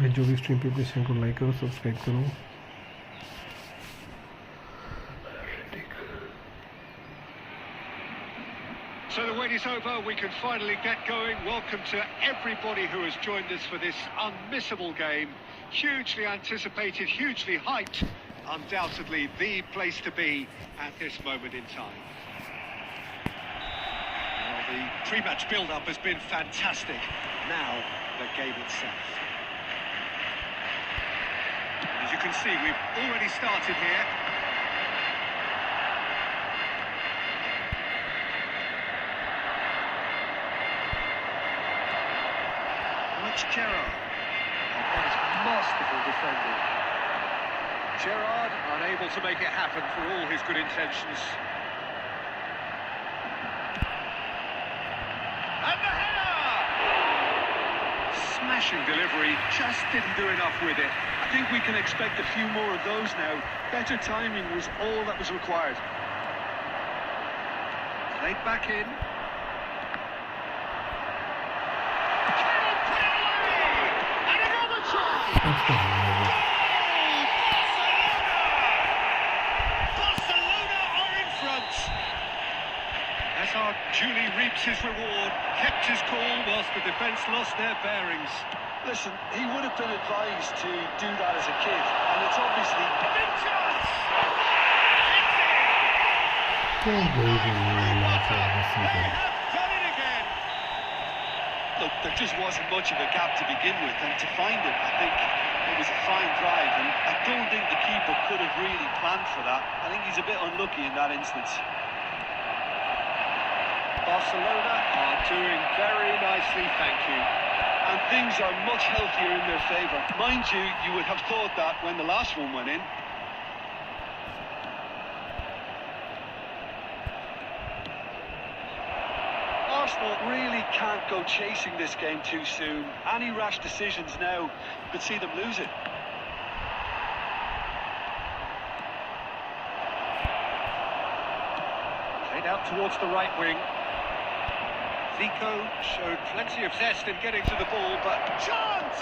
भाई जो भी स्ट्रीम पे अपने चैनल को लाइक करो, सब्सक्राइब करो। So the wait is over, we can finally get going. Welcome to everybody who has joined us for this unmissable game. Hugely anticipated, hugely hyped. Undoubtedly the place to be at this moment in time. Well, the pre-match build-up has been fantastic. Now, the game itself. As you can see, we've already started here. Gerrard. Oh, that is masterful defending. Gerrard unable to make it happen for all his good intentions. And the header! Smashing delivery, just didn't do enough with it. I think we can expect a few more of those now. Better timing was all that was required. Played back in. Barcelona are in front. Hazard duly reaps his reward, kept his cool whilst the defence lost their bearings. Listen, he would have been advised to do that as a kid, and it's obviously A big chance! They have done it again! look, there just wasn't much of a gap to begin with, and to find it, I think it was a fine drive, and I don't think the keeper could have really planned for that. I think he's a bit unlucky in that instance. Barcelona are doing very nicely, thank you. And things are much healthier in their favour. Mind you, you would have thought that when the last one went in. Arsenal really can't go chasing this game too soon. Any rash decisions now could see them lose it. Played out towards the right wing. Zico showed plenty of zest in getting to the ball, but chance!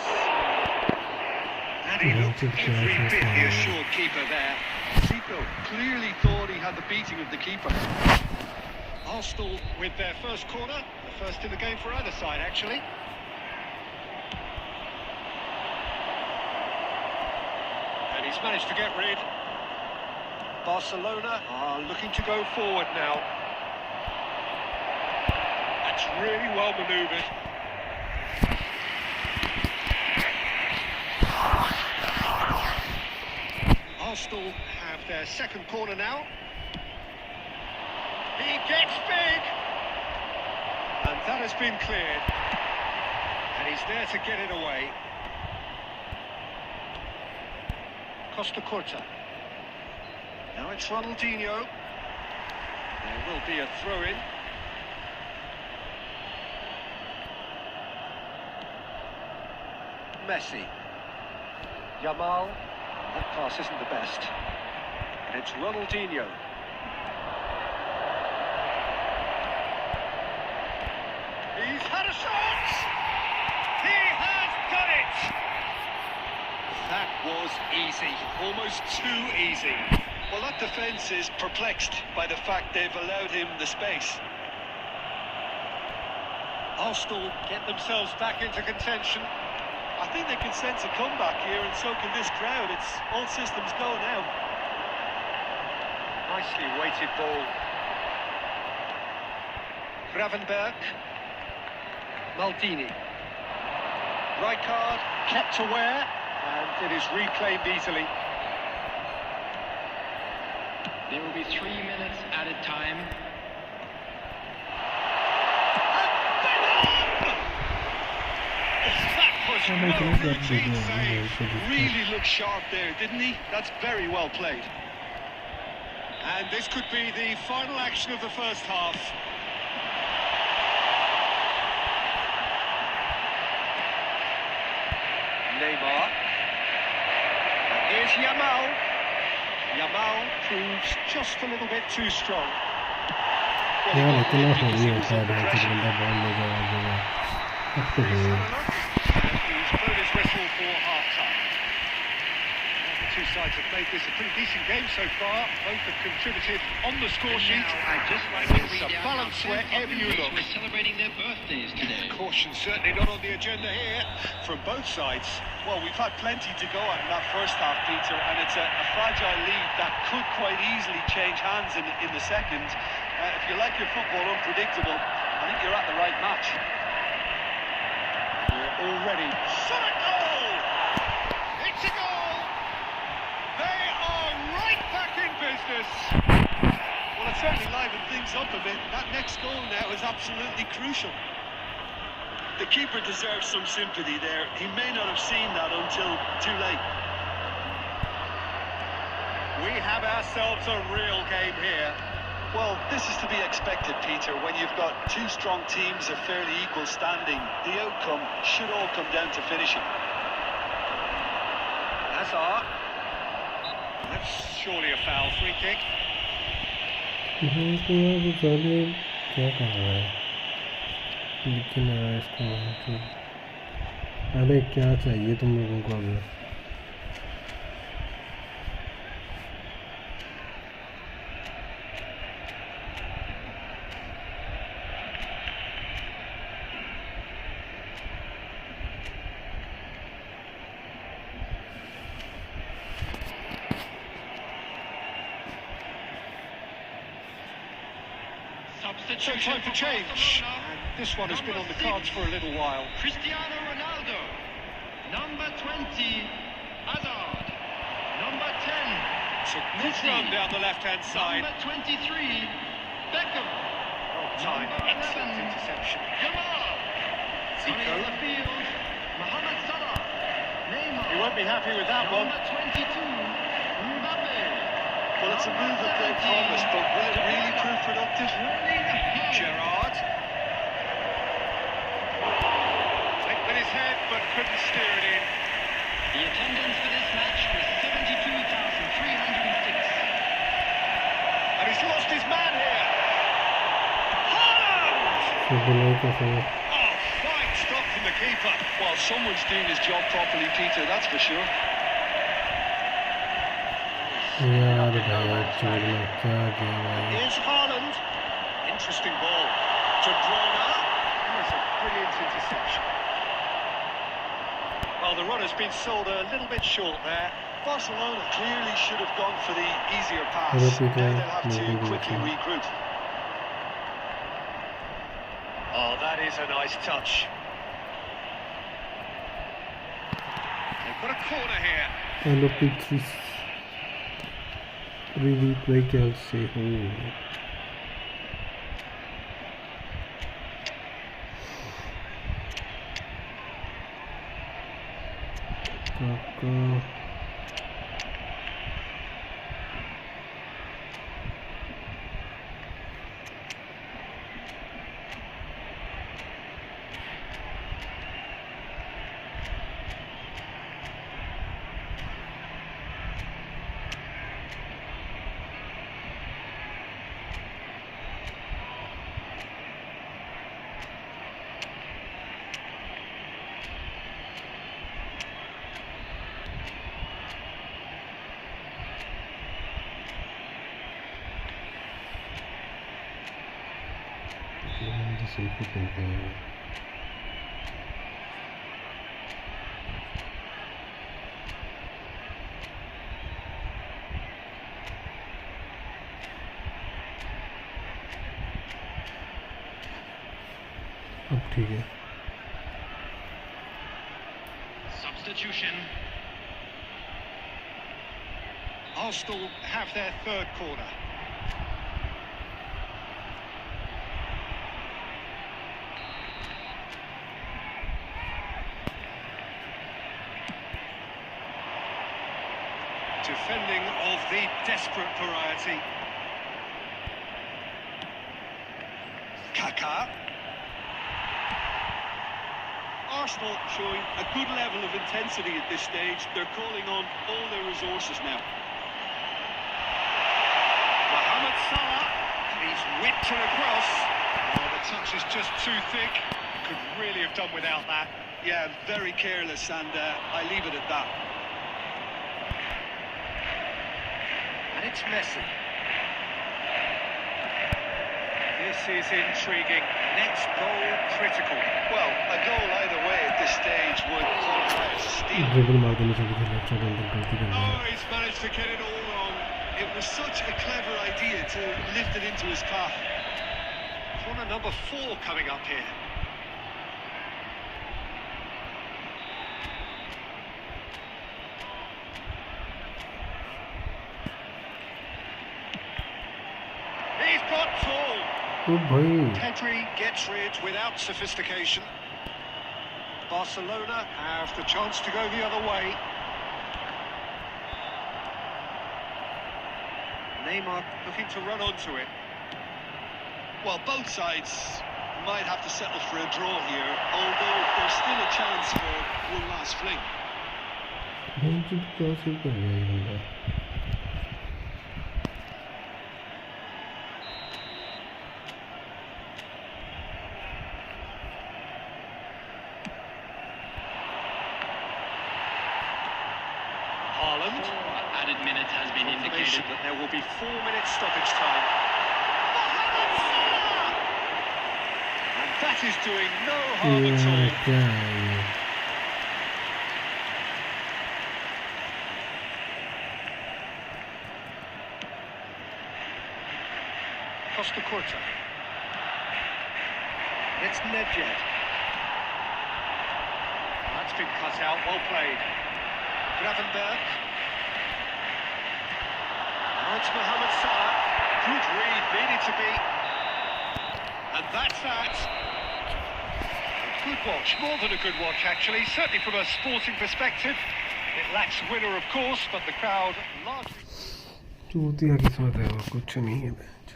And he looked every bit the assured keeper there. Zico clearly thought he had the beating of the keeper. Arsenal with their first corner, the first in the game for either side, actually. And he's managed to get rid. Barcelona are looking to go forward now. That's really well manoeuvred. Arsenal have their second corner now. He gets big! And that has been cleared. And he's there to get it away. Costa Curta. Now it's Ronaldinho. There will be a throw-in. Messi. Yamal. That pass isn't the best. And it's Ronaldinho. He's had a shot! He has done it! That was easy, almost too easy. Well, that defence is perplexed by the fact they've allowed him the space. Arsenal get themselves back into contention. I think they can sense a comeback here, and so can this crowd. It's all systems go now. Nicely weighted ball. Gravenberg. Maldini. Rijkaard kept aware, and it is reclaimed easily. There will be 3 minutes added time. Really looked sharp there, didn't he? That's very well played. And this could be the final action of the first half. Neymar. And here's Yamal. Yamal proves just a little bit too strong. यार इतना heavy होता है भाई कि बंदा ball ले जाएगा अब तो He's put his whistle for half-time. The two sides have played this a pretty decent game so far. Both have contributed on the score sheet. I'd just like to It's read a out balance how 10 wherever you pupils look. were celebrating their birthdays today. Caution certainly not on the agenda here from both sides. Well, we've had plenty to go at in that first half, Peter, and it's a fragile lead that could quite easily change hands in the second. If you like your football unpredictable, I think you're at the right match. We're already. Shot a goal! It's a goal! They are right back in business! Well, it certainly livened things up a bit. That next goal now is absolutely crucial. The keeper deserves some sympathy there. He may not have seen that until too late. We have ourselves a real game here. Well, this is to be expected, Peter. When you've got two strong teams of fairly equal standing, the outcome should all come down to finishing. Hazard. That's surely a foul free kick. क्या कर रहा है लिख नहीं रहा है इसको अबे क्या चाहिए तुम लोगों को अभी So time for change. And this one has been on the cards for a little while. Cristiano Ronaldo. Number 20, Hazard. Number 10, So good run down the left-hand side. number 23, Beckham. Oh, time. Excellent interception. Jamal. Zico. Running the field, Mohamed Salah. Neymar. He won't be happy with that one. Number 22, Mbappe. Well, it's a move of great promise, but will it really prove productive? Gerrard. Flicked with his head, but couldn't steer it in. The attendance for this match was 72,306. And he's lost his man here. Haaland! Oh, fine stop from the keeper. Well, someone's doing his job properly, Peter, that's for sure. यार भाई छोड़ना क्या game है Here's Haaland. Interesting ball. To Brona. That's a brilliant interception. Well, the run has been sold a little bit short there. Barcelona clearly should have gone for the easier pass. Hello, Now Peter. they'll have to Maybe quickly we regroup. Oh, that is a nice touch. They've got a corner here. Hello pictures replay कैसे हो काका selfie करते हैं अब ठीक है Substitution. Arsenal have their third corner. Defending of the desperate variety. Kaka. Arsenal showing a good level of intensity at this stage. They're calling on all their resources now. Mohamed Salah. He's whipped it across. Oh, the touch is just too thick. Could really have done without that. Yeah, very careless, and I leave it at that. And it's Messi. This is intriguing. Next goal critical. Well, a goal either way at this stage would qualify as a steal. Dribble मार देने से भी left side अंदर गलती कर रहा Oh, है he's managed to get it all wrong. It was such a clever idea to lift it into his path. Corner number 4 coming up here. He's got tall. ओ भाई Pedri gets rid without sophistication. Barcelona have the chance to go the other way. Neymar looking to run onto it. Well, both sides might have to settle for a draw here, although there's still a chance for one last fling. Bench क्या save कर रहा है ये बंदा Haaland. Added minute has been indicated. That there will be 4 minutes stoppage time. Mohamed Salah! And that is doing no harm at all. क्या है ये Costa Curta. It's Nedved. That's been cut out, well played. Gravenberg. Now it's Mohamed Salah. Good read, needed to be. And that's that. A good watch, more than a good watch actually, certainly from a sporting perspective. It lacks winner of course, but the crowd largely... चूतिया किस्मत है वो कुछ नहीं है bench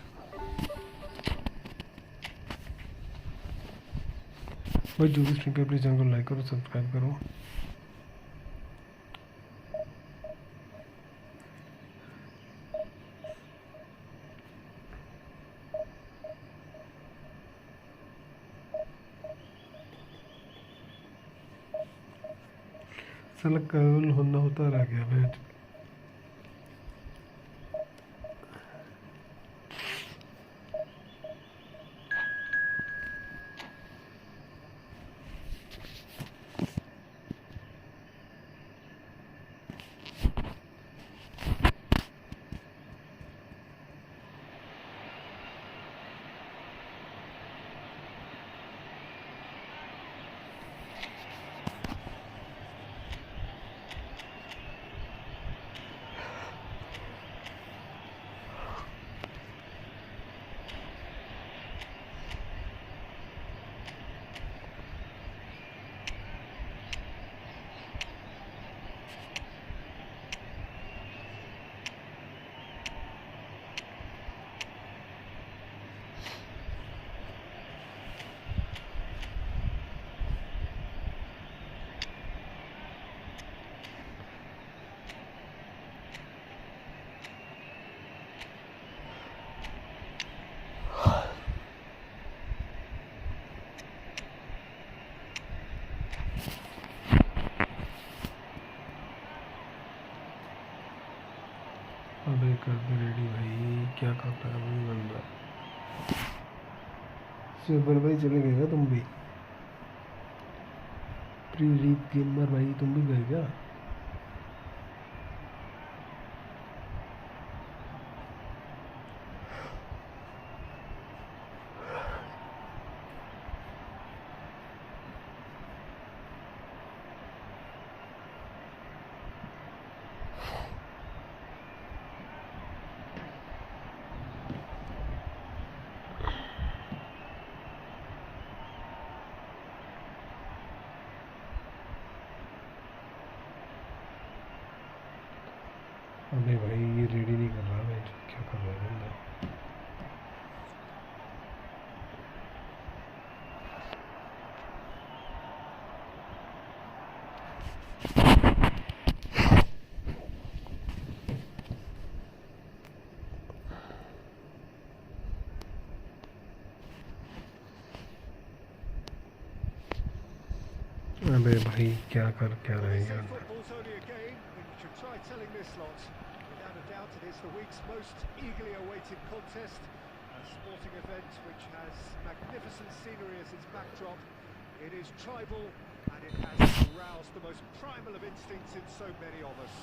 भाई जो भी स्ट्रीम पे अपने चैनल को लाइक करो सब्सक्राइब करो साला कल होना होता रह गया बेंच अबे कर दे रेडी भाई क्या करता है भाई बंदा सुपर भाई चले गए क्या तुम भी प्री लीग गेमर भाई तुम भी गए क्या अबे भाई ये रेडी नहीं कर रहा मैं क्या कर रहा है बंदा अबे भाई क्या कर क्या रहे हैं यार Football's only a game, but you should try telling this lot. Without a doubt, it is the week's most eagerly awaited contest. A sporting event which has magnificent scenery as its backdrop. It is tribal and it has aroused the most primal of instincts in so many of us.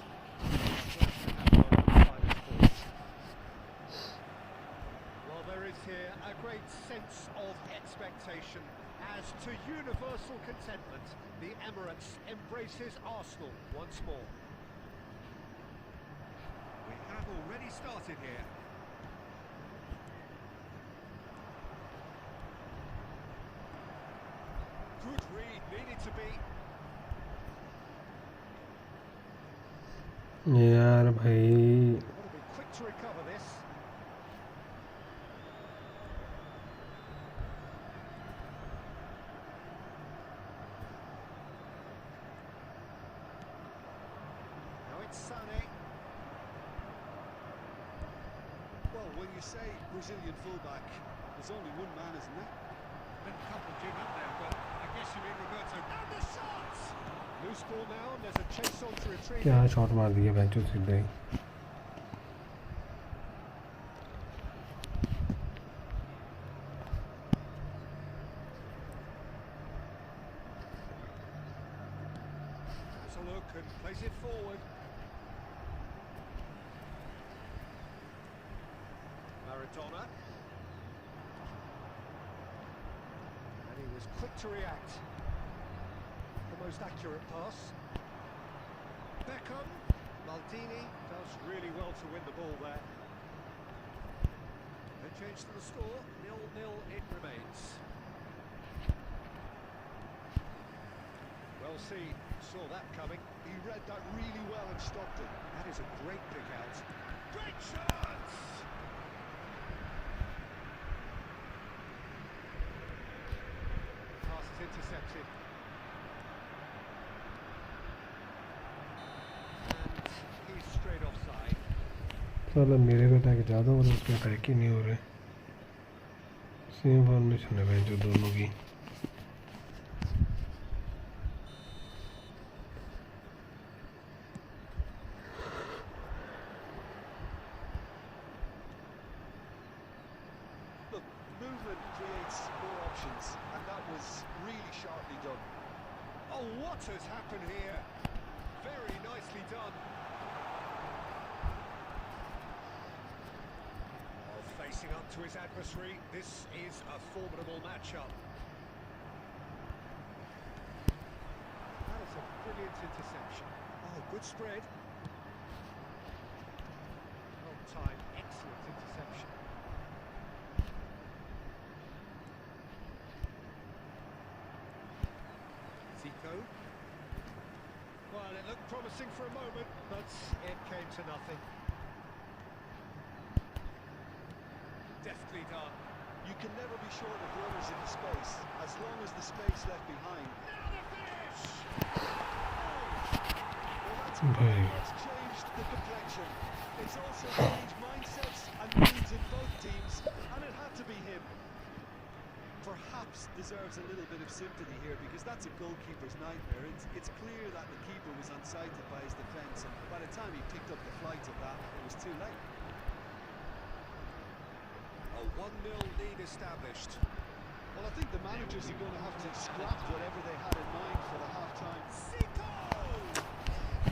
Well, there is here a great sense of expectation. As to universal contentment, the Emirates embraces Arsenal once more. We have already started here. Good read, needed to be. यार भाई Want to be quick to recover this. Now it's Sané. Well, when you say Brazilian fullback, there's only one man, isn't there? Been a couple of up there, but I guess you mean Roberto. And the shots! Loose ball now, and there's a chase on to retrieve. क्या shot मार दिया बेंचो सीधे ही Has a look and plays it forward. Maradona. And he was quick to react. The most accurate pass. Beckham. Maldini does really well to win the ball there. They change to the score. 0-0 it remains. Well seen. Saw that coming. He read that really well and stopped it. That is a great pick out. Great chance! Pass is intercepted. And he's straight offside. साला मेरे पे attack ज़्यादा हो रहा है उसके attack ही नहीं हो रहे सेम फॉर्मेशन है बेंचो दोनों की Look, movement creates more options, and that was really sharply done. Oh, what has happened here? Very nicely done. Oh, facing up to his adversary, this is a formidable matchup. That is a brilliant interception. Oh, good spread. Well timed, excellent interception. Zico. Well, it looked promising for a moment, but it came to nothing. Deftly done. You can never be sure of runners in the space, as long as the space left behind. Now the finish! Well, that's भाई changed the complexion. It's also changed mindsets and moods in both teams, and it had to be him. Perhaps deserves a little bit of sympathy here, because that's a goalkeeper's nightmare. It's clear that the keeper was unsighted by his defence, and by the time he picked up the flight of that, it was too late. A 1-0 lead established. Well, I think the managers are going to have to scrap whatever they had in mind for the half-time. Zico!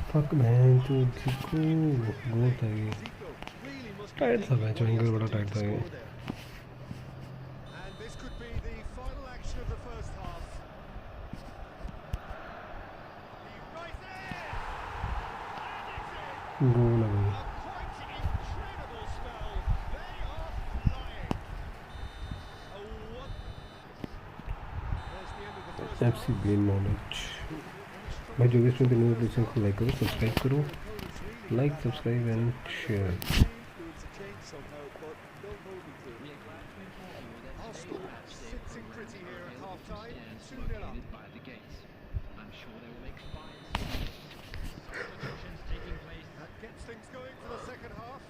Fuck बेंचो Zico goal था ये Zico really must be tight था thinking बेंचो what he angle has बड़ा to do tight to था ये And score there. this could be the final action of the first half. He's right there! And it's in! गोल है भाई A quite incredible spell. They are flying. Oh, what? There's the end of the first half. FC game knowledge भाई जो भी इसमें new addition को like करो subscribe करो like subscribe and share Influence a change somehow, but no moving to it. Arsenal sitting pretty here at half-time. 2-0 up. By the gates. I'm sure they will make substitutions taking place. That gets things going for the second half.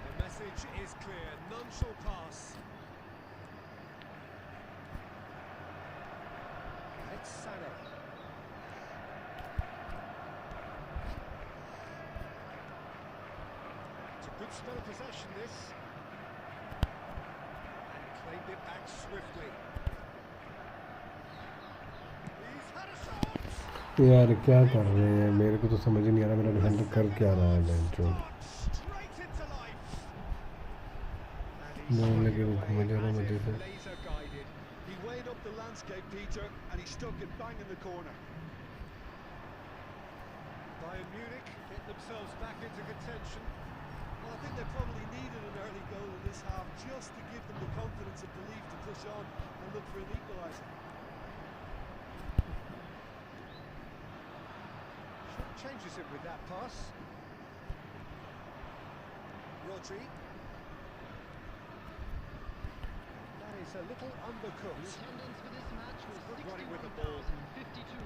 The message is clear. None shall pass. Good spell of possession this. And claimed it back swiftly. He's had a shot! यार क्या कर रहे हैं, मेरे को तो समझ ही नहीं आ रहा मेरा डिफेंडर कर क्या रहा है बेंचो। Straight into life. बॉल लेके वो घूम जा रहा मजे से। Laser guided. He weighed up the landscape, Peter, and he stuck it bang in the corner. Bayern Munich get themselves back into contention. Well, I think they probably needed an early goal in this half just to give them the confidence and belief to push on and look for an equaliser. Changes it with that pass. Rodri. That is a little undercooked. Attendance for this match was Good running with the ball. 61,052.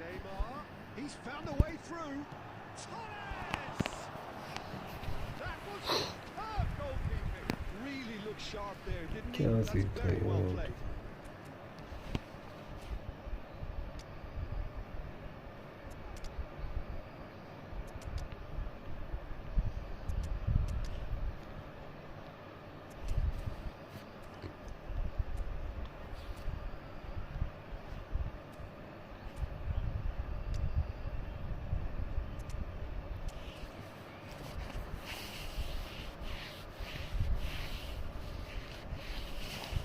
Neymar. He's found a way through. Torres! That was superb goalkeeping. Really looked sharp there, didn't he? क्या That's सीख very रहे well हो? played.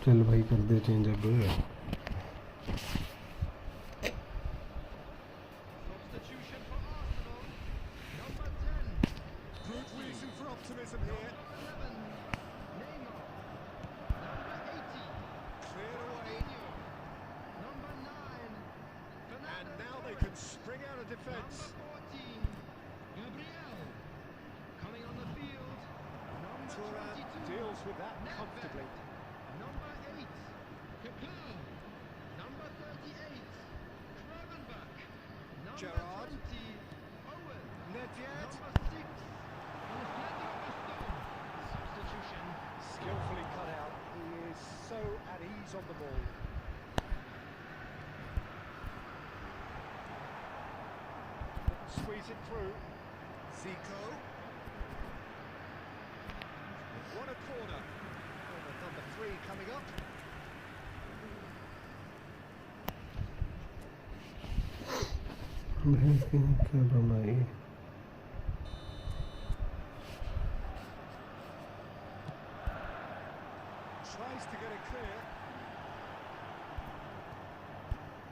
चल भाई कर दे change अब। Substitution for Arsenal. Number 10. Good reason for optimism here. 11. Neymar. Number 18. Cleared away. Number 9. And now they can spring out of defence. Number 14. Gabriel. Coming on the field. Number Turan 22. deals with that comfortably. Number 8. Kaplan. Number 38. Gravenbach. Number Gerrard. 20. Owen. Nedved. Number 6. Substitution. Skillfully cut out. He is so at ease on the ball. Squeeze it through. Zico. What a corner. And number 3 coming up. भैंस की क्या बनाई। Tries to get it clear.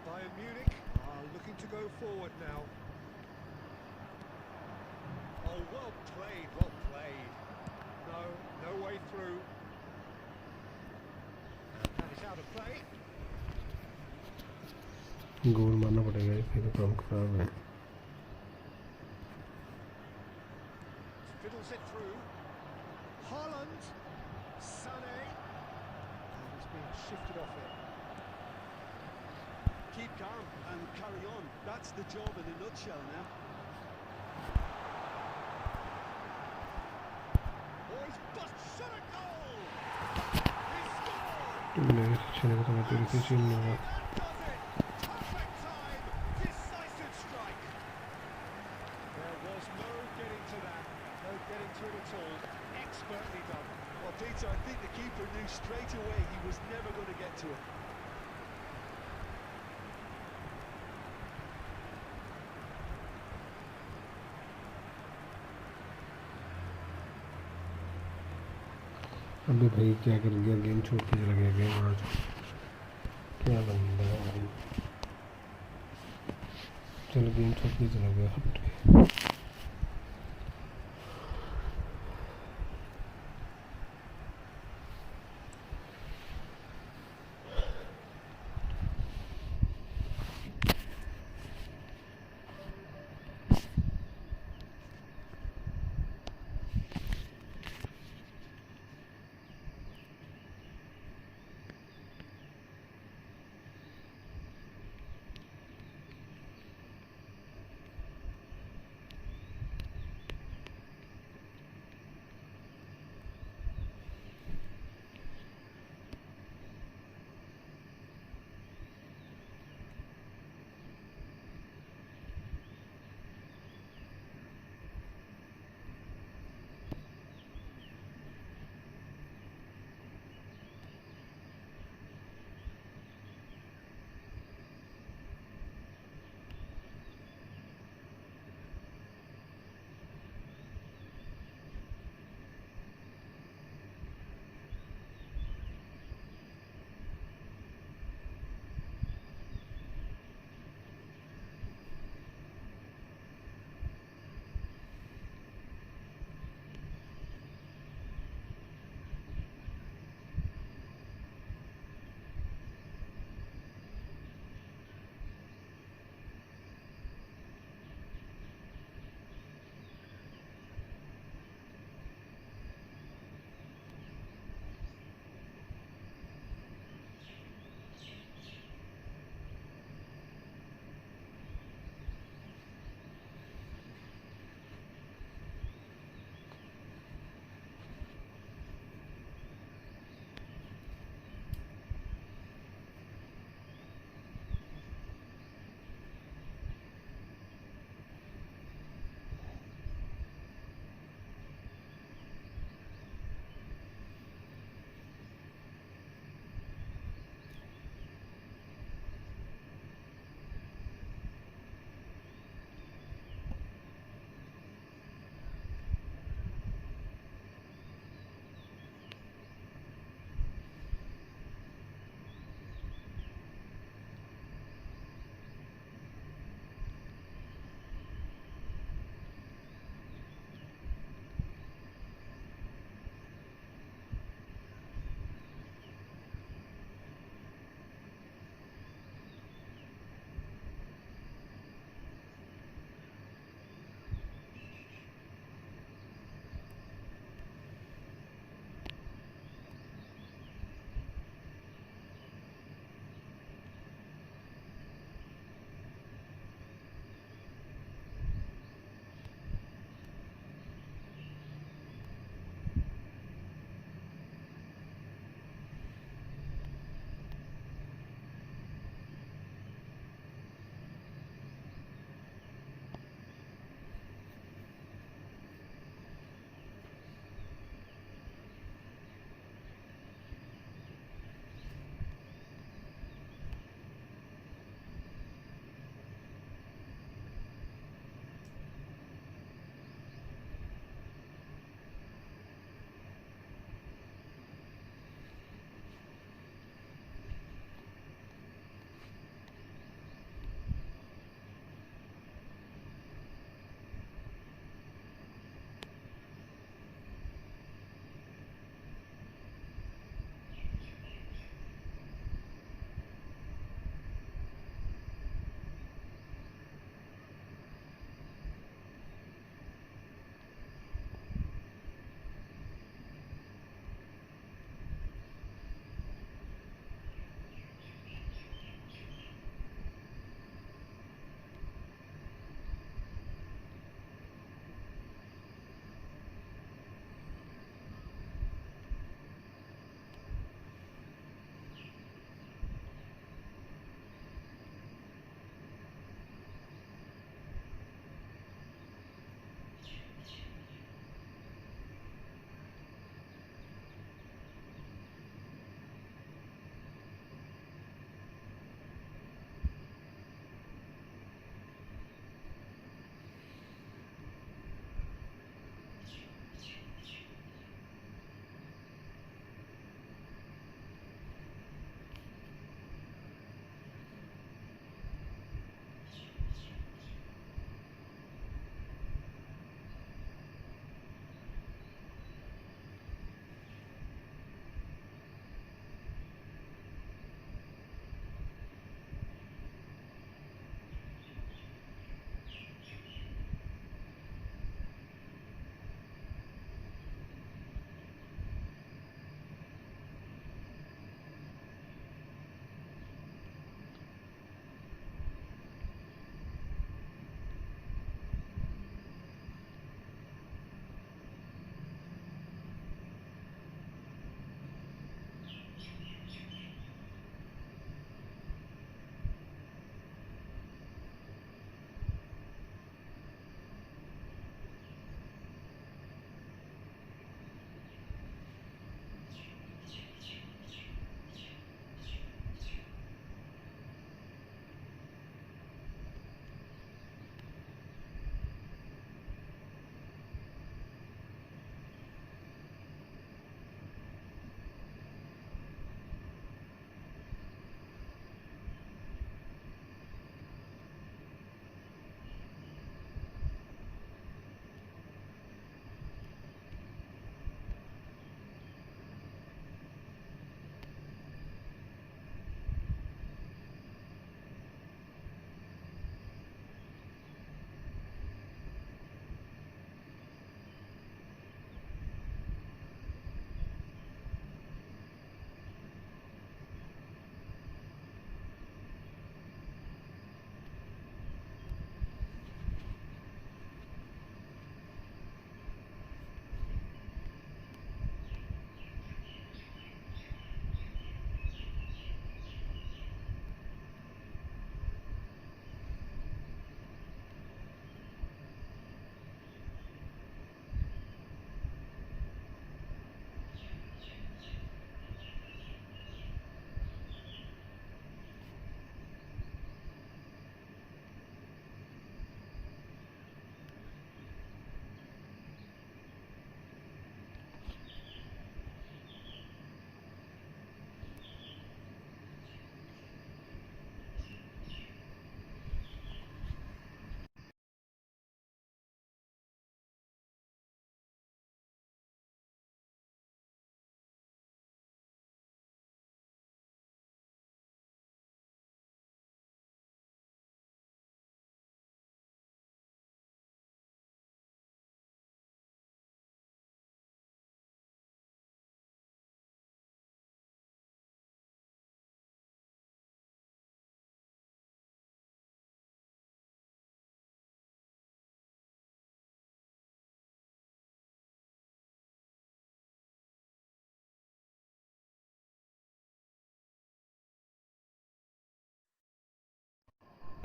Bayern Munich are looking to go forward now. Oh, well played, well played. No way through. That is out of play. गोल मारना पड़ेगा, फिर तो काम खराब है। Fiddles it through. Haaland. Sané. And it's being shifted off it. Keep calm and carry on. That's the job in a nutshell now. Oh, he's bust shot a goal! He scored! मेरे शिक्षण को तो मैं तेरे से छीन लूँगा। That does it! Perfect time! Decisive strike! There was no getting to that. No getting to it at all. Expertly done. Well, Peter, I think the keeper knew straight away he was never going to get to it. अबे भाई क्या कर गया, game छोड़ के चला गया। Game आज क्या बंदा है भाई। चलो गेम छोड़ के चला गया।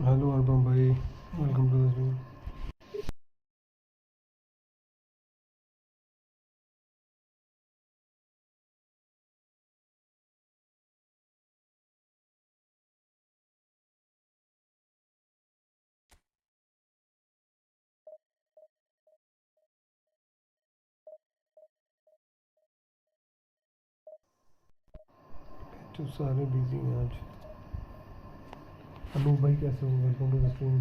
हेलो अनुपम भाई, वेलकम टू द स्ट्रीम। तो सारे बिजी हैं आज। अनूप भाई कैसे हो? Welcome to the stream.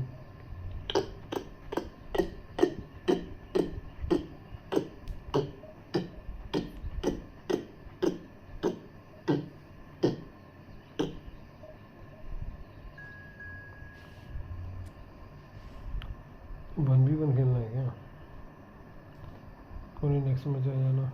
One भी वन खेलना है क्या? कोई नेक्स्ट मैच आ जाना।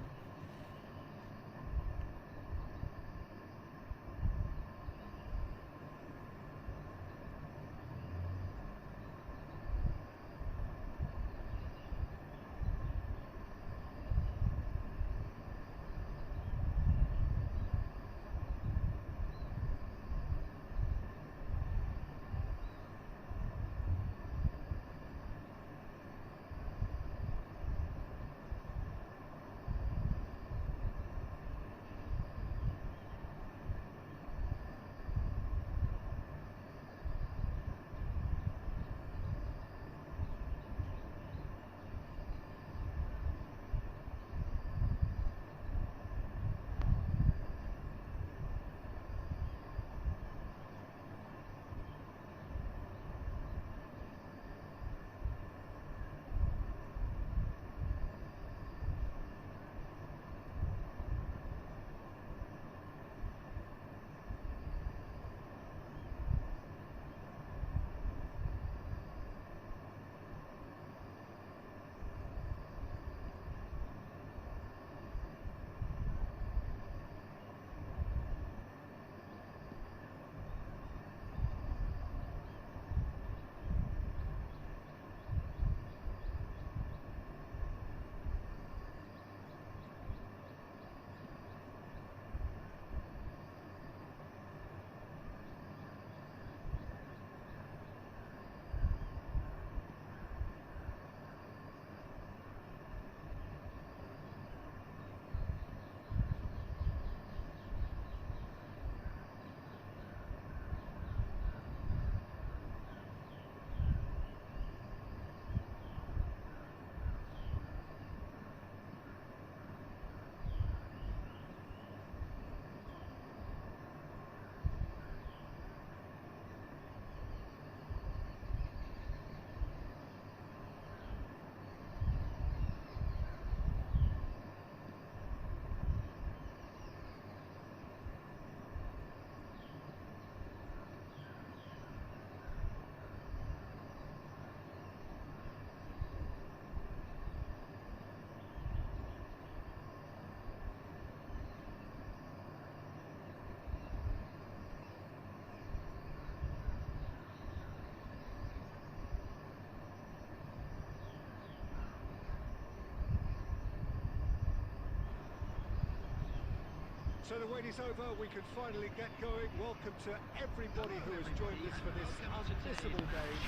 So the wait is over, we can finally get going. Welcome to everybody who has joined us for this unmissable game.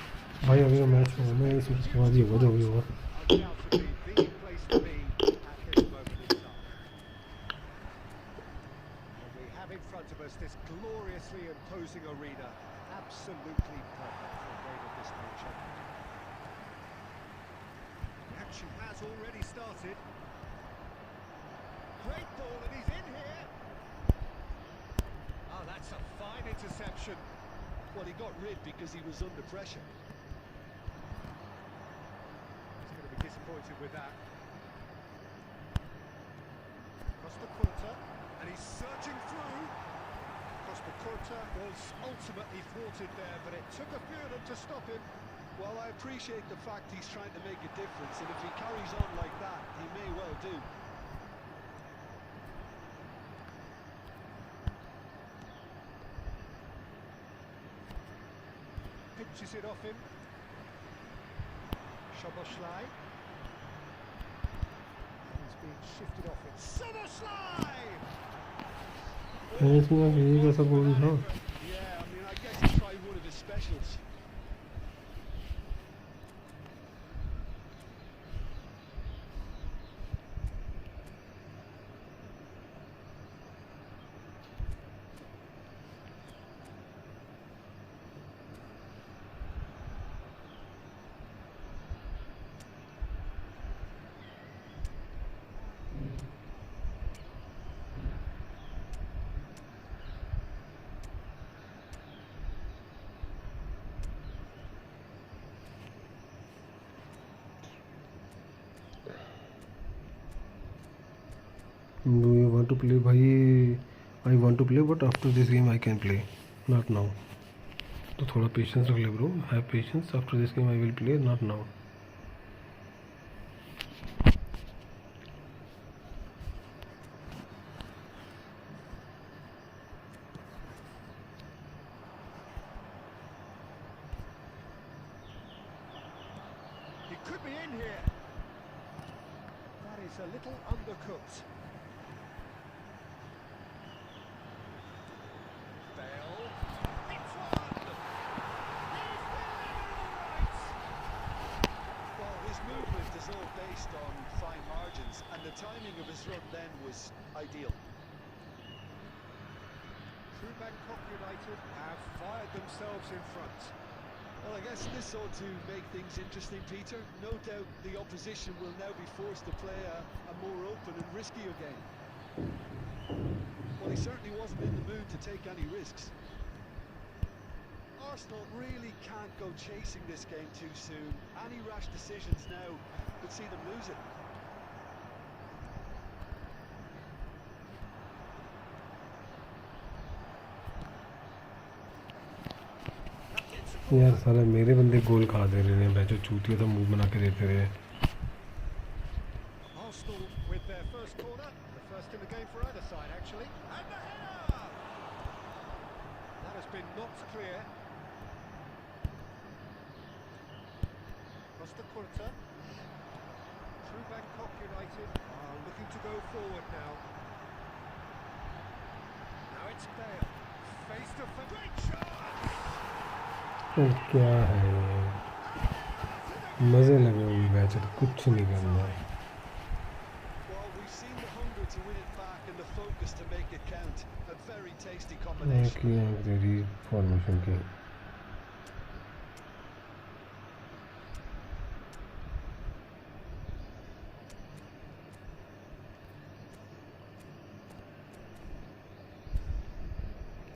भाई अभी मैच होना है, इसके बाद ही होगा जो भी होगा। Undoubtedly the place to be at this moment in time. And we have in front of us this gloriously imposing arena, absolutely perfect for a game of this nature. The action has already started. Great ball, and he's in here. Oh, that's a fine interception. Well, he got rid because he was under pressure. He's going to be disappointed with that. Costa Curta, and he's surging through. Costa Curta was ultimately thwarted there, but it took a few of them to stop him. Well, I appreciate the fact he's trying to make a difference, and if he carries on like that, he may well do. Pinches it off him. Szoboszlai. He's being shifted off it. Szoboszlai! इसमें यही का support था। Yeah, I mean, I guess he tried one of his specials. Do you want to play भाई? I want to play but after this game I can play, not now. तो थोड़ा patience रख ले bro, have patience, after this game I will play, not now. He could be in here. That is a little undercooked. Bale. It's one. He's right. Well, his movement is all based on fine margins, and the timing of his run then was ideal. True Bangkok United have fired themselves in front. Well, I guess this ought to make things interesting, Peter. No doubt the opposition will now be forced to play a more open and riskier game. Well, he certainly wasn't in the mood to take any risks. Arsenal really can't go chasing this game too soon. Any rash decisions now could see them lose it. यार साला मेरे बंदे गोल खा दे रहे हैं, बैचो चूतिया तो मुंह बना के देते रहे। Arsenal with their first corner, the first in the game for either side actually. And the header! That has been knocked clear. Costa Curta. True Bangkok United are looking to go forward now. Now it's Bale. Face to face. Great shot! क्या है ये? मज़े लगे हुए match, कुछ नहीं करना है। Well, we've seen the hunger to win it back and the focus to make it count. A very tasty एक combination. ही तेरी फॉर्मेशन की।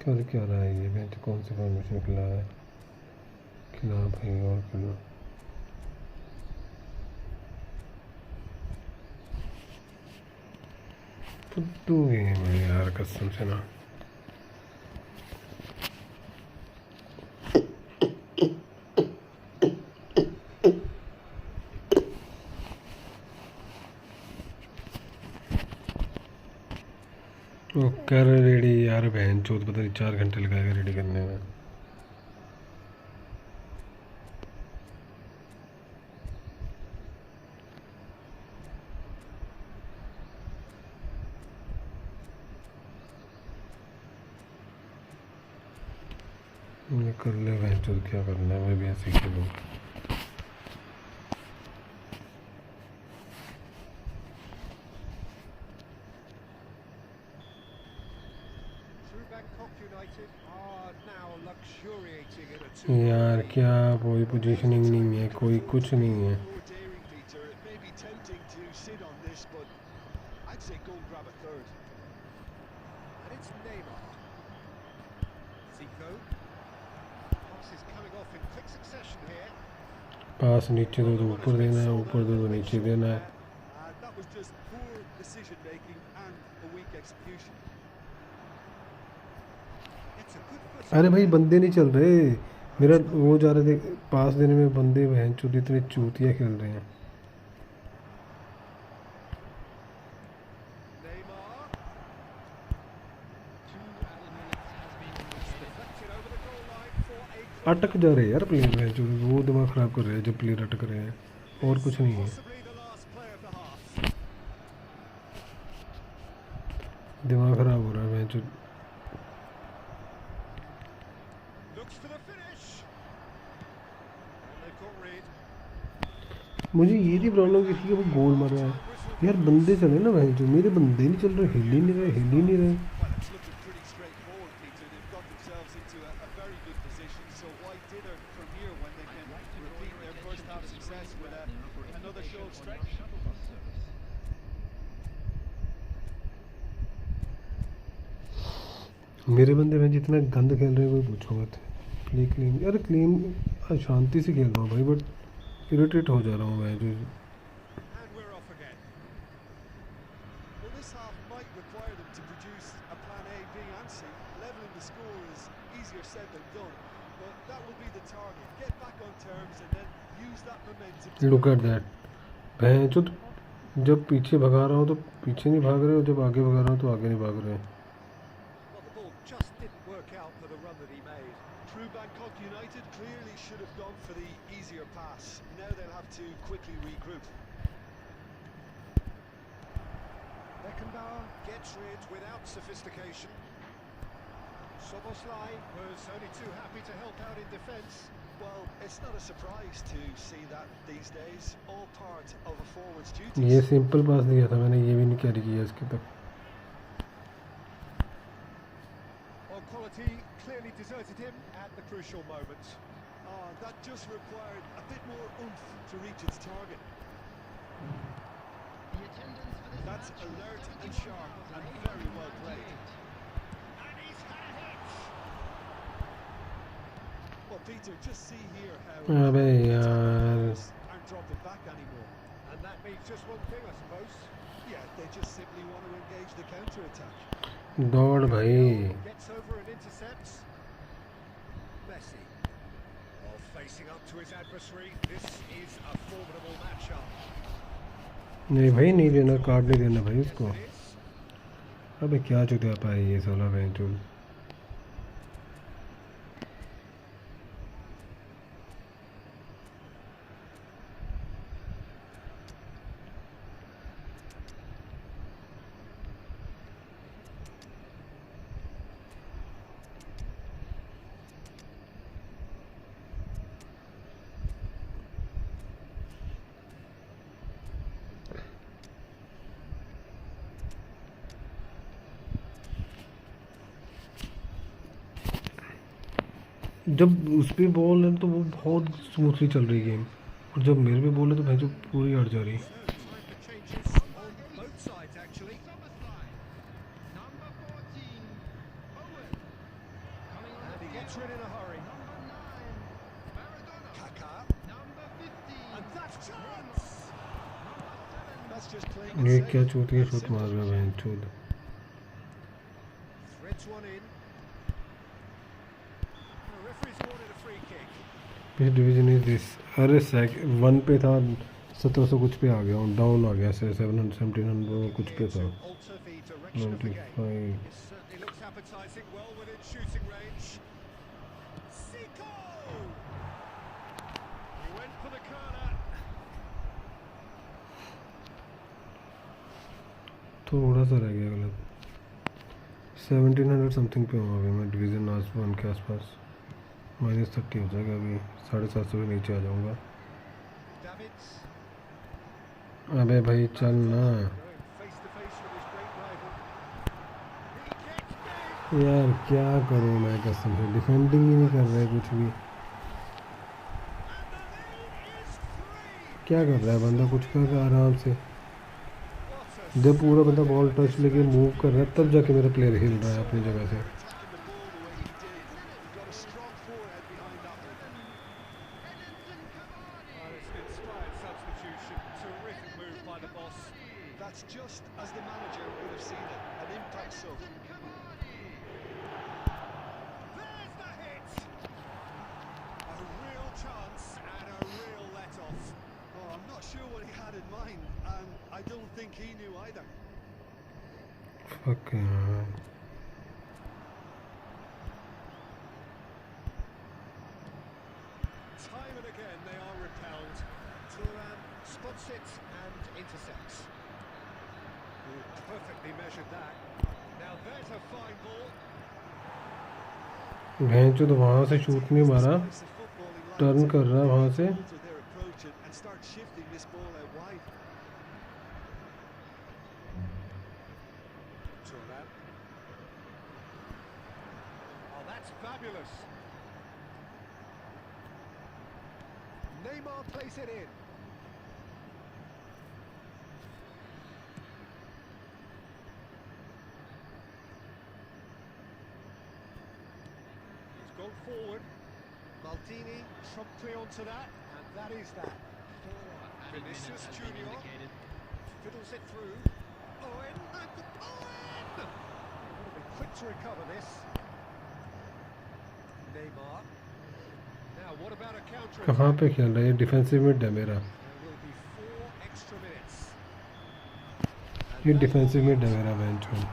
कर क्या रहा है ये मैच? कौन सी फॉर्मेशन खिला है? खिला भाई और खिला। फुद्दू गेम है यार कसम से ना। वो कर रेडी यार, बहन चौथ पता नहीं 4 घंटे लगाएगा रेडी करने में। ये कर ले बहन चौथ, क्या करना है, मैं भी ऐसे ही खेलूँ। True Bangkok United are now luxuriating in a यार 2-1 क्या कोई पोजीशनिंग नहीं है, कोई कुछ नहीं है। More daring, Peter. It may be tempting to sit on this, but I'd say go and grab a third. and it's Neymar. Zico. Pass is coming off in quick succession here. पास नीचे दो तो ऊपर देना है, ऊपर दो तो नीचे देना है। That was just poor decision making and a weak execution. It's a good first. अरे भाई बंदे नहीं चल रहे, मेरा वो जा रहे थे पास देने में, बंदे बहन चौथ इतने चूतिया खेल रहे हैं। Neymar. 2 added minutes has been deflected over the goal line for a अटक जा रहे हैं यार प्लेयर, बहन चौथ वो दिमाग ख़राब कर रहे हैं जब प्लेयर अटक रहे हैं, और कुछ नहीं है। Possibly the last play of the half. दिमाग ख़राब हो रहा है बहन चौथ। looks for the finish. And they've got rid. मुझे ये थी प्रॉब्लम की थी कि वो गोल मार रहा है यार, बंदे चले ना बहन चौथ, मेरे बंदे नहीं चल रहे, हिल ही नहीं रहे, हिल ही नहीं रहे। Well, it's looking pretty straightforward, Peter. They've got themselves into a very good position, so why dither from here when they can repeat their first half success with another show of strength? मेरे बंदे में जितना गंद खेल रहे हैं कोई पूछो मत। क्लीन क्लीन यार, क्लीन शांति से खेल रहा हूँ भाई, बट इरिटेट हो जा रहा हूँ मैं जो। And we're off again. Well, This half might require them to produce a plan A, B and C. Leveling the score is easier said than done, but that will be the target. Get back on terms and then use that momentum. Look at that. भैंचोद, जब पीछे भगा रहा हूँ तो पीछे नहीं भाग रहे, और जब आगे भगा रहा हूँ तो आगे नहीं भाग रहे. Well, the ball just didn't work out for the run that he made. True Bangkok United clearly should have gone for the easier pass. Now they'll have to quickly regroup. Beckenbauer gets rid without sophistication. Soboslai was only too happy to help out in defence. Well, it's not a surprise to see that these days, all part of a forward's duties. ये simple past दिया था मैंने, ये भी नहीं carry किया इसके तक. Well, quality clearly deserted him at the crucial moment. That just required a bit more oomph to reach its target. That's alert and sharp and very well played. And he's had a hit. Well, Peter, just see here how अबे यार. aren't dropping back anymore. And that means just one thing, I suppose. Yeah, they just simply want to engage the counter-attack. दौड़ भाई. Gets over and intercepts. Messi. While facing up to his adversary, this is a formidable matchup. नहीं भाई, नहीं देना, card नहीं देना भाई उसको. अबे क्या चुतिया पाए ये साला भैंचोद. जब उस पे बॉल है तो वो बहुत स्मूथली चल रही गेम, और जब मेरे पे बॉल है तो भैंचो पूरी अड़ जा रही. Time for changes on both sides, actually. And he gets rid in a hurry. Kaká. And that's chance. That's just playing it ये safe. क्या चूतिया शूट मार रहा है भैंचोद. Threads one in. The referee's awarded a free kick. Which division is this? अरे 1 पे था, 1700 कुछ पे आ गया हूँ, डाउन आ गया, 700 1700 कुछ पे था. Alter the direction of the game. 95. It certainly looks appetizing, well within shooting range. Zico! He went for the corner. थोड़ा सा रह गया गलत. 1700 समथिंग पे हूँ अभी मैं, डिवीज़न 1 के आसपास. -30 हो जाएगा अभी, 750 के नीचे आ जाऊँगा. Davids अबे भाई चल ना going face to face with his great rival. He gets big. यार, क्या करूँ मैं कसम से, डिफेंडिंग ही नहीं कर रहे कुछ भी. And the lead is 3. क्या कर रहा है बंदा, कुछ कर रहा है आराम से. What a जब पूरा बंदा बॉल टच लेके मूव कर रहा है तब जाके मेरा प्लेयर हिल रहा है अपनी जगह से. attacking the ball the way he did. He got a strong forehead behind that one. It's an inspired substitution. Terrific move by the boss. That's just as the manager would have seen it. An impact sub. There's the hit. A real chance and a real let-off. Oh, I'm not sure what he had in mind, and I don't think he knew either. Fuck यार. Time and again they are repelled. Turan spots it and intercepts. Perfectly measured that. Now there's a fine ball. भैंचो तो वहाँ से shoot नहीं मारा, turn कर रहा है वहाँ से. Alter their approach and start shifting this ball out wide. Turan. Oh, that's fabulous. Neymar plays it in. He's gone forward. Maldini promptly onto that, and that is that. Vinicius Junior fiddles it through. Owen, and Owen! Would have been quick to recover this. Neymar. Now, what about a counter? कहाँ पे खेल रहा है? Defensive mid है मेरा, There will be 4 extra minutes. ये defensive mid है मेरा बेंच में। A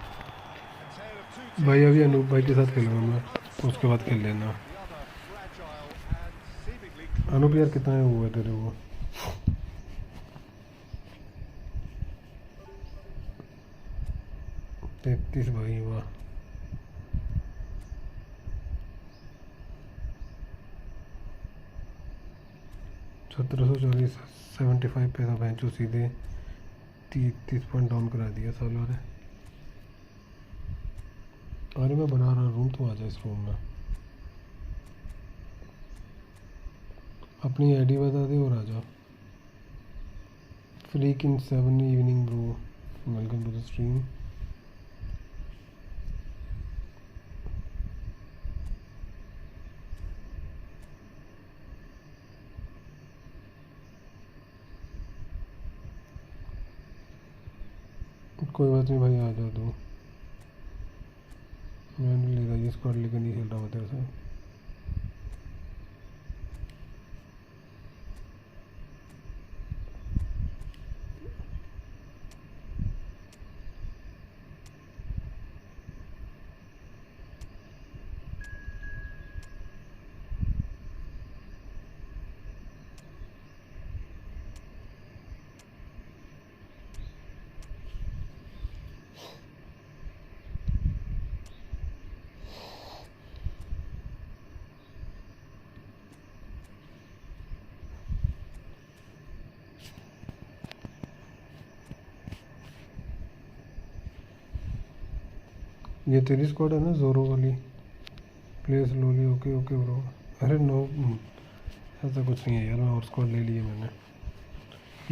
tale of 2 teams. भाई अभी अनूप भाई के साथ खेलूँगा मैं, उसके बाद खेल लेना। The other fragile and seemingly Anoop यार कितना हुआ है तेरे वो? 33 भाई हुआ। $1740 75 पैसा बेंचो सीधे 30 पॉइंट डाउन करा दिया सालों ने। अरे मैं बना रहा रूम, तो आ जा इस रूम में। अपनी आईडी बता दे और आ जा। Freak in 7 evening bro, welcome to the stream. कोई बात नहीं भाई, आ जा तू। मैं नहीं ले रहा ये स्क्वाड, लेकर नहीं खेल रहा मैं तेरे साथ। ये तेरी स्क्वाड है ना जोरो वाली? Play slowly. Okay okay bro. अरे नो, ऐसा कुछ नहीं है यार, मैं और स्क्वाड ले ली है मैंने।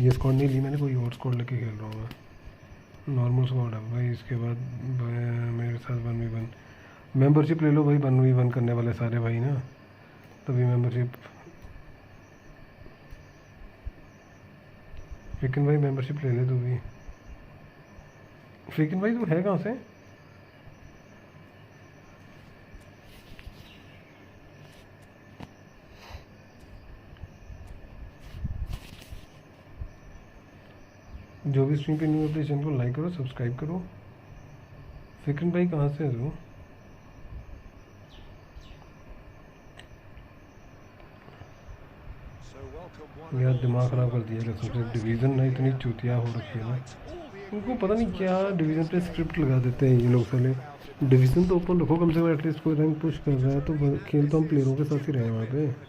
ये स्क्वाड नहीं ली मैंने, कोई और स्क्वाड लेके खेल रहा हूँ मैं। नॉर्मल स्क्वाड है भाई। इसके बाद मेरे साथ 1v1 मेंबरशिप ले लो भाई। 1v1 करने वाले सारे भाई ना, तभी मेंबरशिप। फ्रिकन भाई मेंबरशिप ले ले तू भी। फ्रिकन भाई तू है कहाँ से? जो भी स्ट्रीम पे न्यू है प्लीज चैनल को लाइक करो, सब्सक्राइब करो। फिक्रन भाई कहाँ से है तू? यार दिमाग ख़राब कर दिया कसम से। डिवीज़न ना इतनी चूतिया हो रखी है ना, उनको पता नहीं क्या डिवीज़न पे स्क्रिप्ट लगा देते हैं ये लोग साले। डिवीज़न तो ओपन रखो कम से कम, एटलीस्ट कोई रैंक पुश कर रहा है तो खेल तो हम प्लेयरों के साथ ही रहे वहाँ पे।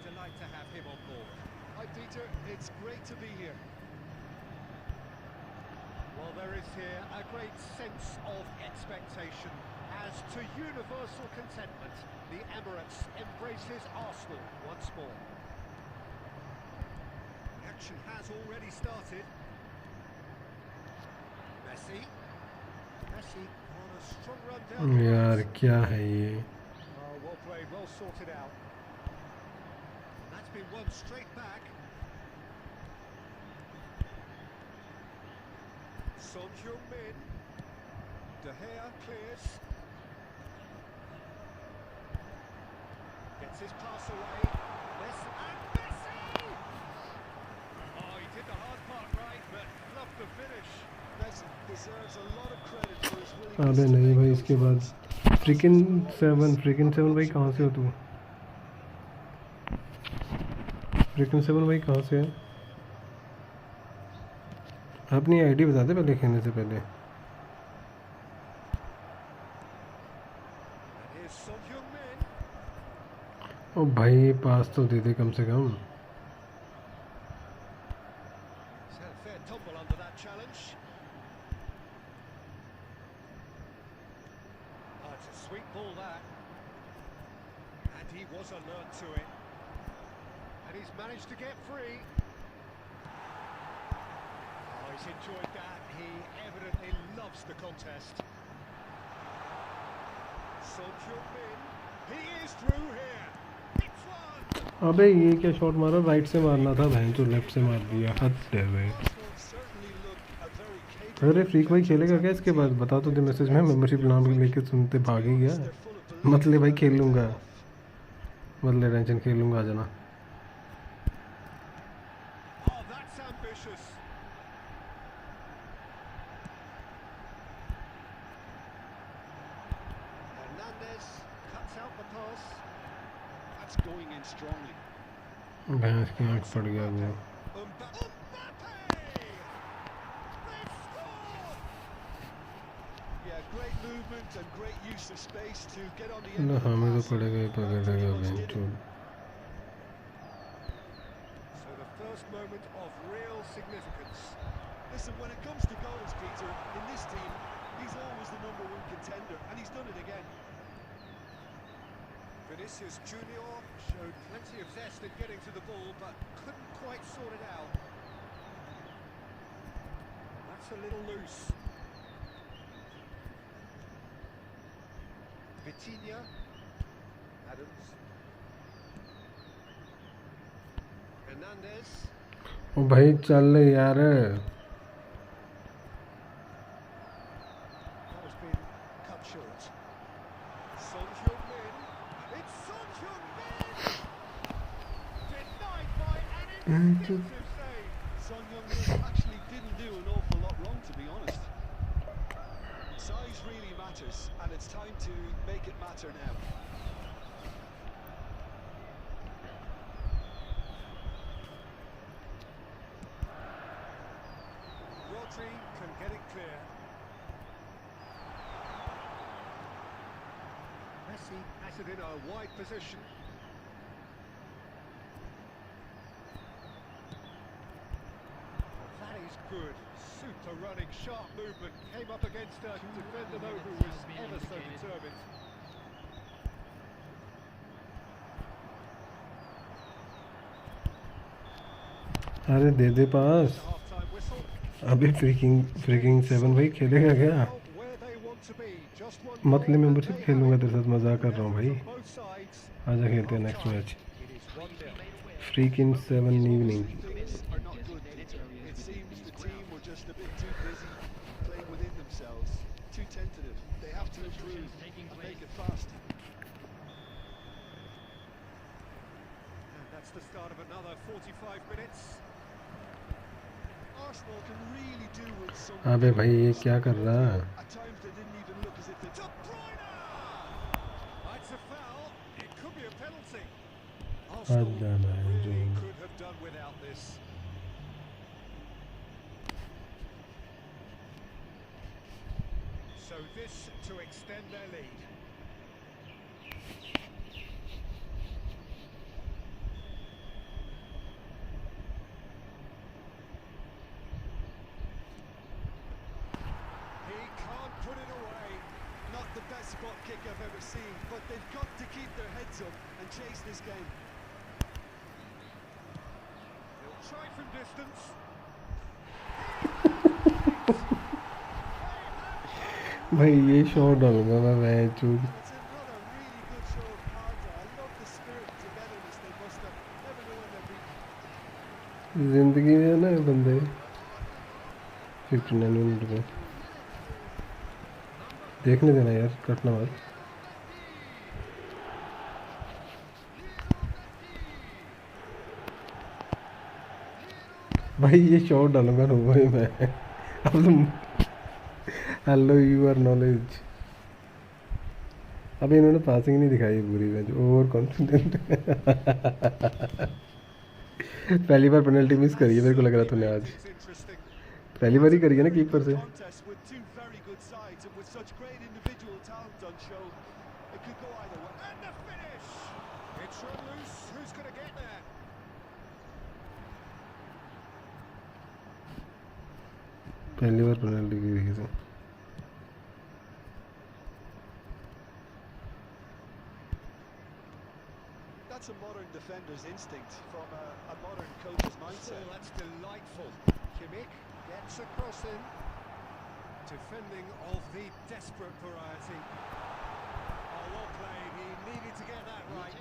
Has already started. Messi on a strong run down. यार क्या है ये? Well played, well sorted out. That's been won straight back. Son Heung-min. De Gea clears. Gets his pass away. Messi. The hard part right, but love the finish. Messi deserves a lot of credit for his willingness. अबे नहीं भाई, इसके बाद fricking 7 भाई कहाँ से हो तू? फ्रिकन 7 भाई कहाँ से है? अपनी आईडी बता दे पहले खेलने से पहले। ओ भाई पास तो दे दे कम से कम। अबे ये क्या शॉट मारा? राइट से मारना था, बहन तो लेफ्ट से मार दिया। हद है भाई। अरे फ्रीक भाई खेलेगा क्या इसके बाद? बता तो दे मैसेज में, मेम्बरशिप नाम लेके सुनते भाग ही गया। मतलब भाई खेल लूँगा, मतलब टेंशन खेल लूँगा, आ जाना। Oh, that's ambitious. Hernandez cuts out the pass. That's going in strongly. भैंस की आँख पड़ गया वो। Mbappe! They've scored! Yeah, great movement and great use of space to get on the end ना of the हमें तो pass. पड़ेगा ही पकड़ेगा बेंचो। So the first moment of real significance. Listen, when it comes to goals, Peter, in this team, he's always the #1 contender, and he's done it again. Vinicius Junior showed plenty of zest in getting to the ball, but couldn't quite sort it out. That's a little loose. Vitinha, Adams, Hernandez. ओ भाई चल यार। That has been cut short. Son Heung-min. It's Son Heung-min! Denied by an instinctive save. Son Heung-min actually didn't do an awful lot wrong, to be honest. Size really matters, and it's time to make it matter now. Rodri can get it clear. Messi has it in a wide position. That is good. Super running, sharp movement. Came up against a defender though who was ever so determined. अरे दे दे पास। Half-time whistle. अभी freaking 7 भाई खेलेगा क्या? Where they want to be. Just one मतलब goal, membership and they खेलूंगा, have तेरे साथ मजाक कर रहा हूँ भाई। it. Both sides. आजा खेलते हैं next match. It is 1-0. Freaking 7 evening. Things are not good, Peter. It seems the team were just a bit too busy playing within themselves, too tentative. They have to improve and make it fast. And that's the start of another 45 minutes. Arsenal can really do with some. अबे भाई ये क्या कर रहा है? At times they didn't even look as if they. De Bruyne! That's a foul. It could be a penalty. Arsenal really could have done without this. So this to extend their lead. He can't put it away. Not the best spot kick I've ever seen, but they've got to keep their heads up and chase this game. They'll try from distance. भाई ये shot डालूंगा मैं match. It's another really good show of character. I love the spirit and togetherness they must have. Never know when they'll be. जिंदगी में है ना ये बंदे। 59 मिनट में देखने देना यार, कटना मत। भाई ये शॉट डालूंगा ना वही मैं। अब तुम हेलो यूर नॉलेज। अब इन्होंने पासिंग नहीं दिखाई पूरी मैच, ओवर कॉन्फिडेंट। पहली बार पेनल्टी मिस करी है मेरे को लग रहा तूने आज। It's interesting. पहली बार ही करी है ना कीपर से। Contest with two very good sides and with such great individual talent on show, it could go either way. And the finish! It's run loose. Who's going to get there? पहली बार penalty की थी। That's a modern defender's instinct from a modern coach's mindset. Oh, that's delightful. Kimmich gets a cross in. Defending of the desperate variety. Oh, well played. He needed to get that right.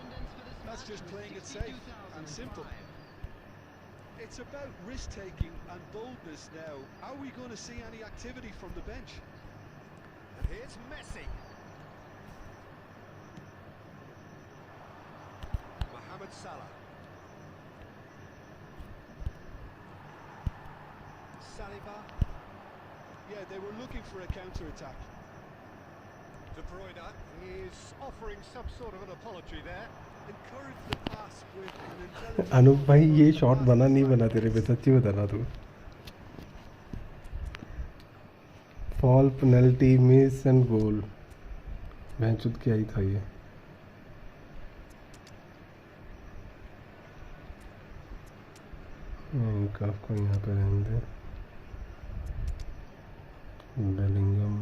That's just playing it safe and simple. It's about risk-taking and boldness now. Are we going to see any activity from the bench? And here's Messi. Mohamed Salah. Saliba. Yeah, they were looking for a counter-attack. De Bruyne is offering some sort of an apology there. Encourage the pass with an intelligent... Anoop भाई ये shot बना नहीं बना तेरे पे सच्ची बताना तू फॉल पेनल्टी मिस एंड गोल मैचुद क्या ही था ये इनका आपको यहाँ पे रहने दे बेलिंगम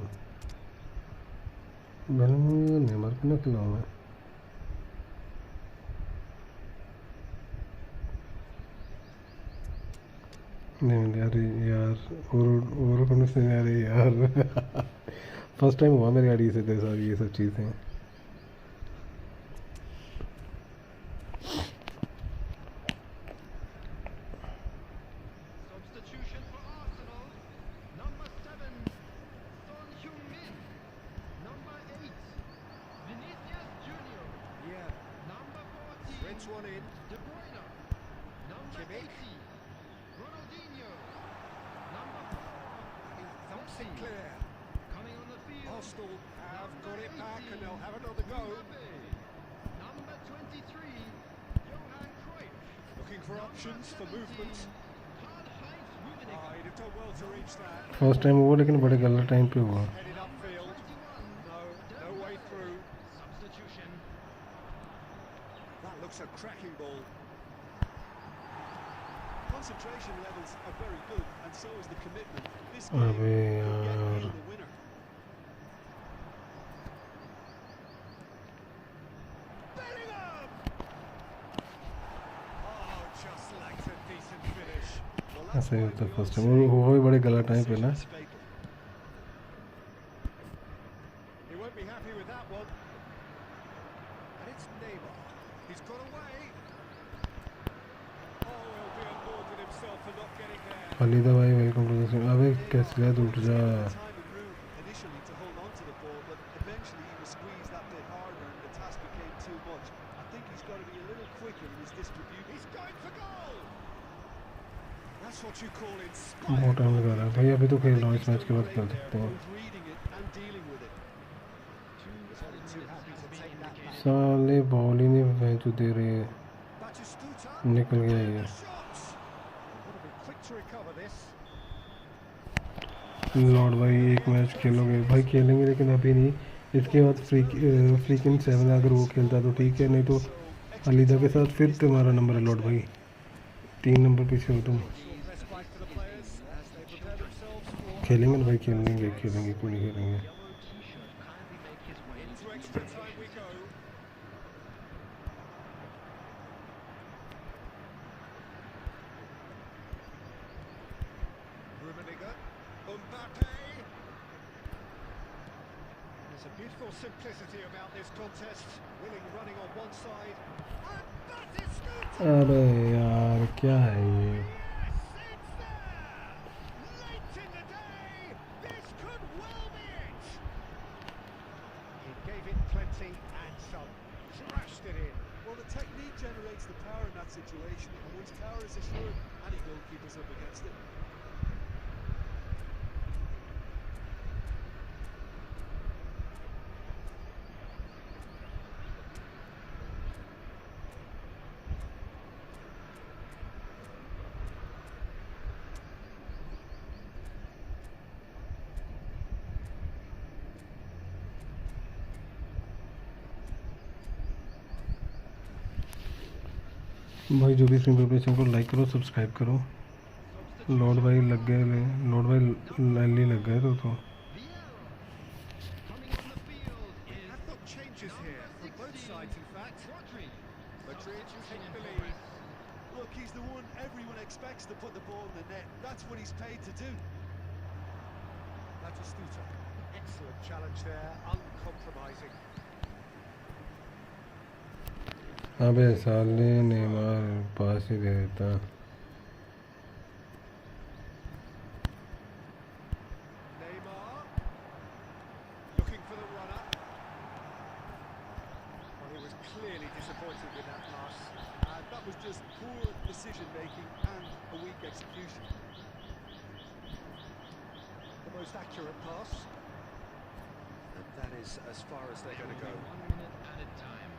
नेमर को ना खिलाऊँ मैं नहीं यार यार और कौन से यार यार फर्स्ट टाइम हुआ मेरी गाड़ी से तेरे साथ ये सब चीज़ें Substitution for Arsenal. Number 7, Son Heung-min. Number 8, Vinicius Junior. Yeah. Number 14, French one in. De Bruyne. Number 80, Ronaldinho. Number 4, Sinclair. Coming on the field. Arsenal have got it back and they'll have another go. Number 23, Johan Cruyff. Looking for options for movement. He'd have done well to reach that. First time हुआ लेकिन बड़े गलत time पे हुआ Headed upfield. No way through. Substitution. That looks a cracking ball. Concentration levels are very good, and so is the commitment. This game अबे could yet यार be the winner. Bellingham! Oh, just lacked a decent finish. Well, that's ऐसा ही why होता we first all time say वो भी बड़े गलत time पे ना precision is fatal. He won't be happy with that one. And it's Neymar. He's got away. Oh, he'll be annoyed with himself for not getting there. Alida भाई welcome to the अबे कैसे गया उठ जा Time and room initially to hold on to the ball, but eventually he was squeezed that bit harder and the task became too much. I think he's got to be a little quicker in his distribution. He's going for goal. That's what you call inspired. बहुत time लगा रहा है भाई अभी तो खेल रहा हूँ इस मैच के बाद खेल सकते हैं Both reading it and dealing with it. Too happy to take that back. साले बॉल ही नहीं भेज दे रहे Batistuta. निकल गया ये Shots. Got to be quick to recover this. Lord भाई एक मैच खेलोगे भाई खेलेंगे लेकिन अभी नहीं इसके बाद फ्रीकिन 7 अगर वो खेलता तो ठीक है नहीं तो अलीदा के साथ फिर तुम्हारा नंबर है लॉर्ड भाई 3 नंबर पीछे हो तुम Respite for the players as they prepare themselves for खेलेंगे ना भाई खेलेंगे क्यों नहीं खेलेंगे into extra time we go. Rummenigge, Mbappe. There's a beautiful simplicity about this contest. Willing running on one side. And Batistuta. अरे यार क्या है ये Yes, it's there. Late in the day. This could well be it. He gave it plenty and some. Trashed it in. Well, the technique generates the power in that situation, and once power is assured, any goalkeeper's up against it. भाई जो भी stream पे press को like करो subscribe करो Lord भाई लग गए लॉर्ड भाई लाइनली लग गए तो Coming on the field is... Have got changes here from both sides, in fact. Madrid take the lead. Look, he's the one everyone expects to put the ball in the net. That's what he's paid to do. Batistuta. Excellent challenge there, uncompromising. अबे साले Neymar पास ही दे देता disappointed with that pass. That was just poor decision making and a weak execution. The most accurate pass. And that is as far as they're going to go. 1 minute added time.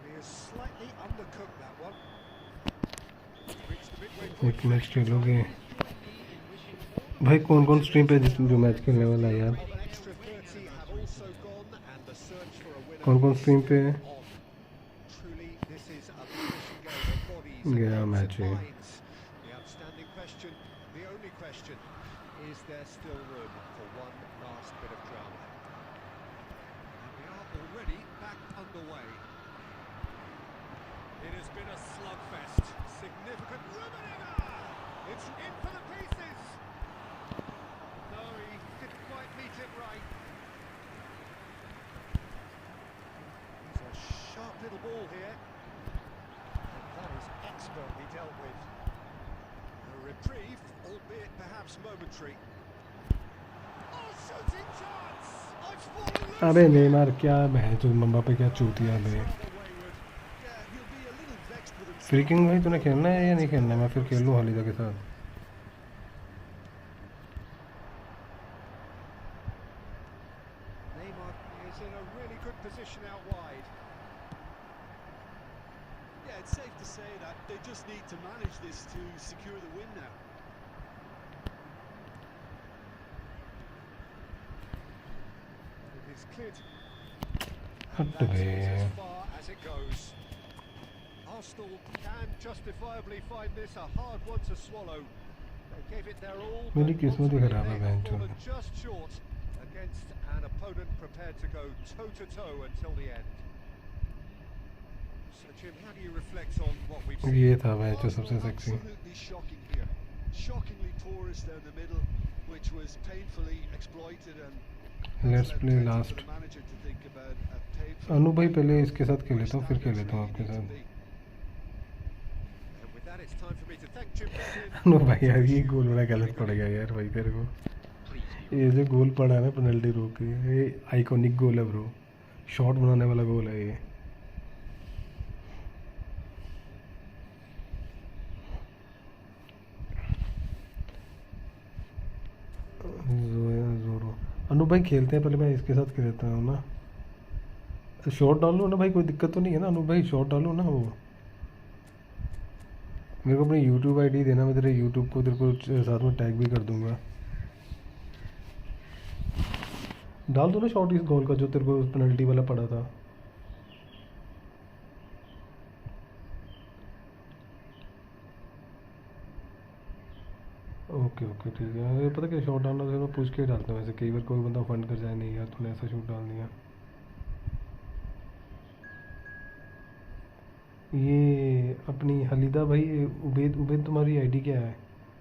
He has slightly undercooked that one. Reached the midway एक point. Match खेलोगे भाई? कौन कौन stream पे जो match खेलने वाला है यार? Of an extra 30 have also gone, and the search for a winner कौन कौन is स्ट्रीम पे है? on. Truly, this is a finishing game of bodies Yeah, and match heads है. and minds. The outstanding question, the only question, is there still room for one last bit of drama? And we are already back underway. It has been a slugfest. Significant Rubenega! It's in for the pieces! No, he didn't quite meet it right. It's a sharp little ball here. And that is expertly dealt with. A reprieve, albeit perhaps momentary. Oh, shooting chance! I've fallen loose! अबे Neymar क्या है जो मम्मा पे क्या चूतिया बे? Rather wayward. Yeah, he'll be a little vexed with himself. Freaking भाई तूने खेलना है या नहीं खेलना है? मैं फिर खेल लूँ हालिदा के साथ. Neymar is in a really good position out wide. Yeah, it's safe to say that they just need to manage this to secure the win now. It is cleared. हट And that bay. is as far as it goes. Arsenal can justifiably find this a hard one to swallow. They gave it their all, मेरी but किस्मत ही ultimately खराब है they have बहन fallen चोद. just short against an opponent prepared to go toe-to-toe until the end. So, Jim, how do you reflect on what we've seen? ये था भाई जो Arsenal सबसे sexy. absolutely shocking here. Shockingly porous down the middle, which was painfully exploited, and Let's left play plenty last. for the manager to think about a painful अनु भाई पहले इसके साथ खेल where लेता हूँ फिर खेल standards लेता हूँ really आपके need to साथ. be. And with that, it's time for me to thank Jim Beglin. अनु भाई यार ये गोल बड़ा गलत पड़ गया यार भाई तेरे को. ये जो गोल पड़ा है ना पेनल्टी रोक के, ये आइकॉनिक गोल है ब्रो. शॉट बनाने वाला गोल है ये. जोरो अनु भाई खेलते हैं, पहले मैं इसके साथ खेल लेता हूँ ना. शॉट डाल लो ना भाई, कोई दिक्कत तो नहीं है ना अनु भाई? शॉट डालो ना. वो मेरे को अपनी यूट्यूब आईडी देना, मैं तेरे यूट्यूब को तेरे को साथ में टैग भी कर दूंगा. डाल दो ना शॉट इस गोल का जो तेरे को पेनल्टी वाला पड़ा था. ओके ओके ठीक है. अरे पता क्या शॉट डालना, तो मैं पूछ के ही डालता हूँ. वैसे कई बार कोई बंदा फंड कर जाए, नहीं यार तूने ऐसा शूट डाल दिया. ये अपनी हलीदा भाई, उबैद उबैद तुम्हारी आईडी क्या है?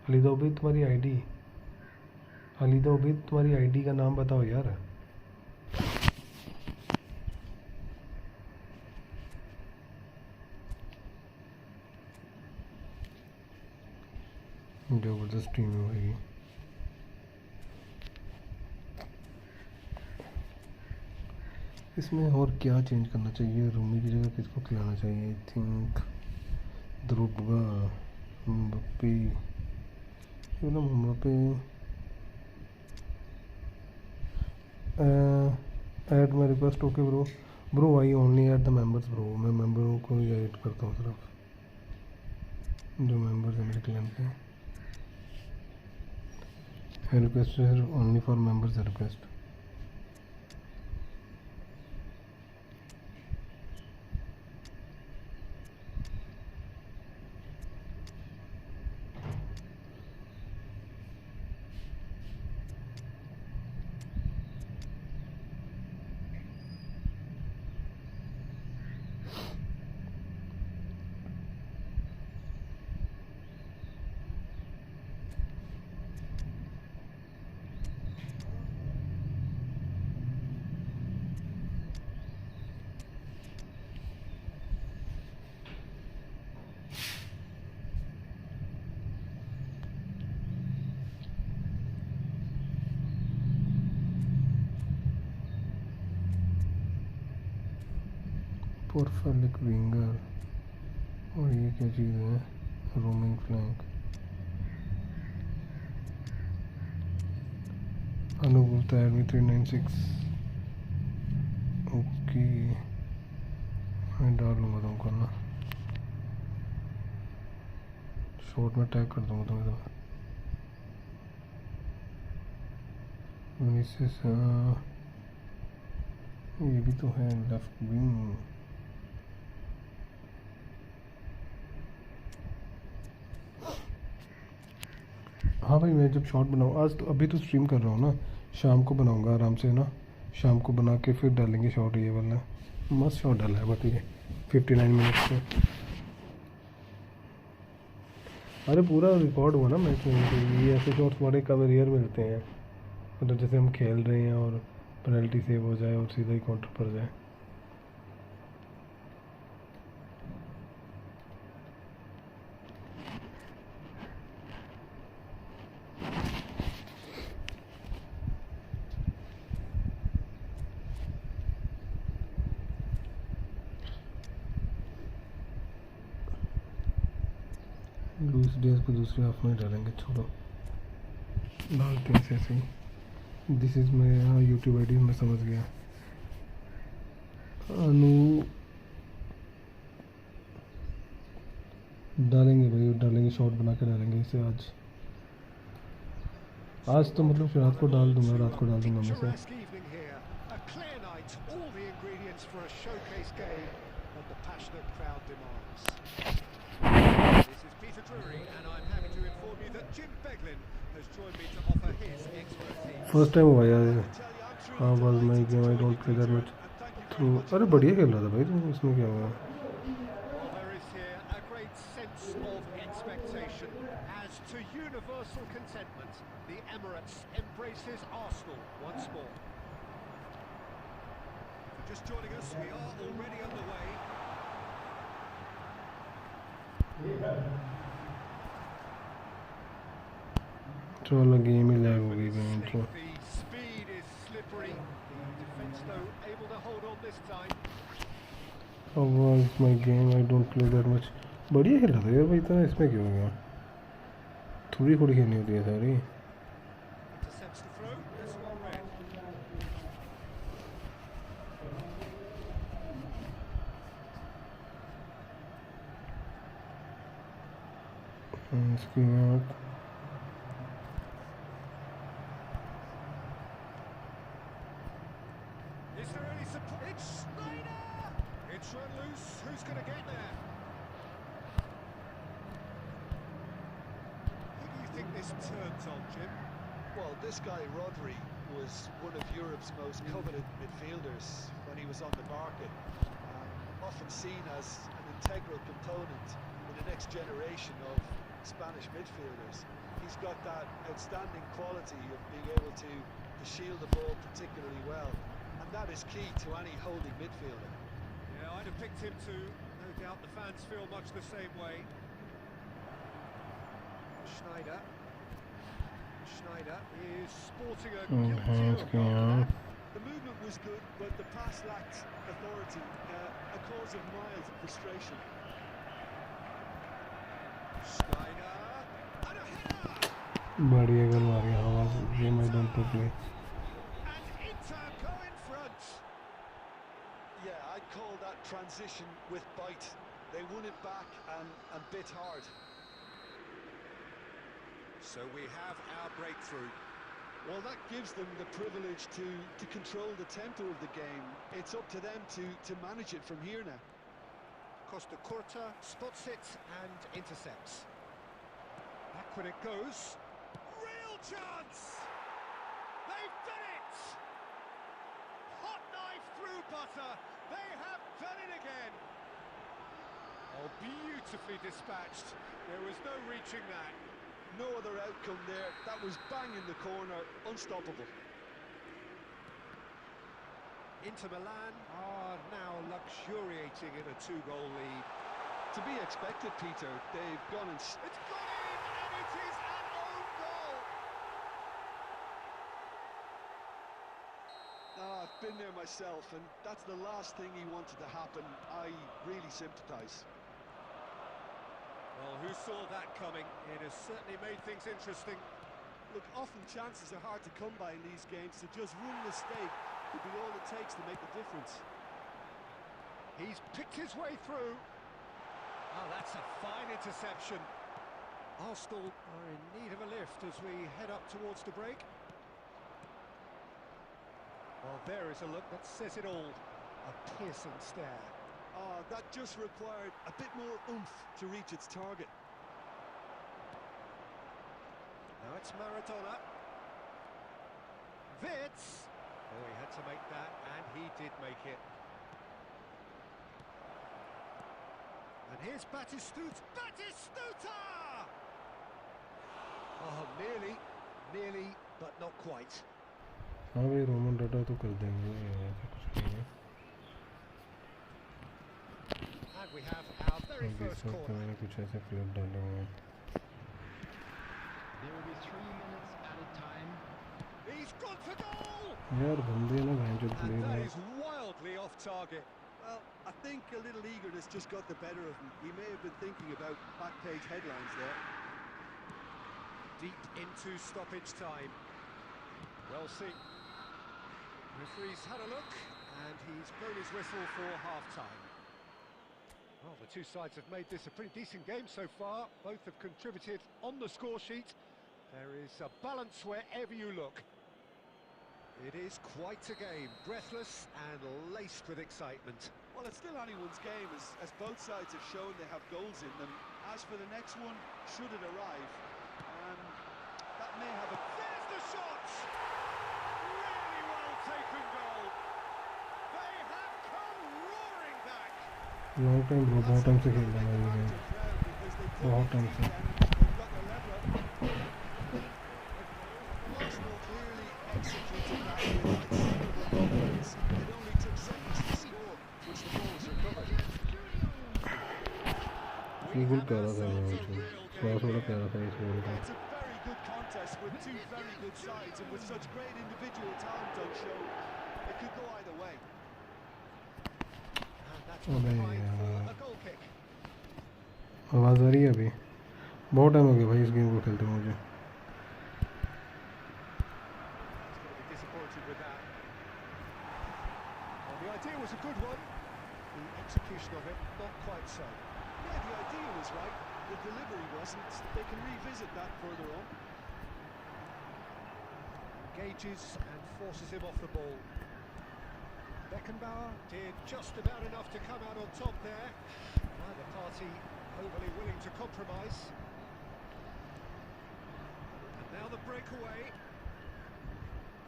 हलीदा उबैद तुम्हारी आईडी, हलीदा उबैद तुम्हारी आईडी का नाम बताओ यार. जबरदस्त टीम है भाई. इसमें और क्या चेंज करना चाहिए? रूमी की जगह किसको खिलाना चाहिए? आई थिंक द्रुबगा, Mbappe, Mbappe. Add my request. Okay bro. Bro I only add the members bro. मैं मेंबरों को ही ऐड करता हूँ सिर्फ, जो मेंबर्स हैं मेरे क्लैन के. Request only for members request. Perfect winger, और ये क्या चीज़ है, रोमिंग फ्लैंक, अनुकूलता एडमी 396। ओके मैं डाल लूँगा तुमको ना, शॉर्ट में टैग कर दूँगा तुम्हें। विनीसियस, ये भी तो है लेफ्ट विंग। हाँ भाई, मैं जब शॉट बनाऊँ, आज तो अभी तो स्ट्रीम कर रहा हूँ ना, शाम को बनाऊँगा आराम से ना, शाम को बना के फिर डालेंगे शॉट। ये वाला मस्त शॉट डाला है बट ये 59 मिनट्स में। अरे पूरा रिकॉर्ड हुआ ना मैच में, तो ये ऐसे शॉट्स बड़े कब रेयर मिलते हैं, मतलब जैसे हम खेल रहे हैं और पेनल्टी सेव हो जाए और सीधा ही काउंटर पर जाए। लूइस डियाज को दूसरे हाफ में डालेंगे, छोड़ो डालते हैं ऐसे ही। दिस इज़ मेरा यूट्यूब आईडी, मैं समझ गया। अनु डालेंगे भाई, डालेंगे, शॉट बना के डालेंगे इसे आज तो मतलब रात को डाल दूंगा, रात को डाल दूंगा मैं से। फर्स्ट टाइम हुआ यार। हाँ बस मैं game I don't play that much through. अरे बढ़िया खेल रहा था भाई तुम, इसमें क्या हुआ। चलो गेम ही लैग हो गई भाई तो। My game I don't play that much. बढ़िया खेल रहा था यार भाई, इतना इसमें क्यों हो गया। थोड़ी थोड़ी खेलनी होती है सारी। इसके बाद Well, this guy Rodri was one of Europe's most coveted midfielders when he was on the market. Often seen as an integral component in the next generation of Spanish midfielders. He's got that outstanding quality of being able to shield the ball particularly well, and that is key to any holding midfielder. Yeah, I'd have picked him too. No doubt the fans feel much the same way. Schneider is sporting a guilty goal. The movement was good, but the pass lacked authority, a cause of mild frustration. Schneider, and a header! बढ़िया गोल मार गया। आवाज game I don't play. And Inter go in front. Yeah, I'd call that transition with bite. They won it back and bit hard. So we have our breakthrough. Well, that gives them the privilege to control the tempo of the game. It's up to them to manage it from here now. Costa Curta spots it and intercepts. Back when it goes. Real chance! They've done it! Hot knife through butter. They have done it again. Oh, beautifully dispatched. There was no reaching that. No other outcome there. That was bang in the corner, unstoppable. Inter Milan are now luxuriating in a 2-goal lead. To be expected, Peter. They've gone and... It's gone in, and it is an own goal! Oh, I've been there myself, and that's the last thing he wanted to happen. I really sympathise. Well, who saw that coming? It has certainly made things interesting. Look, often chances are hard to come by in these games, so just one mistake could be all it takes to make the difference. He's picked his way through. Oh, that's a fine interception. Arsenal are in need of a lift as we head up towards the break. Well, there is a look that says it all. A piercing stare. Oh, that just required a bit more oomph to reach its target. Now it's Maradona. Wits! Oh, he had to make that, and he did make it. And here's Batistuta! Batistuta! Oh, nearly, but not quite. हाँ भाई Roman data तो कर देंगे ऐसा कुछ नहीं है And we have our very first corner. मैंने कुछ ऐसे क्लिप डाले हुए हैं There will be 3 minutes added time. He's gone for goal! यार बंदे ना भाई जो प्ले And that रहे is wildly off target. Well, I think a little eagerness just got the better of him. He may have been thinking about back-page headlines there. Deep into stoppage time. Well seen. Referee's had a look, and he's blown his whistle for half-time. Well, the two sides have made this a pretty decent game so far. Both have contributed on the score sheet. There is a balance wherever you look. It is quite a game, breathless and laced with excitement. Well, it's still anyone's game, as both sides have shown they have goals in them. As for the next one, should it arrive, that may have a... There's the shot! Really well taken goal. They have come roaring back. Long time बहुत time से खेल रहा हूँ ये game बहुत time से Arsenal clearly executed that with considerable confidence. It only took seconds to score, which the ball was recovered. Feel कर रहा था मैं थोड़ा प्यारा था इस बॉल का It's a very good contest with two very good sides, and with such great individual talent on show, it could go either way. And that's अबे fine यार for a goal kick. आवाज़ आ रही है अभी बहुत time हो गया भाई इस गेम को खेलते हुए मुझे He's going to be disappointed with that. Well, the idea was a good one. The execution of it, not quite so. Yeah, the idea was right, the delivery wasn't. They can revisit that further on. Engages and forces him off the ball. Beckenbauer did just about enough to come out on top there. Neither party overly willing to compromise. And now the breakaway.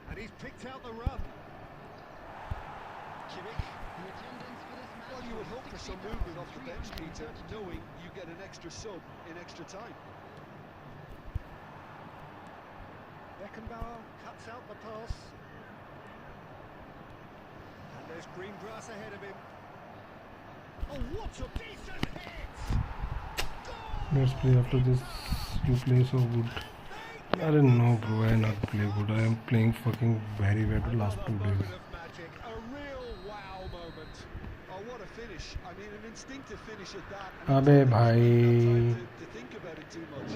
And he's picked out the run. Kimmich. The attendance for this match. Well, you would hope for some movement off the bench, Peter, knowing you get an extra sub in extra time. Beckenbauer cuts out the pass. And there's green grass ahead of him. Oh, what a decent hit! Goal! let's play after this you play so good I don't know bro I not play good I am playing fucking very bad the last 2 days Of magic, a real wow moment. Oh, what a finish. I mean, an instinctive finish at that. अबे भाई To think about it too much.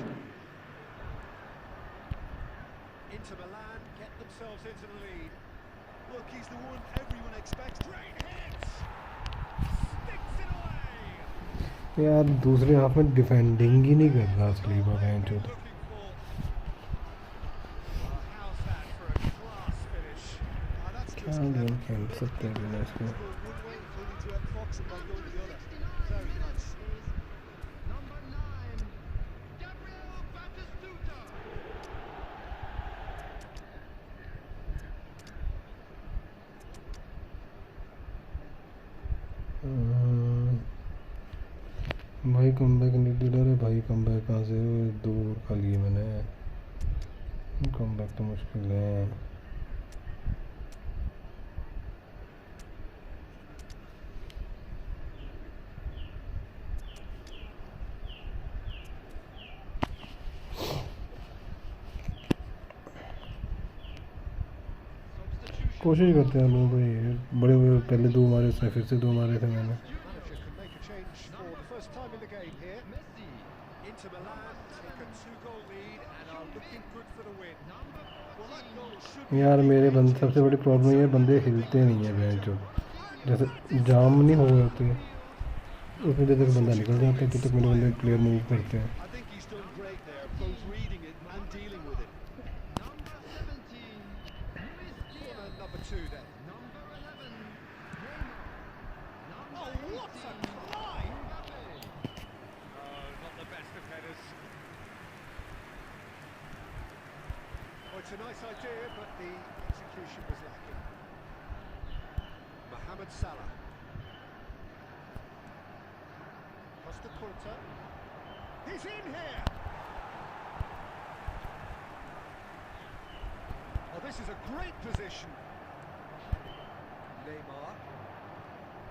Inter Milan get themselves into the lead. Look, he's the one everyone expects. Great hit! Sticks it away! यार दूसरे half में defending ही नहीं कर रहा असली बात Looking for. How's that for a class finish? That's क्या just game खेल सकते हैं बिना इसको one way, only to have Fox and by going the other. Very nice. Number 9, Gabriel Batistuta. भाई कमबैक नीडेड है भाई कमबैक कहाँ से दूर खा लिए मैंने कमबैक तो मुश्किल है Substitutions. कोशिश करते हैं हम लोग भाई, बड़े बड़े पहले 2 मारे उसने, फिर से 2 मारे थे मैंने। Manager can make a change for the first time in the game here. Messi. Inter Milan take a 2-goal lead and are looking good for the win. Well, that goal should be यार a मेरे big बंदे सबसे बड़ी problem ये बंदे हिलते नहीं है बेंच जो, जैसे जाम नहीं हो गए होते उसमें जब तक बंदा निकल जाता है तब तक मेरे बंदे प्लेयर मूव करते हैं। I think he's done great there, both reading it and dealing with it. Number 17. Luis Corner Diaz. number 2 then. Number 11. Neymar. Oh, Number what a 18. climb! Mbappe. Oh, not the best of headers. Oh, it's a nice idea, but the execution was lacking. Mohamed Salah. Costa Curta. He's in here! Oh, this is a great position. Neymar.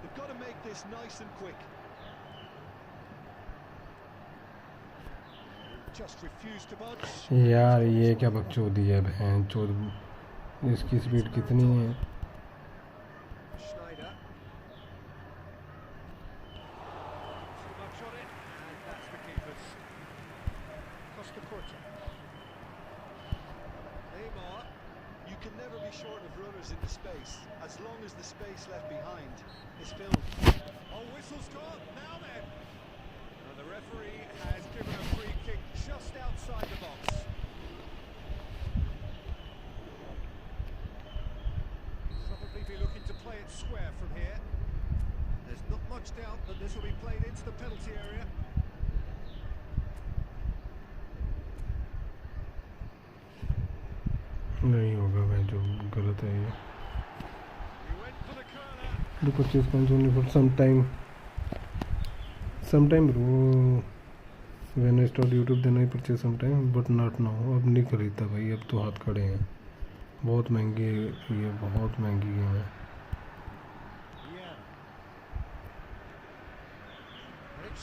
They've got to make this nice and quick. Just refused to budge. यार ये क्या बकचोदी है बहन चोद, इसकी speed कितनी है। Schneider. Too much on it, and that's the keepers. Costa Curta. Neymar. You can never be short of runners in the space, as long as the space left behind is filled. Oh, whistle's gone. Now then. And the referee has given a free kick just outside the box. Probably be looking to play it square from here. There's not much doubt that this will be played into the penalty area. नहीं होगा भाई, जो गलत है ये। He went for the corner. The purchase comes only for sometime bro, when I start YouTube then I purchase sometime but not now। अब नहीं खरीदता भाई, अब तो हाथ खड़े हैं, बहुत महंगी ये, बहुत महंगी गेम है। Yeah.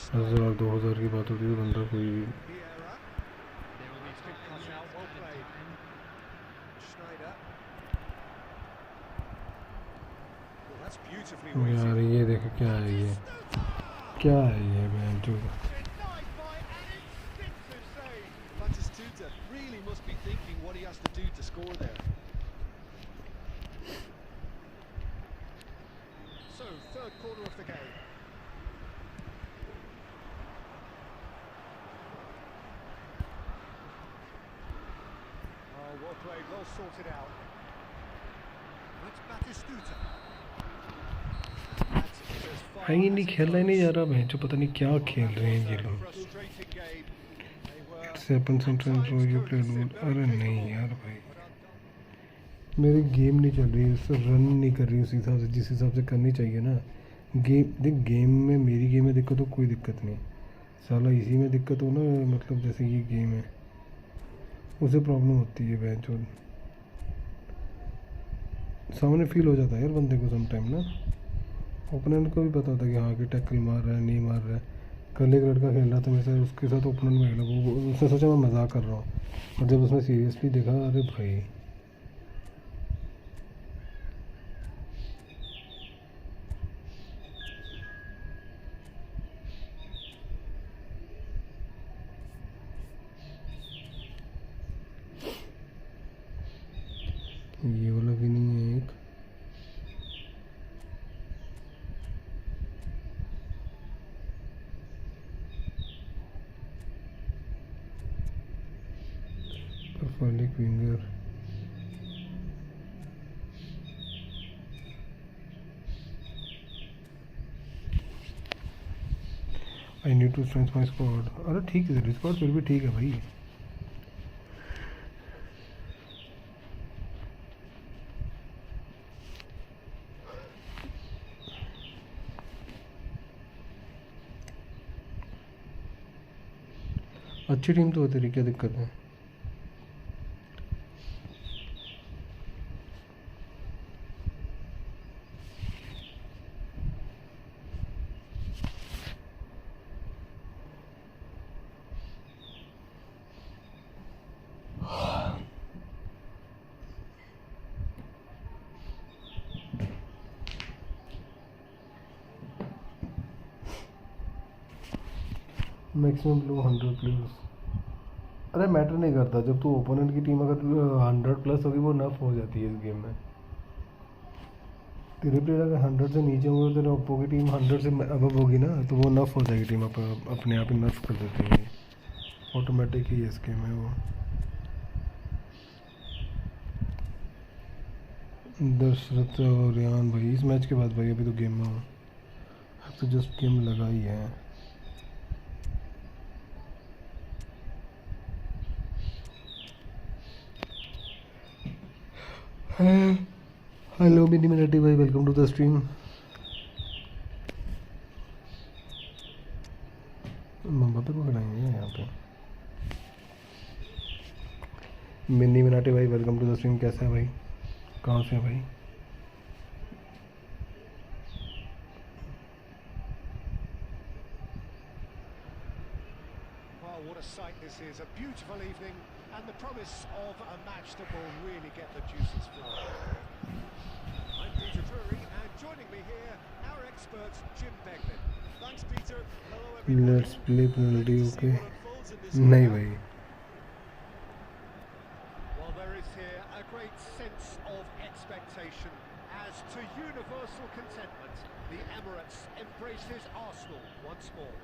1000-2000 की बात होती है, बंदा कोई Vieira. It's been cut out. Well played. Schneider. Well, that's beautifully weighted. यार ये देखो क्या है ये, क्या है ये बहन जो। Denied by an instinctive save. Batistuta really must be thinking what he has to do to score there. So, third quarter of the game. Oh, well played, well sorted out. That's Batistuta. है ही नहीं, खेलना ही नहीं जा रहा बहन जो, पता नहीं क्या खेल रहे हैं ये लोग। Frustrating game. They were It's happens sometimes when you play good। अरे नहीं यार भाई, मेरी गेम नहीं चल रही है, उससे रन नहीं कर रही उस हिसाब से जिस हिसाब से करनी चाहिए ना। गेम देख, गेम में मेरी गेम में दिक्कत हो कोई दिक्कत नहीं, साला इसी में दिक्कत हो ना, मतलब जैसे ये गेम है उसे प्रॉब्लम होती है बहन चोद। सामने फील हो जाता है यार बंदे को समटाइम ना, ओपोनेंट को भी पता होता है कि हाँ कि टैकल मार रहा है नहीं मार रहा है। कल एक लड़का खेल रहा था मेरे साथ, उसके साथ ओपोनेंट में खेला, वो उसने सोचा मैं मजाक कर रहा हूँ, और जब उसने सीरियसली देखा, अरे भाई ये वाला भी नहीं है एक। Performing winger I need to strength my squad. अरे ठीक है, स्क्वाड फिर भी ठीक है भाई। अच्छी टीम तो है तेरी, क्या दिक्कत है। Maximum blue 100 players. अरे मैटर नहीं करता, जब तू ओपोनेंट की टीम अगर 100 प्लस होगी वो नफ हो जाती है इस गेम में। तेरे प्लेयर अगर 100 से नीचे होंगे, तेरे ओप्पो की टीम 100 से अबव होगी ना, तो वो नफ हो जाएगी टीम, अपने आप ही नफ कर देती है, ऑटोमेटिक ही इस गेम में वो। दशरथ और रियान भाई इस मैच के बाद भाई अभी तो गेम में हूँ, अब तो जस्ट गेम लगा ही है। हेलो मिनी मिनटी भाई, वेलकम टू द स्ट्रीम। मम्मा पे को खिलाएंगे यहाँ पे। मिनी मिनाटी भाई वेलकम टू द स्ट्रीम। कैसा है भाई, कहाँ से है भाई? Well, what a sight this is. A beautiful evening and the promise of a match that will really get the juices flowing. I'm Peter Drury and joining me here, our expert Jim Beglin. Thanks Peter. Hello everybody. Let's play penalty. Ready to see okay what unfolds in this नहीं one. भाई, Well, there is here a great sense of expectation as to universal contentment. The Emirates embraces Arsenal once more.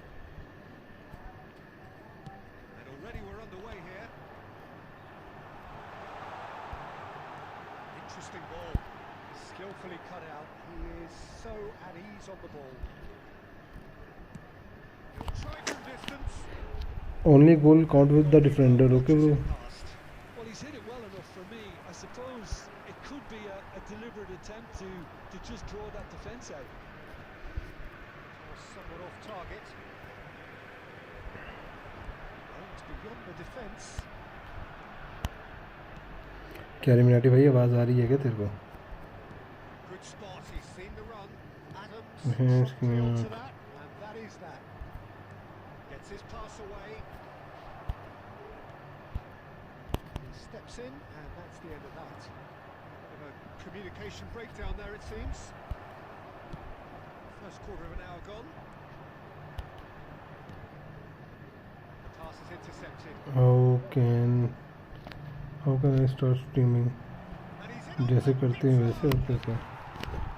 And already we're underway here. Interesting ball. Skillfully cut out. He is so at ease on the ball. He'll try from distance. Only goal count with the defender. Okay bro. Past. Well, he's hit it well enough for me. I suppose it could be a deliberate attempt to just draw that defence out. Somewhat off target. Oh, it's beyond the defence. Carry Minati भाई आवाज़ आ रही है क्या तेरे को? Good spot, he's seen the run. Adams Yes, shot through yeah. to that, and that is that. Gets his pass away. He steps in, and that's the end of that. Bit of a communication breakdown there, it seems. First quarter of an hour gone. The pass is intercepted. How can I start streaming? And he's in on जैसे the करते हैं big वैसे और time. कैसे?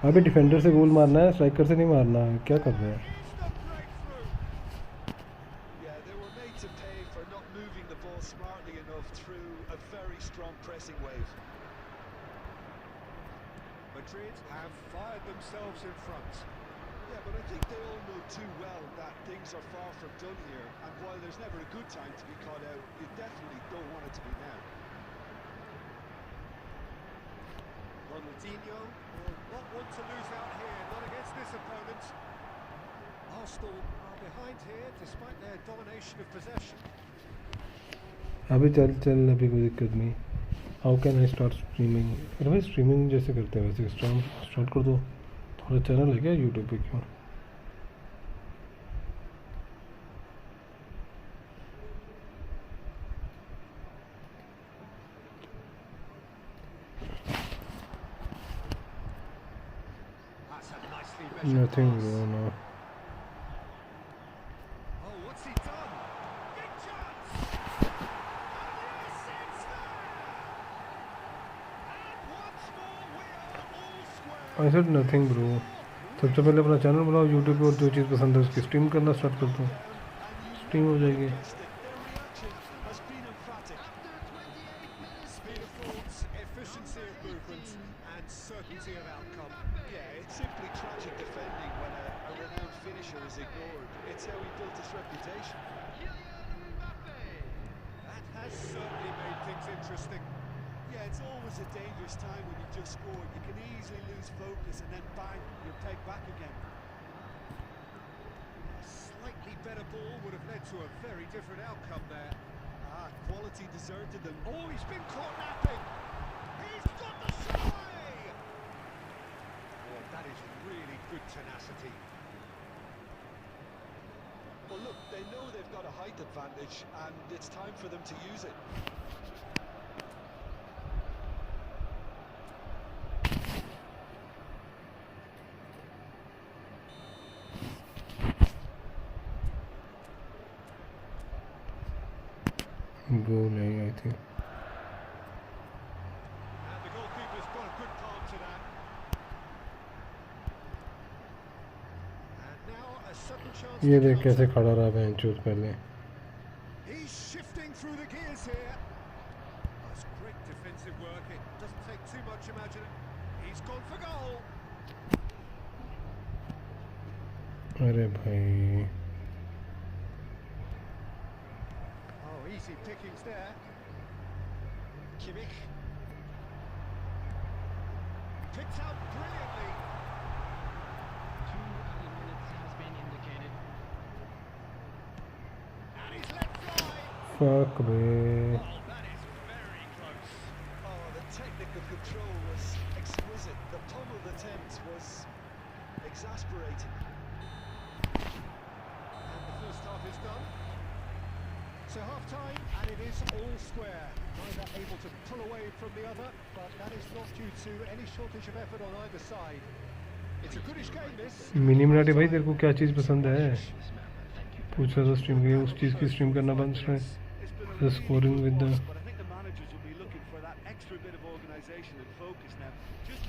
अभी defender से गोल मारना है, स्ट्राइकर से नहीं मारना है, क्या कर रहे हैं? Instant breakthrough. Yeah, they were made to pay for not moving the ball smartly enough through a very strong pressing wave. Madrid have fired themselves in front. Yeah, but I think they all know too well that things are far from done here, and while there's never a good time to be caught out, you definitely don't want it to be now. Ronaldinho will not want to lose out here, not against this opponent. Arsenal are behind here despite their domination of possession. अभी चल चल, अभी कोई दिक्कत नहीं। How can I start streaming? अरे भाई streaming जैसे करते हैं वैसे स्टार्ट कर दो। थोड़ा चैनल है क्या यूट्यूब पे? क्यों That's a nicely measured nothing pass. Bro no. Oh, what's he done? Big chance! And yes, it's there! And once more we are all square. I said nothing bro. सबसे पहले अपना channel बनाओ YouTube पे और जो चीज़ पसंद है उसकी स्ट्रीम करना स्टार्ट कर दो, स्ट्रीम हो जाएगी। Their reaction has been emphatic. Speed of thought, efficiency of movement, and certainty of outcome. Yeah, it's simply tragic defending when a renowned finisher is ignored. It's how he built his reputation. That has certainly made things interesting. Yeah, it's always a dangerous time when you just score. You can easily lose focus and then bang, you're pegged back again. A slightly better ball would have led to a very different outcome there. Quality deserted them. Oh, he's been caught napping. He's got the shot away. Oh, that is really good tenacity. Well, look, they know they've got a height advantage, and it's time for them to use it. गोल है I think. And the goalkeeper's got a good palm to that. And now a sudden chance ये to देख कैसे counter. खड़ा रहा बेंचूस पहले. He's shifting through the gears here. That's great defensive work. It doesn't take too much imagining. He's gone for goal. अरे भाई Oh, easy pickings there. Kimmich. Picked out brilliantly. 2 added minutes has been indicated. And he's let fly. fuck बे. Oh, that is very close. Oh, the technical control was exquisite. The pummeled attempt was exasperating. And the first half is done. So half-time, and it is all square. Neither able to pull away from the other, but that is not due to any shortage of effort on either side. It's a goodish game, this. Mini Minati भाई तेरे को क्या चीज़ पसंद है? पूछ रहा था stream के लिए, उस चीज़ की स्ट्रीम करना बंद कर. The scoring with the. But I think the managers will be looking for that extra bit of organisation and focus now. Just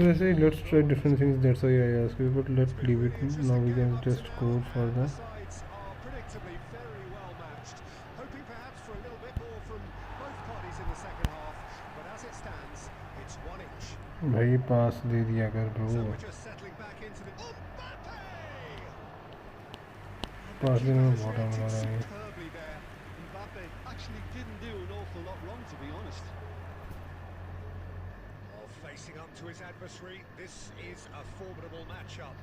वैसे let's try different things. That's why I asked you, but let's leave it. Now we can just go for The the. sides are predictably very well matched. Hoping perhaps for a little bit more from both parties in the second half, but as it stands, it's 1 each. भाई पास दे दिया कर So bro. we're just settling back into the. Mbappe! पास देने में बहुत Keeper's आम reacted रहा है. superbly there. Mbappe actually didn't do an awful lot wrong, to be honest. Oh, facing up to his adversary, this is a formidable matchup.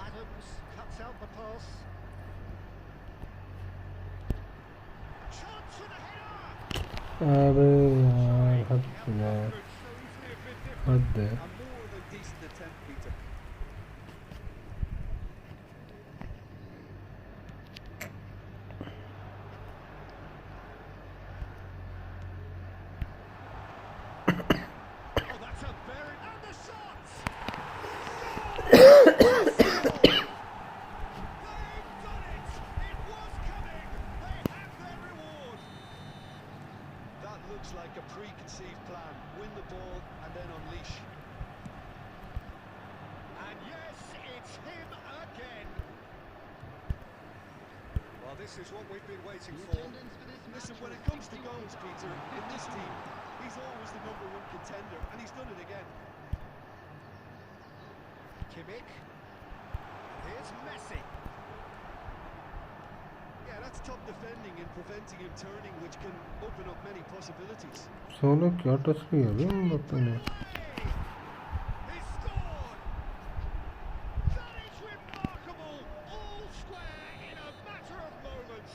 Adams cuts out the pass. Chance for the header! अबे यार हद है. Could so easily have been different. हद है. A more than decent attempt, Peter. Oh, that's a very... And the shot! They've done it! It was coming! They have their reward! That looks like a preconceived plan. Win the ball and then unleash. And yes, it's him again! Well, this is what we've been waiting The for. attendance for this Listen, match when was it comes to 61. goals, Peter, in this team, he's always the #1 contender, and he's done it again. Kimmich. Here's Messi. Yeah, that's top defending and preventing him turning, which can open up many possibilities. Solo क्या touch किया बे मप्पे ने. He scored! That is remarkable! All square in a matter of moments.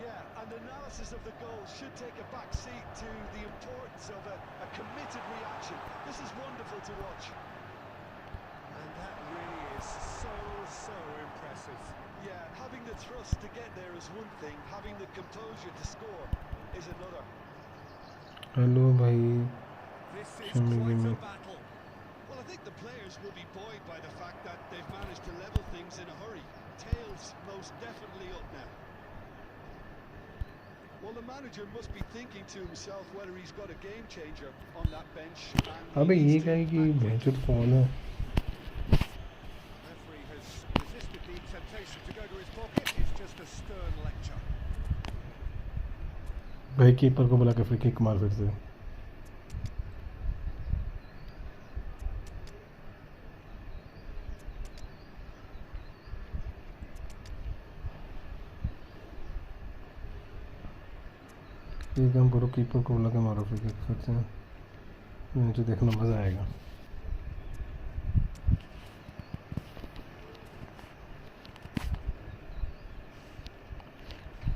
Yeah, and analysis of the goal should take a back seat to the importance of a committed reaction. This is wonderful to watch. And that really is so impressive. Yeah, having the thrust to get there is one thing, having the composure to score is another. Hello भाई. This is Showing quite him. a battle. Well, I think the players will be buoyed by the fact that they've managed to level things in a hurry. Tails most definitely up now. Well, the manager must be thinking to himself whether he's got a game changer on that bench. And he अबे ये needs क्या to है कि act बेंचुट phone है. Referee has resisted the temptation to go to his pocket. It's just a stern lecture. भाई keeper को बुला के फ्री किक मार फिर से. ये काम करो, कीपर को बुला के मारो फ्री किक फिर से. मुझे देखना मज़ा आएगा.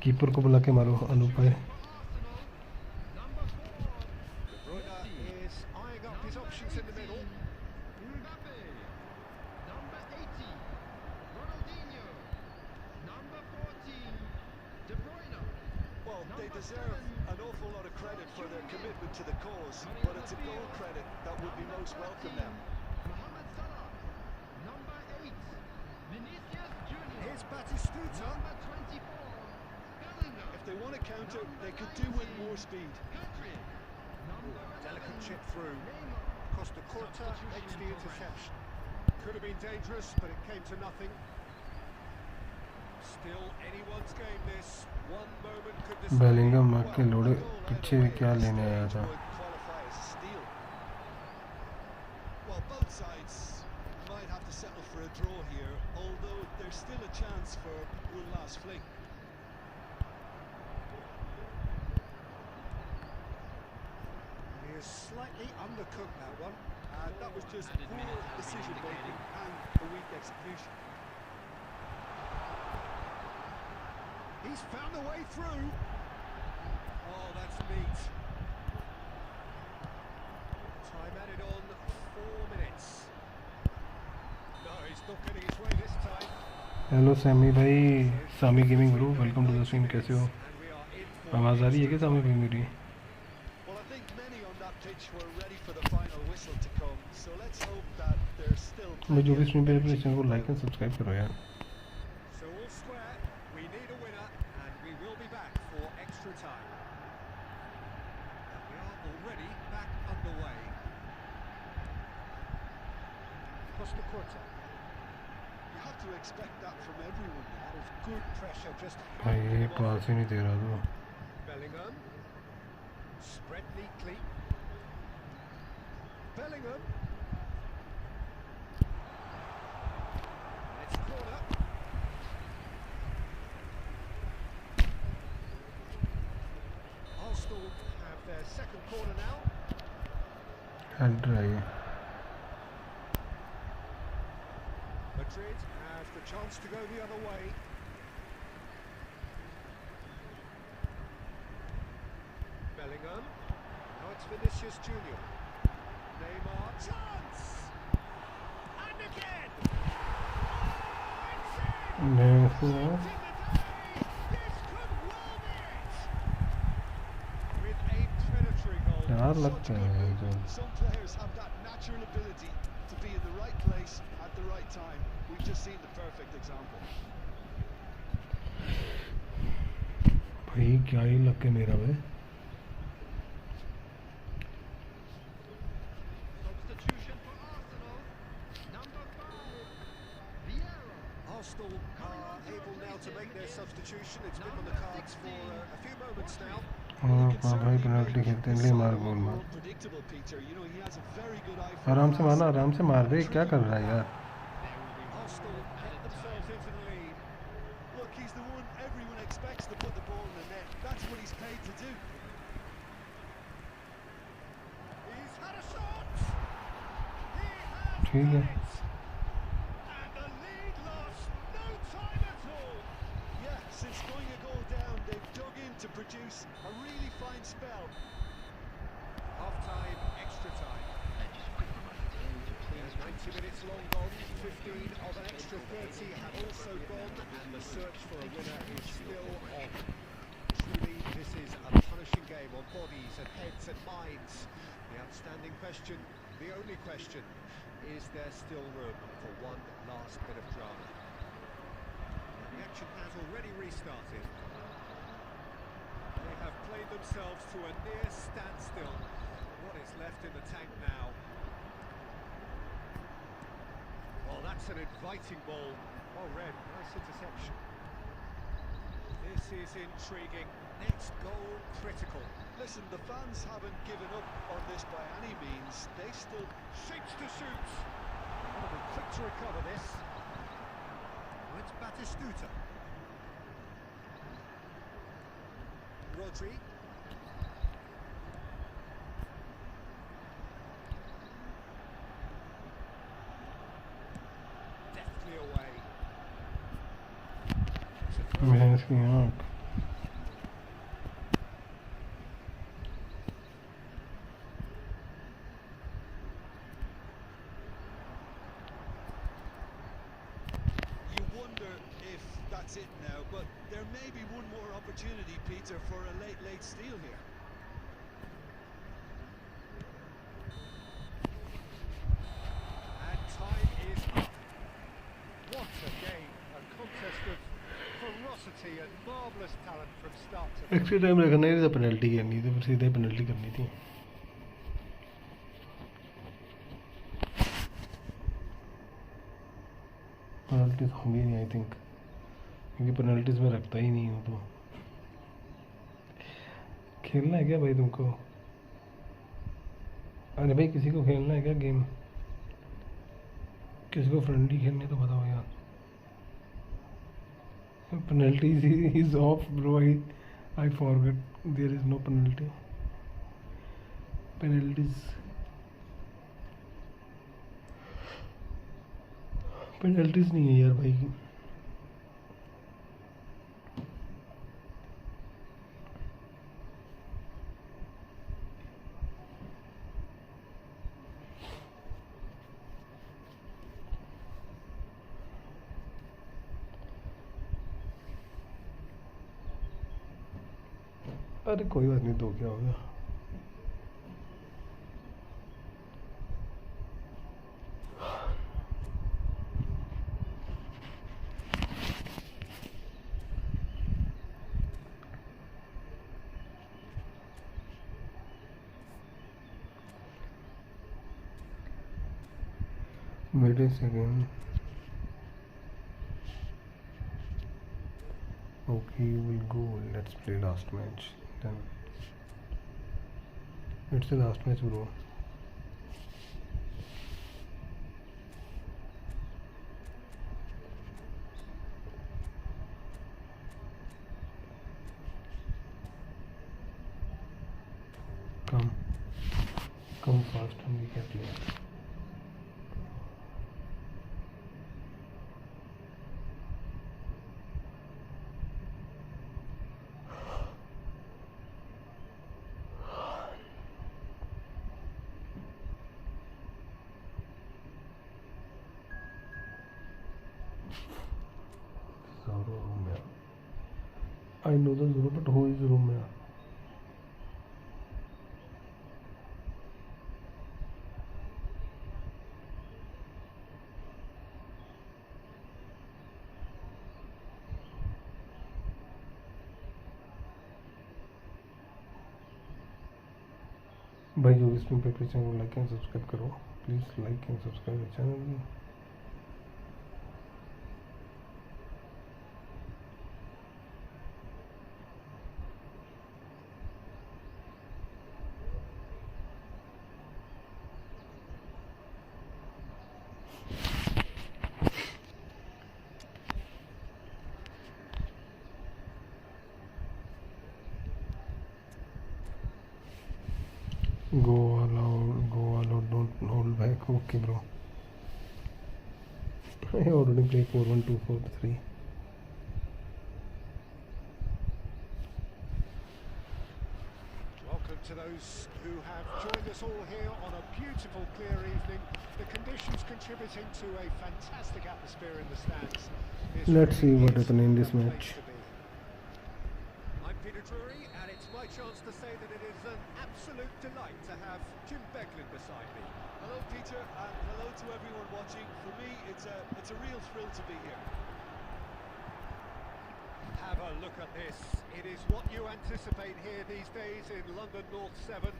कीपर को बुला के मारो अनूप भाई. De Bruyne is eyeing up his options in the middle. Mbappe. Number 80. Ronaldinho. Number 14. De Bruyne. Well, they deserve an awful lot of credit for their commitment to the cause, but it's a goal credit that would be most welcome now. Mohamed Salah. Number 8. Vinicius Junior. Here's Batistuta. Number 24. If they want to counter, they could do with more speed. Delicate chip through. Costa Corta makes the interception. Could have been dangerous, but it came to nothing. Still anyone's game this. One moment could decide. Bellingham के लोड़े पीछे क्या लेने आया था? Well, both sides might have to settle for a draw here, although there's still a chance for one last fling. He is slightly undercooked that one. That was just poor decision making and a weak execution. He's found a way through. Oh, that's neat. Time added on 4 minutes. No, he's not getting his way this time. Hello Sammy भाई, Sami gaming bro, welcome to the stream. कैसे हो? And we are in for आवाज़ आ रही है क्या सामी भाई मेरी? Well, I think many on that pitch were ready for the final whistle to come, so let's hope that there's still मैं जो भी plenty of स्ट्रीम पे अपने energy चैनल को to like go. And subscribe करो यार। So all square, we need a winner, and we will be back for extra time. And we are already back underway. Costa Corta. You have to expect that from everyone. That is good pressure, just भाई ये handing him off. पास ही नहीं दे रहा तो। Bellingham. Spread neatly. Bellingham. It's corner. Arsenal have their second corner now. Header है ये। Madrid have the chance to go the other way. Bellingham. Now it's Vinicius Junior. Neymar. Chance! And again! Oh, मैं it's in! इसको This could well be it! With a predatory goal. यार Such लगता good है movement. जो Some players have that natural ability to be in the right place at the right time. We've just seen the perfect example. भाई क्या ही लग के मेरा वे। Substitution for Arsenal. Number 5, Vieira. Arsenal are able now to make their substitution. It's been on the cards for a few moments now. हाँ हाँ भाई, penalty खेलते हैं, ले मार गोल मार। Unpredictable, Peter. You know he has a very good eye for आराम से pass. मारना, आराम से मार रहे, क्या कर रहा है यार? Arsenal get themselves into the lead. Look, he's the one everyone expects to put the ball in the net. That's what he's paid to do. He's had a shot. He has ठीक है। done it. And the lead lost no time at all. Yeah, since going a goal down, they've dug in to produce a really fine spell. Half-time, extra time. There's 90 minutes long gone, 15 of an extra 30 have also gone, and the search for a winner is still on. Truly, this is a punishing game on bodies and heads and minds. The outstanding question, the only question, is there still room for one last bit of drama? The action has already restarted. They have played themselves to a near standstill. What is left in the tank now? Well, that's an inviting ball. Well read, nice interception. This is intriguing. Next goal, critical. Listen, the fans haven't given up on this by any means. They still shapes to shoot. They'll be quick to recover this. Well, it's Batistuta. Rodri. Deftly away. मैं इसकी आँख। You wonder if that's it now, but there may be one more opportunity, Peter, for a late steal here. And time is up. What a game, a contest of ferocity and but marvellous talent from start to extra time रखना ही था, penalty करनी थी, फिर सीधे penalty करनी थी। Penalties होंगी नहीं आई थिंक, क्योंकि पेनल्टीज में रखता ही नहीं हूँ। तो खेलना है क्या भाई तुमको? अरे भाई किसी को खेलना है क्या गेम? किसी को फ्रेंडली खेलनी तो बताओ यार। Penalties is off bro, I forget there is no penalty. Penalties नहीं है यार भाई। अरे कोई बात नहीं, तो क्या हो गया। Wait a second. Okay, you will go. Let's play last match. Then it's the last match, bro. Come fast and we can play. I know the Zoro, but who is Romeo? भाई जो भी stream पे channel को like and subscribe करो, please like and subscribe channel. Go all out, don't hold back. Okay, bro. I already play 4-1-2-4-3. welcome to those who have joined us all here on a beautiful, clear evening. The conditions contributing to a fantastic atmosphere in the stands. Let's see what happens in this match. I'm Peter Drury, and it's my chance to say that it is an absolute delight to have Jim Beglin beside me. Hello, Peter, and hello to everyone watching. For me, it's a real thrill to be here. Have a look at this. It is what you anticipate here these days in London North 7.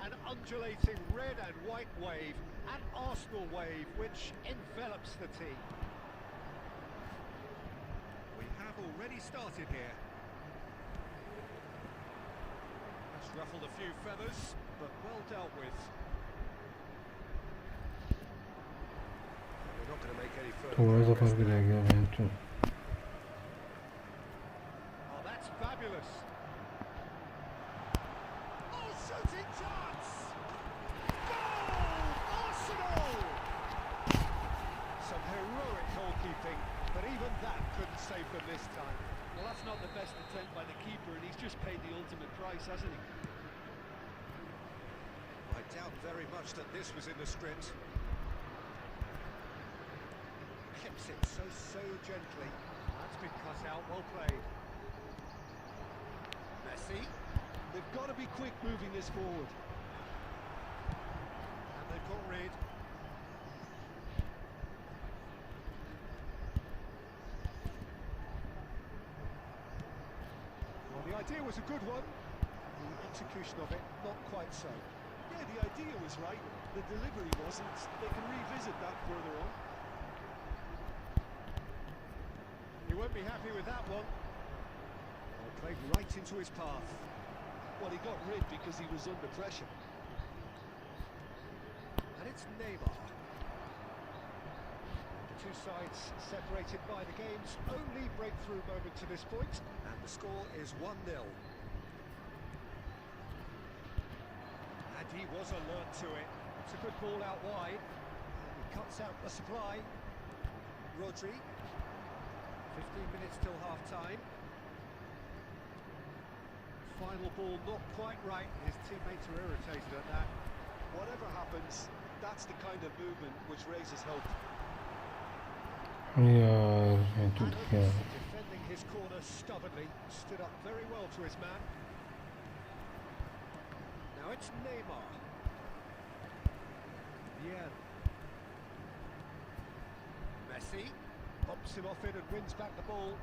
An undulating red and white wave, an Arsenal wave which envelops the team. We have already started here. That's ruffled a few feathers, but well dealt with. We're not going to make any further थोड़ा सा progress फर्क रह गया match. Oh, that's fabulous. Oh, shooting chance! Goal! Arsenal! Some heroic goalkeeping, but even that couldn't save them this time. Well, that's not the best attempt by the keeper, and he's just paid the ultimate price, hasn't he? I doubt very much that this was in the script. Clips it so gently. That's been cut out, well played. Messi. They've got to be quick moving this forward. And they've got rid. idea was a good one. The execution of it, not quite so. Yeah, the idea was right. The delivery wasn't. They can revisit that further on. He won't be happy with that one. Oh, played right into his path. Well, he got rid because he was under pressure. And it's Neymar. The two sides separated by the game's only breakthrough moment to this point, and the score is 1-0. And he was alert to it. It's a good ball out wide. He cuts out the supply. Rodri. 15 minutes till half-time. Final ball not quite right. His teammates are irritated at that. Whatever happens, that's the kind of movement which raises hope. यार मैं टूट गया Defending his corner stubbornly, stood up very well to his man. Now it's Neymar. Yeah. Messi pops him off it and wins back the ball.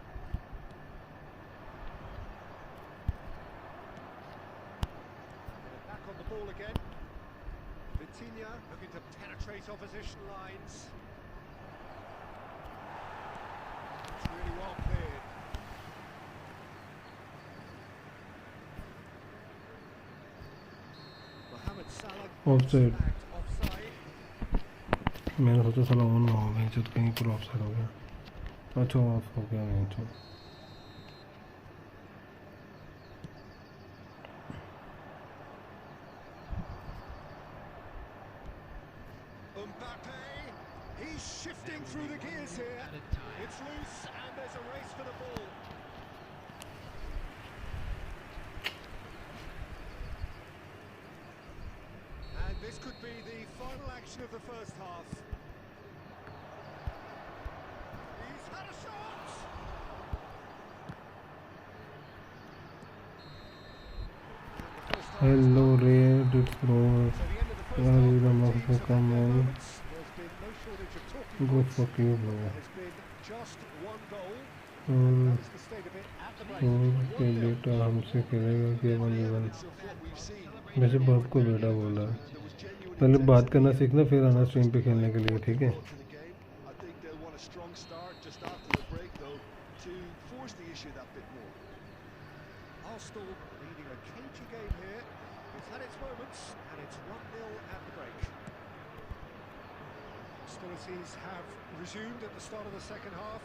Back on the ball again. Vitinha looking to penetrate opposition lines. It's really well cleared. Mohamed Salah Offside. flagged offside. मैंने सोचा साला on ना हो गया तो कहीं पूरा offside हो गया अच्छा ऑफ हो गया नहीं तो Mbappe, he's shifting through the gears here. It's loose and there's a race for the ball. And this could be the final action of the first half. He's had a shot! And the first half is hello done. Red it's bro So the end of the first यार half, ये the मत teams have come had their है moments. There's been no shortage of talking go points. Fuck you bro There has been just one goal. और That is the state of it at the break. के 1-0. बेटा हमसे खेलेगा कि 1v1 Of what we've seen. वैसे बाप को बेटा बोला There was genuine पहले बात intensity करना सीखना फिर आना स्ट्रीम पे खेलने के लिए ठीक है to the game. I think they'll want a strong start just after the break, though, to force the issue that bit more. Arsenal leading a cagey game here. It's had its moments, and it's 1-0 at the break. Hostilities have resumed at the start of the second half.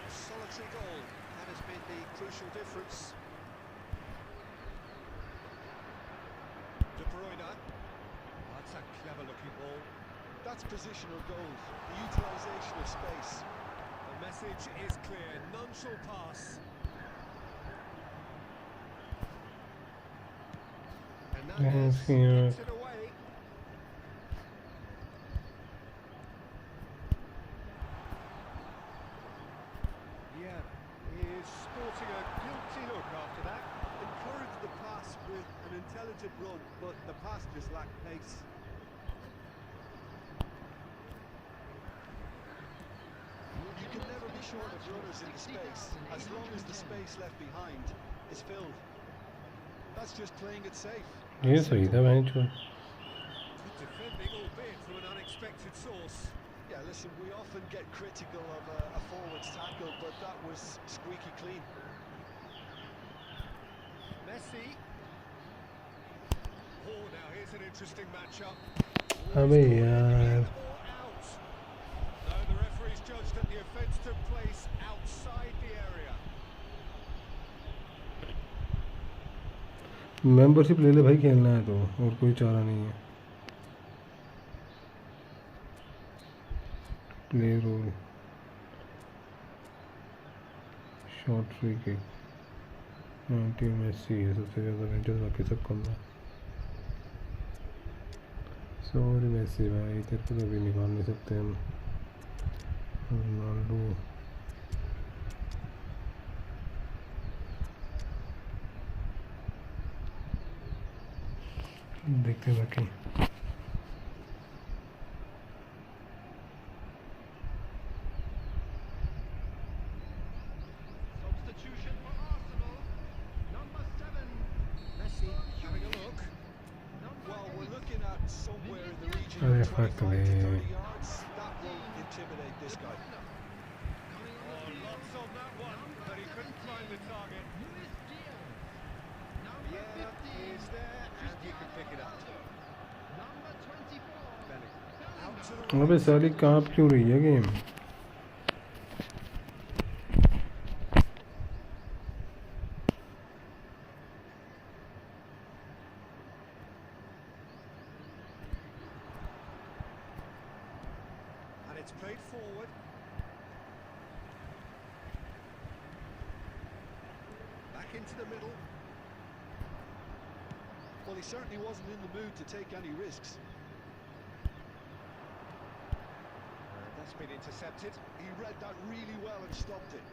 A solitary goal, that has been the crucial difference. De Bruyne. That's a clever-looking ball. That's positional goals, the utilisation of space. The message is clear, none shall pass. And now Yes, gets yeah. it away. Yeah, he is sporting a guilty look after that. Encouraged the pass with an intelligent run, but the pass just lacked pace. You can never be short of runners in the space, as long as the space left behind is filled. That's just playing it safe. ये सही था मैं Good defending, albeit from an unexpected source. Yeah, listen, we often get critical of a forward's tackle, but that was squeaky clean. Messi. Oh, now here's an interesting matchup. अबे Or यार out. No, the referee's judged that the offence took place outside the area. Membership ले ले भाई खेलना है तो और कोई चारा नहीं है play role short free kick 90 Messi है सबसे ज़्यादा वेंचर बाकी सब कम है सॉरी मेसी भाई तेरे को तो अभी निकाल नहीं सकते हम रोनाल्डो देखते हैं बाकी Substitution for Arsenal. अरे 25 fuck to me. 30 yards. That won't intimidate this guy. Oh, lots on that one, but he couldn't find the target. Yeah, he's there, and he can pick it up. Belly. Out to the अबे right. साली कांप क्यों रही है game? And it's played forward. Back into the middle. Well, he certainly wasn't in the mood to take any risks. That's been intercepted. He read that really well and stopped it.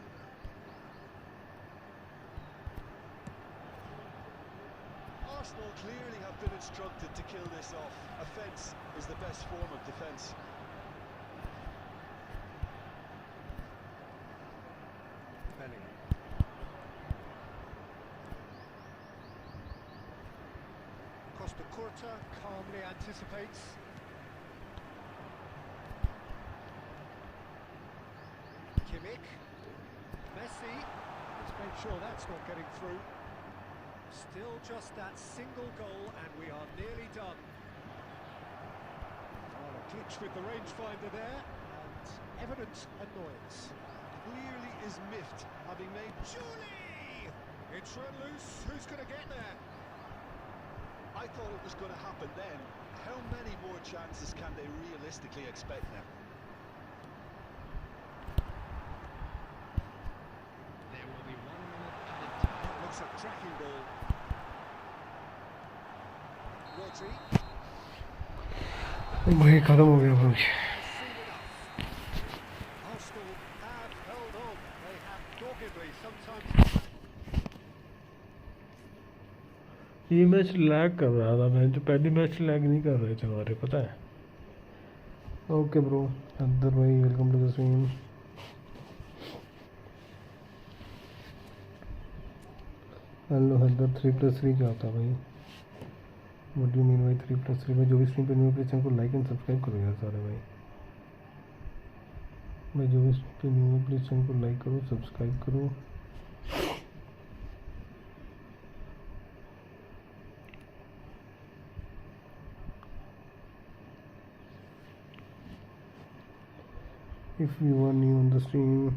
Arsenal clearly have been instructed to kill this off. Offence is the best form of defence. Bellingham. Costa Curta calmly anticipates. Kimmich. Messi. Let's make sure that's not getting through. Still just that single goal and we are nearly done. Oh, a glitch with the rangefinder there and evident annoyance. Clearly is miffed, having made Julie! It's run loose, who's going to get there? I thought it was going to happen then. How many more chances can they realistically expect now? There will be 1 minute added time. Looks a cracking goal. Rodri. भाई खत्म हो गया भाई. Arsenal have held on. They have doggedly sometimes. ये match lag कर रहा था. मैं जो पहली मैच लैग नहीं कर रहे थे हमारे, पता है. ओके ब्रो, अंदर भाई, welcome to the stream. Hello हदर. 3+3 क्या होता है भाई? व्हाट डू यू मीन भाई 3+3? भाई जो भी स्ट्रीम पे न्यू प्लीज चैनल को लाइक एंड सब्सक्राइब करो यार सारे भाई. भाई जो भी स्ट्रीम पे न्यू प्लीज चैनल को लाइक करो, सब्सक्राइब करो. If you are new on the stream,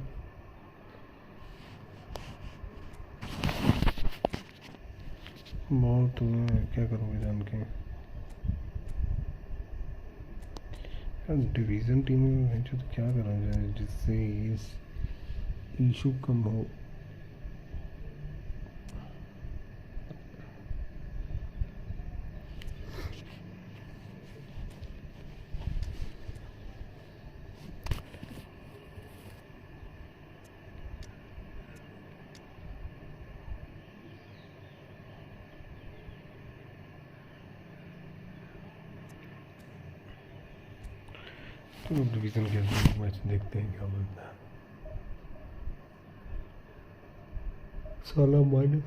बहुत तुम्हें क्या करोगे जान के. डिवीज़न टीम में जो तो क्या करा जाए जिससे इस इशू कम हो. तो डिवीज़न के मैच देखते हैं क्या बनता है. साला माइनस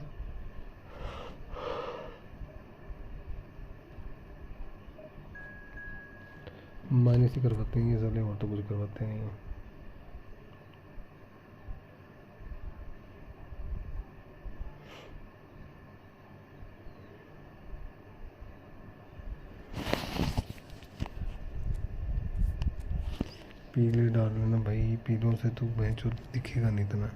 माइनस ही करवाते हैं ये साले, और तो कुछ करवाते नहीं हैं. पीले डाल ना भाई, पीलों से तू भैंस दिखेगा नहीं इतना.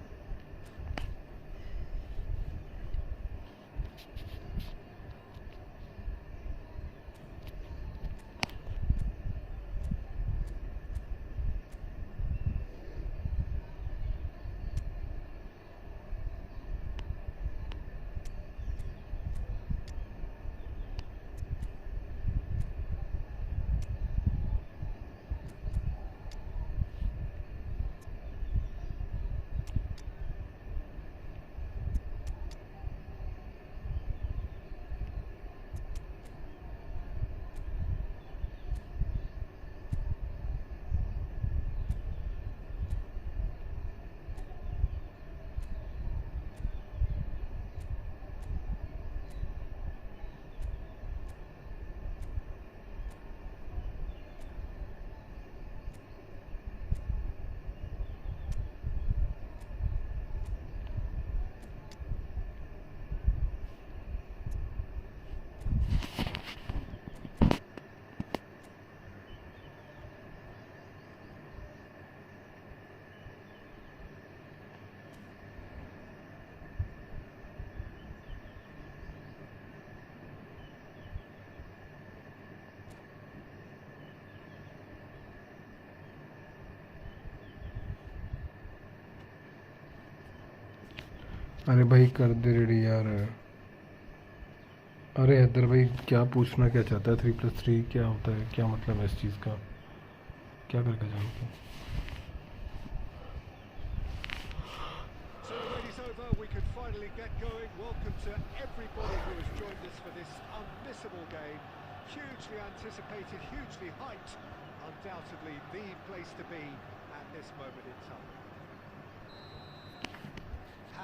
अरे भाई कर दे रेडी यार। अरे हैदर भाई क्या पूछना क्या चाहता है? 3+3 क्या होता है? क्या मतलब है इस चीज़ का? क्या करके जानते हैं? So the wait is over, we can finally get going. Welcome to everybody who has joined us for this unmissable game. Hugely anticipated, hugely hyped. Undoubtedly the place to be at this moment in time.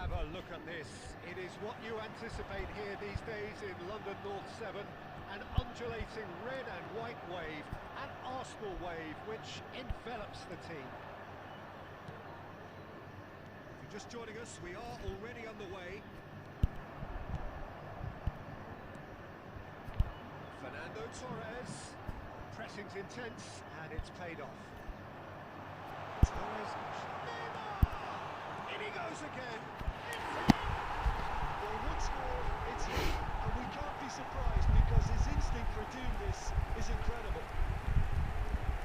Have a look at this. It is what you anticipate here these days in London North 7. An undulating red and white wave, an Arsenal wave which envelops the team. If you're just joining us, we are already underway. Fernando Torres. Pressing's intense and it's paid off. Torres. In he goes again. Well, once more, it's him, and we can't be surprised because his instinct for doing this is incredible.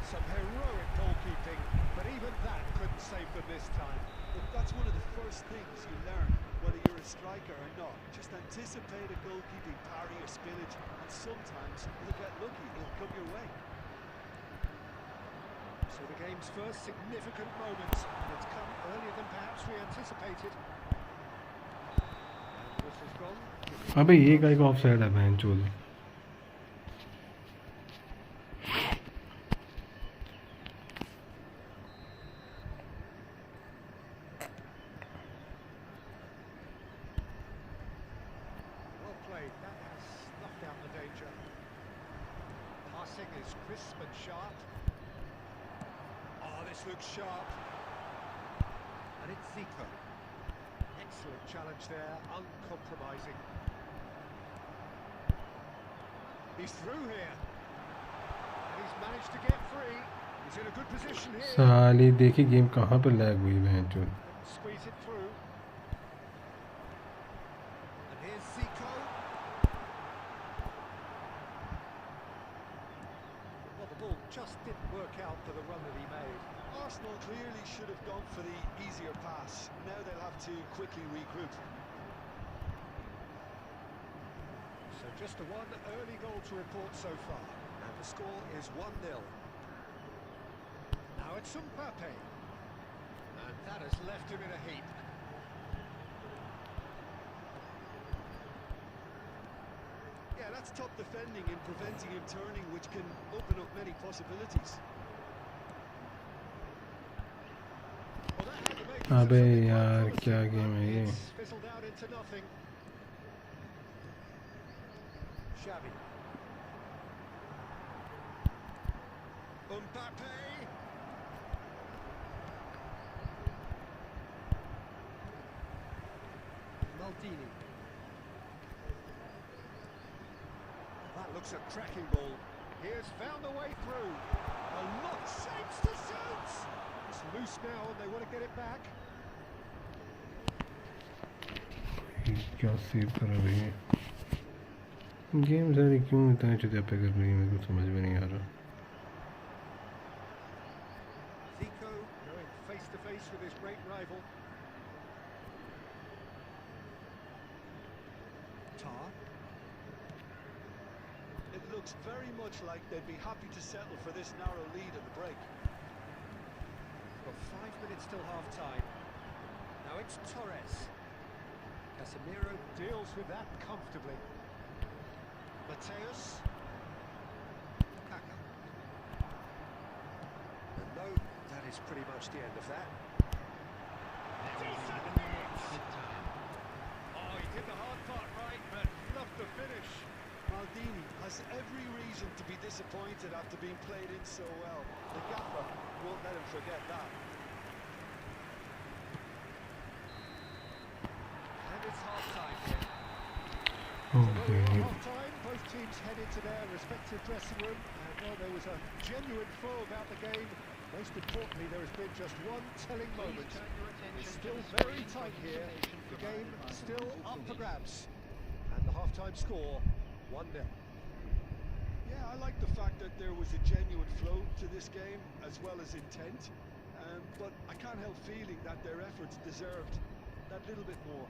Some heroic goalkeeping, but even that couldn't save them this time. Look, that's one of the first things you learn, whether you're a striker or not. Just anticipate a goalkeeping parry or spillage, and sometimes you'll get lucky, it'll come your way. So the game's first significant moment, and it's come earlier than perhaps we anticipated. And this has gone. अबे ये का एक offside है बहन चोद। Well played, that has snuffed out the danger. Passing is crisp and sharp. Oh, this looks sharp. And it's Zico. Excellent challenge there, uncompromising. He's through here. And he's managed to get free. He's in a good position here. साली देखी game कहाँ पर lag हुई बहन चोद। Squeeze it through. And here's Zico. Well, the ball just didn't work out for the run that he made. Arsenal clearly should have gone for the easier pass. Now they'll have to quickly regroup. So just the one early goal to report so far. And the score is 1-0. Now it's Mbappe. And that has left him in a heap. Yeah, that's top defending and preventing him turning, which can open up many possibilities. Well, that had to make अबे something quite यार promising, क्या but game है ये? it's fizzled out into nothing. Xavi. Mbappe. Maldini. That looks a cracking ball. Here's found a way through. A lot of shapes to shoot. It's loose now and they want to get it back. क्या save कर रही है game? सारी क्यों इतना चुतिया पे कर रही है? मेरे को समझ में नहीं आ रहा। Zico going face to face with his great rival. Tar. It looks very much like they'd be happy to settle for this narrow lead at the break. Got 5 minutes till half time. Now it's Torres. Casemiro deals with that comfortably. Mateus. Kaka. And no, that is pretty much the end of that. Decent hit! Oh, he did the hard part right, but loved the finish. Maldini has every reason to be disappointed after being played in so well. The gaffer won't let him forget that. And it's half-time here. Okay Half-time, both teams head into their respective dressing room, and well, there was a genuine flow about the game. Most importantly, there has been just one telling moment. It's still very tight here. The game still up for grabs. And the half-time score, 1-0. Yeah, I like the fact that there was a genuine flow to this game as well as intent. But I can't help feeling that their efforts deserved that little bit more.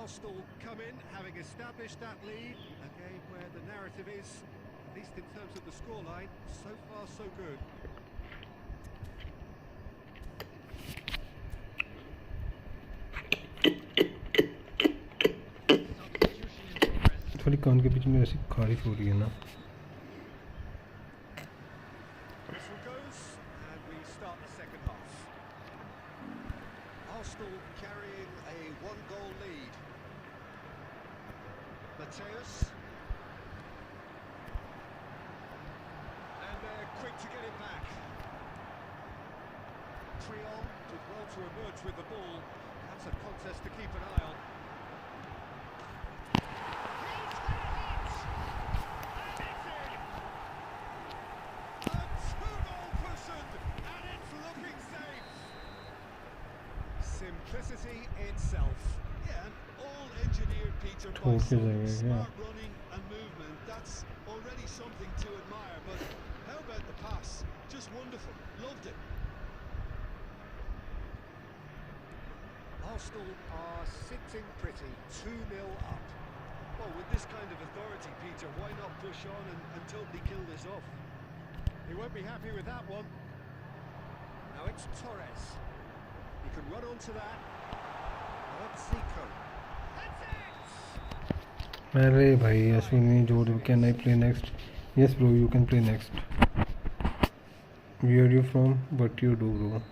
Arsenal come in, having established that lead. A game where the narrative is, at least in terms of the scoreline, so far so good. Substitution in progress. थोड़ी कान के बीच में ऐसी खारिश हो रही है ना. Whistle goes, and we start the second half. Arsenal carrying a one-goal lead. Mateus. And they're quick to get it back. Trion did well to emerge with the ball. That's a contest to keep an eye on. He's got it! And it's in! A two-goal cushion, and it's looking safe. Simplicity itself. Yeah, and all engineered, Peter, by Cool some feeling, yeah. smart running and movement. That's already something to admire, but how about the pass? Just wonderful. Loved it. Arsenal are sitting pretty, 2-0 up. Well, with this kind of authority, Peter, why not push on and totally kill this off? He won't be happy with that one. Now it's Torres. He can run onto that. Now it's Zico. That's it! अरे भाई अश्विनी जोड़ can I play next? Yes bro, you can play next. Where are you from? What you do bro?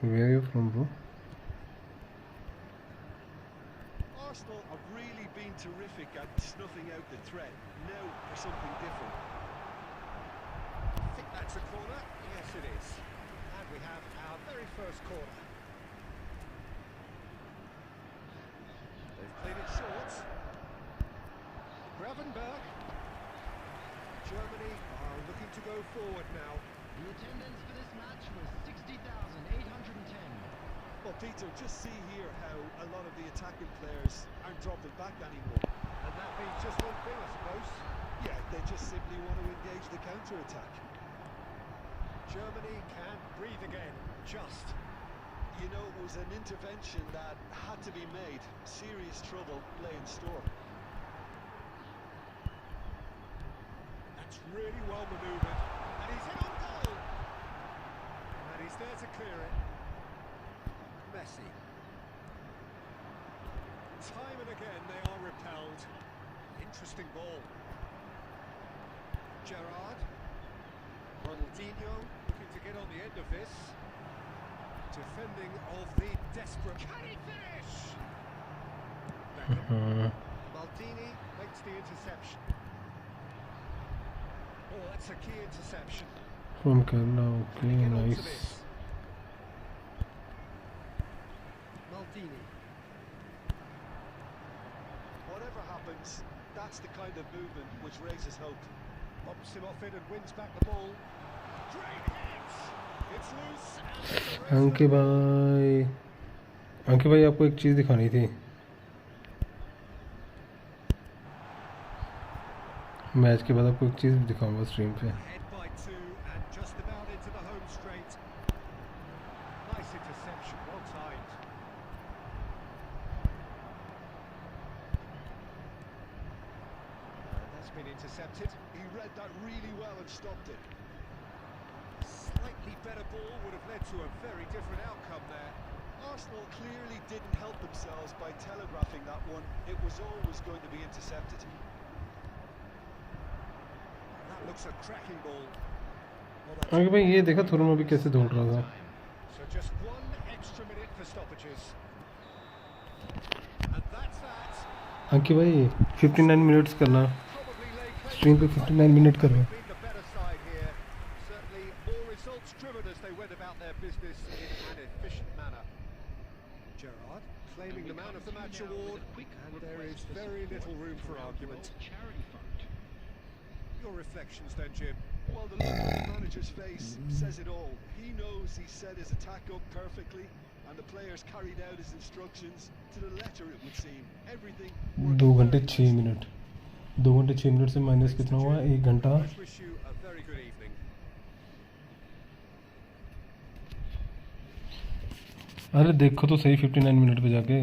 Where are you from bro? Arsenal have really been terrific at snuffing out the threat. Now for something different. I think that's a corner. Yes, it is. And we have our very first corner. They've played it short. Gravenberg. Germany are looking to go forward now. The attendance for this match was 60,810. Well, Peter, just see here how a lot of the attacking players aren't dropping back anymore. And that means just one thing, I suppose. Yeah, they just simply want to engage the counter-attack. Germany can breathe again. Just. You know, it was an intervention that had to be made. Serious trouble lay in store. That's really well manoeuvred. And he's in on goal. And he's there to clear it. Messi. Time and again they are repelled. Interesting ball. Gerrard. Ronaldinho looking to get on the end of this. Defending of the desperate. Can he finish? Beckham. Maldini makes the interception. Oh, that's a key interception. From Kerala, okay, Get on to nice. this. Maldini. Whatever happens, that's the kind of movement which raises hope. Bumps him off it and wins back the ball. Great hit! It's loose. अंकित भाई आपको एक चीज़ दिखानी थी. Match के बाद आपको एक चीज़ दिखाऊंगा स्ट्रीम पे. Head by two and just about into the home straight. Nice interception, well timed. That's been intercepted. He read that really well and stopped it. Slightly better ball would have led to a very different outcome there. Arsenal clearly didn't help themselves by telegraphing that one. It was always going to be intercepted. That looks a cracking ball. अंकित भाई ये देखा थोड़ा मैं भी कैसे दौड़ रहा था. So just one extra minute for stoppages. And that's that. अंकित भाई 59 मिनट्स करना. Probably lay claim स्ट्रीम पे 59 मिनट करो. being the better side here. Certainly all results driven as they went about their business in an efficient manner. Gerrard claiming the man of the match award, and there is very little room for argument. Charity fund. Your reflections then, Jim. Well, the look on the manager's face says it all. He knows he set his attack up perfectly, and the players carried out his instructions to the letter, it would seem. Everything worked 2 घंटे very 6 minute. 2 घंटे 6 minute से minus कितना हुआ? 1 घंटा. I wish you a very good evening. अरे देखो तो सही 59 मिनट पे जाके.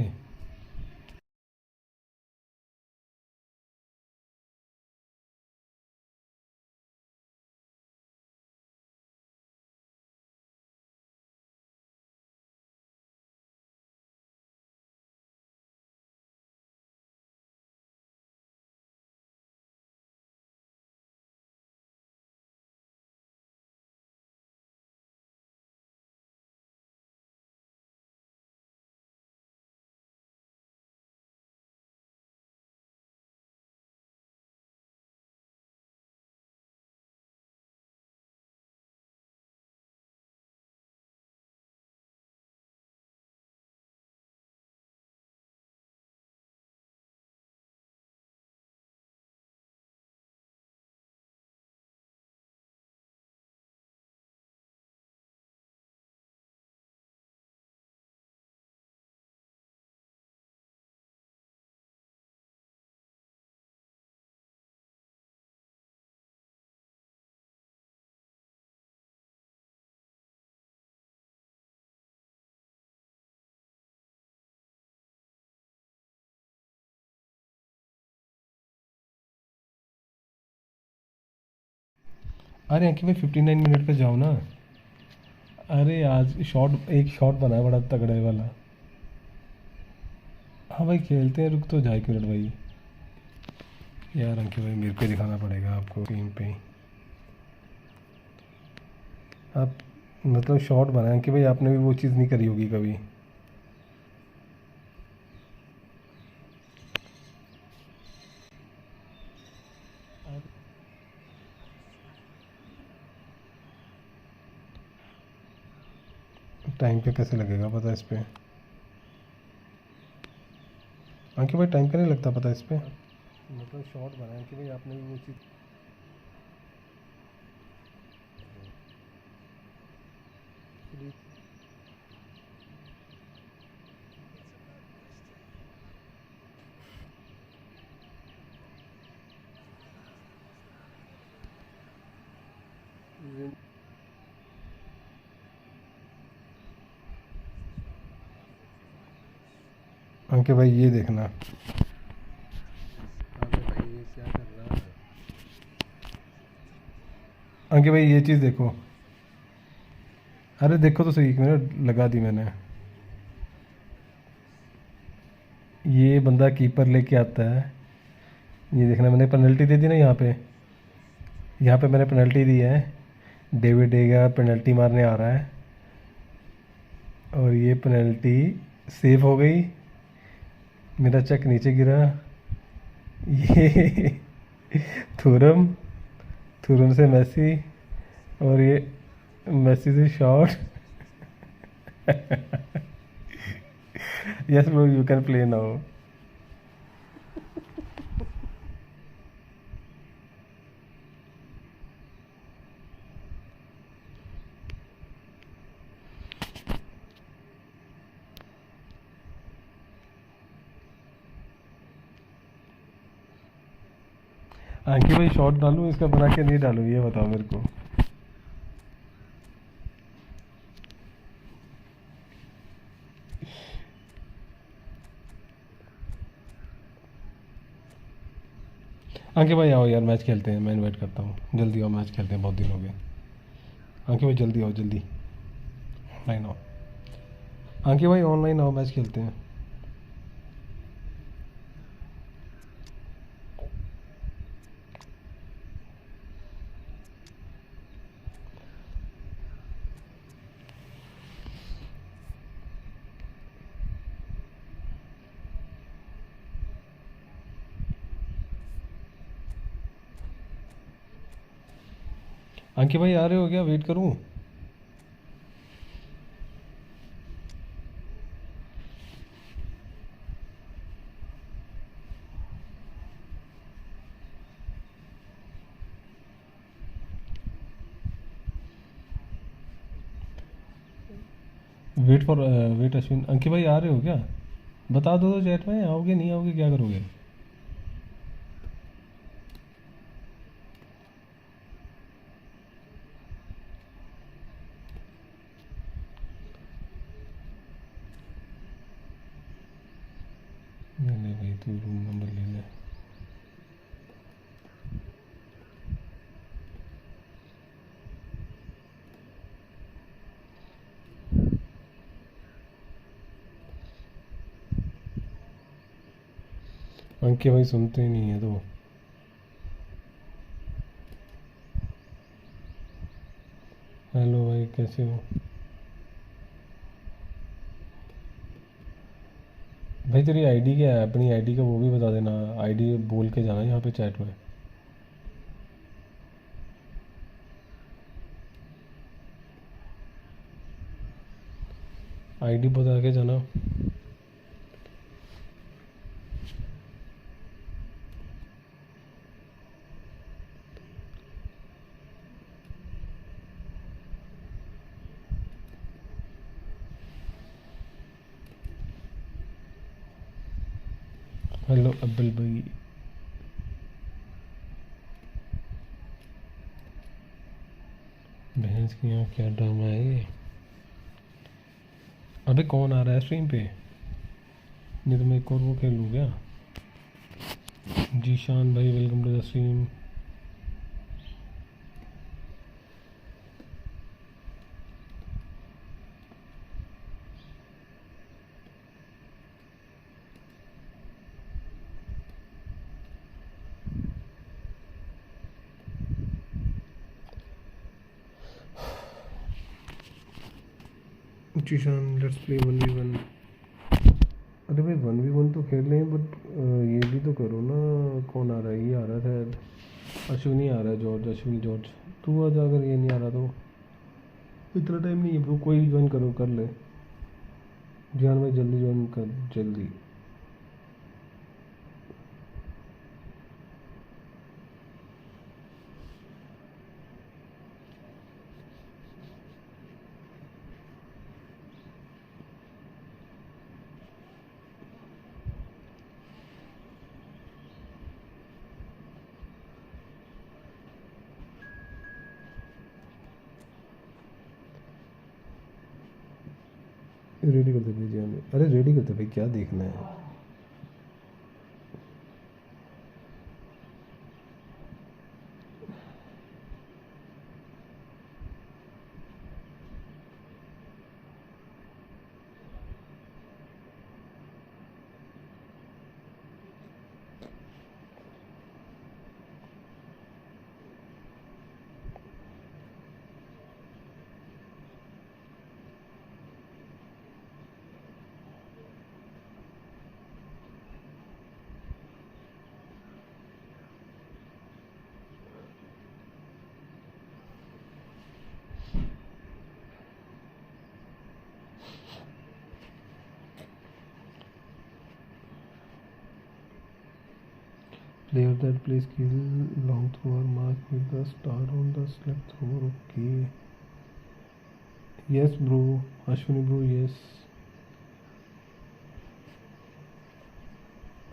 अरे अंकित भाई 59 मिनट पे जाओ ना। अरे आज एक शॉट बना है बड़ा तगड़ा वाला। हाँ भाई खेलते हैं, रुक तो जा एक मिनट भाई। यार अंकित भाई मेरे को दिखाना पड़ेगा आपको टीम पे ही। आप मतलब शॉट बनाए अंकित भाई, आपने भी वो चीज़ नहीं करी होगी कभी। टाइम पे कैसे लगेगा पता है इस पे अंकित भाई, टाइम का नहीं लगता पता है इस पे। मतलब शॉट बनाए अंकित भाई, आपने भी वो चीज़। अंकित भाई ये देखना। अबे भाई ये क्या कर रहा है अंकित भाई, ये चीज़ देखो। अरे देखो तो सही, एक मिनट लगा दी मैंने। ये बंदा कीपर लेके आता है, ये देखना मैंने पेनल्टी दे दी ना यहाँ पे मैंने पेनल्टी दी है। डेविड डेगा पेनल्टी मारने आ रहा है और ये पेनल्टी सेव हो गई। मेरा चेक नीचे गिरा। ये थुरम से मैसी और ये मैसी से shot. Yes bro, you can play now. Ankit भाई शॉट डालूं इसका बना के नहीं डालूं, ये बताओ मेरे को। अंकित भाई आओ यार मैच खेलते हैं, मैं इनवाइट करता हूँ। जल्दी आओ मैच खेलते हैं, बहुत दिन हो गए। अंकित भाई जल्दी आओ, जल्दी ऑनलाइन आओ। अंकित भाई ऑनलाइन आओ, मैच खेलते हैं। अंकित भाई आ रहे हो क्या, वेट करूं? वेट अश्विन। अंकित भाई आ रहे हो क्या, बता दो तो चैट में, आओगे नहीं आओगे क्या करोगे? नहीं भाई तू रूम नंबर ले ले। अंकित भाई सुनते ही नहीं है तो। हेलो भाई कैसे हो भाई? तेरी आईडी क्या है, अपनी आईडी का वो भी बता देना। आईडी बोल के जाना यहाँ पे चैट में। आईडी बता के जाना। हेलो अब्बल भाई। भैंस की यहाँ क्या ड्रामा है ये? अबे कौन आ रहा है स्ट्रीम पे? नहीं तो मैं एक और वो खेल लूँ क्या? जीशान भाई वेलकम टू द स्ट्रीम। चिशान लेट्स प्ले 1v1। अरे भाई 1v1 तो खेल रहे हैं बट ये भी तो करो ना। कौन आ रहा है? ये आ रहा है शायद अश्विनी आ रहा है, जॉर्ज, अश्विनी जॉर्ज। तू आज अगर ये नहीं आ रहा तो इतना टाइम नहीं है ब्रो, कोई ज्वाइन करो, कर ले जान भाई, जल्दी ज्वाइन कर जल्दी। रेडी करते भाई जान। अरे रेडी करते भाई, क्या देखना है? Player that plays kill long throw or mark with the star on the select throw. Okay. Yes bro, Ashwini bro, yes.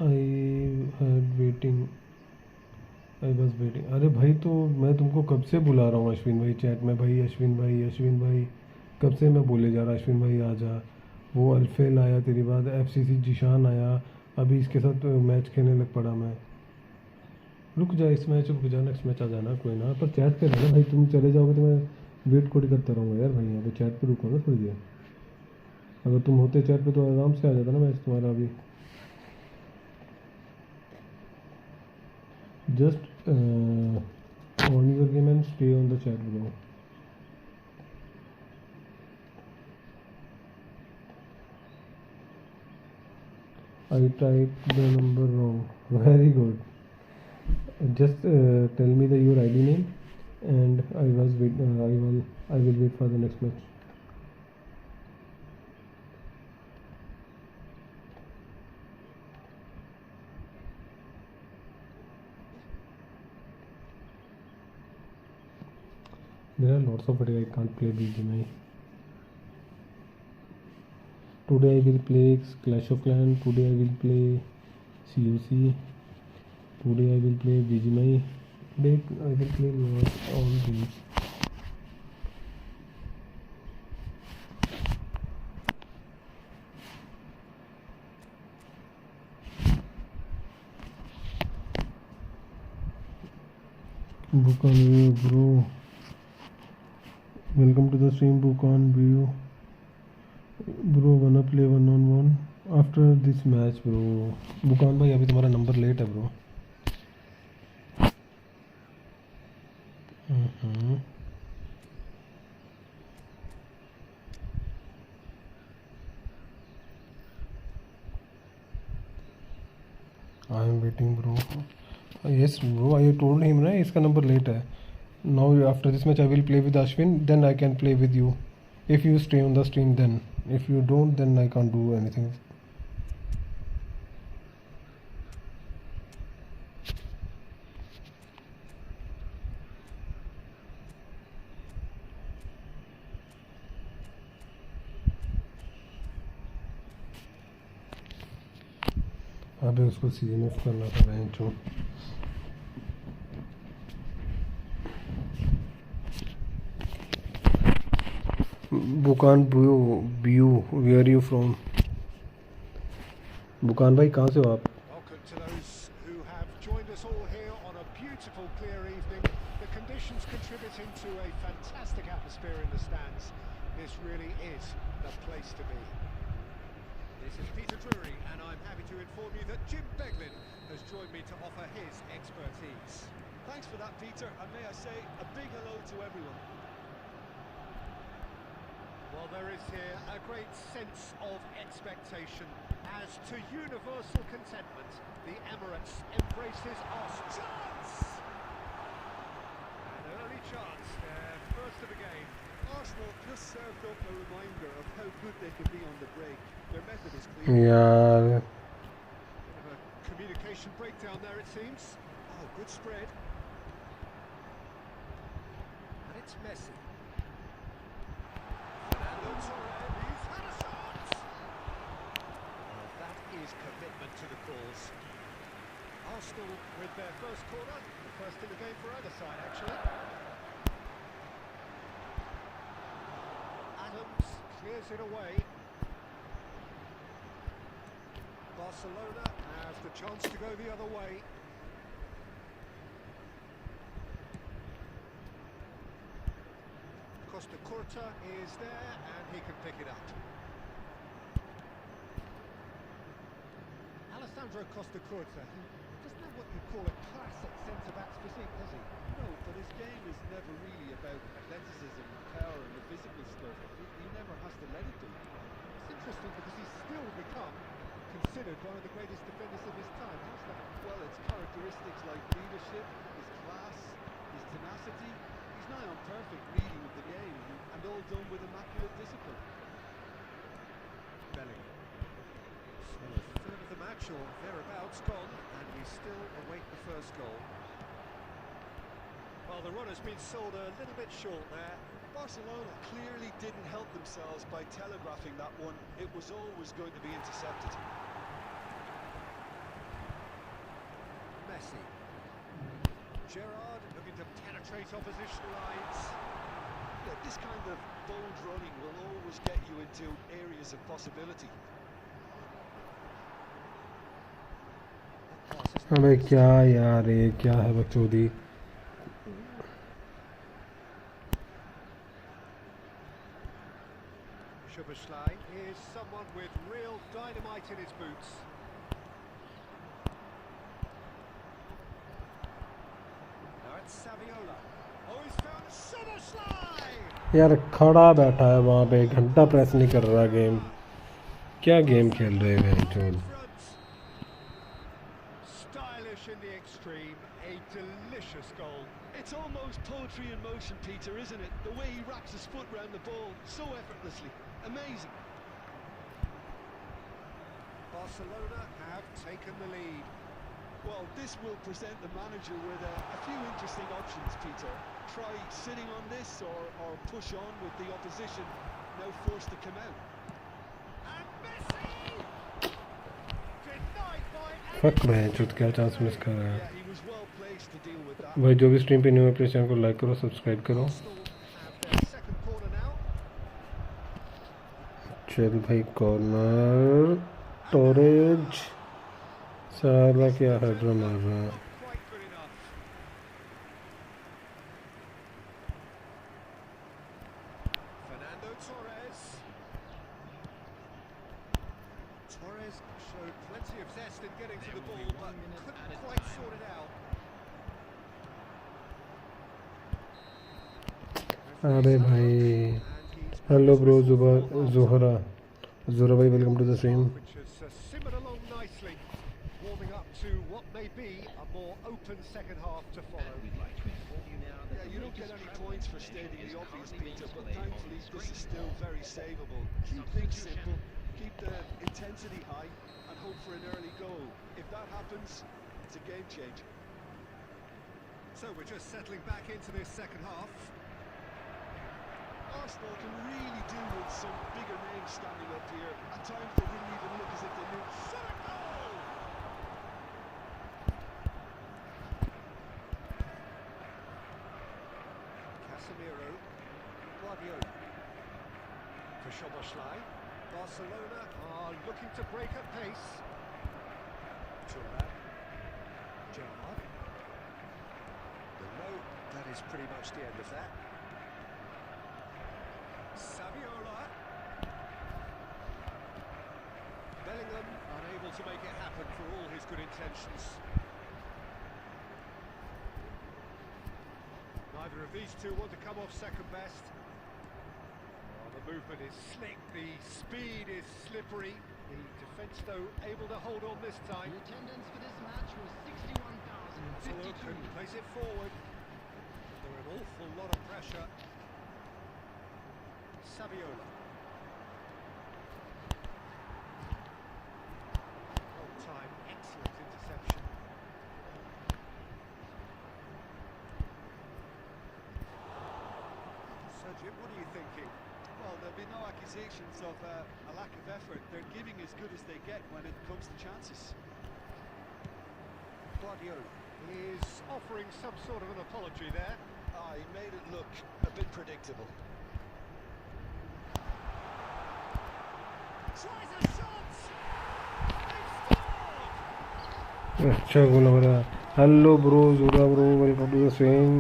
I had waiting. I was waiting. अरे भाई तो मैं तुमको कब से बुला रहा हूँ अश्विन भाई चैट में भाई, अश्विन भाई, अश्विन भाई, कब से मैं बोले जा रहा अश्विन भाई आ जा। वो अल्फेल आया तेरी बात, FCC जिशान आया, अभी इसके साथ मैच खेलने लग पड़ा मैं। रुक जा, इस मैच रुक जा, नेक्स्ट मैच आ जाना कोई ना, पर चैट पे रहना भाई। तुम चले जाओगे तो मैं वेट कोड करता रहूँगा यार भाई। यहाँ पे चैट पे रुको ना थोड़ी देर। अगर तुम होते चैट पे तो आराम से आ जाता ना मैच तुम्हारा अभी। Just on your game and stay on the chat bro. I typed the number wrong. Very good. Just tell me your ID name, and I will wait for the next match. There are lots of fatigue. I can't play BGMI. Today I will play Clash of Clans. Today I will play COC. Today I will play BGMI. Today I will play all these. Book on view, bro. Welcome to the stream. Book on view. Bro, wanna play 1-on-1 after this match, bro? बुकान भाई अभी तुम्हारा number late है bro. I am waiting bro. Yes bro, I told him ना इसका number late है। Now after this match I will play with Ashwin, then I can play with you if you stay on the stream. Then if you don't, then I can't do anything. अबे उसको CNF करना था बेंचो। बुकान ब्यू, where you from? बुकान भाई कहाँ से हो आप? Welcome to those who have joined us all here on a beautiful clear evening. The conditions contributing to a fantastic atmosphere in the stands. This really is the place to be. This is Peter Drury and I'm happy to inform you that Jim Beglin has joined me to offer his expertise. Thanks for that, Peter, and may I say a big hello to everyone. Well, there is here a great sense of expectation. As to universal contentment, the Emirates embraces us. Chance! An early chance, first of the game. Arsenal just served up a reminder of how good they can be on the break. Their method is clear. यार Bit of a communication breakdown there, it seems. Oh, good spread. And it's Messi. Fernando Torres, he's had a shot! Well, that is commitment to the cause. Arsenal with their first corner, the first in the game for either side, actually. Adams clears it away. Barcelona has the chance to go the other way. Costa Curta is there and he can pick it up. Alessandro Costa Curta, he doesn't have what you call a classic centre-back's physique, does he? No, but his game is never really about athleticism, power and the physical stuff. He never has to let it do. It's interesting because he's still become considered one of the greatest defenders of his time. How's that? Well, it's characteristics like leadership, his class, his tenacity. He's nigh on perfect reading of the game and all done with immaculate discipline. Bellingham. So a third of the match or thereabouts gone, and we still await the first goal. Well, the run has been sold a little bit short there. Barcelona clearly didn't help themselves by telegraphing that one. It was always going to be intercepted. Messi. Gerrard looking to penetrate opposition lines. Yeah, this kind of bold running will always get you into areas of possibility. अबे क्या यार ये क्या है बकचोदी Szoboszlai is someone with real dynamite in his boots. Now it's Saviola. Oh, he's found Szoboszlai! यार खड़ा बैठा है वहाँ पे घंटा प्रेस नहीं कर रहा गेम क्या गेम खेल रहे हैं चोद Stylish in the extreme, a delicious goal. It's almost poetry in motion, Peter, isn't it? The way he wraps his foot round the ball so effortlessly. Amazing. Barcelona have taken the lead. Well, this will present the manager with a few interesting options, Peter. Try sitting on this or push on with the opposition, now forced to come out. And Messi! Denied by fuck मैं चोद क्या chance miss कर रहा है Yeah, he was well placed to deal with that. भाई जो भी stream पे न्यू है प्लीज चैनल को लाइक करो सब्सक्राइब करो Arsenal have their second corner now. चल भाई कॉर्नर टोरेज साला क्या हेडर मार रहा है Quite good enough. Fernando Torres. Torres showed plenty of zest in getting to the ball, but couldn't quite sort it out. अबे भाई And he's hello bro Zohra Zohra भाई welcome to the stream which has simmered along nicely, warming up to what may be a more open second half to follow. Yeah, you don't get any points for stating the obvious, Peter, but thankfully this is still very savable. Keep things simple, keep the intensity high, and hope for an early goal. If that happens, it's a game changer. So we're just settling back into this second half. Arsenal can really do with some bigger names standing up here. At times they didn't even look as if they knew. Shot a goal! Casemiro, Guardiola. For Szoboszlai. Barcelona are looking to break at pace. Turnip. Gerrard. No, that is pretty much the end of that. Saviola. Bellingham unable to make it happen for all his good intentions. Neither of these two want to come off second best. Well, The movement is slick, the speed is slippery. The defence, though, able to hold on this time. The attendance for this match was 61,052. Plays it forward. Under an awful lot of pressure. Saviola. On time, excellent interception. Sergio, what are you thinking? Well, there'll be no accusations of a lack of effort. They're giving as good as they get when it comes to chances. Guardiola is offering some sort of an apology there. He made it look a bit predictable. Tries a shot! They've scored! अच्छा goal हमारा hello bro जोरा bro welcome to the swing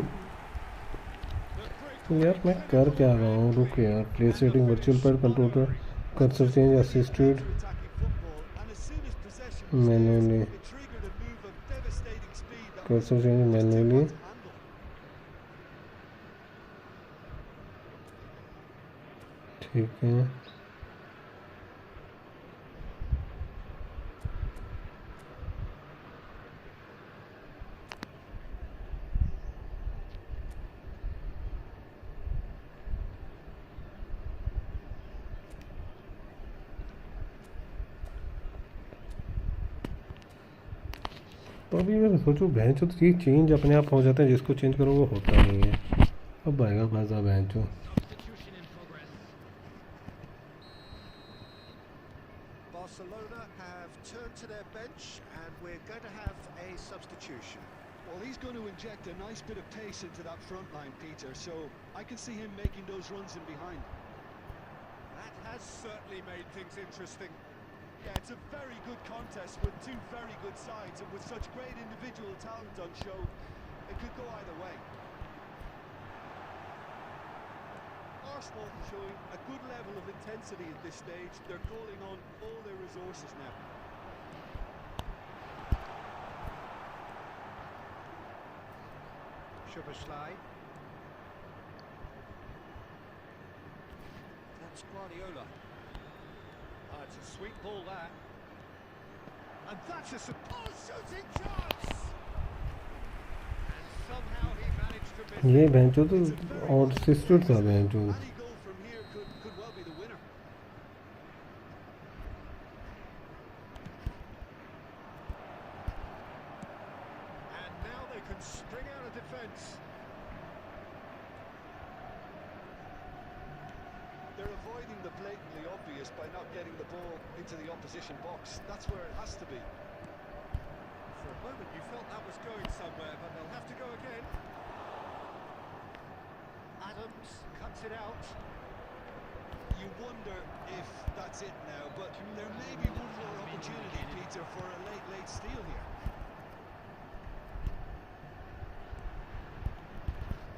यार मैं कर क्या रहा हूँ रुक यार play setting virtual pad controller cursor change assisted manually cursor change manually ठीक है तो अभी मैं सोचूं बहन चो तो ये चेंज अपने आप हो जाता है जिसको चेंज करो वो होता नहीं है अब आएगा बाजा बहन चो Substitution in progress. Barcelona have turned to their bench and we're going to have a substitution. Well, he's going to inject a nice bit of pace into that front line, Peter, so I can see him making those runs in behind. That has certainly made things interesting. Yeah, it's a very good contest with two very good sides, and with such great individual talent on show, it could go either way. Arsenal showing a good level of intensity at this stage. They're calling on all their resources now. Szoboszlai. That's Guardiola. It's a sweet ball that. And that's a shooting chance! And somehow he managed to miss ये it. बहन चो तो और sister था बहन चो Any goal from here could well be the winner. And now they can spring out of defence. They're avoiding the blatantly obvious by not getting the ball into the opposition box. That's where it has to be. For a moment you felt that was going somewhere, but they'll have to go again. Adams cuts it out. You wonder if that's it now, but there may be one more opportunity, Peter, for a late steal here.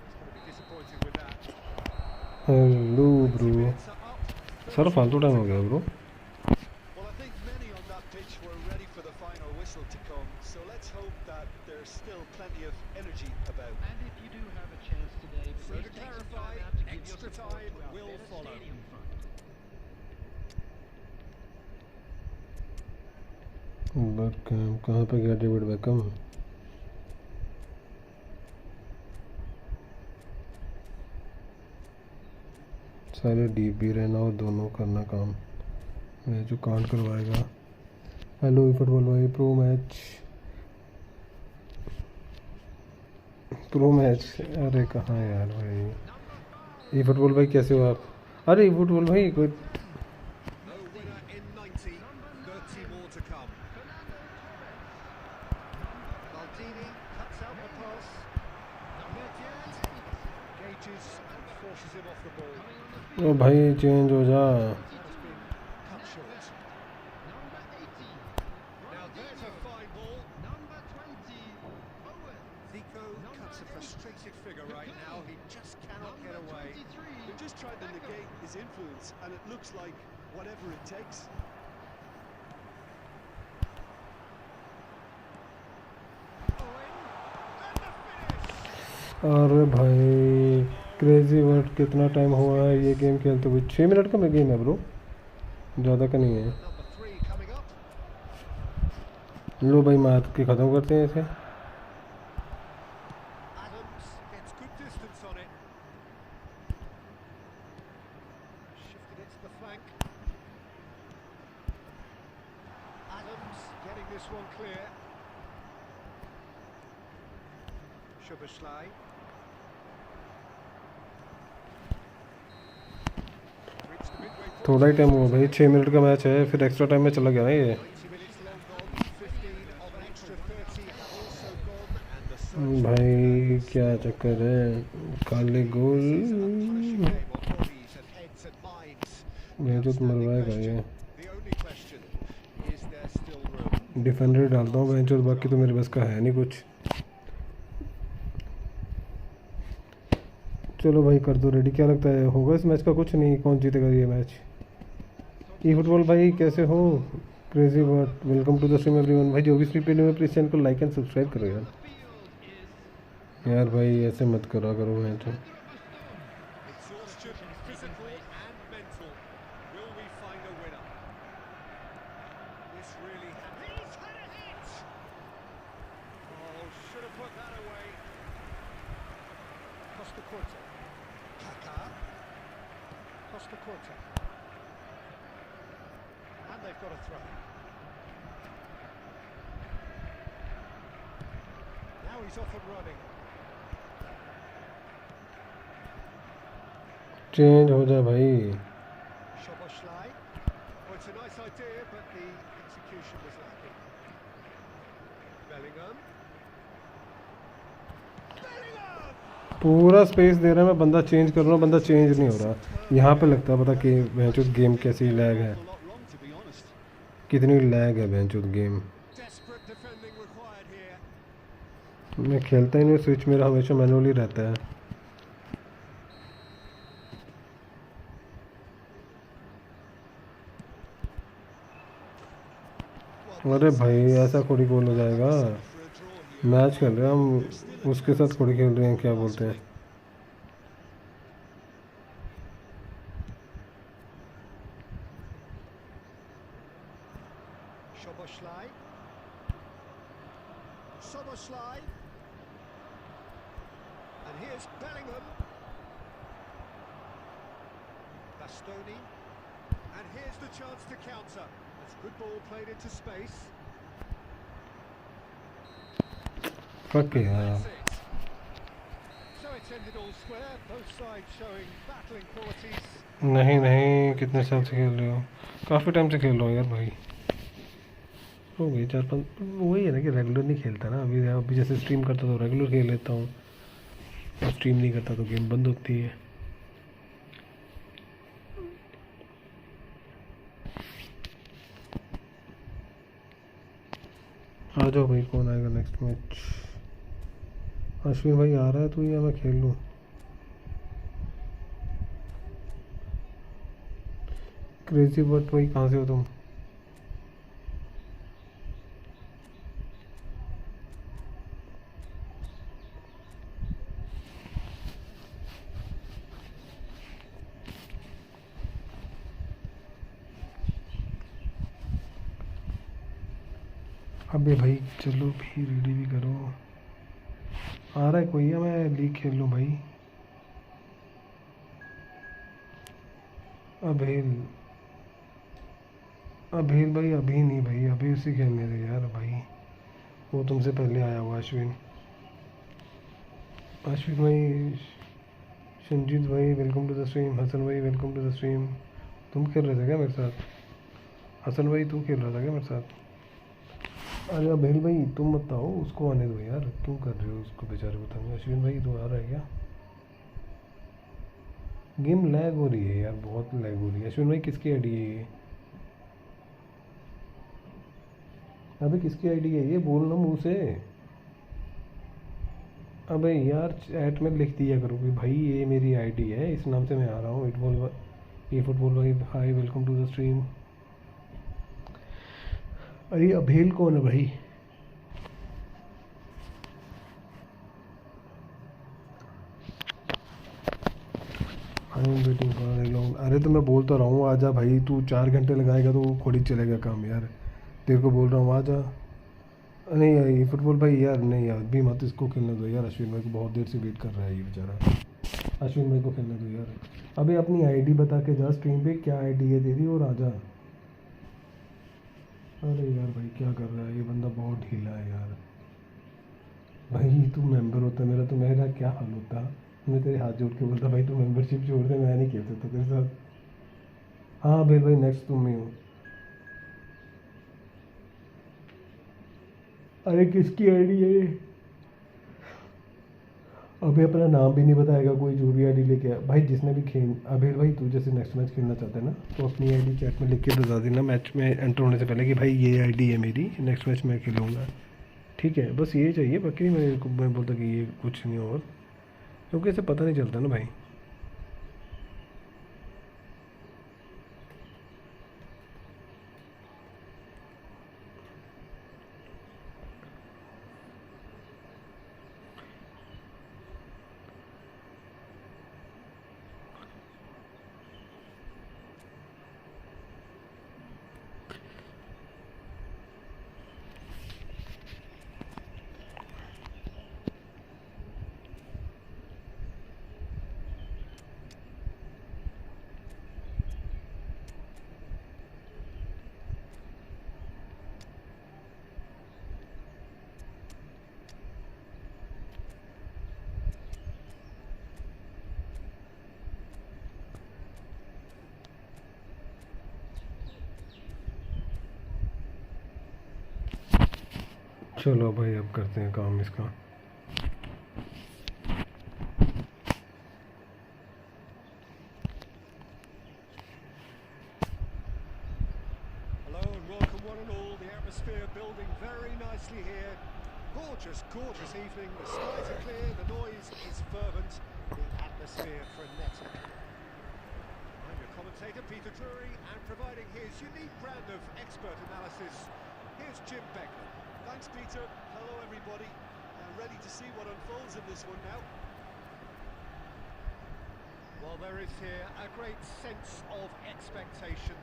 He's going to be disappointed with that. Hello bro sir फालतू time हो गया bro Well, I think many on that pitch were ready for the final whistle to come, so let's hope that there's still plenty of energy about. And if you do have a chance today, So please to take some clarify, time out to give your extra support time to our will better follow. stadium fund. Beckham कहाँ पे गया David Beckham सारे deep भी रहना और दोनों करना काम मैं जो कांड करवाएगा हेलो फुटबॉल भाई प्रो मैच अरे कहाँ यार भाई ये फुटबॉल भाई कैसे हो आप अरे फुटबॉल भाई कोई No winner in 90, 30 more to come. Maldini cuts out the pass. Engages and forces him off the ball. ओ भाई चेंज हो जा Has been cut short. Number 18. Now there's a fine ball. Number 20. Owen. Zico cuts a frustrated figure right now. He just cannot get Number away. 23. They're just trying to negate his influence, and it looks like whatever it takes. Owen, and the finish! अरे भाई crazy word कितना time हुआ है ये game खेलते हुए? 6 minute का game है ब्रो, ज़्यादा का नहीं है। Number 3 coming up. लो भाई मार के ख़त्म करते हैं इसे। Adams gets good distance on it. Shifted it to the flank. Adams getting this one clear. Szoboszlai. Reached the midway point. थोड़ा ही टाइम हुआ भाई, 6 मिनट का मैच है, फिर एक्स्ट्रा टाइम में चला गया ना ये। 90 minutes long gone, 15 of an extra 30 have also gone, and the search भाई क्या चक्कर है, काले गोल is an unpunishing game on bodies and heads and minds. मैं तो मरवाएगा ये। The only question is there still room? Defender डालता हूँ बेंच, और बाकी तो मेरे बस का है नहीं कुछ। चलो भाई कर दो रेडी। क्या लगता है होगा इस मैच का? कुछ नहीं, कौन जीतेगा ये मैच? ई फुटबॉल भाई कैसे हो? Crazy word welcome to the stream everyone. भाई जो भी स्ट्रीम पे में प्लीज चैनल को लाइक एंड सब्सक्राइब करो यार। यार भाई ऐसे मत करो मैं तो। Exhaustion, physical and mental. Will we find a winner? This really he's had a hit. Oh, should have put that away. Costa Corte. Kaka. Costa Corte. And they've got a throw. Now he's off and running. Change हो जाए भाई। Szoboszlai. Well, it's a nice idea, but the execution was lacking. Bellingham. Bellingham! पूरा space दे रहा है, मैं बंदा change कर रहा हूँ, बंदा चेंज नहीं हो रहा। यहाँ पे लगता है पता कि बेंचुत गेम कैसी लैग है, A lot wrong, to be honest. कितनी लैग है बेंचुत game. Desperate defending required here. मैं खेलता ही नहीं, स्विच मेरा हमेशा मैनुअली रहता है। अरे भाई ऐसा थोड़ी गोल हो जाएगा, For a draw here. Match खेल रहे हैं हम, उसके साथ थोड़ी खेल रहे हैं, क्या बोलते हैं। Szoboszlai. Szoboszlai. And here's Bellingham. Bastoni. And here's the chance to counter. That's good ball played into space. Fuck यार। That's it. So it's ended all square, both sides showing battling qualities. नहीं नहीं, कितने साल से खेल रहे हो? काफ़ी टाइम से खेल रहा हूँ यार भाई, हो गई 4-5। वही है ना कि रेगुलर नहीं खेलता ना। अभी जैसे स्ट्रीम करता तो रेगुलर खेल लेता हूँ, और स्ट्रीम नहीं करता तो गेम बंद होती है। आ जाओ भाई, कौन आएगा नेक्स्ट मैच? अश्विन भाई आ रहा है तो, या मैं खेल लूँ? क्रेजी बट भाई कहाँ से हो तुम? अबे भाई चलो भी रेडी भी करो। आ रहा है कोई, या मैं लीग खेल लूँ भाई? अभेल अभेल भाई अभी नहीं भाई, अभी उसी खेलने दे यार भाई, वो तुमसे पहले आया हुआ। अश्विन भाई, संजीत भाई welcome to the stream. Hasan भाई वेलकम टू द स्ट्रीम। तुम खेल रहे थे क्या मेरे साथ? हसन भाई तू खेल रहा था क्या मेरे साथ? अरे अभेल भाई तुम मत आओ, उसको आने दो यार, क्यों कर रहे हो उसको बेचारे को तंग। अश्विन भाई तू आ रहा है क्या? गेम लैग हो रही है यार, बहुत लैग हो रही है। अश्विन भाई किसकी आईडी है ये? अबे किसकी आईडी है ये, बोलना मुंह से। अबे यार चैट में लिख दिया करो कि भाई ये मेरी आईडी है, इस नाम से मैं आ रहा हूँ। eFootball भाई hi welcome to the stream. अरे अभेल कौन है भाई? I am waiting for a long. अरे तो मैं बोल तो रहा हूँ आजा भाई, तू 4 घंटे लगाएगा तो खुद ही चलेगा काम यार। तेरे को बोल रहा हूँ आजा। नहीं यार ये फुटबॉल भाई यार, नहीं यार भी मत इसको खेलने दो यार। अश्विन भाई को बहुत देर से वेट कर रहा है ये बेचारा। अश्विन भाई को खेलने दो यार। अभी अपनी आईडी बता के जा स्ट्रीम पे, क्या आईडी है तेरी, और आजा। अरे यार भाई क्या कर रहा है ये बंदा, बहुत ढीला है यार। भाई तू मेंबर होता मेरा तो मेरा क्या हाल होता। मैं तेरे हाथ जोड़ के बोलता भाई तू मेंबरशिप छोड़ दे, मैं नहीं खेल सकता तेरे साथ। हाँ बेल भाई नेक्स्ट तुम ही हो। अरे किसकी आईडी है ये? अभी अपना नाम भी नहीं बताएगा कोई, जो भी आईडी लेके आया भाई। जिसने भी खेल, अभी भाई तू जैसे नेक्स्ट मैच खेलना चाहता है ना, तो अपनी आईडी चैट में लिख के बता देना मैच में एंटर होने से पहले कि भाई ये आईडी है मेरी, नेक्स्ट मैच मैं खेलूँगा। ठीक है, बस ये चाहिए, बाकी मैं बोलता कि ये कुछ नहीं और, क्योंकि इसे पता नहीं चलता ना भाई। चलो भाई अब करते हैं काम इसका। Hello and welcome one and all. The atmosphere building very nicely here. Gorgeous, gorgeous evening. The skies are clear, the noise is fervent, the atmosphere frenetic. I'm your commentator, Peter Drury, and providing his unique brand of expert analysis, here's Jim Beckman. Thanks, Peter. Hello, everybody. Ready to see what unfolds in this one now. Well, there is here a great sense of expectation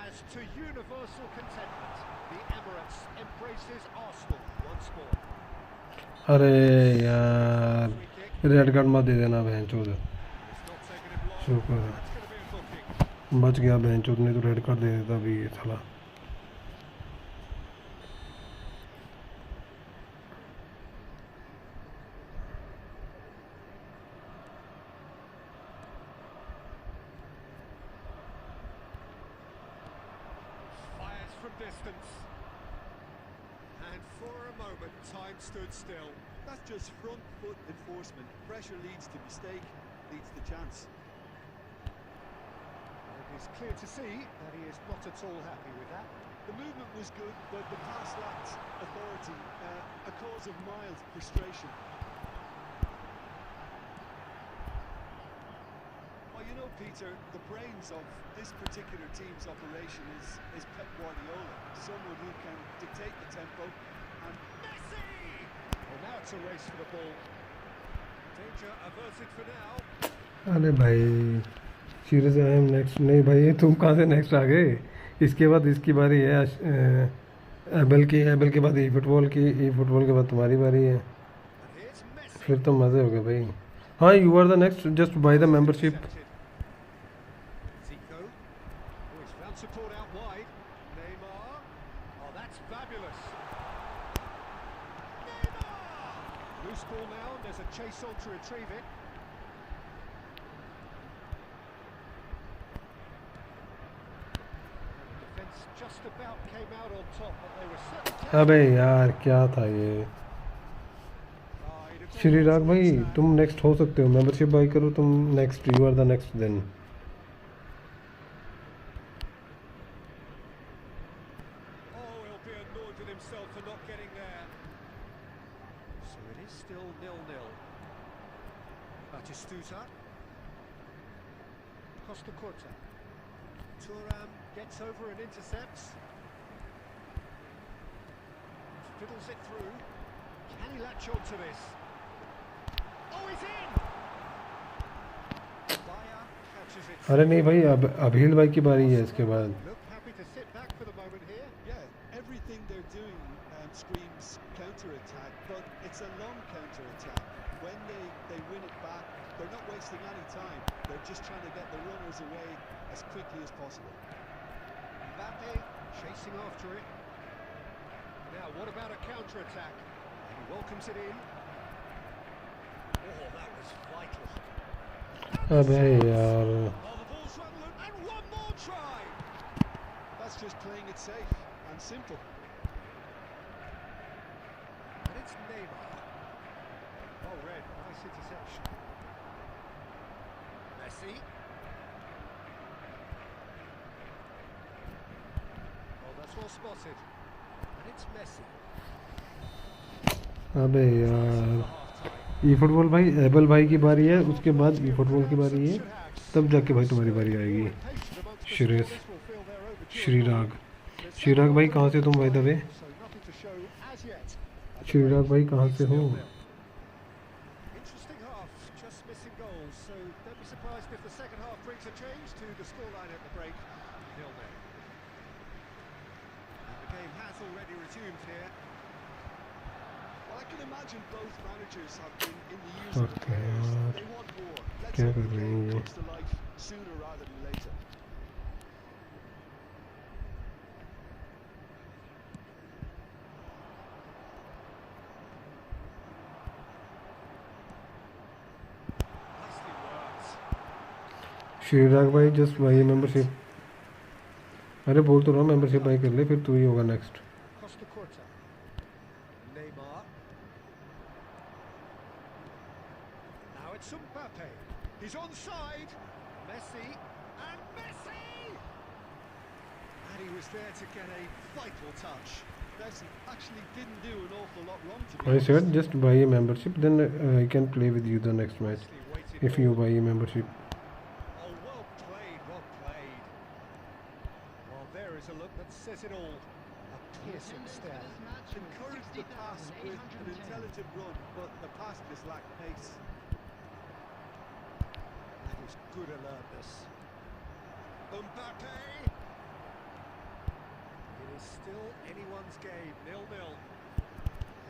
as to universal contentment. The Emirates embraces Arsenal once more. अरे यार red card मत दे देना बहन चोद। शुक्र है बच गया बहन चोद, नहीं तो रेड कार्ड दे देता भी ये साला। Distance, and for a moment time stood still. That's just front foot enforcement. Pressure leads to mistake, leads to chance. It is clear to see that he is not at all happy with that. The movement was good, but the pass lacked authority, a cause of mild frustration. Well, you know, Peter, the brains of this particular team's operation is Pep Guardiola, someone who can dictate the tempo. And Messi! Well, now it's a race for the ball. Danger averted for now. अरे भाई serious I am next. नहीं भाई तुम कहाँ से next आ गए? इसके बाद इसकी बारी है एबल की, एबल के बाद ई फुटबॉल की, ई फुटबॉल के बाद तुम्हारी बारी है। फिर तो मज़े हो गए भाई। हाँ you are the next, just buy the membership. Support out wide. Neymar. Oh, that's fabulous. Neymar! Loose ball now, there's a chase on to retrieve it. Defense just about came out on top, but they were certainly... अबे यार क्या था ये? श्रीराग भाई तुम next हो सकते हो, मेंबरशिप बाय करो तुम next, you are the next then. Costa Corta. Thuram gets over and intercepts. Fiddles it through. Can he latch on to this? Oh, he's in! Bayer can अरे नहीं भाई, अब अभील भाई की बारी है इसके बाद। Look happy to sit back for the moment here. Yeah, everything they're doing screams counter-attack, but it's a long counter-attack. When they win it back, they're not wasting any time. They're just trying to get the runners away as quickly as possible. Mbappe chasing after it. Now, what about a counter-attack? He welcomes it in. Oh, that was vital. अबे यार, Oh, the ball's run loose, and one more try! That's just playing it safe and simple. And it's Neymar. Oh, red, nice interception. Messi. Oh, that's well spotted. And it's Messi. अबे यार, ई football भाई able भाई की बारी है, उसके बाद ई football की बारी है, तब जाके भाई तुम्हारी बारी आएगी। श्रेयस, श्रीराग, श्रीराग भाई कहाँ से तुम भाई दबे? So nothing to show as yet. Sreerag भाई कहाँ से हो? Interesting half, just missing goals. So don't be surprised if the second half brings a change to the scoreline at the break. 0-0. And the game has already resumed here. Well, I can imagine both managers have been in the years of the Okay, players. yaar. They want more. Let's क्या hope कर the रही game हैं ये? comes to life sooner rather than later. Nicely worked. Sreerag भाई just भाई membership, अरे बोल तो रहा हूँ मेंबरशिप भाई कर ले, फिर तू ही होगा next. Costa Curta. Neymar. Now it's Mbappe. He's onside. Messi. And Messi! And he was there to get a vital touch. Messi actually didn't do an awful lot wrong to I be said honest. just buy a membership, then I can play with you the next match Messi waited if you for- buy a membership. Oh, well played, well played. Well, there is a look that says it all. A piercing stare. Encouraged the pass with an intelligent run, but the pass just lacked pace. That is good alertness. Mbappe! It is still anyone's game, 0-0.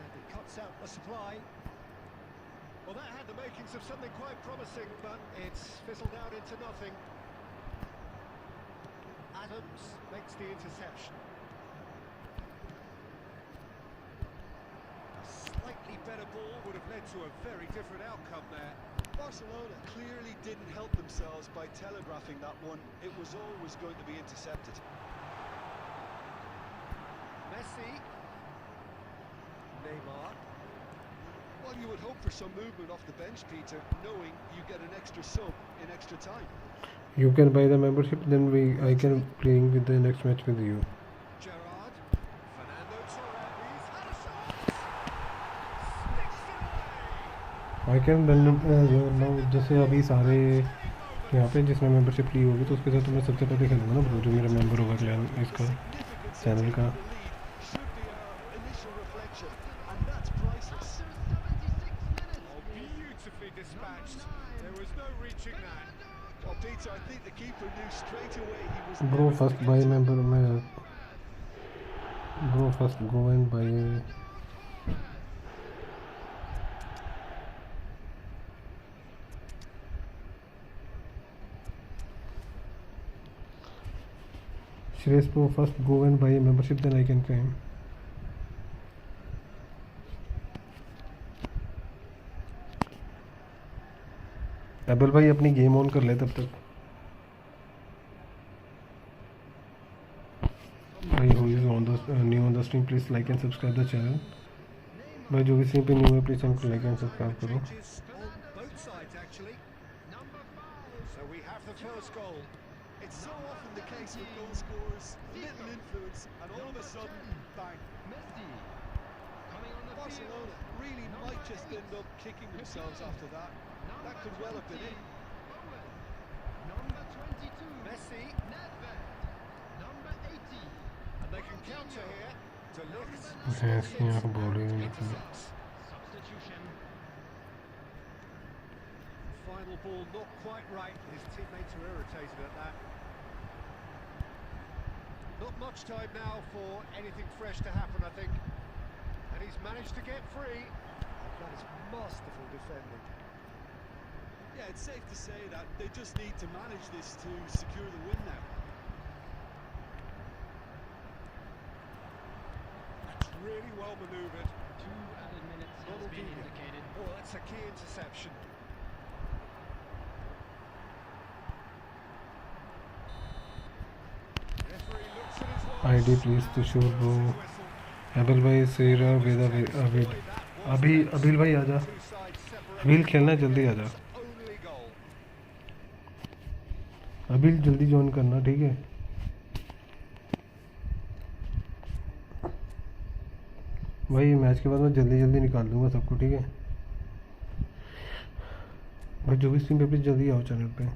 And he cuts out the supply. Well, that had the makings of something quite promising, but it's fizzled out into nothing. Adams makes the interception. A slightly better ball would have led to a very different outcome there. Barcelona clearly didn't help themselves by telegraphing that one. It was always going to be intercepted. Messi. Neymar. Well, you would hope for some movement off the bench, Peter, knowing you get an extra sub in extra time. You can buy the membership, then I can playing with the next match with you. Gerrard. Fernando Torres. He's had a shot. Sticks it away. I can then now जैसे अभी सारे यहाँ पे जिसने membership ली होगी तो उसके साथ तो मैं सबसे पहले खेलूँगा ना ब्रो, जो मेरा मेंबर होगा क्लैन इसका चैनल का। Should be our initial reflection, and that's priceless. Oh, beautifully dispatched. There was no reaching that. Well, Peter, I think the keeper knew straight away he was. Bro, never first going buy to member में bro first go and buy Shreyas bro, first go and buy a membership, then I can claim. Able भाई अपनी game on कर ले तब तक। भाई who is on the new on the stream, please like and subscribe the channel. भाई जो भी स्ट्रीम पे न्यू है प्लीज हमको लाइक एंड सब्सक्राइब करो। Changes on both sides, actually. So we have the first goal. It's so often the case with goal scorers, little influence, and all of a sudden, bang. Barcelona really might just end up kicking themselves after that. That could well have been it. Messi. And they can counter here to lift. भैंस की आँख bowling Substitution. Little ball not quite right. His teammates are irritated at that. Not much time now for anything fresh to happen, I think. And he's managed to get free. And that is masterful defending. Yeah, it's safe to say that they just need to manage this to secure the win now. That's really well manoeuvred. 2 added minutes has been indicated. Oh, that's a key interception. Referee looks at his watch. ID please to show bro. अबिल भाई सेरा वेदा अबिल अभी अबिल भाई आजा अबिल खेलना है, जल्दी आजा अबिल, जल्दी join करना, ठीक है। भाई मैच के बाद मैं जल्दी जल्दी निकाल दूंगा सबको, ठीक है भाई। जो भी स्ट्रीम पे प्लीज जल्दी आओ चैनल पे,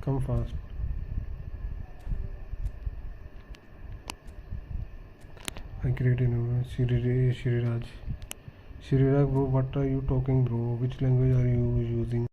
come fast. Shiriraj bro, what are you talking bro? Which language are you using?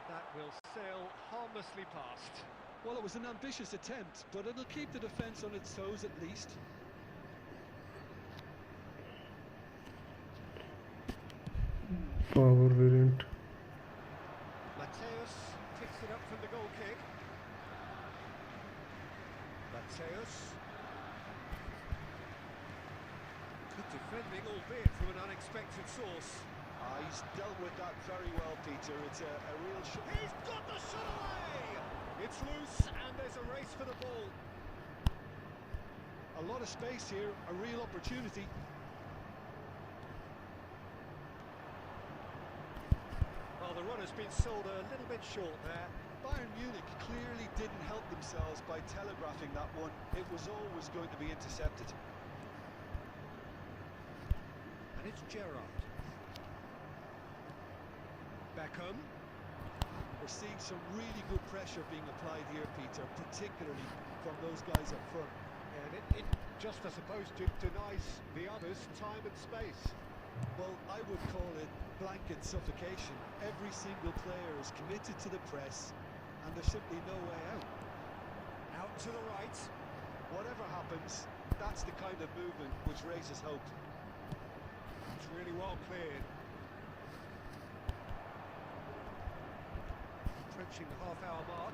That will sail harmlessly past. Well, it was an ambitious attempt, but it'll keep the defence on its toes at least. Power variant. Mateus picks it up from the goal kick. Mateus. Good defending, albeit from an unexpected source. He's dealt with that very well, Peter. It's a real shot. He's got the shot away! It's loose, and there's a race for the ball. A lot of space here, a real opportunity. Well, the run has been sold a little bit short there. Bayern Munich clearly didn't help themselves by telegraphing that one. It was always going to be intercepted. And it's Gerrard. Beckham. We're seeing some really good pressure being applied here, Peter, particularly from those guys up front. And it just, I suppose, denies the others time and space. Well, I would call it blanket suffocation. Every single player is committed to the press, and there's simply no way out. Out to the right. Whatever happens, that's the kind of movement which raises hope. It's really well cleared. Approaching the half-hour mark.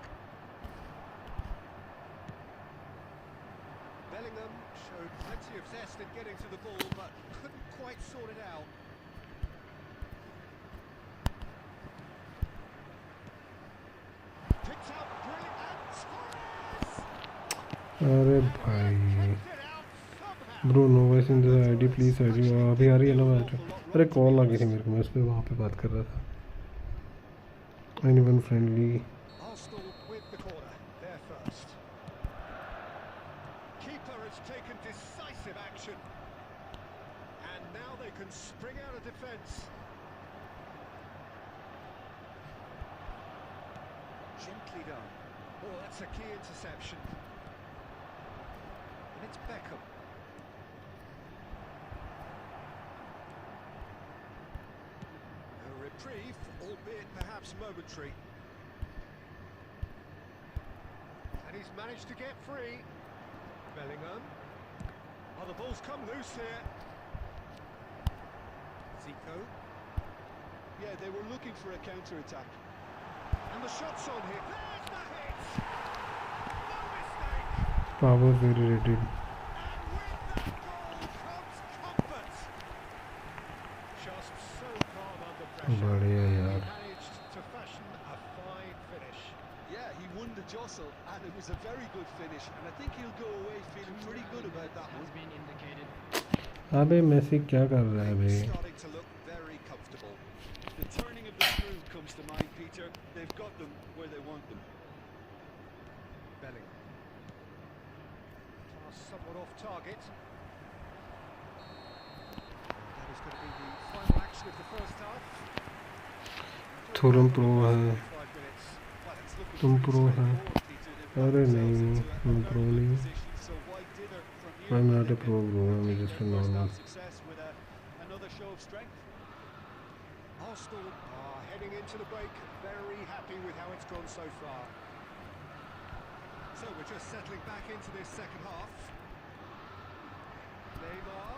Bellingham showed plenty of zest in getting to the ball, but couldn't quite sort it out. Picked out brilliant, and Torres! अरे भाई bro no voice in the ID please ID अभी आ रही है ना match अरे call आ गई थी मेरे को मैं उस पर वहाँ पे बात कर रहा था anyone friendly Arsenal with the corner, there first. Keeper has taken decisive action. And now they can spring out of defence. Gently done. Oh, that's a key interception. And it's Beckham. A reprieve, albeit perhaps momentary. And he's managed to get free. Bellingham. Oh, the ball's come loose here. Zico. Yeah, they were looking for a counter-attack. And the shot's on here. There's the hit! No mistake! Power very rated And with that goal comes comfort. Just so calm under pressure. बढ़िया He यार managed to fashion a fine finish. Yeah, he won the jostle, and it was a very good finish, and I think he'll go away feeling pretty good about that one. Has been indicated. अबे Messi क्या कर रहा है भाई Starting to look very comfortable. The turning of the screw comes to mind, Peter. They've got them where they want them. Bellingham. Pass somewhat off target. That is going to be the final action of the first half. तुम pro है 5 minutes. Well, it's looking तुम pretty pro है straightforward, Peter. They've got अरे themselves नहीं into a मैं pro very good नहीं position, so why dither from here? I'm not a They've pro been bro I'm taking just a their first normal half success with another show of strength. Arsenal are heading into the break, very happy with how it's gone so far. So we're just settling back into this second half. Neymar.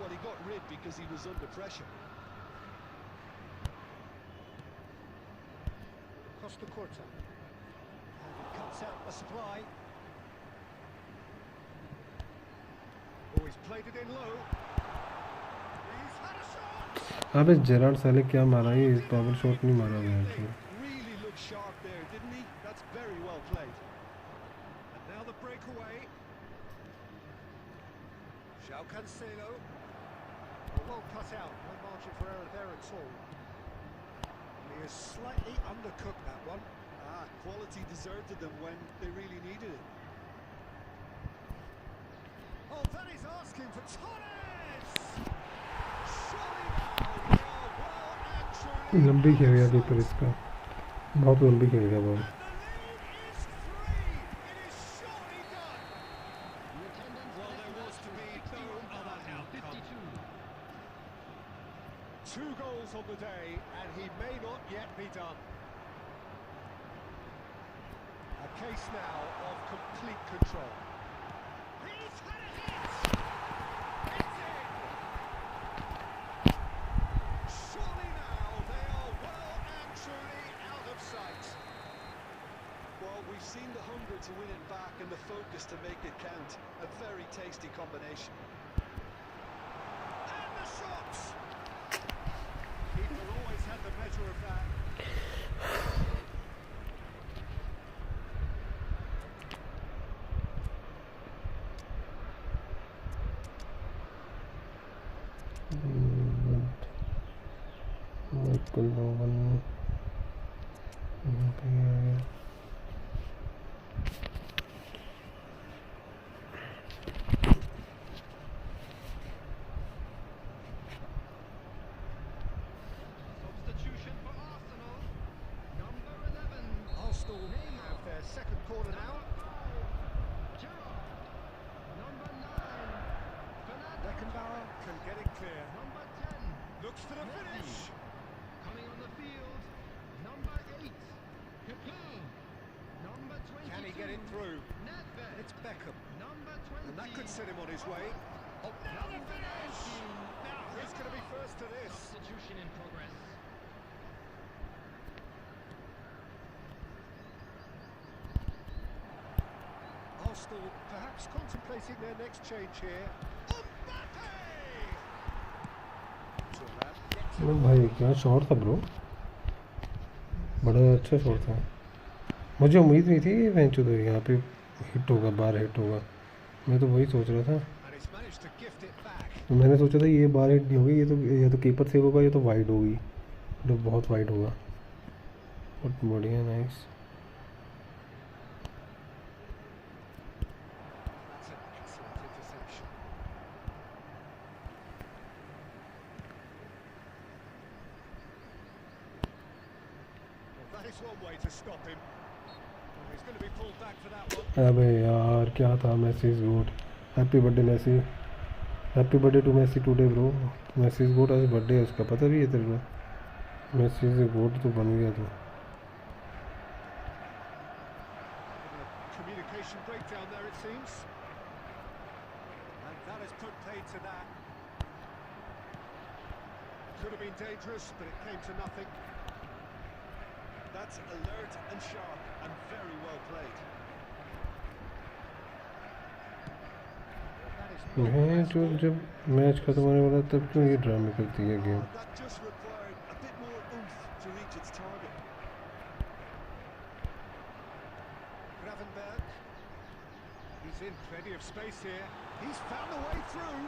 Well, he got rid because he was under pressure. Costa Curta. And he cuts out the supply. Oh, he's played it in low. He's had a shot! अबे Gerrard साले क्या मारा ये इस power shot नहीं मारा यार तो Really looked sharp there, didn't he? That's very well played. And now the breakaway. João Cancelo. Well cut out, no margin for error there at all. He has slightly undercooked that one. Quality deserted them when they really needed it. Oh, that is asking for Torres! Surely now they are well and truly लंबी खेल गया keeper इसका बहुत लंबी खेल गया बहुत and the lead is 3. It is surely done. The attendance Well, there was to be no other outcome. 52. 2 goals on the day, and he may not yet be done. A case now of complete control. He's had a hit! It's in! Surely now they are well and truly out of sight. Well, we've seen the hunger to win it back and the focus to make it count. A very tasty combination. And the shots! Keeper always had the measure of that. Michael oven यहाँ पे आ गया। Substitution for Arsenal. Number 11. Arsenal have their second corner now. Gerrard. Number 9. Fernandes. Beckenbauer can get it clear. Number 10. Looks for the finish. Coming on the field. Number 8. Capoue. Number 22. Can he get it through? Nedved. It's Beckham. Number 20. And that could set him on his way. Oh, now the finish! Now, who's going to be first to this? Substitution in progress. Arsenal perhaps contemplating their next change here. Mbappe! ओ भाई क्या shot था bro, बड़ा अच्छा shot था। मुझे उम्मीद नहीं थी ये बेंच तो यहाँ पे हिट होगा, बार हिट होगा। मैं तो वही सोच रहा था, And he's managed to gift it back. तो मैंने सोचा था ये बार हिट नहीं होगी, ये तो या तो कीपर सेव होगा या तो वाइड होगी, तो बहुत वाइड होगा। बहुत बढ़िया, nice. That's an excellent interception. Well, that is one way to stop him. Well, he's going to be pulled back for that one. अबे यार क्या था, Messi is good. Happy birthday Messi, happy birthday to Messi today bro. Messi is good, आज birthday है उसका, पता भी है तेरे को? मैसी इज गुड तो बन गया तो। Communication breakdown there, it seems. And that has put paid to that. Could have been dangerous, but it came to nothing. That's alert and sharp and very well played. That is मैं not तो जब match खत्म होने वाला तब क्यों ये ड्रामे करती है game? That just required a bit more oomph to reach its target. Gravenberg. He's in plenty of space here. He's found a way through.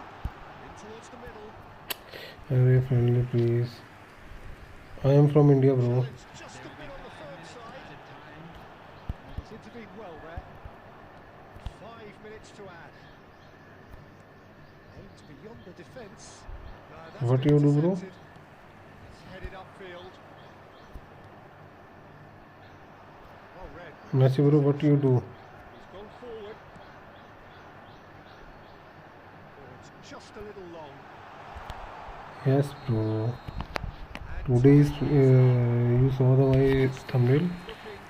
In towards the middle. अरे friendly please, I am from India bro. Challenge just a bit on the firm side. He's intervened well there. 5 minutes to add. Aims beyond the defence. No, that's What been do you do, bro? intercepted. It's headed upfield. Well read. Messi bro, what you do? He's gone forward. Oh, it's just a little long. Yes bro, today is you saw the my thumbnail,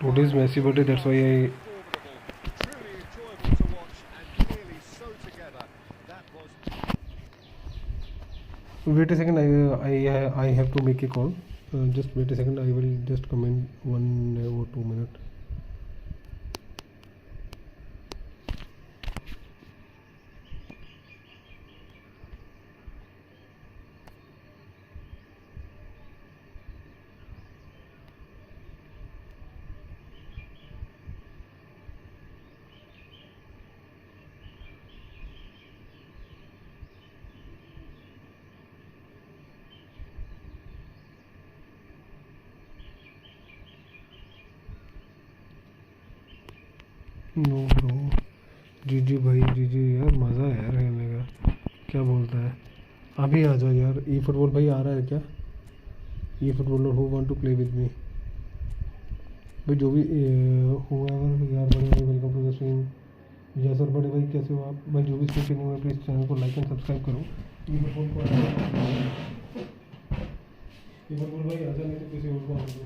today is Messi birthday, that's why I Formidable. Truly enjoyable to watch and clearly so together. That was wait a second, I have to make a call, just wait a second, I will just come in 1 or 2 minutes. No bro, जी भाई, जी यार, मज़ा है यार खेलने का, क्या बोलता है? अभी आ जाओ यार। ई फुटबॉल भाई आ रहा है क्या? ई footballer who want to play with me भाई, जो भी हुएवर यार, बड़े भाई वेलकम टू द स्ट्रीम। या सर बड़े भाई कैसे हो आप भाई? जो भी स्ट्रीम करने हुए प्लीज़ चैनल को लाइक एंड सब्सक्राइब करो। ई फुटबॉल को ई फुटबॉल भाई आ जाए, नहीं तो किसी और को आने दो।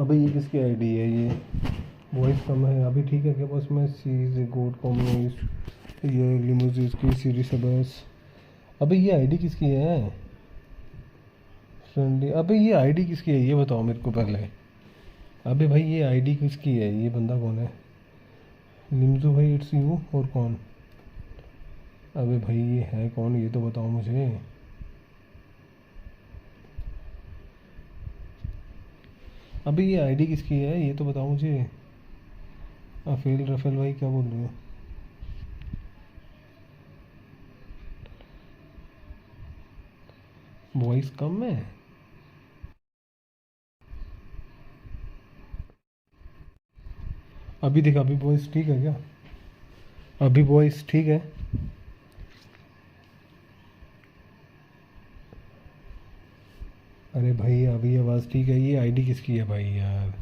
अबे ये किसकी आईडी है? ये वॉइस कम है अभी, ठीक है क्या बस? मैं सीज गोड कॉम्युनिस्ट ये लिमोजिस की सीरीज है बस। अबे ये आईडी किसकी है? फ्रेंडली। अबे ये आईडी किसकी है ये बताओ मेरे को पहले। अबे भाई ये आईडी किसकी है? ये बंदा कौन है? लिमजो भाई इट्स यू और कौन? अबे भाई ये है कौन ये तो बताओ मुझे। अबे ये आईडी किसकी है ये तो बताओ मुझे। अफील रफेल भाई क्या बोल रहे हो? वॉइस कम है। अभी देखा, अभी वॉइस ठीक है क्या? अभी वॉइस ठीक है? अरे भाई अभी आवाज़ ठीक है। ये आईडी किसकी है भाई यार?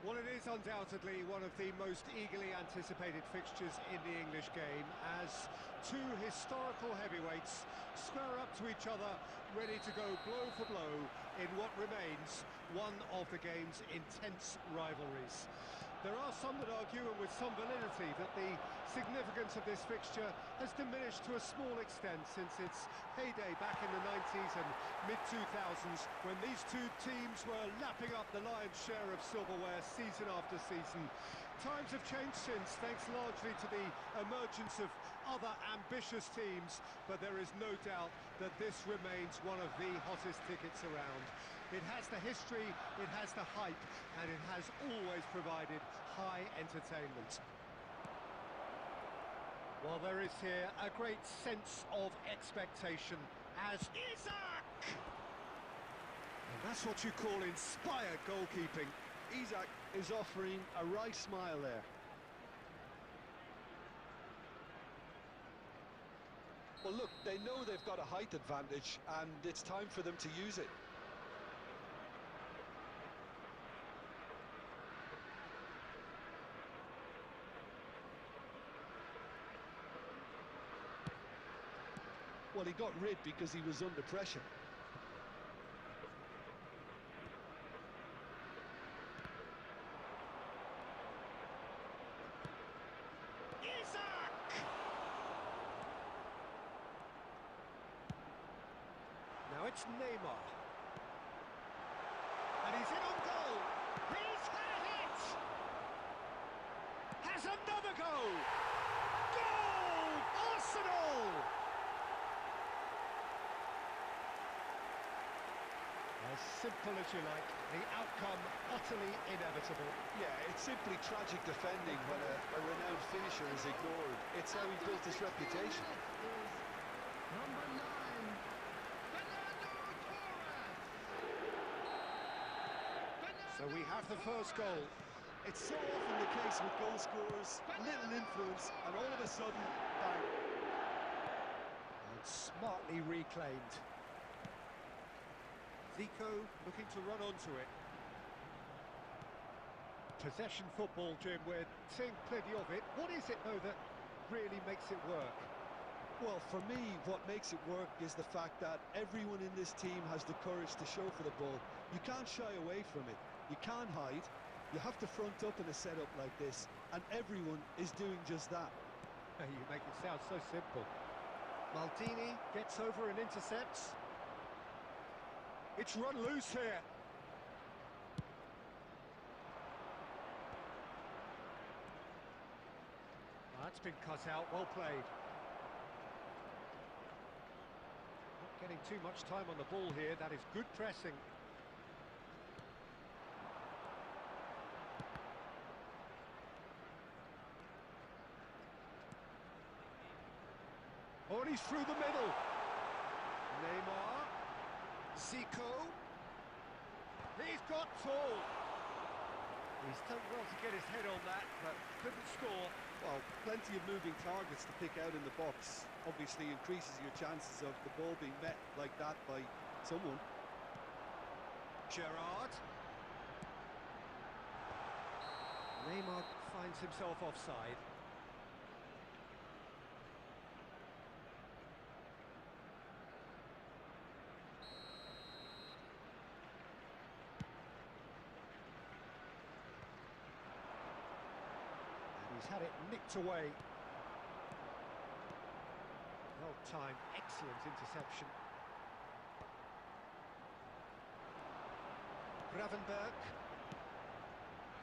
Well, it is undoubtedly one of the most eagerly anticipated fixtures in the English game, as two historical heavyweights square up to each other, ready to go blow for blow in what remains one of the game's intense rivalries. There are some that argue, and with some validity, that the significance of this fixture has diminished to a small extent since its heyday back in the 90s and mid-2000s, when these two teams were lapping up the lion's share of silverware season after season. Times have changed since, thanks largely to the emergence of other ambitious teams, but there is no doubt that this remains one of the hottest tickets around. It has the history, it has the hype, and it has always provided high entertainment. Well, there is here a great sense of expectation as Isaac! And that's what you call inspired goalkeeping. Isaac is offering a wry smile there. Well, look, they know they've got a height advantage, and it's time for them to use it. Well, he got rid because he was under pressure. Isaac! Now it's Neymar. And he's in on goal. He's had it! Has another goal! Goal! Arsenal! As simple as you like, the outcome utterly inevitable. Yeah, it's simply tragic defending when a renowned finisher is ignored. It's how he built his reputation. Number 9, Fernando Torres. So we have the first goal. It's so often the case with goal scorers, little influence, and all of a sudden, bang. And smartly reclaimed. Zico looking to run onto it. Possession football, Jim, we're seeing plenty of it. What is it, though, that really makes it work? Well, for me, what makes it work is the fact that everyone in this team has the courage to show for the ball. You can't shy away from it. You can't hide. You have to front up in a setup like this, and everyone is doing just that. You make it sound so simple. Maldini gets over and intercepts. It's run loose here. That's been cut out, well played. Not getting too much time on the ball here, that is good pressing. Oh, and he's through the middle. Neymar. Zico. He's got tall. He's done well to get his head on that, but couldn't score. Well, plenty of moving targets to pick out in the box. Obviously increases your chances of the ball being met like that by someone. Gerrard. Neymar finds himself offside. He's had it nicked away. Well timed, excellent interception. Gravenberg.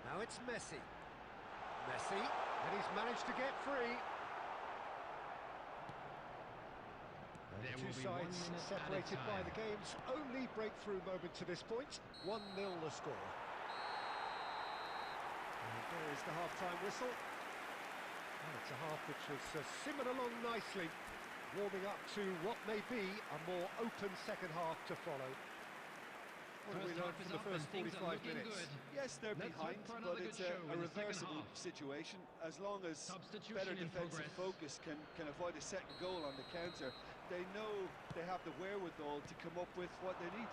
Now it's Messi. Messi, and he's managed to get free. There The two will be 1 sides minute separated added by time. the game's only breakthrough moment to this point. 1-0 the score. And there is the half-time whistle. And it's a half which has simmered along nicely, warming up to what may be a more open second half to follow. What have we First learned half is from the up and first things are 45 looking minutes? good. Yes, they're Let's behind, hope for another but good it's show a in the second reversible half. situation. As long as Substitution better in defensive progress. focus can avoid a second goal on the counter, they know they have the wherewithal to come up with what they need.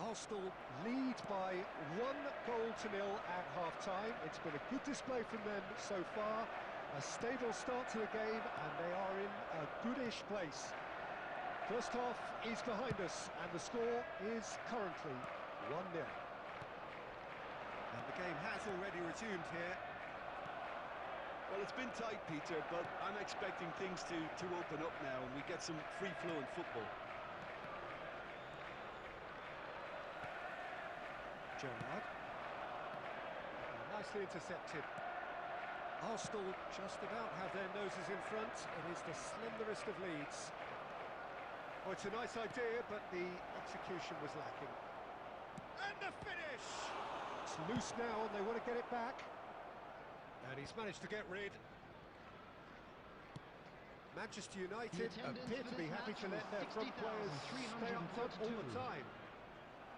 Arsenal lead by 1-0 at half-time. It's been a good display from them so far. A stable start to the game, and they are in a goodish place. First half is behind us, and the score is currently 1-0. And the game has already resumed here. Well, it's been tight, Peter, but I'm expecting things to open up now and we get some free-flowing football. Gerrard. Nicely intercepted. Arsenal just about have their noses in front. It is the slenderest of leads. Oh, it's a nice idea, but the execution was lacking. And the finish! It's loose now, and they want to get it back. And he's managed to get rid. Manchester United appear to be happy to let their front players stay up front all the time.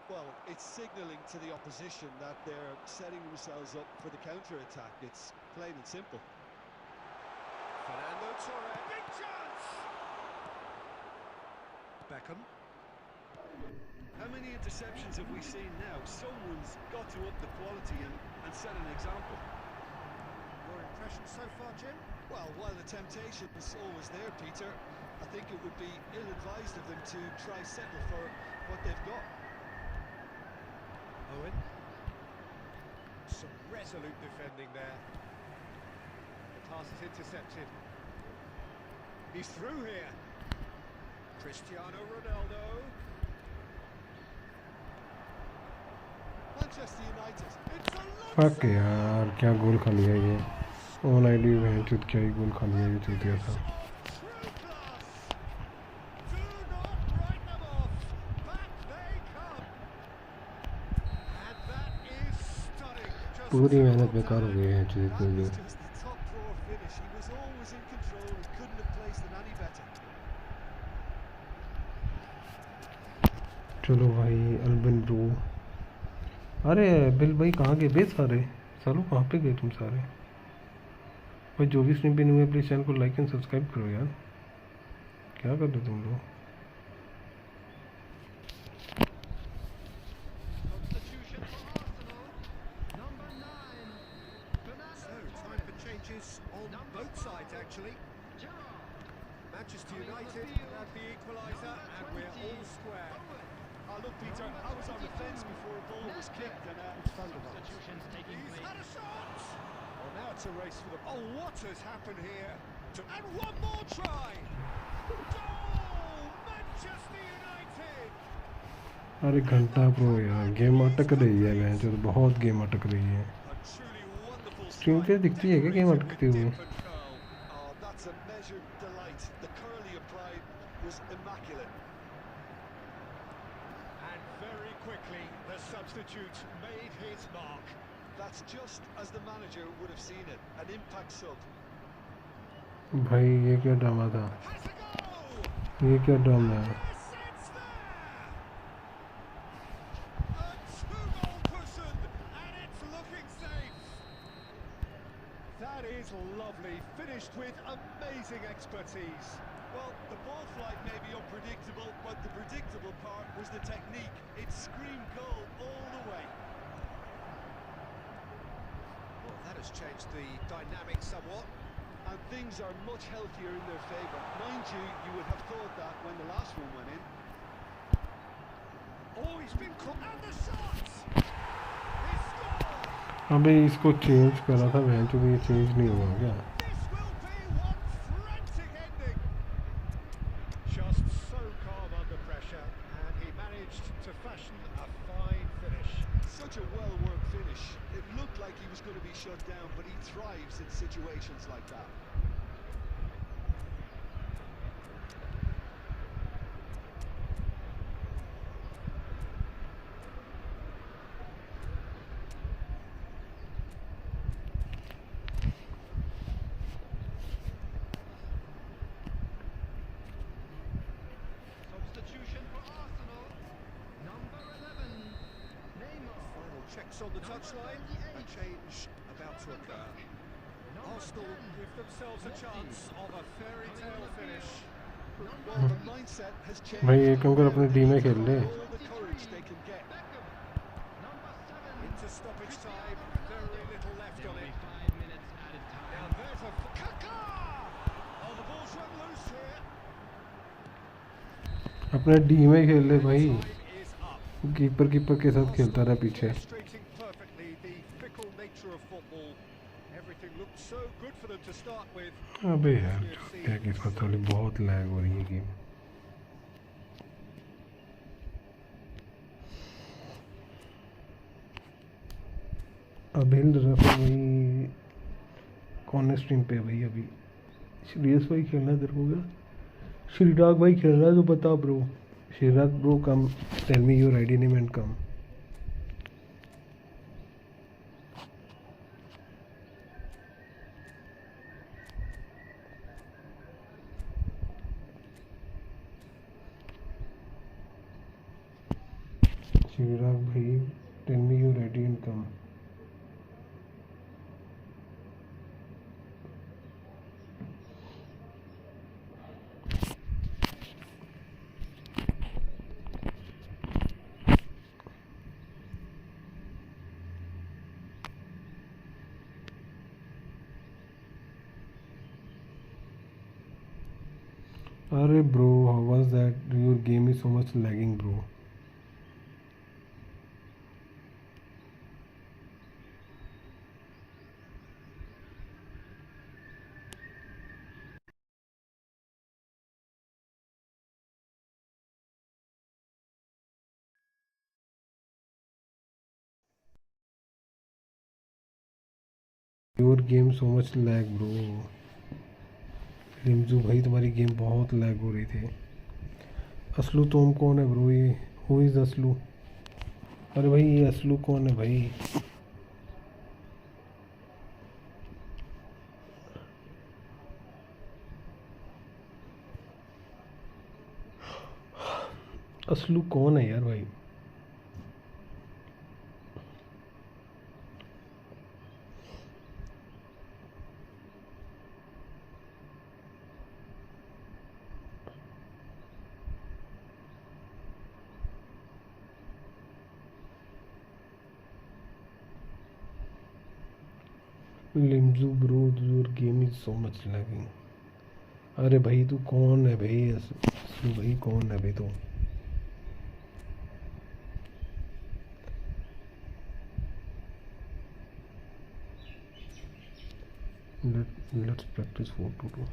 Well, it's signalling to the opposition that they're setting themselves up for the counter-attack. It's plain and simple. Fernando Torres, big chance! Beckham. How many interceptions have we seen now? Someone's got to up the quality and set an example. Your impression so far, Jim? Well, while the temptation is always there, Peter, I think it would be ill-advised of them to try settle for what they've got. Owen. Some resolute defending there. The pass is intercepted. He's through here. Cristiano Ronaldo. Manchester United. It's a fuck यार क्या गोल खा लिया ये on ID में चुत क्या ही गोल खा लिया ये चुतिया था true class. Do not write them off. Back they come. And that is stunning. Just पूरी मेहनत बेकार हो गई है चुत That के was लिए just the top drawer finish. He was always in control. He couldn't have placed it any better. चलो भाई अल्बिन ब्रो अरे बिल भाई कहाँ गए बे सारे सालों कहाँ पे गए तुम सारे भाई जो भी स्ट्रीम पे नहीं हुए प्लीज़ चैनल को लाइक एंड सब्सक्राइब करो यार क्या कर रहे तुम लोग Substitution for Arsenal. Number 9. So, time for changes on both sides, actually. Manchester United have the equaliser, and we're all square. Oh, look, Peter, I was on the fence before a ball was kicked, and Substitutions taking He's place. had a shot! well, now it's a race for the ball. Oh, what has happened here? And one more try! Oh, Manchester United! अरे घंटा pro यार game अटक रही है मैं जो बहुत game अटक रही है A truly wonderful स्ट्रीम पे दिखती है क्या गेम अटकती हुई Different curl. Oh, that's a measured delight. The curl he applied was immaculate. And very quickly, the substitute made his mark. That's just as the manager would have seen it. An impact sub. भाई ये क्या drama था Has a goal! ये क्या drama है Yes, it's there! A two-goal cushion, and it's looking safe. That is lovely, finished with amazing expertise. Well, the ball flight may be unpredictable, but the predictable part was the technique. It screamed goal all the way. Well, that has changed the dynamic somewhat. And things are much healthier in their favour. Mind you, you would have thought that when the last one went in. Oh, he's been caught, and the shot! He scored! अबे इसको change करा था मैं तो ये change नहीं हुआ क्या This will be one frantic ending. Just so calm under pressure, and he managed to fashion a fine finish. Such a well-worked finish. It looked like he was going to be shut down, but he thrives in situations like that. Substitution for Arsenal. Number 11. Neymar. Final checks on the touchline. A change about to occur. Arsenal give themselves a chance of a fairy tale finish. Well, the mindset has changed. भाई एक uncle अपनी team में खेल ले All the courage they can get. Beckham. Number 7. Into stoppage time, very little left on it. 5 minutes added time. Now there's a Kaka! Oh, the ball's run loose here. अपने team में खेल ले भाई Time is up. Keeper के साथ खेलता रहा पीछे Illustrating perfectly the fickle nature of football. Everything looked so good for them to start with. अबे यार क्या किस्मत वाली बहुत लैग हो रही है गेम अभिल रफा भाई कौन है स्ट्रीम पे भाई अभी श्रेयस भाई खेलना है तेरे को क्या श्रीराग भाई खेलना है तो बता bro Shreerag bro come tell me your ID name and come Chirag भाई, tell me you ready and come. अरे bro, how was that? Your game is so much lagging, bro. Your game so much lag, bro. लिमजू भाई, तुम्हारी game बहुत lag हो रही थी। असलू तुम कौन है ब्रो? ये हु इज़ असलू? अरे भाई, ये असलू कौन है भाई? असलू कौन है यार भाई? लिमजू bro, your game is so much lagging. अरे भाई तू कौन है भाई? असलू भाई कौन है भाई तू? Let's practice 4-2-2.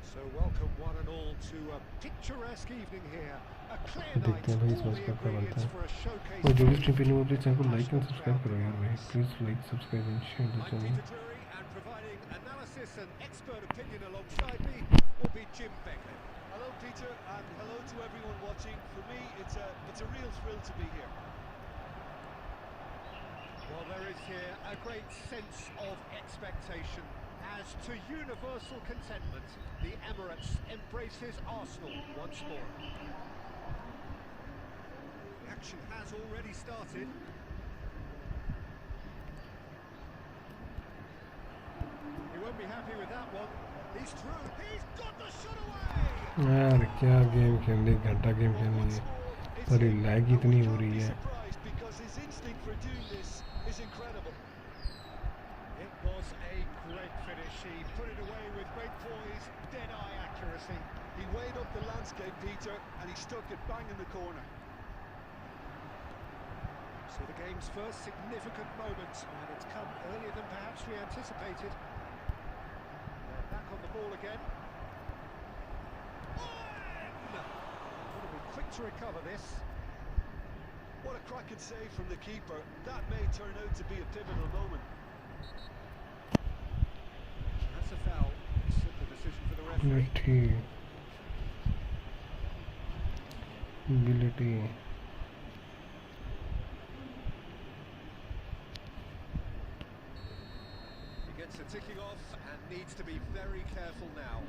So welcome one and all to a picturesque evening here. A clear night, देखते हैं भाई इस all मैच the का क्या बनता ingredients है। for a showcase. और जो भी स्ट्रीम पे नहीं हो प्लीज चैनल को लाइक एंड सब्सक्राइब करो यार भाई। Please like, subscribe and share the I'm channel. Peter Drury, and providing analysis and expert opinion alongside me will be Jim Beckman. Hello, Peter, and hello to everyone watching. For me, it's a real thrill to be here. Well, there is here a great sense of expectation. As to universal contentment, the Emirates embraces Arsenal once more. The action has already started. He won't be happy with that one. He's through. He's got the shot away. यार क्या game खेलने, घंटा game खेलनी है, पर lag इतनी हो रही है। Because his instinct for doing this is incredible. It was a great finish. He put it away with great poise, dead-eye accuracy. He weighed up the landscape, Peter, and he stuck it bang in the corner. So the game's first significant moment, and it's come earlier than perhaps we anticipated. They're back on the ball again. Would have been quick to recover this. What a cracking save from the keeper. That may turn out to be a pivotal moment. That's a foul. Simple decision for the referee. Ability. He gets a ticking off and needs to be very careful now.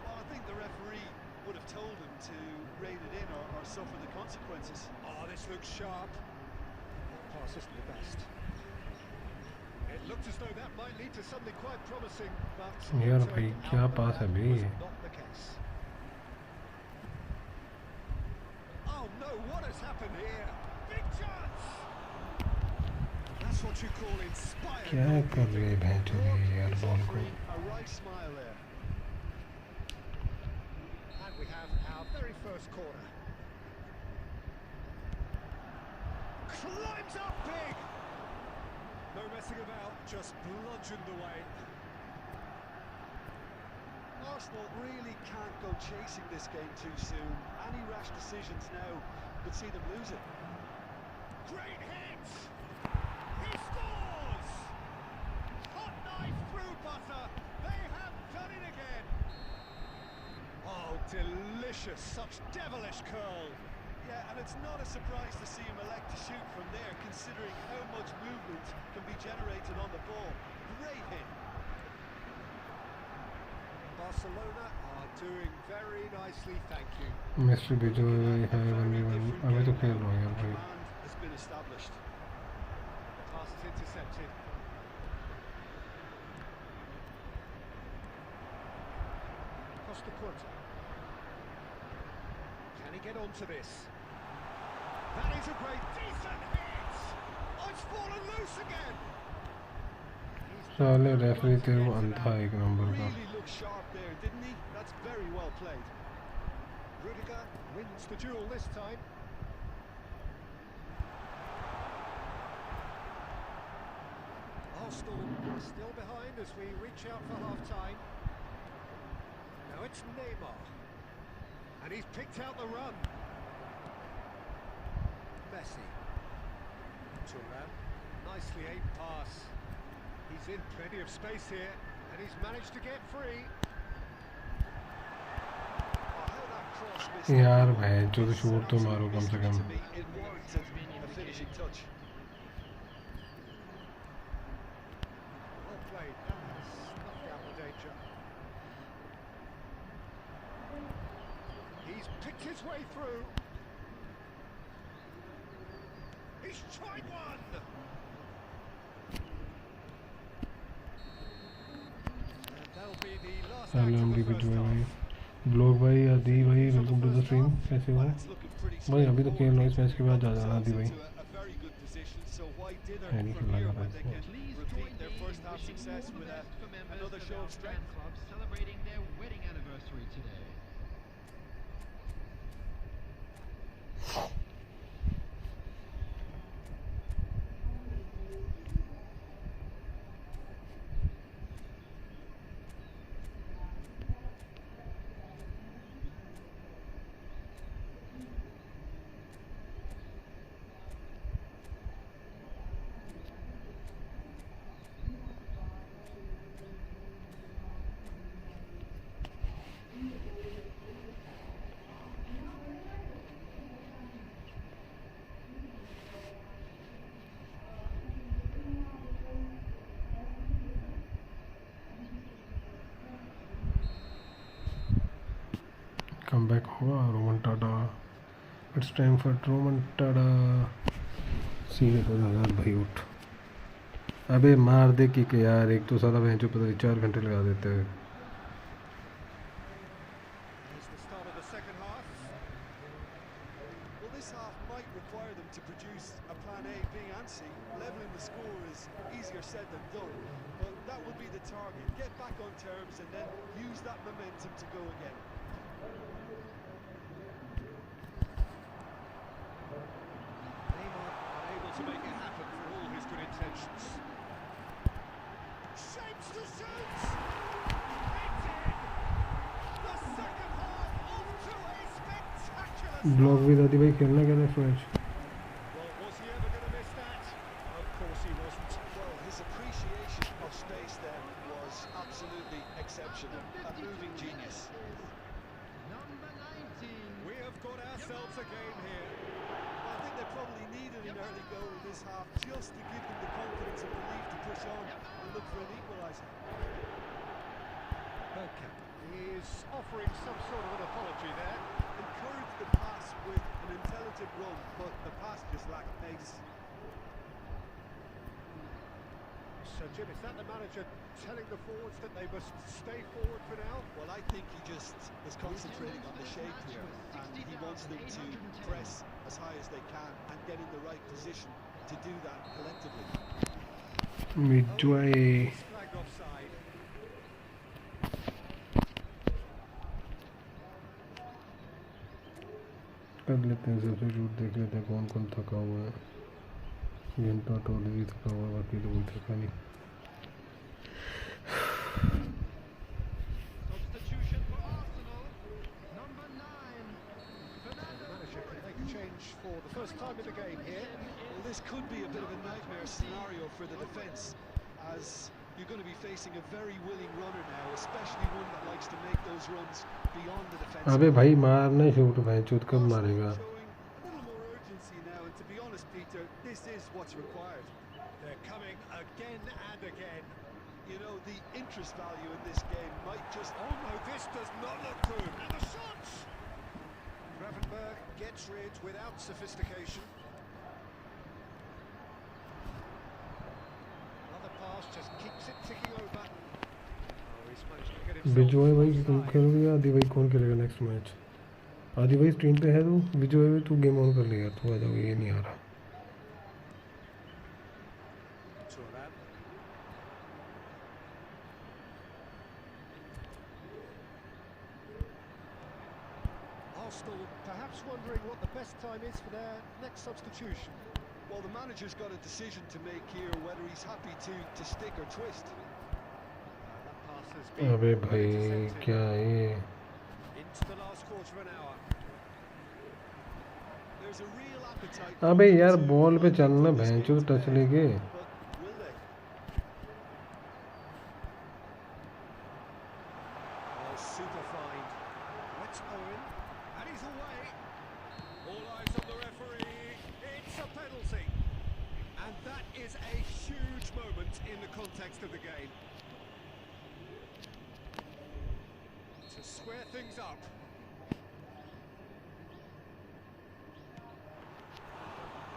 Well, I think the referee would have told him to rein it in or suffer the consequences. Oh, this looks sharp. Pass isn't the best. It looked as though that might lead to something quite promising, but यार भाई क्या पास है बे? was not the case. Oh no, what has happened here? Big chance! That's what you call inspired. क्या कर रहे हैं भैंचो यार ball को? A right smile there. And we have our very first corner. Climbs up big! No messing about, just bludgeoned away. Arsenal really can't go chasing this game too soon. Any rash decisions now could see them lose it. Great hit! He scores! Hot knife through butter. They have done it again. Oh, delicious! Such devilish curl. Yeah, and it's not a surprise to see him elect to shoot from there, considering how much movement can be generated on the ball. Great hit. Barcelona are doing very nicely, thank you. Mystery भेजो है 1v1 अभी तो खेल रहा हूँ यार भाई. Command has been established. The pass is intercepted. Costa Curta. Can he get onto this? That is a great, decent hit! Oh, it's fallen loose again! साले रेफरी तेरे को अंधा एक नंबर का. Really looked sharp there, didn't he? That's very well played. Rudiger wins the duel this time. Arsenal still behind as we reach out for half-time. Now it's Neymar. And he's picked out the run. Messi. Turan. Nicely aimed pass. He's in plenty of space here, and he's managed to get free. Oh, how that cross missed यार the भाई जो तो shoot तो मारो कम से कम. to me, it warranted a finishing touch. Well played. That has snuffed out the danger. He's picked his way through. He's tried one. And that'll be the last act साले of हम the भी first जो है भाई. half. Blog भाई आदि भाई welcome to the stream. कैसे हो Well, it's looking pretty भाई? अभी तो straightforward. खेल रहा हूँ इस मैच के बाद जा जाना आदि भाई. Into a very good position, so why dither है नहीं from खेला here जा when they रहा can repeat their first half success with another show of strength? Clubs celebrating their wedding anniversary today. Come back होगा remontada. It's time for remontada. सीधे तो यार भाई उठ. अबे मार दे किक यार. एक तो साला भैंचो पता नहीं 4 घंटे लगा देते हैं. Here's the start of the second half. Well, this half might require them to produce a plan A being antsy. Levelling the score is easier said than done, but that will be the target. Get back on terms and then use that momentum to go again. Neymar unable to make it happen for all his good intentions. Shapes to shoot! It's in! The second half off to a spectacular block भी दादी भाई खेलना क्या next match? Well, was he ever going to miss that? Of course he wasn't. Well, his appreciation of space then was absolutely exceptional. A moving genius. Number 19. We have got ourselves a game here. I think they probably needed an early goal in this half just to give them the confidence and belief to push on and look for an equaliser. Bergkamp is offering some sort of an apology there. Encouraged the pass with an intelligent run, but the pass just lacked pace. So, Jim, is that the manager telling the forwards that they must stay forward for now? Well, I think he just is concentrating on the shape here, and he wants them to press as high as they can and get in the right position to do that collectively. Midway. Flagged offside. कर लेते हैं substitute, देख लेते हैं कौन कौन थका हुआ है। घंटा तो ऑलरेडी थका हुआ है, बाकी तो कोई थका नहीं। Substitution for Arsenal. Number 9. The manager can make a change for the first time in the game here. Well, this could be a bit of a nightmare scenario for the defence, as you're going to be facing a very willing runner now, especially one that likes to make those runs beyond the defence. अबे भाई मारना shoot भाई चूत कब मारेगा? Showing a little more urgency now, and to be honest, Peter, this is what's required. They're coming again and again. You know, the interest value in this game might just... Oh no, this does not look good. And the shots! Gravenberg gets rid without sophistication. Another pass just keeps it ticking over. Oh, he's managed to get himself विजय भाई तुम offside. खेलोगे? आदि भाई कौन खेलेगा next match? आदि भाई stream पे है तू? विजय भाई तू गेम ऑन कर ले यार, तू आ जाओ, ये नहीं आ रहा। Turnip. Arsenal perhaps wondering what the best time is for their next substitution. Well, the manager's got a decision to make here, whether he's happy to stick or twist. That pass has been अबे भाई intercepted. क्या ये? Into the last quarter of an hour. There's a real appetite. अबे यार ball पे चलना भैंचो touch लेके। But will they? Oh, super find. Let's Owen. And he's away. All eyes on the referee. It's a penalty. And that is a huge moment in the context of the game. To square things up.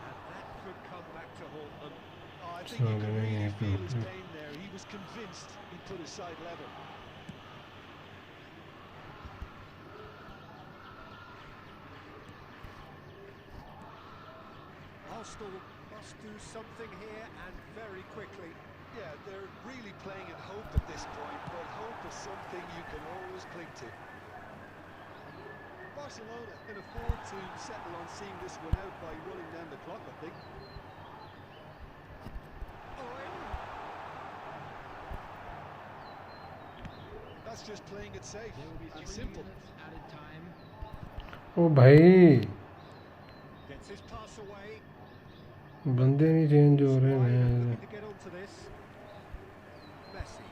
And that could come back to haunt them. Oh, I think you can really feel his pain there. He was convinced he put his side level. Arsenal must do something here and very quickly. Yeah, they're really playing in hope at this point, but hope is something you can always cling to. Barcelona can afford to settle on seeing this one out by running down the clock, I think. Owen. That's just playing it safe There will be and 3 simple. minutes added time. ओ भाई Gets his pass away. बंदे नहीं change हो रहे Looking हैं। to get onto this. Messi.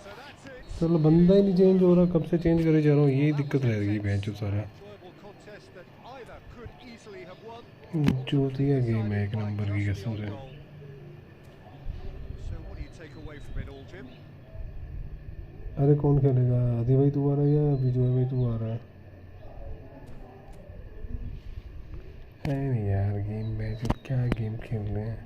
So that's it. चलो बंदा ही नहीं change हो रहा, कब से चेंज करे जा रहा हूँ, यही दिक्कत रह गई भैंचो सारा। Enjoyable contest that either could easily have won. चूतिया गेम है एक नंबर की कसम से। So what do you take away from it all, Jim? अरे कौन खेलेगा? आदि भाई तू आ रहा है या विजय भाई तू आ रहा है? है नहीं यार गेम में, जो क्या गेम खेल रहे हैं।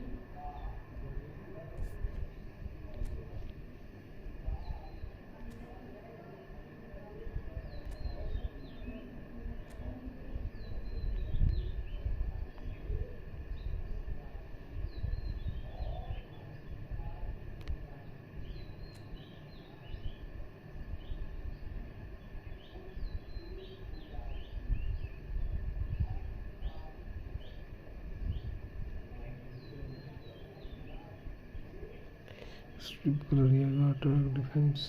स्ट्रिप करिएगा, attack defence.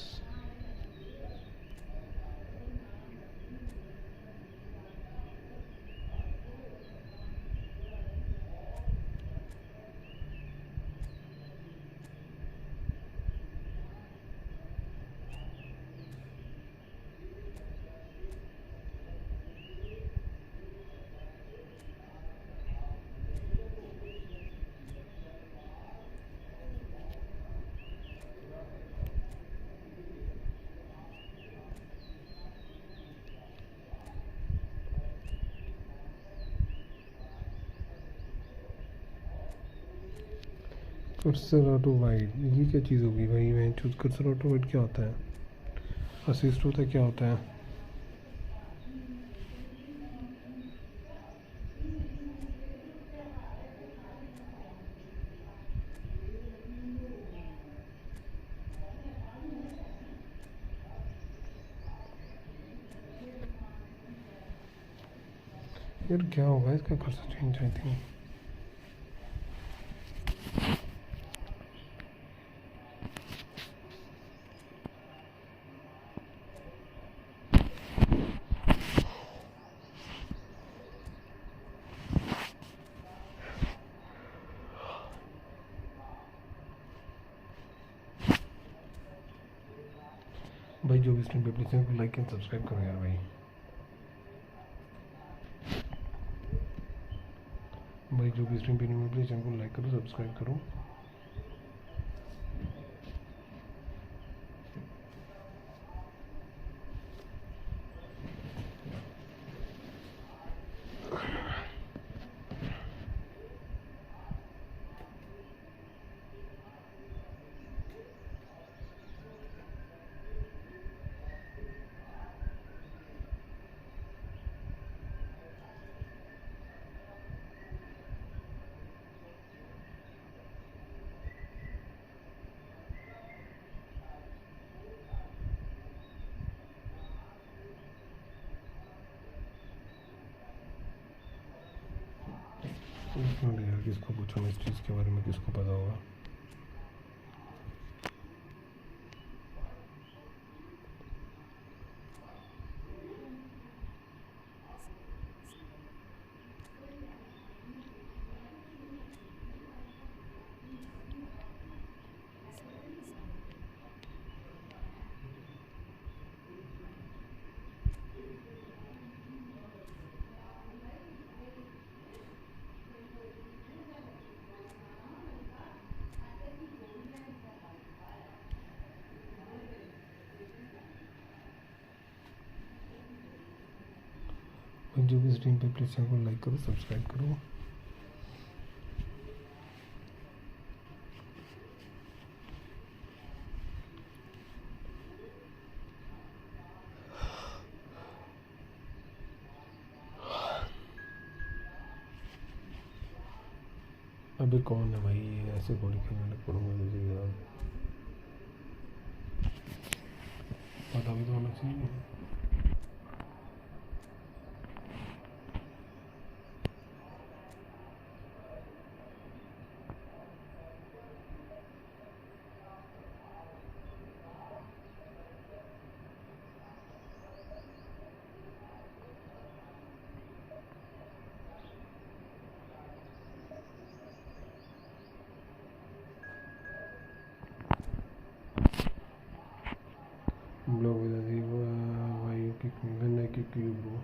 Cursor auto wide, ये क्या चीज़ होगी भाई? मैं चूज कर्सर ऑटो वाइड क्या होता है? असिस्ट होता है, क्या होता है? यार क्या होगा इसका? Cursor change I think. भाई जो भी स्ट्रीम पे प्लीज चैनल को लाइक एंड सब्सक्राइब करो यार भाई। भाई जो भी स्ट्रीम पे नहीं है प्लीज चैनल को लाइक करो, सब्सक्राइब करो। यार किसको पूछूं इस चीज़ के बारे में, किसको पता होगा? जो भी स्ट्रीम पे प्लीज चैनल को लाइक करो, सब्सक्राइब करो। अबे कौन है भाई? ऐसे थोड़ी खेलने लग पड़ूंगा किसी के साथ, पता भी तो होना चाहिए। ब्लॉग भाई किक यू ब्रो।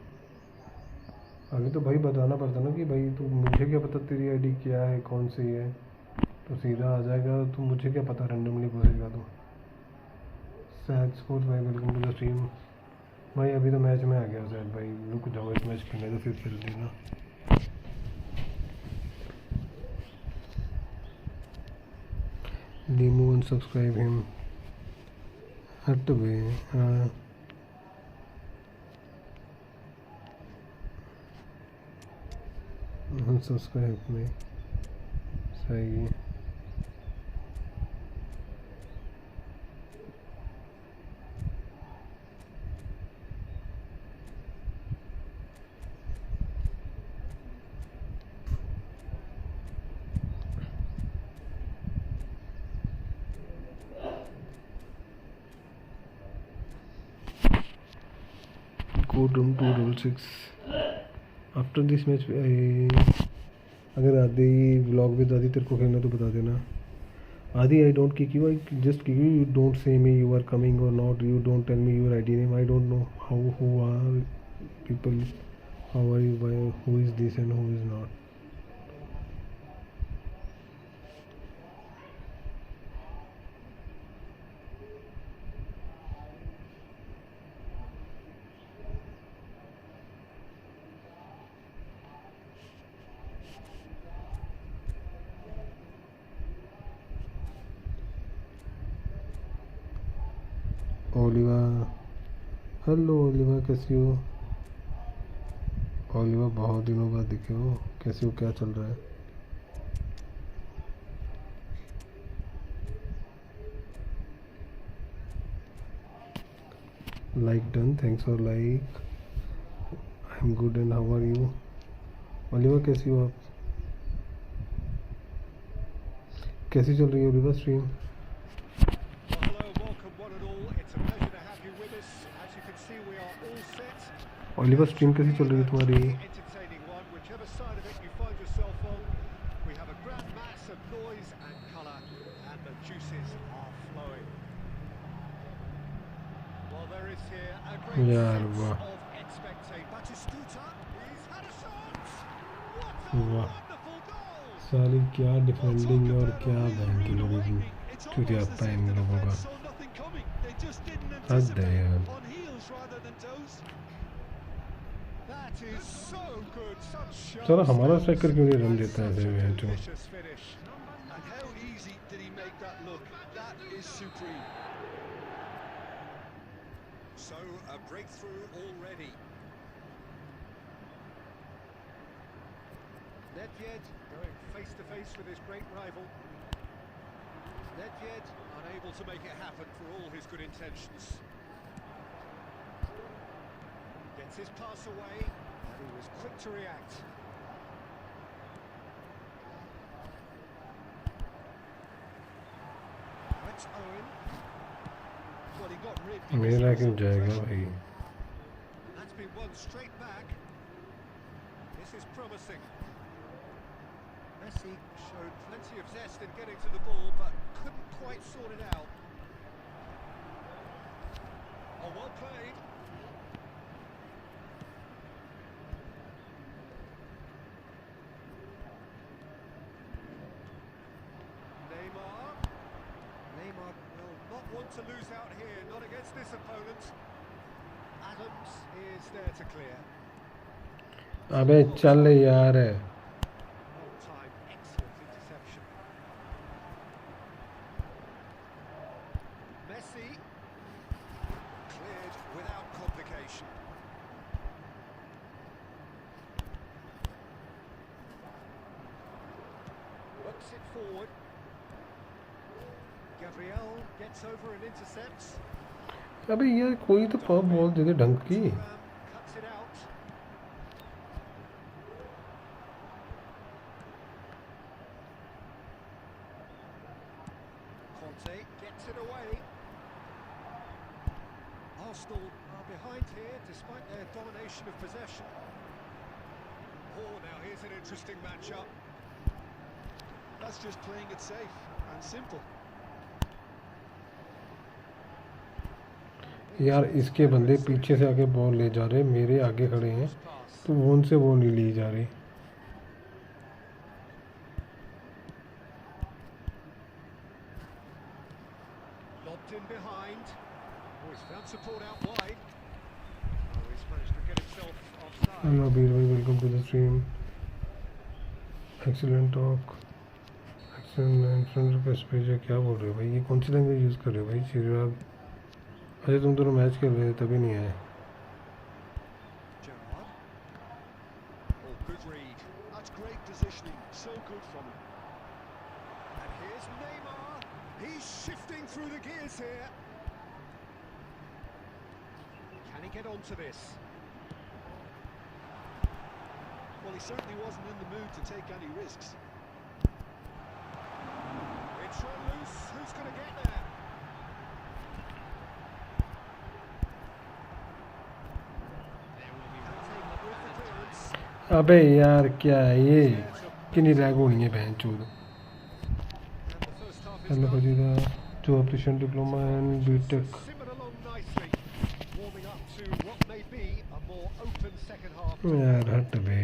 अभी तो भाई बताना पड़ता ना कि भाई तू, मुझे क्या पता तेरी आईडी क्या है, कौन सी है? तो सीधा आ जाएगा तो मुझे क्या पता, रैंडमली घुसेगा तो। सैड स्पोर्ट्स भाई वेलकम टू द स्ट्रीम। भाई अभी तो मैच में आ गया सैड भाई, रुक जाओ एक मैच खेलने तो फिर खेल लेना। लीमू अनसब्सक्राइब हिम, हट बे। हाँ अनसब्सक्राइब में सही है। Code room 266 after this match. अगर आदि व्लॉग विद आदि तेरे को खेलना तो बता देना। Aadi I don't kick you, I just kick you don't say me you are coming और not, you don't tell me your ID name, I don't know how who are people, how are you, bye who is this and who is not. Oliva, hello Oliva, कैसी हो? Oliva बहुत दिनों बाद दिखे हो, कैसी हो, क्या चल रहा है? Like done, thanks for like. I am good and how are you? Oliva कैसी हो आप? कैसी चल रही है Oliva stream? Well, hello, welcome one and all. It's a pleasure to have you with us. As you can see, we are all set. Oliva stream कैसी चल रही है तुम्हारी? Entertaining one, whichever side of it you find yourself on. We have a grand mass of noise and colour, and the juices are flowing. Well, there is here a great यार sense वाह of expectation. Batistuta, he's had a shot. What a वाह, wonderful goal! साली क्या defending और क्या bank की लोगों की चुतियापा है इन लोगों का। हद है यार। That is so good, such चलो shots. हमारा स्ट्राइकर क्यों नहीं रन देता है ऐसे मैच में? Delicious finish. And how easy did he make that look? That is supreme. So a breakthrough already. Nedved going face to face with his great rival. Nedved unable to make it happen for all his good intentions. Gets his pass away, and he was quick to react. That's Owen. Well, he got rid मेरा because क्यों जाएगा भाई? That's been won straight back. This is promising. Messi showed plenty of zest in getting to the ball, but couldn't quite sort it out. Oh, well played. Neymar will not want to lose out here, not against this opponent. Adams is there to clear. अबे चल यार। Well timed, excellent interception. Messi cleared without complication. Works it forward. Gabriel gets over and intercepts. अबे यार कोई तो पाव ball दे दे ढंग की। Cuts it out. Conte gets it away. Arsenal are behind here despite their domination of possession. Oh, now here's an interesting matchup. That's just playing it safe and simple. यार इसके बंदे पीछे से आके बॉल ले जा रहे, मेरे आगे खड़े हैं तो उनसे वो नहीं ली जा रही। Lobbed in behind. Oh, he's found support out wide. Oh, he's managed to get himself offside. Hello Bir भाई, welcome to the stream. Excellent talk, excellent friend request भेजे। क्या बोल रहे हो भाई? ये कौन सी लैंग्वेज यूज़ कर रहे हो भाई? चिराग, अरे तुम दोनों मैच खेल रहे थे तभी नहीं आए। Gerrard. Oh, good read. That's great positioning. So good from him. And here's Neymar. He's shifting through the gears here. Can he get onto this? Well, he certainly wasn't in the mood to take any risks. It's run loose. Who's going to get there? अबे यार क्या है ये? कितनी lag होनी है बहन चोद। Hello Fazida, to operation diploma and BTech. Simmered along nicely, warming up to what may be a more open second half. यार हट बे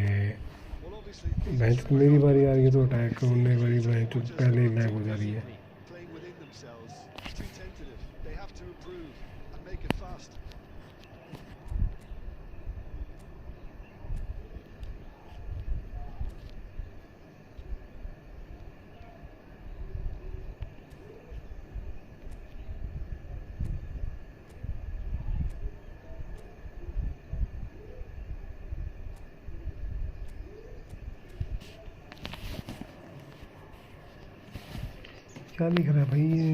Well, obviously, बहन चोद, मेरी बारी आ रही है तो अटैक करने वाली बहन चोद पहले ही लैग हो जा रही है। playing within themselves. Too tentative. They have to improve and make it fast. क्या लिख रहा है भाई ये?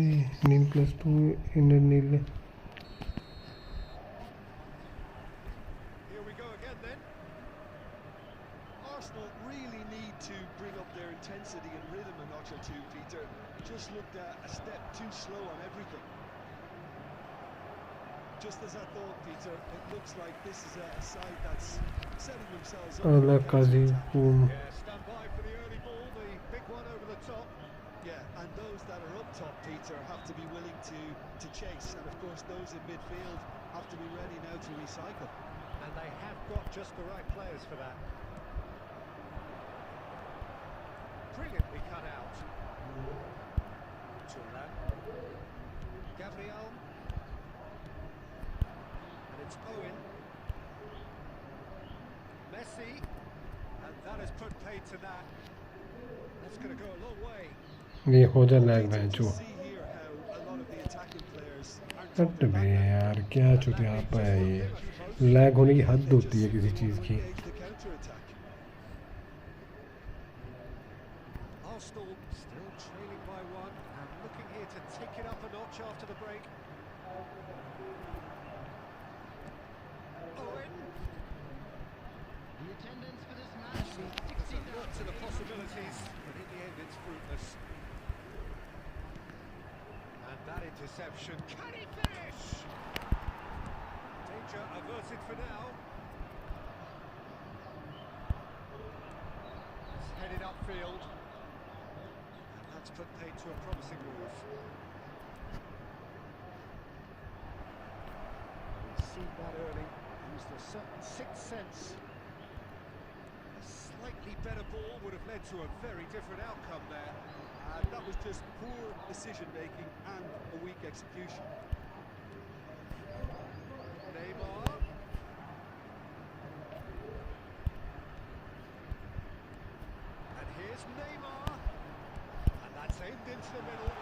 नील+2 इन नील। Here we go again then. Arsenal really need to bring up their intensity and rhythm a notch or two, Peter. Just looked a step too slow on everything. Just as I thought, Peter, it looks like this is a side that's setting themselves up. अलग काजी Yeah, stand by for the early ball, the big one over the top. Yeah, and those that are up top, Peter, have to be willing to chase. And of course, those in midfield have to be ready now to recycle. And they have got just the right players for that. Brilliantly cut out. Turnip. Gabriel. And it's Owen. Messi. And that has put paid to that. That's going to go a long way. ये हो जा lag बेंचो। See here how a lot of the attacking players aren't हट बे यार, क्या चुते आप है ये? Lag होने की हद होती है किसी चीज़ की। engage the counter-attack. Arsenal still trailing by one and looking here to take it up a notch after the break. Owen. The attendance for this match, There's a lot to the possibilities, but in the end it's fruitless. And that interception, can he finish? Danger averted for now. It's headed upfield. And that's put paid to a promising move. We've seen that early. Used a certain sixth sense. A slightly better ball would have led to a very different outcome there. And that was just poor decision-making and a weak execution. Neymar. And here's Neymar. And that's aimed into the middle.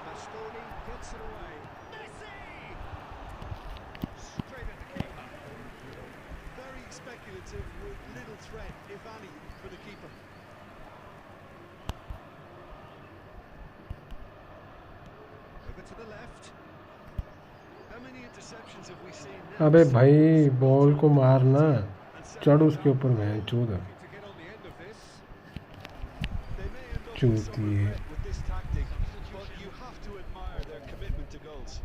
Bastoni gets it away. Messi! Straight at the keeper. Very speculative with little threat, if any, for the keeper. Over to the left. How many interceptions have we seen now? अबे भाई ball को मारना, चढ़ उसके ऊपर मैं चूद To get on the end of this. They may end up with some चूती है। regret with this tactic, but you have to admire their commitment to goals.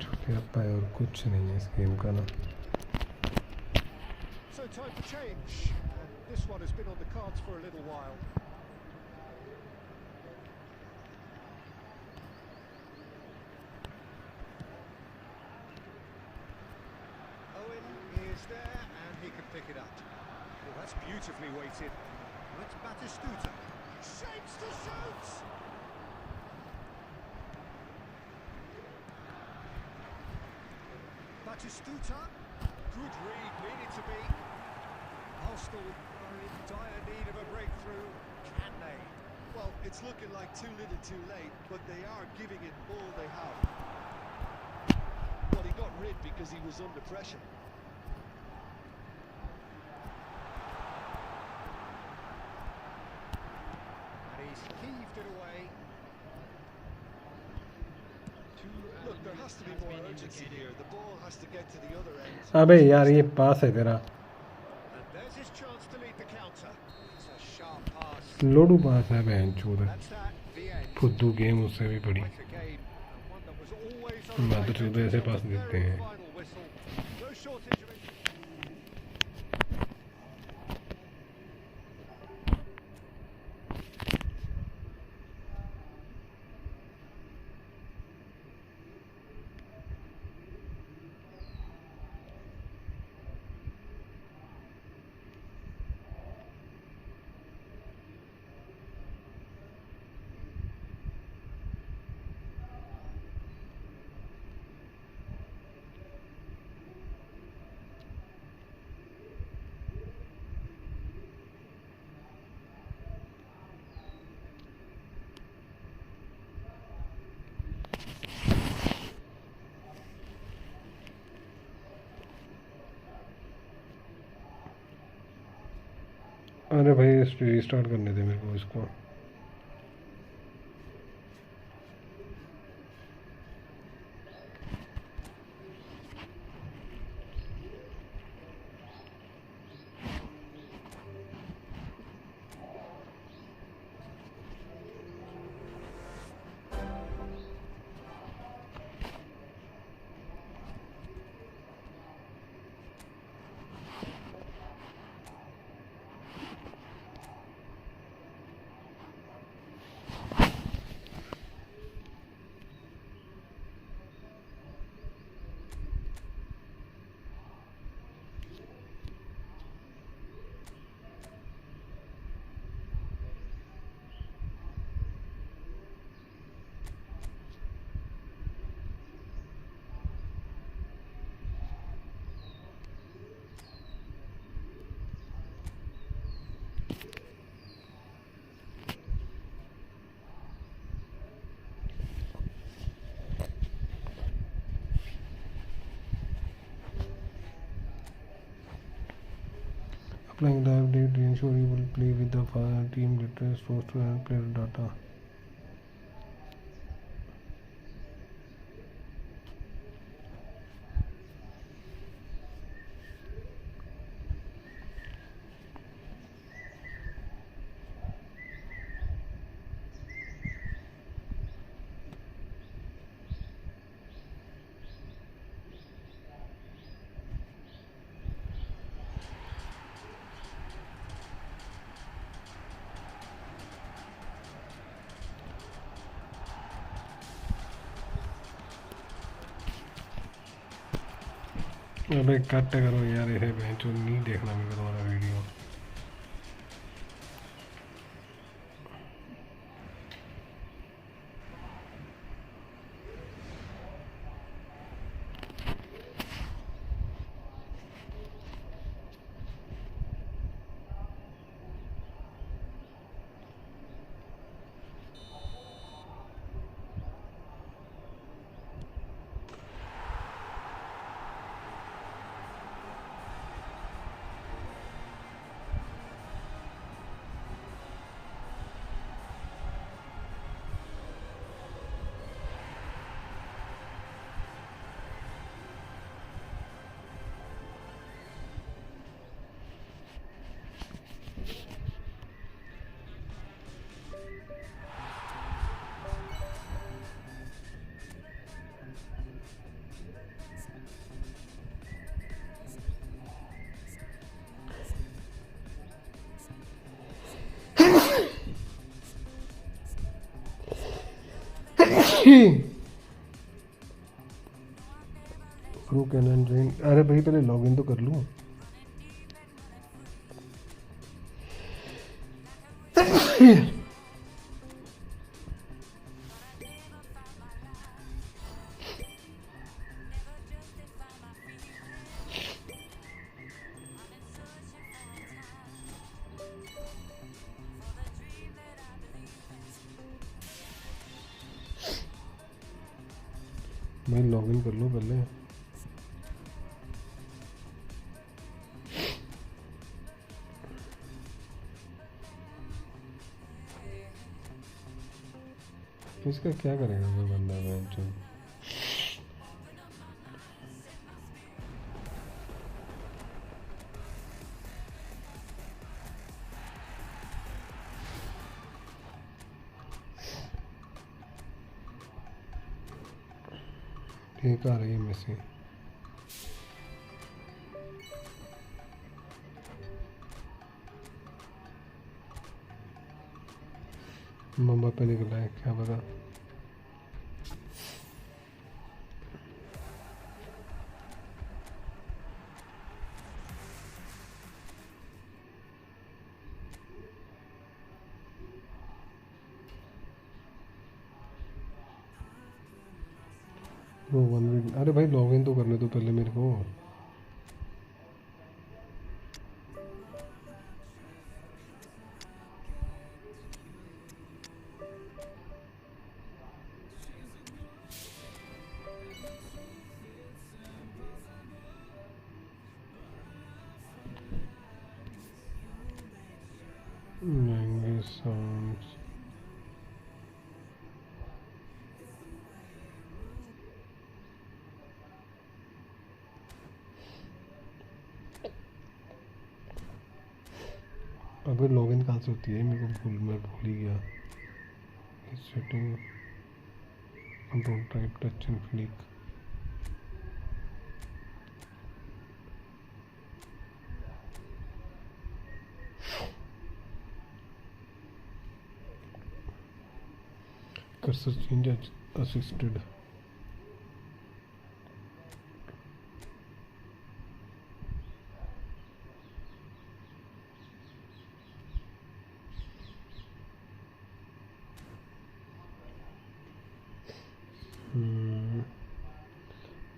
चूतिया पाए और कुछ नहीं है इस गेम का ना। So time for change. And this one has been on the cards for a little while. Owen is there and he can pick it up. Well, that's beautifully weighted. It's Batistuta. Shapes to shoot! Batistuta. Good read, needed to be. Arsenal are in dire need of a breakthrough. Can they? Well, it's looking like too little too late, but they are giving it all they have. But he got rid because he was under pressure. And he's heaved it away. Look, there has to be more urgency here. The ball has to get to the other end. अबे यार ये पास है तेरा, And there's his chance to lead the counter. It's a sharp pass. लोडू पास है बहन चूद। That's that, the end. फुद्दू गेम उससे भी बड़ी। Quite a game, and one that was always मैं तो चुप ऐसे पास देते हैं। Final whistle. No shortage of अरे भाई इस पे रिस्टार्ट करने दे मेरे को इसको। Applying the update to ensure you will play with the team latest roster and player data. अबे कट करो यार, इसे बेंचो नहीं देखना मेरे को तुम्हारा वीडियो। प्रो कैनन रेन, अरे भाई पहले लॉगिन तो कर लूँ। भाई लॉगिन कर लो पहले। इसका क्या करेगा वो बंदा बेंचो? ठीक आ रही है मेसी। मम्मा पे निकला है क्या पता। वो 1v, अरे भाई लॉगिन तो करने दो पहले मेरे को। महंगे साउंड्स। अबे लॉगिन कहाँ से होती है मेरे को मैं भूल ही गया। Setting control type touch and flick. Cursor change assisted.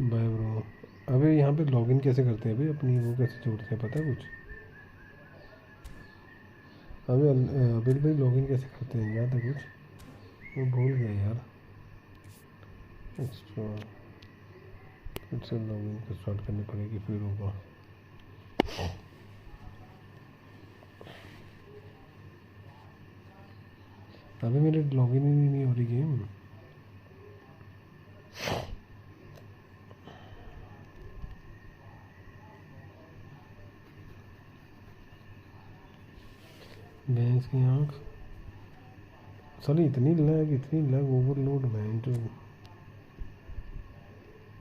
Bye bro. अबे यहाँ पे लॉगिन कैसे करते हैं भाई अपनी, वो कैसे जोड़ते हैं पता है कुछ? अबे भाई लॉगिन कैसे करते हैं याद है कुछ? मैं भूल गया यार। एक्स्ट्रा फिर से लॉगिन को स्टार्ट करनी पड़ेगी फिर होगा। अबे मेरे लॉगिन ही नहीं हो रही गेम। भैंस की आँख साली इतनी लैग ओवरलोड मैं जो।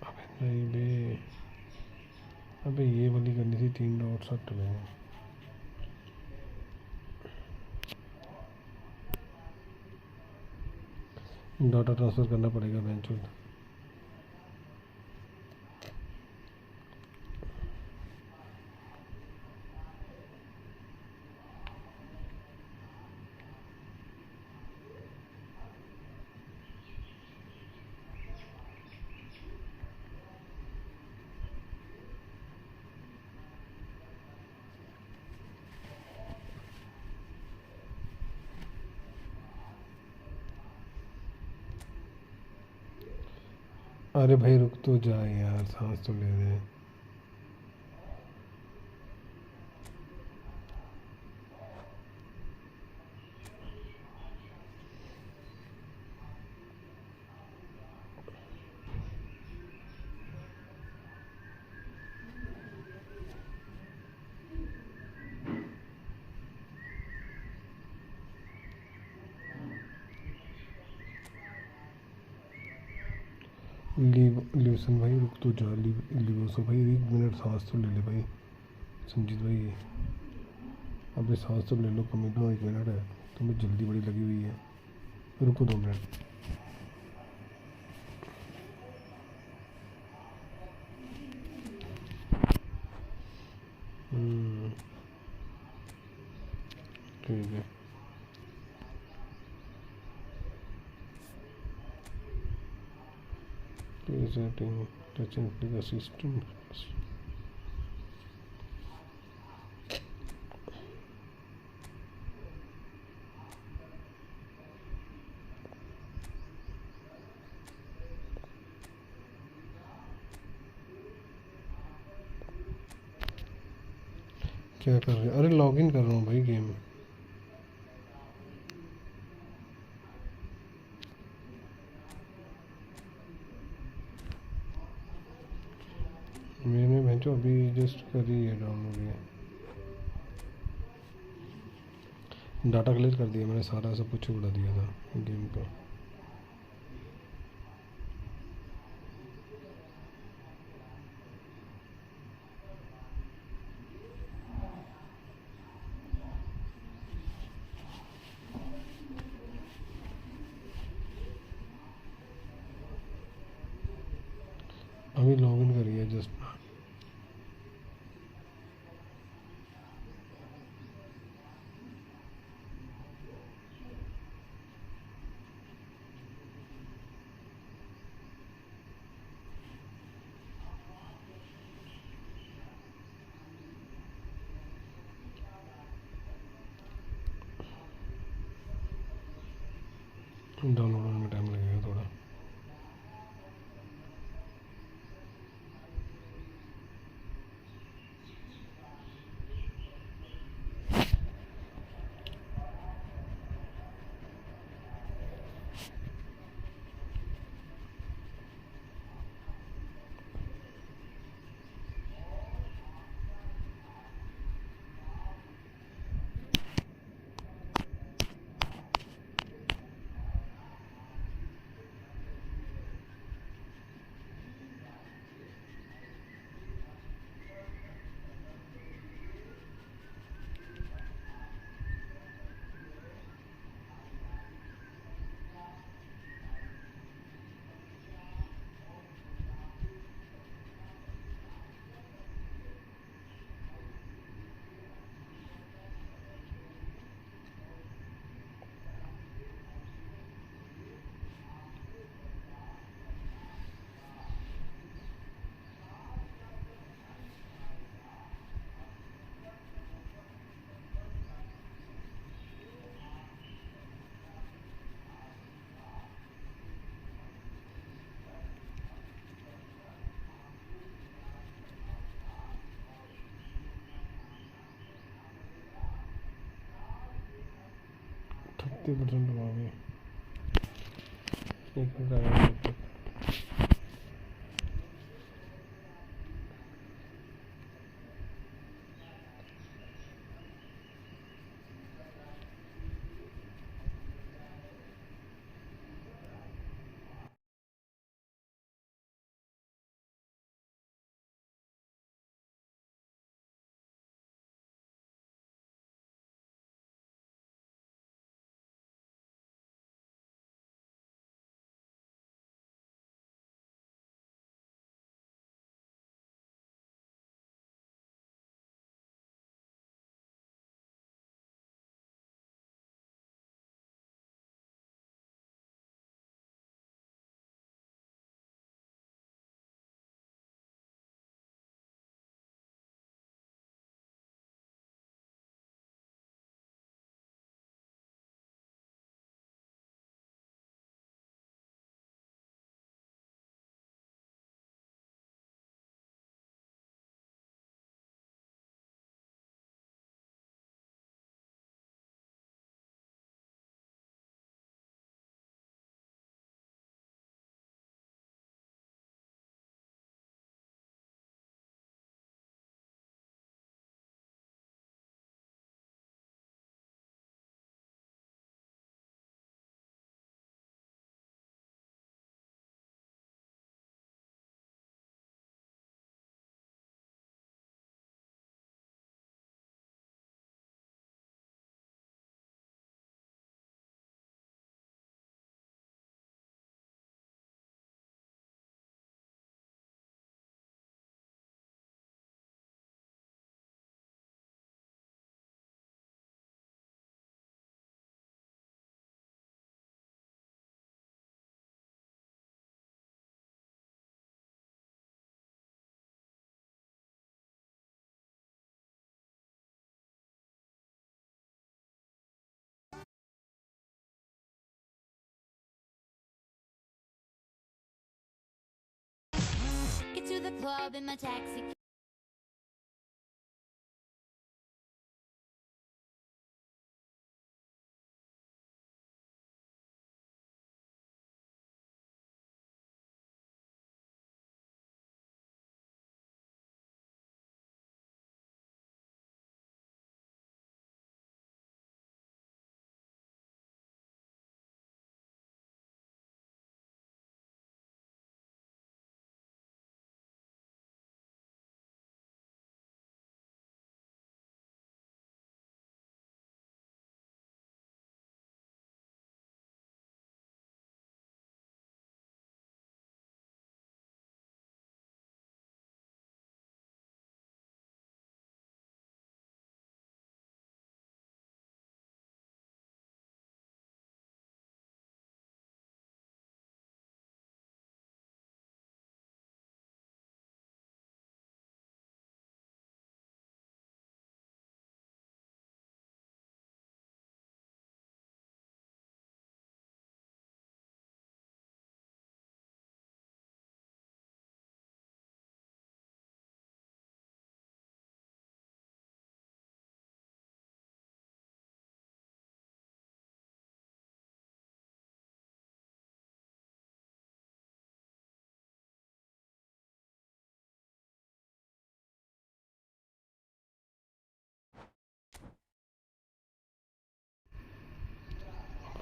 अबे नहीं बे, अबे ये वाली करनी थी 3 डॉट सट में। डाटा ट्रांसफ़र करना पड़ेगा बेंचो। अरे भाई रुक तो जा यार, सांस तो ले दे। लिवसन भाई रुक तो जा। लिवसो भाई 1 मिनट सांस तो ले ले भाई। संजीत भाई अबे सांस तो ले लो, कम ही 1 मिनट है, तुम्हें जल्दी बड़ी लगी हुई है। रुको 2 मिनट। ठीक है setting touch and click assistant। क्या कर रहे? अरे लॉगिन कर रहा हूँ भाई गेम। मैंने भेजो अभी जस्ट करी है डाउनलोड। ये डाटा क्लियर कर दिया मैंने, सारा सब कुछ उड़ा दिया था गेम का। अभी लॉग इन करी है जस्ट। डाउनलोड होने में टाइम लगेगा थोड़ा। %, हो गए। एक minute. Get to the club in my taxi.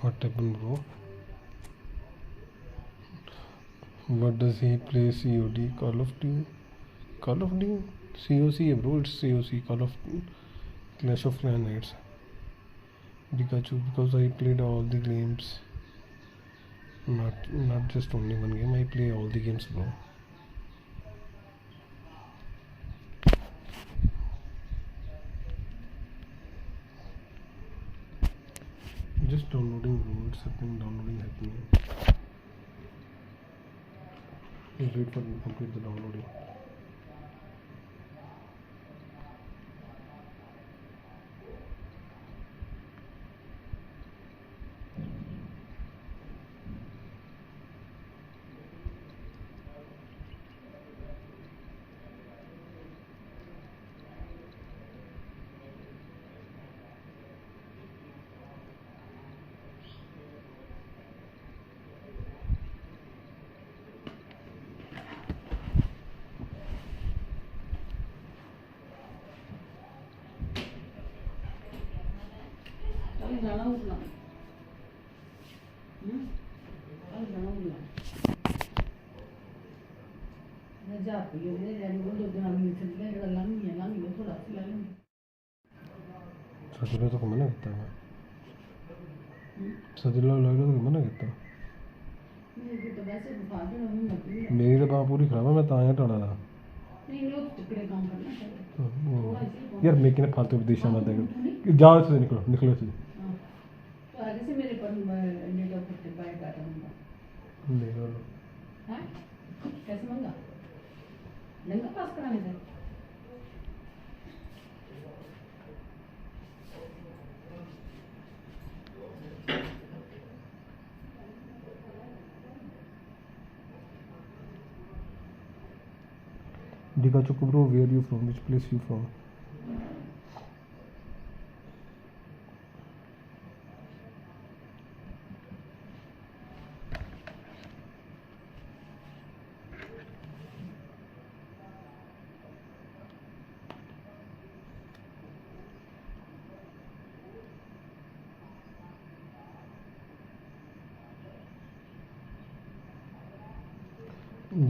What happened, bro? What does he play? COD? Call of Duty? Call of Duty? COC, bro. It's COC. Call of Clash of Clans. Pikachu, because I played all the games. Not just only one game. I play all the games, bro. Just downloading, bro. It's happening. Downloading happening. Just wait for me to complete the downloading. सदिला तो मना करता है सदिला लगा तो मना करता मेरी तो बात पूरी खराब है मैं ताया टाड़ा था यार मैं किने फालतू विदेशा मत देख जाओ से निकलो निकलो से आगे से मेरे पर इंडिया का फुट बाय डाटा होगा ले लो हां कैसे मंगा लंगा पास कराने से Pikachu bro, where are you from? Which place you from?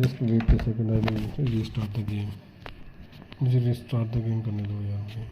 Just wait a second, I will restart the game. मुझे restart the game करने दो यार मुझे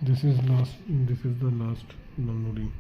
This is the last downloading.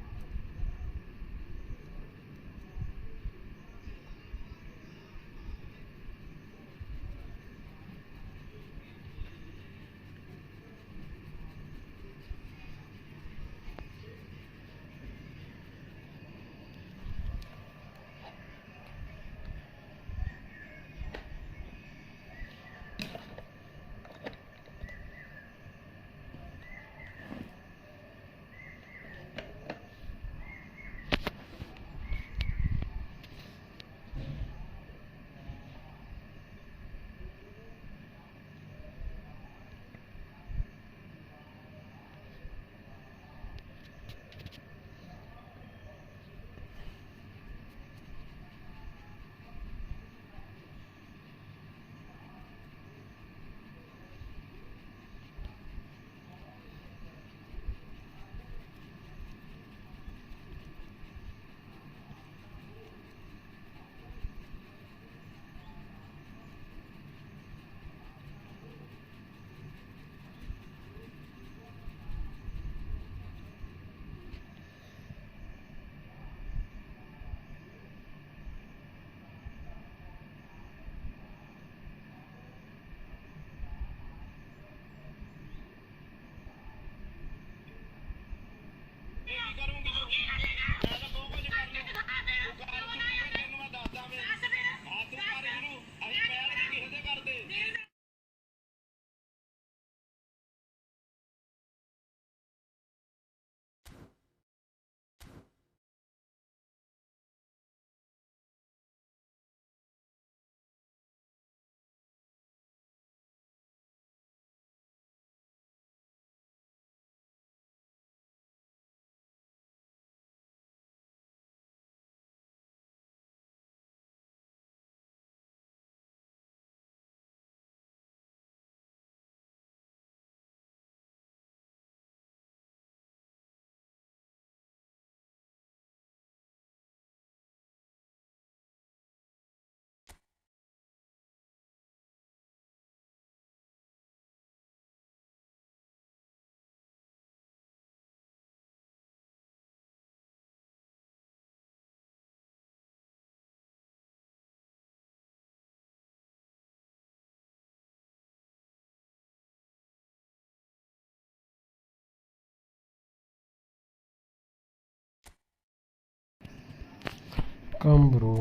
Come bro,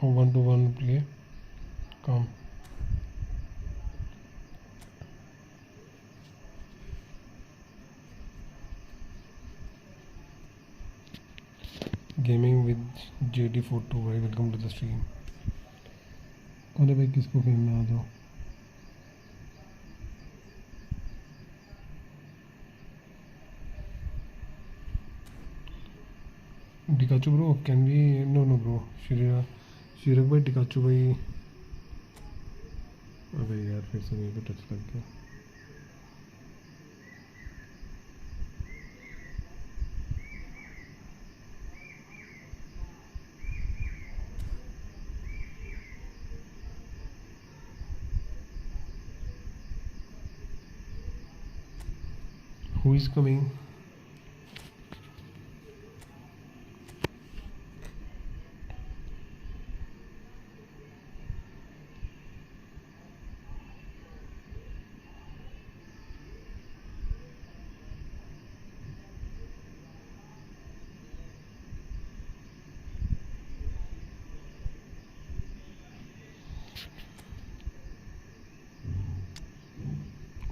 1-to-1 play come. Gaming with JD42 भाई, welcome to the stream. अरे भाई किसको खेलना, आ जाओ। डिकाचू bro can we, no bro, शिरक भाई, डिकाचू भाई। अबे यार फिर से मेरे को टच लग गया। Who is coming?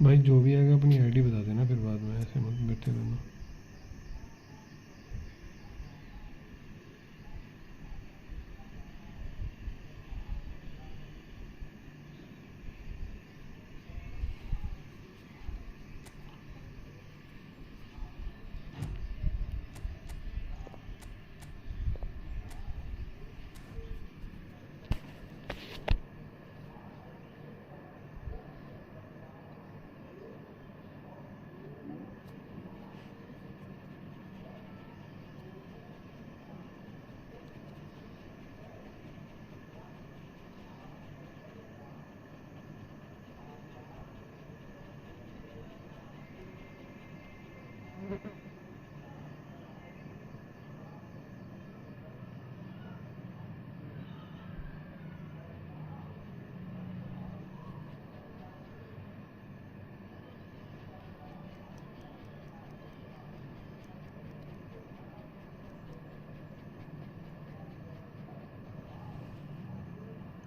भाई जो भी आएगा अपनी आईडी बता देना, फिर बाद में ऐसे मत बैठे रहना।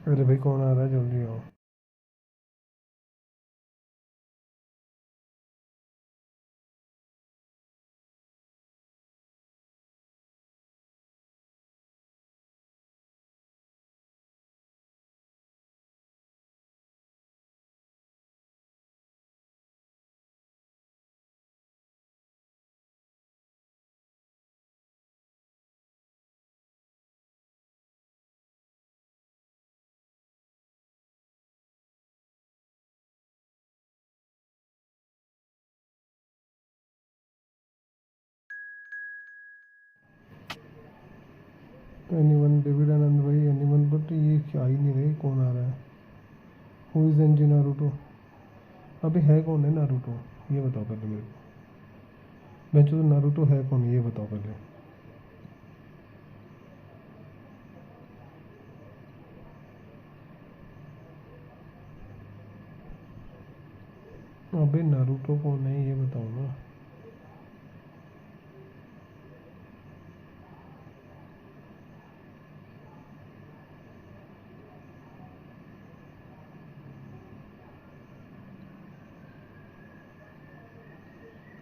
अरे भाई कौन आ रहा है, जल्दी आओ। एनीवन, डेविड आनंद भाई, एनीवन, बट ये क्या ही नहीं रहे, कौन आ रहा है? Who is NG Naruto? अबे है कौन है नारुतो, ये बताओ पहले मेरे को। मैं जो नारुतो है कौन, ये बताओ पहले। अबे नारुतो कौन है ये बताओ ना।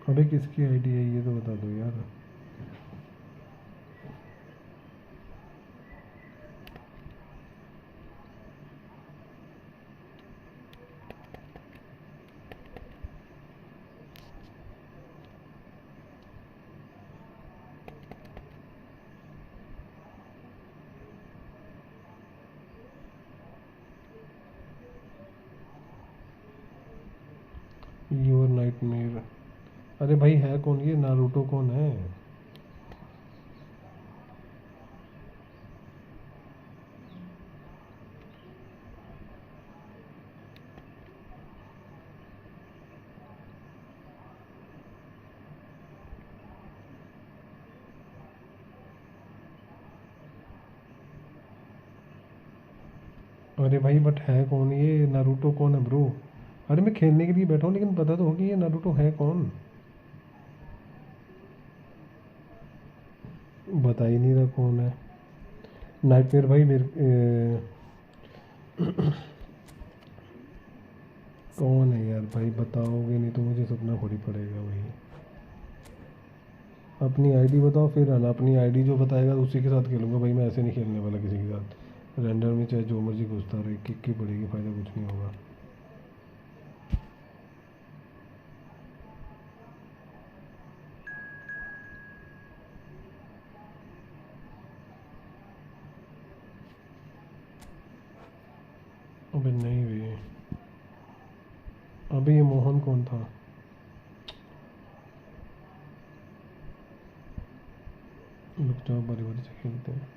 अबे किसकी आईडी है ये तो बता दो यार। Your nightmare. अरे भाई है कौन ये, नारुतो कौन है? अरे भाई बट है कौन ये, नारुतो कौन है ब्रो? अरे मैं खेलने के लिए बैठा हूँ, लेकिन पता तो होगी ये नारुतो है कौन। बता ही नहीं रहा कौन है। नाइटमेयर भाई मेरे कौन है यार भाई, बताओगे नहीं तो मुझे सपना थोड़ी पड़ेगा भाई। अपनी आईडी बताओ फिर आना, अपनी आईडी जो बताएगा उसी के साथ खेलूँगा भाई, मैं ऐसे नहीं खेलने वाला किसी के साथ। रेंडर में चाहे जो मर्जी घुसता रहे, किक की पड़ेगी, फ़ायदा कुछ नहीं होगा। अबे नहीं भी, अबे ये मोहन कौन था? रुक जाओ, बारी बारी से खेलते हैं।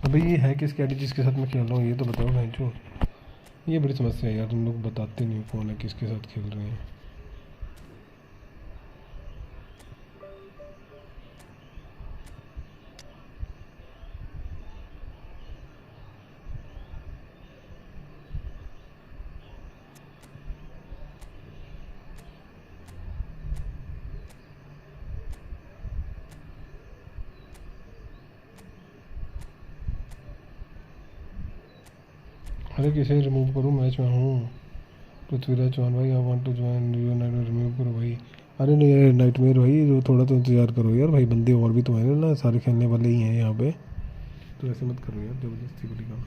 अबे ये है किस कैटेगरी जिसके साथ मैं खेल रहा हूँ, ये तो बताओ भाई। जो ये बड़ी समस्या है यार, तुम लोग बताते नहीं हो कौन है किसके साथ खेल रहे हैं। अरे किसे रिमूव करूँ, मैच में हूँ। पृथ्वीराज चौहान भाई, I want to join you night, remove करो भाई। अरे नहीं यार नाइटमेयर भाई, जो थोड़ा तो इंतजार करो यार भाई, बंदे और भी तो हैं ना, सारे खेलने वाले ही हैं यहाँ पे, तो ऐसे मत करो यार जबरदस्ती बड़ी काम।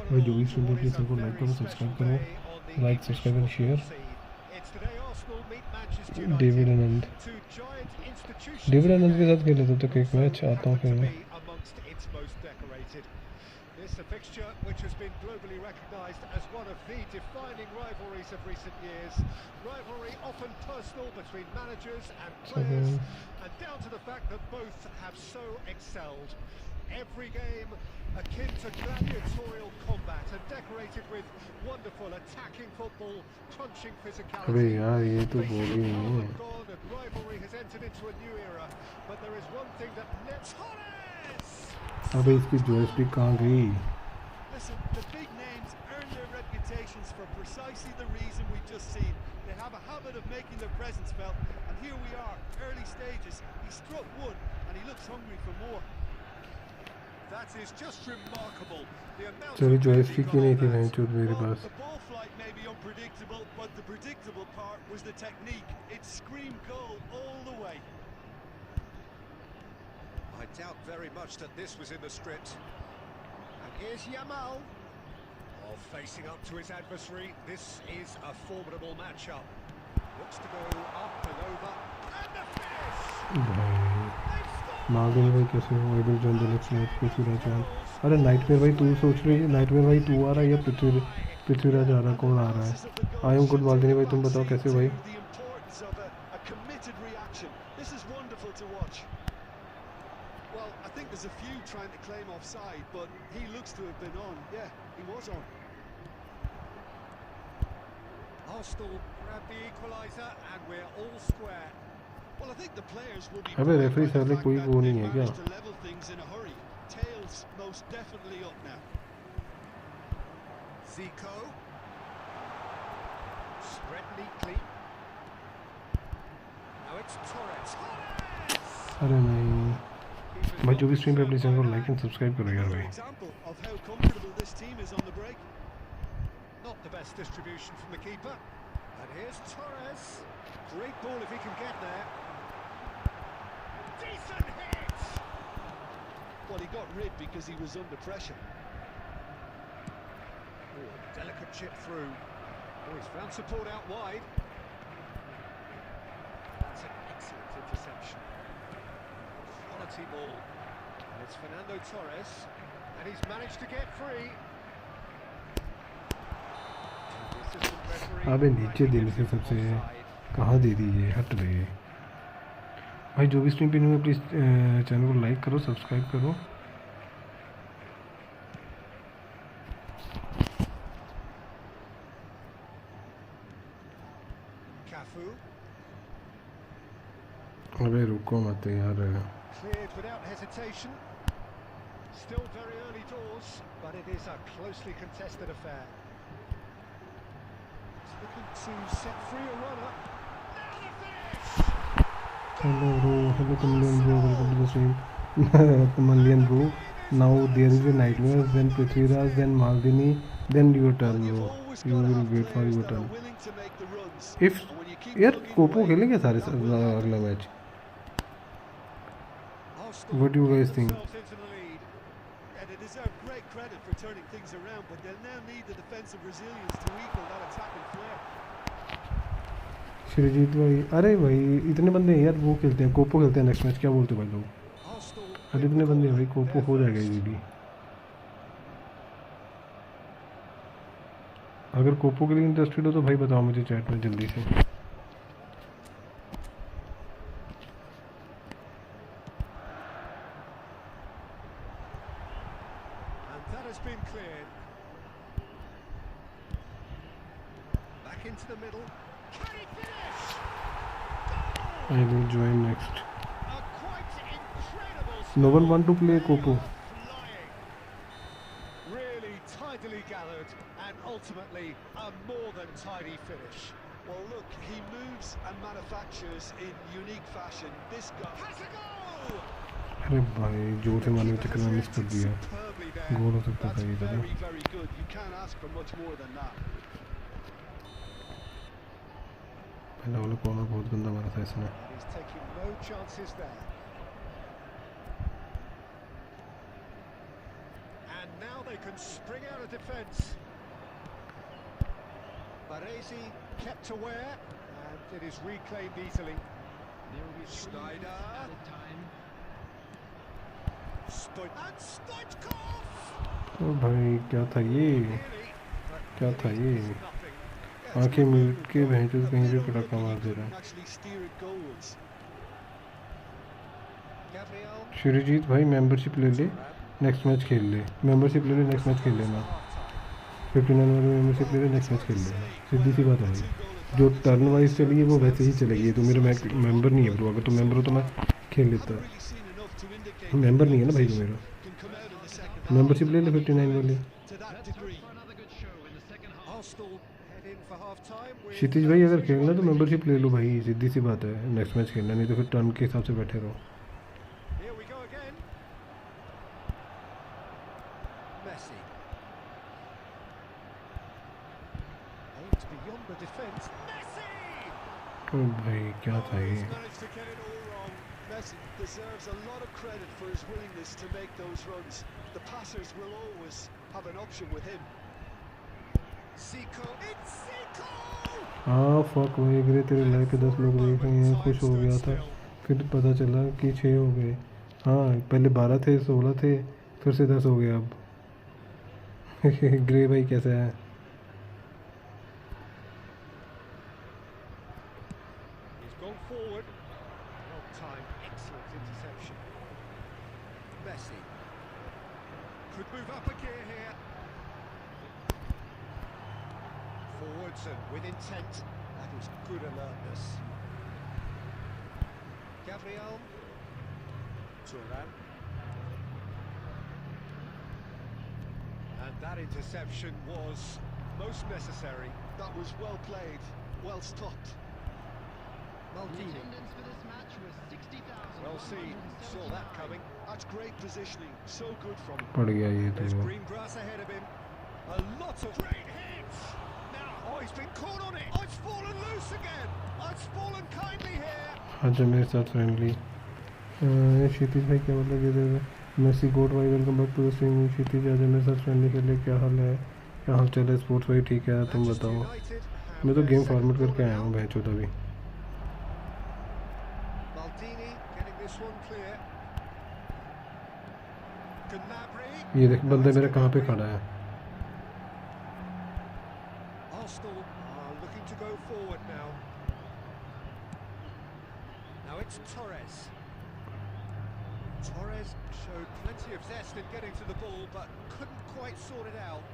भाई जो भी सुन रहे प्लीज़ को लाइक करो, सब्सक्राइब करो, like subscribe and share. David Anand, David Anand के साथ खेले तब तक एक मैच आता हूँ फिर मैं। It's a fixture which has been globally recognised as one of the defining rivalries of recent years. Rivalry often personal between managers and players, and down to the fact that both have so excelled. Every game akin to gladiatorial combat and decorated with wonderful attacking football, punching physicality. अबे यार ये तो बोल ही नहीं है। And rivalry has entered into a new era, but there is one thing that अबे इसकी joystick कहाँ गई? Listen, the big names earn their reputations for precisely the reason we've just seen. They have a habit of making their presence felt, and here we are, early stages. He struck one, and he looks hungry for more. That is just remarkable. The amount चलो of joystick ही नहीं थी भाई चोट मेरे Well, pass. the ball flight may be unpredictable, but the predictable part was the technique. It screamed goal all the way. I doubt very much that this was in the script. And here's Yamal. Oh, facing up to his adversary. This is a formidable matchup. Looks to go up and over. And the finish! भाई Morgan भाई कैसे हो? Able John the next match Prithviraj Chauhan. अरे nightmare भाई तू सोच रही है नाइटमेयर भाई तू आ रहा है या पृथ्वीराज आ रहा है, कौन आ रहा है? आई एम गुड मार्गन भाई, तुम बताओ कैसे हो भाई? The importance of a committed reaction. This is wonderful to watch. Well, I think there's a few trying to claim offside, but he looks to have been on. Yeah, he was on. Arsenal grab the equaliser and we're all square. Well, I think the players will be अबे referee proud by the साले fact कोई that वो नहीं they've है क्या? managed to level things in a hurry. Tails most definitely up now. Zico. Spread neatly. Now it's Torres. अरे नहीं भाई, जो भी स्ट्रीम पे प्लीज चैनल को लाइक एंड सब्सक्राइब करो यार भाई। Example of how comfortable this team is on the break. Not the best distribution from the keeper. And here's Torres. Great ball if he can get there. Decent hit! Well, he got rid because he was under pressure. Oh, delicate chip through. Oh, he's found support out wide. That's an Excellent interception. Quality ball. And it's Fernando Torres. And he's managed to get free. अबे नीचे देने से सबसे कहाँ दे दी ये, हट रही है भाई। जो भी स्ट्रीम पे नहीं प्लीज़ चैनल को लाइक करो, सब्सक्राइब करो। अबे रुको मत यार। Cleared without hesitation. Still very early doors, but it is a closely contested affair. It's looking to set free a runner. Now the finish! Hello bro, hello Kamalian bro, welcome to the stream. Kamalian bro, now there is a nightmare, then Prithviraj, then Maldini, then your turn bro. You will wait for your turn. If यार कोपो खेलेंगे सारे अगला match? What do you guys think? And they deserve great credit for turning things around, but they'll now need the defensive resilience to equal that attacking flair. Sreejith भाई, अरे भाई इतने बंदे हैं यार, वो खेलते हैं कोपो खेलते हैं नेक्स्ट मैच, क्या बोलते हो भाई लोग? अरे इतने बंदे हैं भाई, कोपो हो जाएगा इजीली। अगर कोपो के लिए इंटरेस्टेड हो तो भाई बताओ मुझे चैट में जल्दी से। Into the middle. Can he finish? I will join next. A quite incredible. No one want to play Kopo. Really tidily gathered and ultimately a more than tidy finish. Well, look, he moves and manufactures in unique fashion. This guy has a goal. अरे भाई जोर से मारने के चक्कर में miss कर दिया, गोल हो सकता था ये। Very, very good. You can't ask for much more than that. पहला वाला कॉर्नर बहुत गंदा मारा था इसने। He's taking no chances there. And now they can spring out of defence. Baresi kept aware, and it is reclaimed easily. There will be Schneider. added time. And Stoichkov. ओ भाई क्या था ये, क्या था ये? आंखें मिल के भैंस कहीं भी पटाखा मार दे रहा है। श्रीजीत भाई मेंबरशिप ले ले, नेक्स्ट मैच खेल ले। मेंबरशिप ले ले, नेक्स्ट मैच खेल लेना। 59 वाली मेंबरशिप ले ले, नेक्स्ट मैच खेल लेना। सीधी सी बात है भाई, जो टर्न वाइज चली है वो वैसे ही चलेगी। तो मेरा मेंबर नहीं है ब्रो, अगर तो मेंबर हो तो मैं खेल लेता। मेंबर नहीं है ना भाई तो मेरा। मेंबरशिप ले ले 59 वाली। क्षितिज भाई अगर खेलना तो मेंबरशिप ले लो भाई, सीधी सी बात है। नेक्स्ट मैच खेलना, नहीं तो फिर टर्न के हिसाब से बैठे रहो। ओ भाई क्या था ये? Messi deserves a lot of credit for his willingness to make those runs. The passers will always have an option with him. Zico, it's Zico! हाँ फक भाई, गिरे तेरे लाइक पे 10 लोग देख रहे हैं, खुश हो गया था, फिर पता चला कि 6 हो गए। हाँ पहले 12 थे, 16 थे, फिर से 10 हो गए अब। ग्रे भाई कैसा है? He's gone forward. Long time, excellent interception. Messi could move up a gear here. Forwards and with intent. That is good alertness. Gabriel. Turan. And that interception was most necessary. That was well played, well stopped. Maldini. Attendance for this match was 60,000. Well seen. Saw that coming. That's great positioning. So good from him. पड़ गया ये There's तो। green grass ahead of him. A lot of great hits. Now, oh, he's been caught on it. I've fallen loose again. I've fallen kindly here. अच्छा मेरे साथ friendly. क्षितिज भाई क्या मतलब ये दे? मेसी गोट भाई welcome back to the stream. Kshitij आज मेरे साथ फ्रेंडली खेल ले, क्या हाल है? क्या हाल चाल है? स्पोर्ट्स भाई ठीक है, तुम बताओ। मैं तो गेम फॉर्मेट करके आया हूँ भैंचोद अभी। ये देख बंदे मेरे कहाँ पे खड़ा है। Arsenal are looking to go forward now. Now it's Torres. Torres showed plenty of zest in getting to the ball, but couldn't quite sort it out.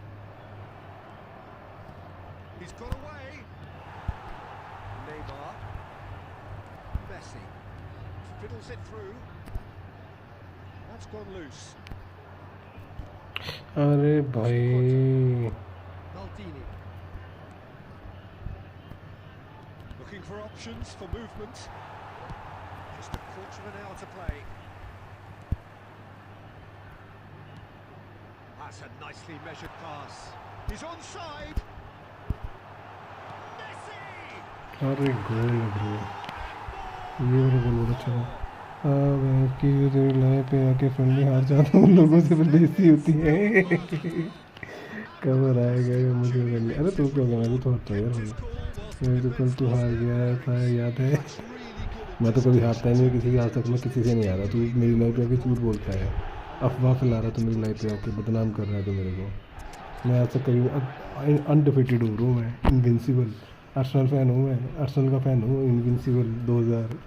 He's got away. Neymar. Messi. Fiddles it through. That's gone loose. अरे भाई Maldini. Looking for options for movement. Just a quarter of an hour to play. That's a nicely measured pass. He's onside. Messi! अरे गोल bro, ये मेरा गोल बहुत अच्छा था। मैं की तेरी लाइव पे आके फ्रेंडली हार जाता हूँ, लोगों से बेइज्जती होती है। कब आएगा ये मुझे करने? अरे तू क्या, मैं भी तो होता है यार। मैं तो कल तू हार गया था याद है? मैं तो कभी हारता ही नहीं किसी की, आज तक मैं किसी से नहीं हारा। तू मेरी लाइफ पे आके झूठ बोलता है, अफवाह फैला रहा है। तू मेरी लाइफ पे आके बदनाम कर रहा है तो मेरे को। मैं आज तक कभी अनडिफीटेड हो रहा हूँ, मैं इनविंसिबल। आर्सेनल फ़ैन हूँ, मैं आर्सेनल का फ़ैन हूँ, इनविंसिबल 2000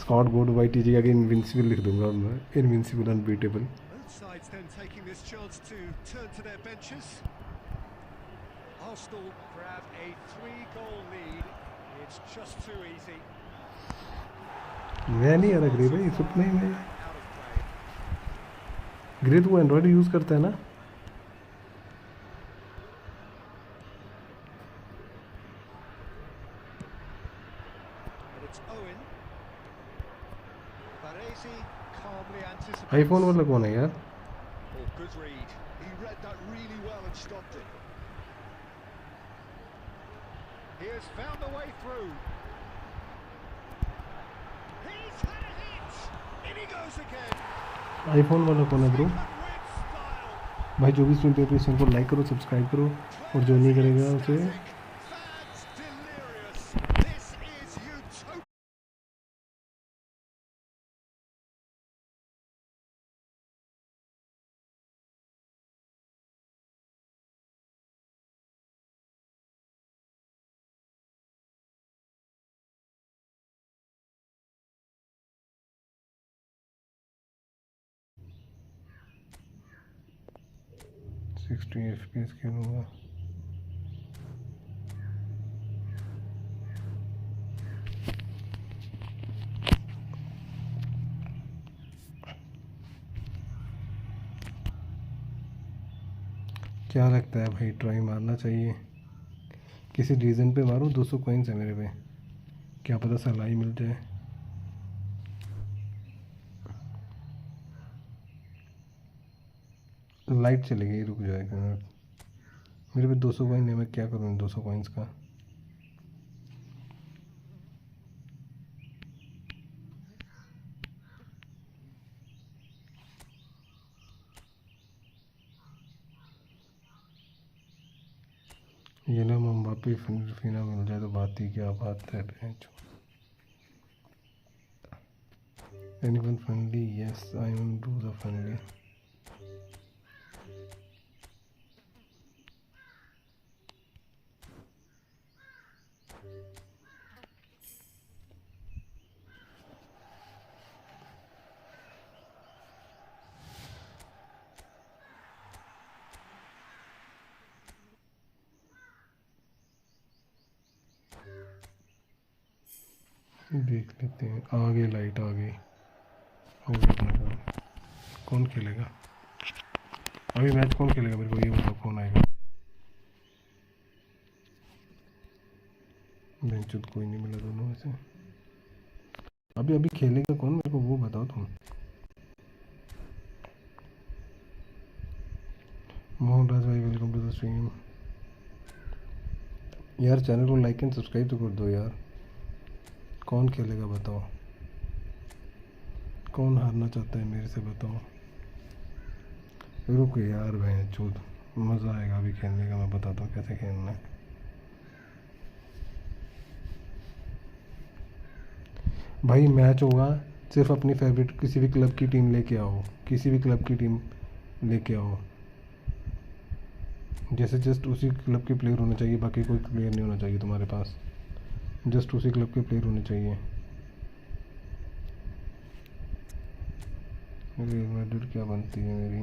स्कॉट गोड वाई टी जी आगे इनविंसिबल लिख दूंगा मैं, invincible unbeatable. Both sides then taking this chance to turn to their benches. Arsenal grab a 3-goal lead. It's just too easy. मैं नहीं यार ग्रे भाई, सपने में Out of play. ग्रे तू एंड्रॉयड यूज़ करता है ना? And it's Owen. Baresi calmly anticipates. IPhone वाला कौन है यार? Oh, good read. He read that really well and stopped it. He has found a way through. He's had it! In he goes again. IPhone वाला कौन है bro? With style. भाई जो भी स्ट्रीम पे अपने चैनल को लाइक करो, सब्सक्राइब करो, और जो नहीं करेगा उसे Fans delirious. This is utopia. Sixty FPS खेलूँगा। क्या लगता है भाई, ट्राई मारना चाहिए? किसी रीज़न पे मारूँ? 200 कॉइन्स है मेरे पे, क्या पता सलाई मिल जाए। लाइट चली गई, रुक जाएगा। मेरे पे 200 कॉइन है, मैं क्या करूँ 200 कॉइन्स का? ये ना मम्बापी फिना मिल जाए तो बात ही क्या बात है। Anyone friendly? Yes I am do the friendly. देख लेते हैं, आ गई लाइट, आ गई। हो गया अपना काम। कौन खेलेगा अभी मैच? कौन खेलेगा मेरे को ये बताओ, कौन आएगा? बेंचुत कोई नहीं मिला दोनों में से। अभी अभी खेलेगा कौन मेरे को वो बताओ तुम। मोहन राज भाई वेलकम टू द स्ट्रीम। यार चैनल को लाइक एंड सब्सक्राइब तो कर दो यार। कौन खेलेगा बताओ? कौन हारना चाहता है मेरे से बताओ? रुको यार भाई, चूत मज़ा आएगा अभी खेलने का। मैं बताता हूँ कैसे खेलना है। भाई मैच होगा सिर्फ अपनी फेवरेट किसी भी क्लब की टीम लेके आओ, किसी भी क्लब की टीम लेके आओ, जैसे जस्ट उसी क्लब के प्लेयर होने चाहिए, बाकी कोई प्लेयर नहीं होना चाहिए तुम्हारे पास, जस्ट उसी क्लब के प्लेयर होने चाहिए। रियल मैड्रिड क्या बनती है मेरी?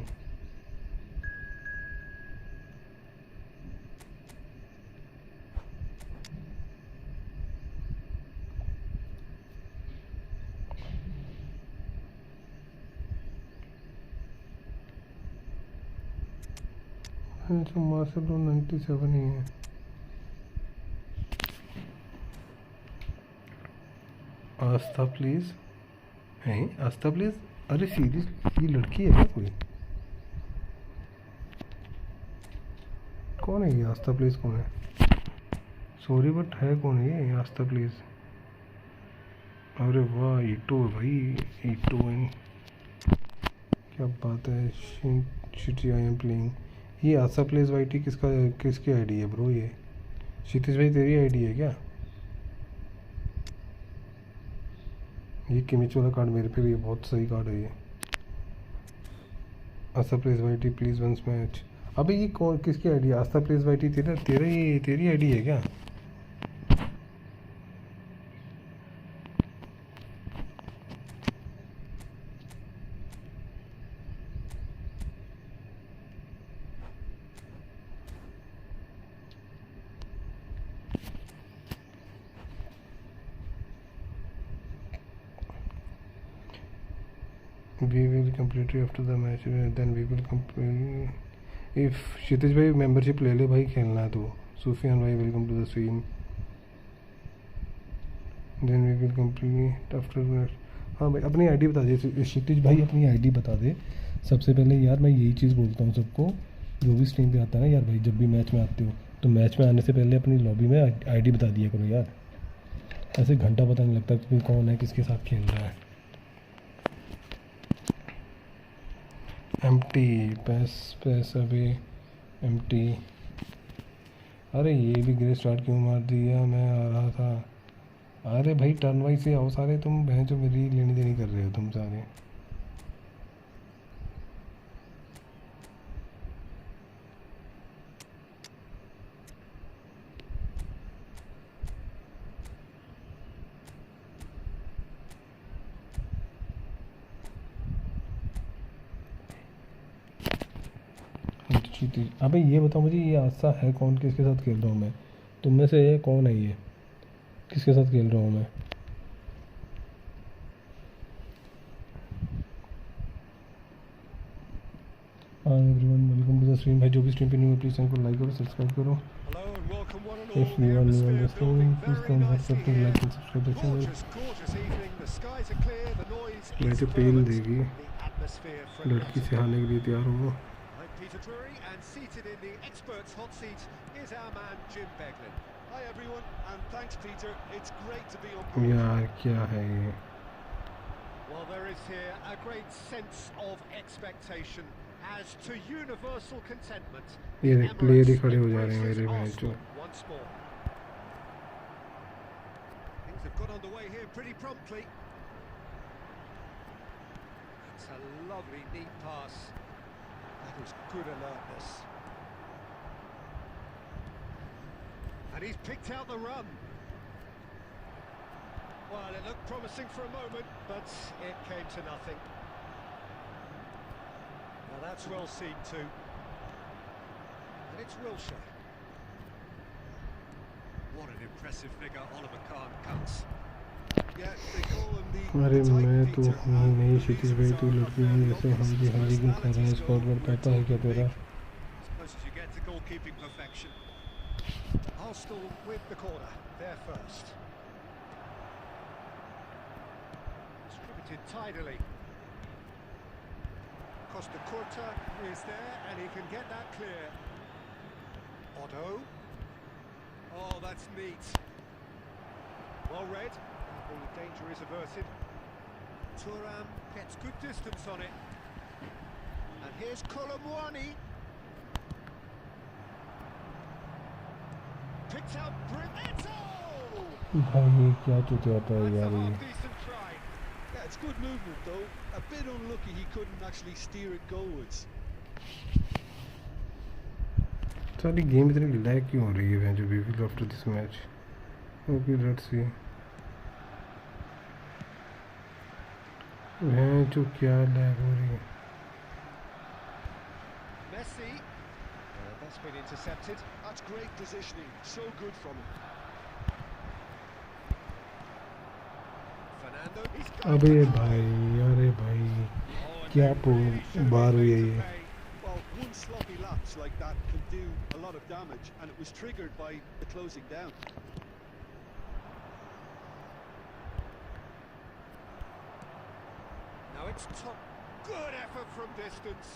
जो मार्सेलो 97 ही है। आस्था प्लीज है, आस्था प्लीज। अरे सीरियस, ये लड़की है क्या कोई? कौन है ये आस्था प्लीज? कौन है? सॉरी बट है कौन है ये आस्था प्लीज? अरे वाह, ईटो है भाई, ईटो है, क्या बात है। Shit I am playing. ये आस्था प्लेस वाईटी किसकी आईडी है ब्रो? ये क्षितिज भाई तेरी आईडी है क्या? ये किमिच वाला कार्ड मेरे पे भी है, बहुत सही कार्ड है ये। Aastha plays YT please once match. अबे ये कौन, किसकी आईडी है? आस्था प्लेस वाईटी तेरी आईडी है क्या? We will complete after the match, then we will complete if क्षितिज भाई मेंबरशिप ले ले भाई, खेलना है तो। सुफियान भाई welcome to the stream. then we will complete after match। हाँ भाई अपनी आईडी बता दे क्षितिज भाई, अपनी आईडी बता दे सबसे पहले यार। मैं यही चीज़ बोलता हूँ सबको जो भी स्ट्रीम पे आता है ना यार भाई, जब भी मैच में आते हो तो मैच में आने से पहले अपनी लॉबी में आईडी बता दिया करो यार, ऐसे घंटा पता नहीं लगता कि कौन है किसके साथ खेल रहा है। एम्प्टी पैस अभी एम्प्टी। अरे ये भी ग्रे स्टार्ट क्यों मार दिया? मैं आ रहा था। अरे भाई टर्न वाइज से आओ सारे, तुम बहन जो मेरी लेनी देनी कर रहे हो तुम सारे। अबे ये बताओ मुझे, ये आस्था है कौन? किसके साथ खेल रहा हूँ मैं? तुम में से ये कौन है? ये किसके साथ खेल रहा हूँ मैं? Everyone welcome to the stream. भाई जो भी स्ट्रीम पे न्यू है प्लीज़ चैनल को लाइक करो, सब्सक्राइब करो। If you are new on the stream please don't forget to like and subscribe the channel. मुझे पेल देगी लड़की से हारने के लिए तैयार हो। And seated in the experts hot seat is our man Jim Beglin. Hi everyone, and thanks Peter. It's great to be on board. यार क्या है ये? Well, there is here a great sense of expectation as to universal contentment. ये देख player ही खड़े हो जा रहे हैं मेरे मैच में। Once more. Things have got underway here pretty promptly. It's a lovely neat pass. That was good alertness. And he's picked out the run. Well, it looked promising for a moment, but it came to nothing. Now that's well seen too. And it's Wilshere. What an impressive figure Oliver Kahn cuts. अरे मैं तो हूँ नहीं क्षितिज भाई, तू लड़की हूँ जैसे हम भी क्यों कर रहे हैं? स्क्वाड वर्क पता है क्या तेरा? Arsenal with the corner, there first. Distributed tidily. Costa Curta is there and he can get that clear. Otto. Oh, that's neat. Well read. The danger is averted. Thuram gets good distance on it. And here's Colomwani. Picks out Brito! भाई क्या चूतिया होता है यार ये? Yeah, it's good movement though. A bit unlucky he couldn't actually steer it goalwards. सारी game इतनी lag क्यों हो रही है जो we will after this match? Okay let's see. वह जो क्या लैग हो रही है? Messi. That's been intercepted. That's great positioning. So good from him. Fernando. अबे भाई, अरे भाई, क्या बार हुई है ये? Well, one sloppy lapse like that can do a lot of damage, and it was triggered by the closing down. Now it's top. Good effort from distance.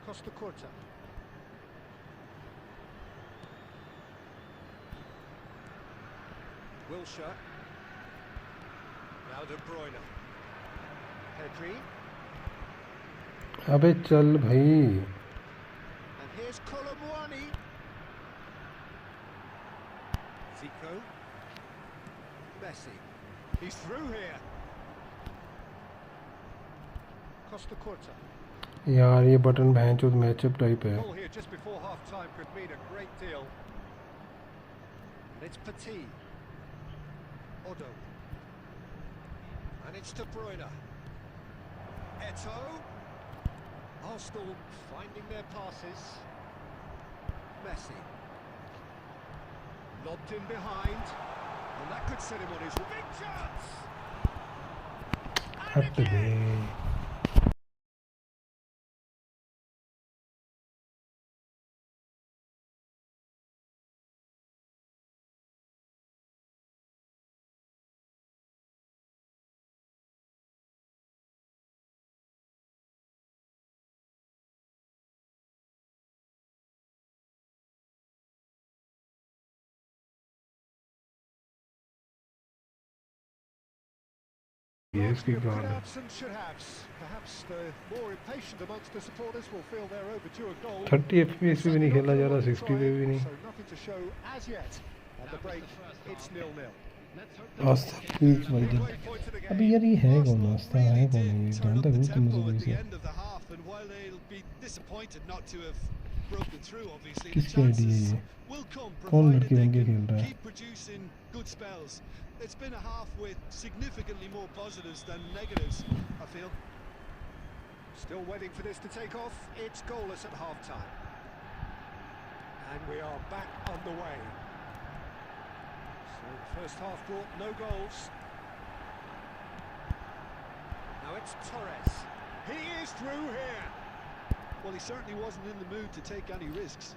Costa Curta. Wilshere. Now De Bruyne. Pedri. अबे चल भाई। And here's Colomwani. Zico. Messi. He's through here. Costa Curta. यार ये button भैंचोद matchup type है। Goal here just before half time could mean a great deal. And it's Petit. Odo. And it's De Bruyne. Eto'o. Arsenal finding their passes. Messi. Lobbed in behind. And that could set him on his big chance. And again. Yes, Few good could haves and should haves. Perhaps the more impatient amongst the supporters will feel they're overdue a goal. 30 FPS पे भी नहीं खेला जा रहा, 60 पे भी नहीं। So nothing to show as yet. At the break, it's 0-0. Aastha please भाई जल्दी। अबे यार ये है कौन? आस्था है कौन? ये जानता हूँ तुम मुझे कोई से। किसकी आईडी है ये? कौन लड़की बन के खेल रहा है? It's been a half with significantly more positives than negatives, I feel. Still waiting for this to take off. It's goalless at half time. And we are back on the way. So the first half brought no goals. Now it's Torres. He is through here. Well, he certainly wasn't in the mood to take any risks.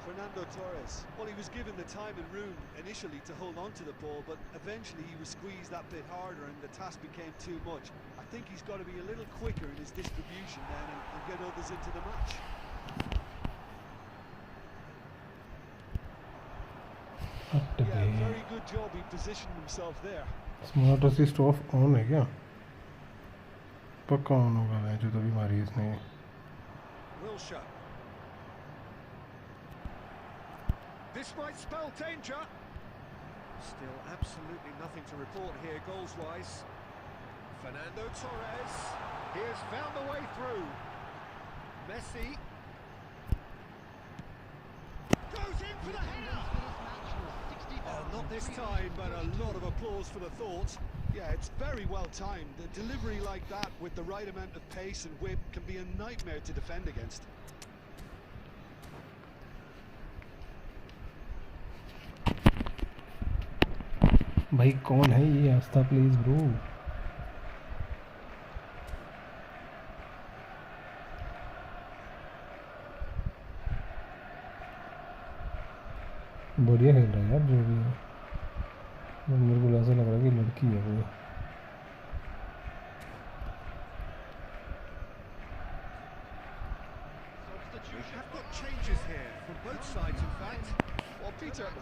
Fernando Torres. Well, he was given the time and room initially to hold on to the ball, but eventually he was squeezed that bit harder and the task became too much. I think he's got to be a little quicker in his distribution then and get others into the match. Yeah, very good job. He positioned himself there. Smart assist of on है क्या? पक्का on होगा मैं जो तभी मारी इसने। Wilshere. This might spell danger. Still absolutely nothing to report here goals-wise. Fernando Torres. He has found the way through. Messi. Goes in for the header. Oh, not this time, but a lot of applause for the thought. Yeah, it's very well timed. A delivery like that with the right amount of pace and whip can be a nightmare to defend against. भाई कौन है ये? आस्था please bro. बढ़िया खेल रहा है यार जो भी है। मेरे को ऐसा लग रहा है कि लड़की है वो।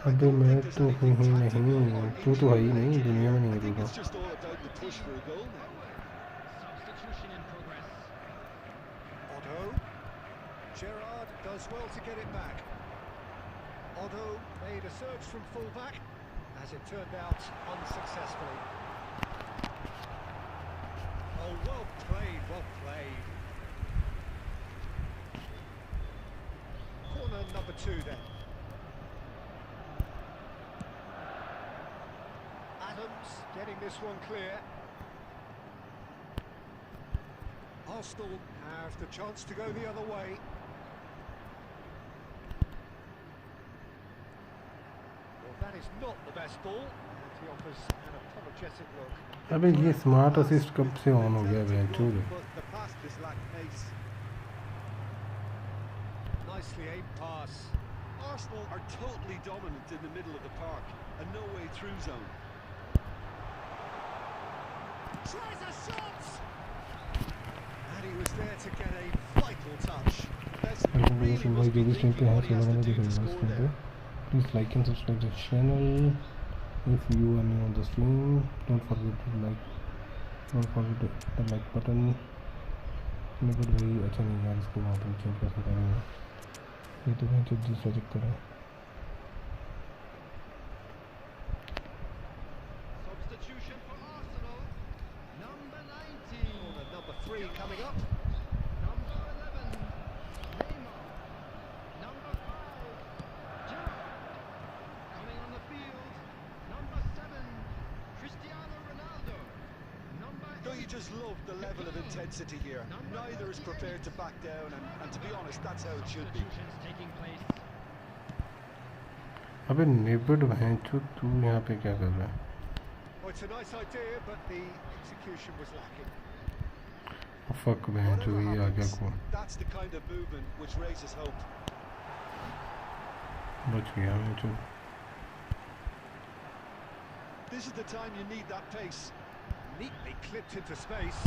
अबे मैं तो हूँ ही नहीं, तू तो है ही नहीं, दुनिया में नहीं है तू तो। Gerrard does well to get it back. Odo made a search from fullback, as it turned out unsuccessfully. Oh, well played, well played. Corner number 2 then. Adams getting this one clear. Arsenal have the chance to go the other way. Well, that is not the best ball, and he offers an apologetic look. अबे ये smart assist कब से on हो गया बेंचो? But the pass just lacked pace. Nicely aimed pass. Arsenal are totally dominant in the middle of the park, a no-way through zone. Tries a shot! And he was there to get a vital touch. That's really was believing what he has to do to score there. Please like and subscribe to the channel. If you are new on the stream, don't forget the like button. मेरे को भाई अच्छा नहीं यार, इसको वहाँ पर change कैसे करेंगे? ये तो मैं जब दूसरा चेक करा। Substitution for Arsenal. Number 19. Corner number 3 coming up. Number 11. Neymar. Number 5. Gerrard. Coming on the field. Number 7. Cristiano Ronaldo. Number 8. Don't you just love the level of intensity here? Neither is prepared to back down, and to be honest, that's how it should be. Substitutions taking place. अबे नेबड बेंचो, तू यहाँ पे क्या कर रहा है? Well, it's a nice idea, but the execution was lacking. Fuck बेंचो, ये आ गया को That's the kind of movement which raises hope. बच गया बेंचो। This is the time you need that pace. Neatly clipped into space.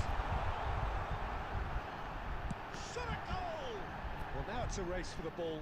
Shot a goal! Well, now it's a race for the ball.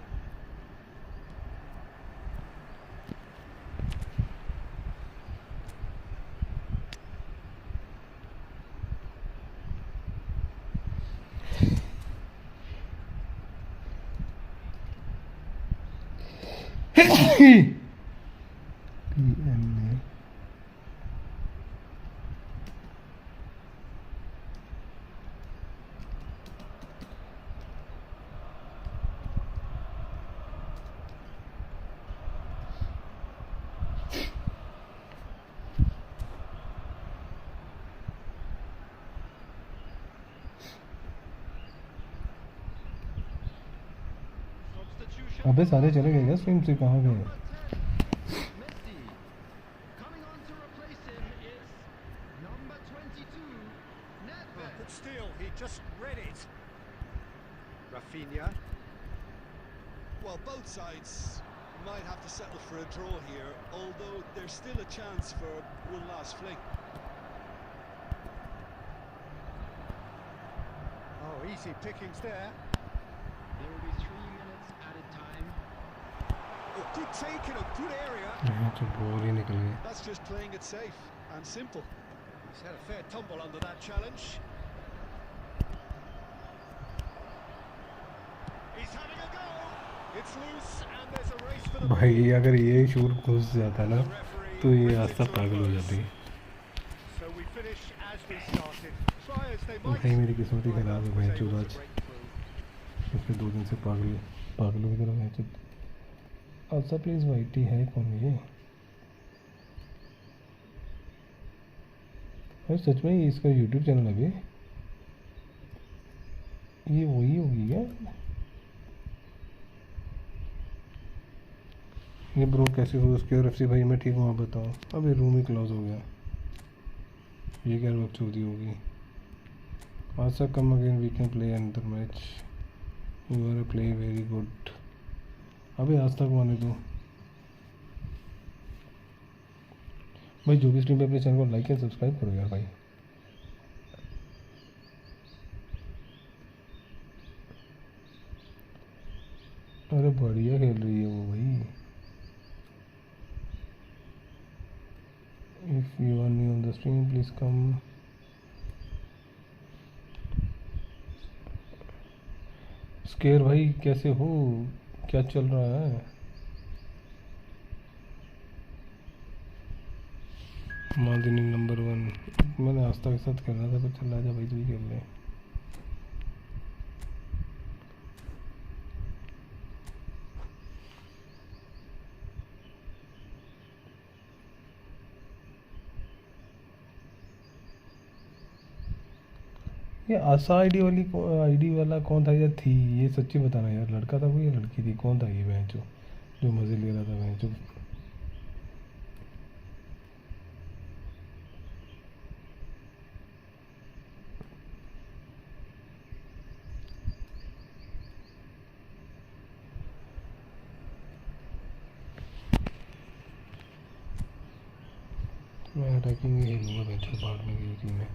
अबे सारे चले गए क्या stream से? कहाँ गए? Messi. Coming on to replace him is number 22. Nedved. But still, he just read it. Rafinha. Well, both sides might have to settle for a draw here, although there's still a chance for one last fling. Oh, easy pickings there. There will be 3 minutes added time. Oh, good take in a good area. बेंचो ball ही निकल गई। That's just playing it safe and simple. He's had a fair tumble under that challenge. He's having a go. It's loose and there's a race for the भाई अगर ये shoot घुस जाता ना तो ये रास्ता पागल हो जाती। So we finish as we started. Try as they might. भाई मेरी किस्मत ही खराब है बेंचो आज। पिछले 2 दिन से पागल हो गया बेंचो। अच्छा प्लीज वाइटी है कौन ये? अरे सच में इसका यूट्यूब चैनल है भी? ये वही होगी क्या? ये ब्रो कैसे हो उसके? और एफसी भाई मैं ठीक हूँ, आप बताओ। अभी रूम ही क्लोज हो गया। ये क्या वक्त चोरी होगी? Asha come again we can play another match. You are play very good. अबे आज तक आने दो भाई। जो भी स्ट्रीम पे अपने चैनल को लाइक एंड सब्सक्राइब करो यार भाई। अरे बढ़िया खेल रही है वो भाई। If you are new on the stream please come. Scare भाई कैसे हो? क्या चल रहा है? मालदीनी नंबर 1 मैंने आस्था के साथ खेलना था पर चल आजा भाई तू ही खेल ले। ये आशा आईडी वाला कौन था या थी? ये सच्ची बताना यार, लड़का था कोई या लड़की थी? कौन था ये बहन जो मज़े ले रहा था बहन जो? मैं अटैकिंग ही खेलूँगा बहन जो, बाहर में गई थी मैं।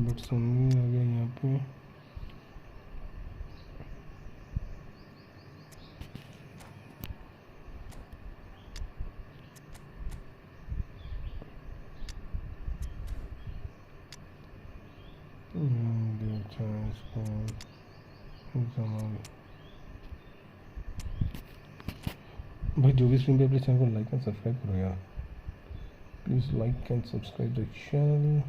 बट समझ आ गया यहाँ पे। अच्छा इसको भाई जो भी स्ट्रीम पे अपने चैनल को लाइक एंड सब्सक्राइब करो यार, please like and subscribe the channel.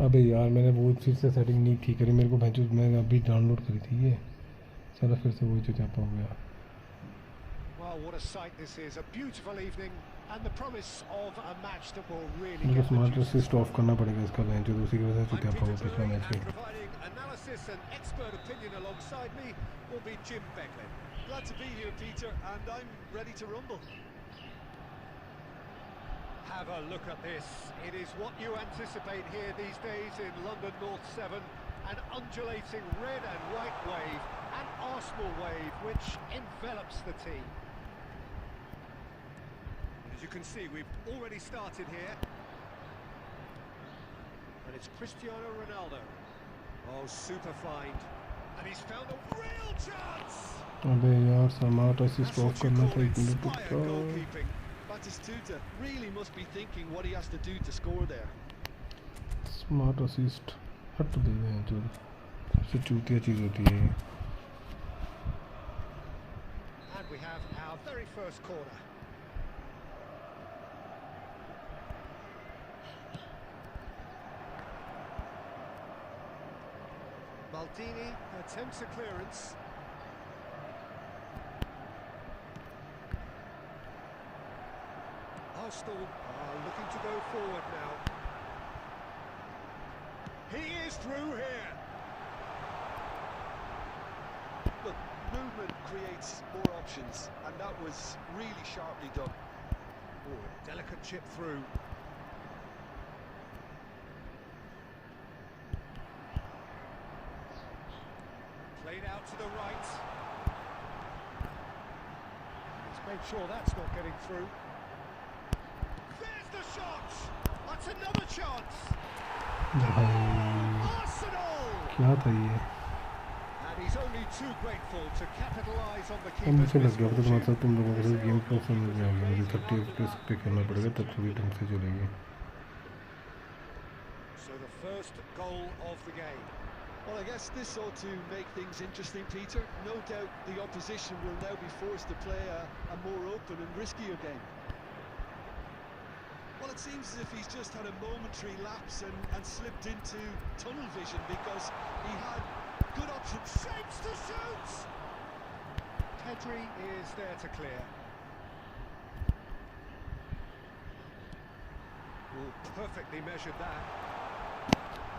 अबे यार मैंने वो फिर से सेटिंग नहीं ठीक करी, मेरे को भैंचो मैंने अभी डाउनलोड करी थी ये, चलो फिर से वही चुचापा हो गया। Well, what a sight this is, a beautiful evening and the promise of a match that will really मुझे get the smart juices assist of करना पड़ेगा इसका भैंचो, उसी की वजह से चुचापा हो पिछला मैच में। providing analysis and expert opinion alongside me will be Jim Becklin. Glad to be here, Peter, and I'm ready to rumble. Have a look at this. It is what you anticipate here these days in London North 7. An undulating red and white wave, an Arsenal wave which envelops the team. As you can see, we've already started here. And it's Cristiano Ronaldo. Oh, super find. And he's found a real chance! अबे यार smart assist of करना था, एक minute रुक जा। Goalkeeping. Batistuta really must be thinking what he has to do to score there. Smart assist हट गई है जो सबसे चूतिया चीज़ होती है। And we have our very first corner. Maldini attempts a clearance. Arsenal are looking to go forward now. He is through here. Look, movement creates more options, and that was really sharply done. Oh, delicate chip through. Played out to the right. He's made sure that's not getting through. There's the shot! That's another chance! Arsenal! क्या था ये? And he's only too grateful to capitalise on the अब keeper's मुझे लग गया था तुम्हारे misfortune. साथ, तुम लोगों के साथ गेम को समझ में आ गया, मुझे 30 पे खेलना पड़ेगा तब थोड़ी ढंग से चलेगी। So the first goal of the game. Well, I guess this ought to make things interesting, Peter. No doubt the opposition will now be forced to play a more open and riskier game. Well, it seems as if he's just had a momentary lapse and slipped into tunnel vision because he had good options. Shapes to shoot! Pedri is there to clear. Oh, perfectly measured that.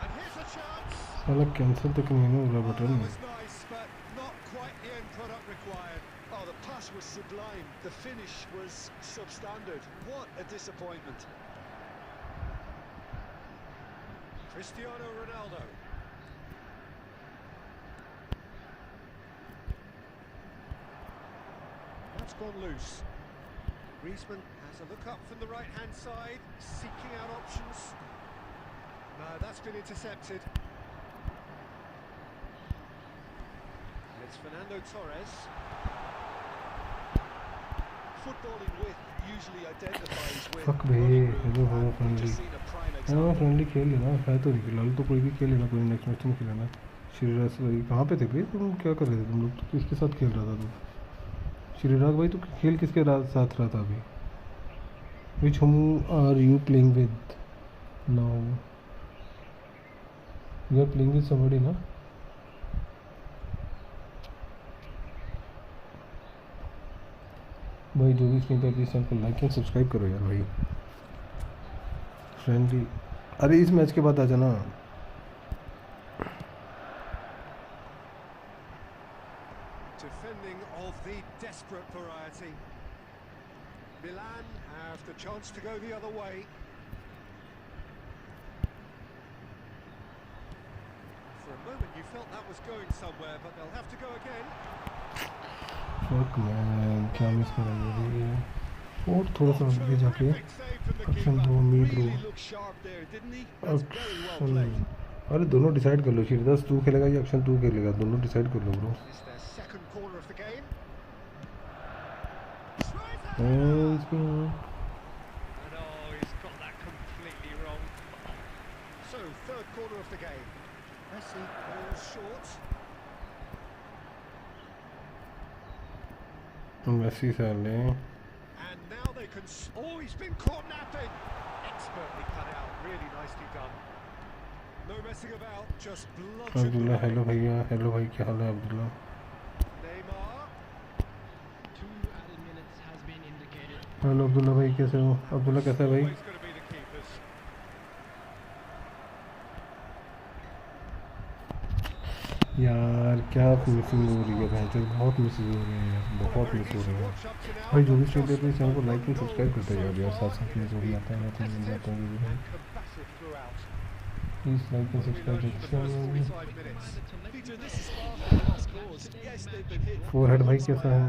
And here's a chance. साला cancel तक नहीं हो रहा Oh, button. that was nice, but not quite the end product required. Oh, the pass was sublime. The finish was substandard. What a disappointment. Cristiano Ronaldo. That's gone loose. Griezmann has a look up from the right-hand side, seeking out options. No, that's been intercepted. And it's Fernando Torres. Footballing with usually identifies with fuck भाई hello हो friendly हाँ friendly खेल लेना है तो नहीं फिलहाल तो कोई भी खेल लेना कोई नेक्स्ट मैच नहीं खेलना श्रीराज भाई कहाँ पे थे भाई तुम क्या कर रहे थे तुम लोग तो किसके साथ खेल रहा था तू श्रीराज भाई तो खेल किसके साथ रहा था अभी which home are you playing with now you are playing with somebody ना भाई जो भी स्क्रीन पर प्लीज चैनल को लाइक एंड सब्सक्राइब करो यार भाई फ्रेंडली अरे इस मैच के बाद आ जाना Defending of the desperate variety. Milan have the chance to go the other way. For a moment you felt that was going somewhere, but they'll have to go again. Fuck man क्या miss करा ये और थोड़ा सा आगे जाके action bro me bro action अरे दोनों डिसाइड कर लो श्रीदास तू खेलेगा या एक्शन तू खेलेगा दोनों डिसाइड कर लो bro So third corner of the game. Messi goes short. Messi साले And now they can. Oh, he's been caught napping. Expertly cut out. Really nicely done. No messing about. Just bludgeoned. Abdullah hello भैया hello भाई क्या हाल है Abdullah Neymar. Hello Abdullah भाई कैसे हो अब्दुल्ला कैसा है भाई Always going to be the keepers. यार क्या मिसिंग हो रही है बहन चोद बहुत मिसिंग हो रही है यार बहुत मिस हो रही है भाई जो भी स्ट्रीम पे प्लीज चैनल को लाइक एंड सब्सक्राइब करते जाओ यार साथ साथ में जो भी आता है मैं तो मिल जाता हूँ जो भी है please like and subscribe forehead भाई कैसा है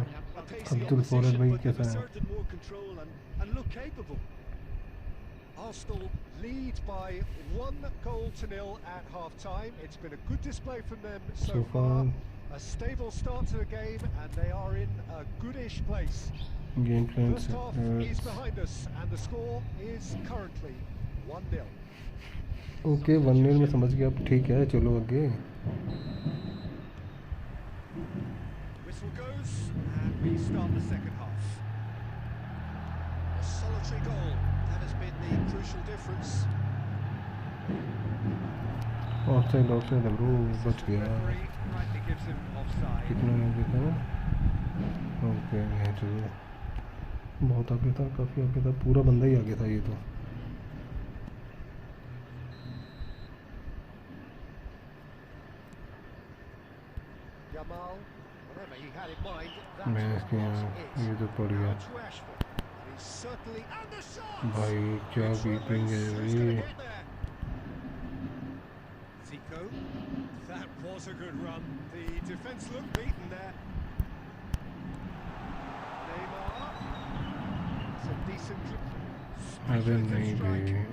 अब्दुल फोरहेड भाई कैसा है Arsenal lead by 1-0 at half-time. It's been a good display from them so far. A stable start to the game, and they are in a goodish place. Game plan First half is behind us, and the score is currently 1-0. Okay 1-0 में समझ गया अब ठीक है चलो आगे Whistle goes, and we start the second half. A solitary goal. That has been the crucial difference. Offside offside bro बच गया Rightly gives him offside. कितना आगे था ओके मैं चलो बहुत आगे था काफ़ी आगे था पूरा बंदा ही आगे था ये तो Yamal, whatever he had in mind, मैं that's इसके what यहाँ it ये is. तो पड़ गया Now to Ashford. And he's certainly and the shot. भाई क्या कीपिंग है Who's भाई gonna get there? Zico, that was a good run. The defence looked beaten there. Neymar, it's a decent. अरे नहीं भाई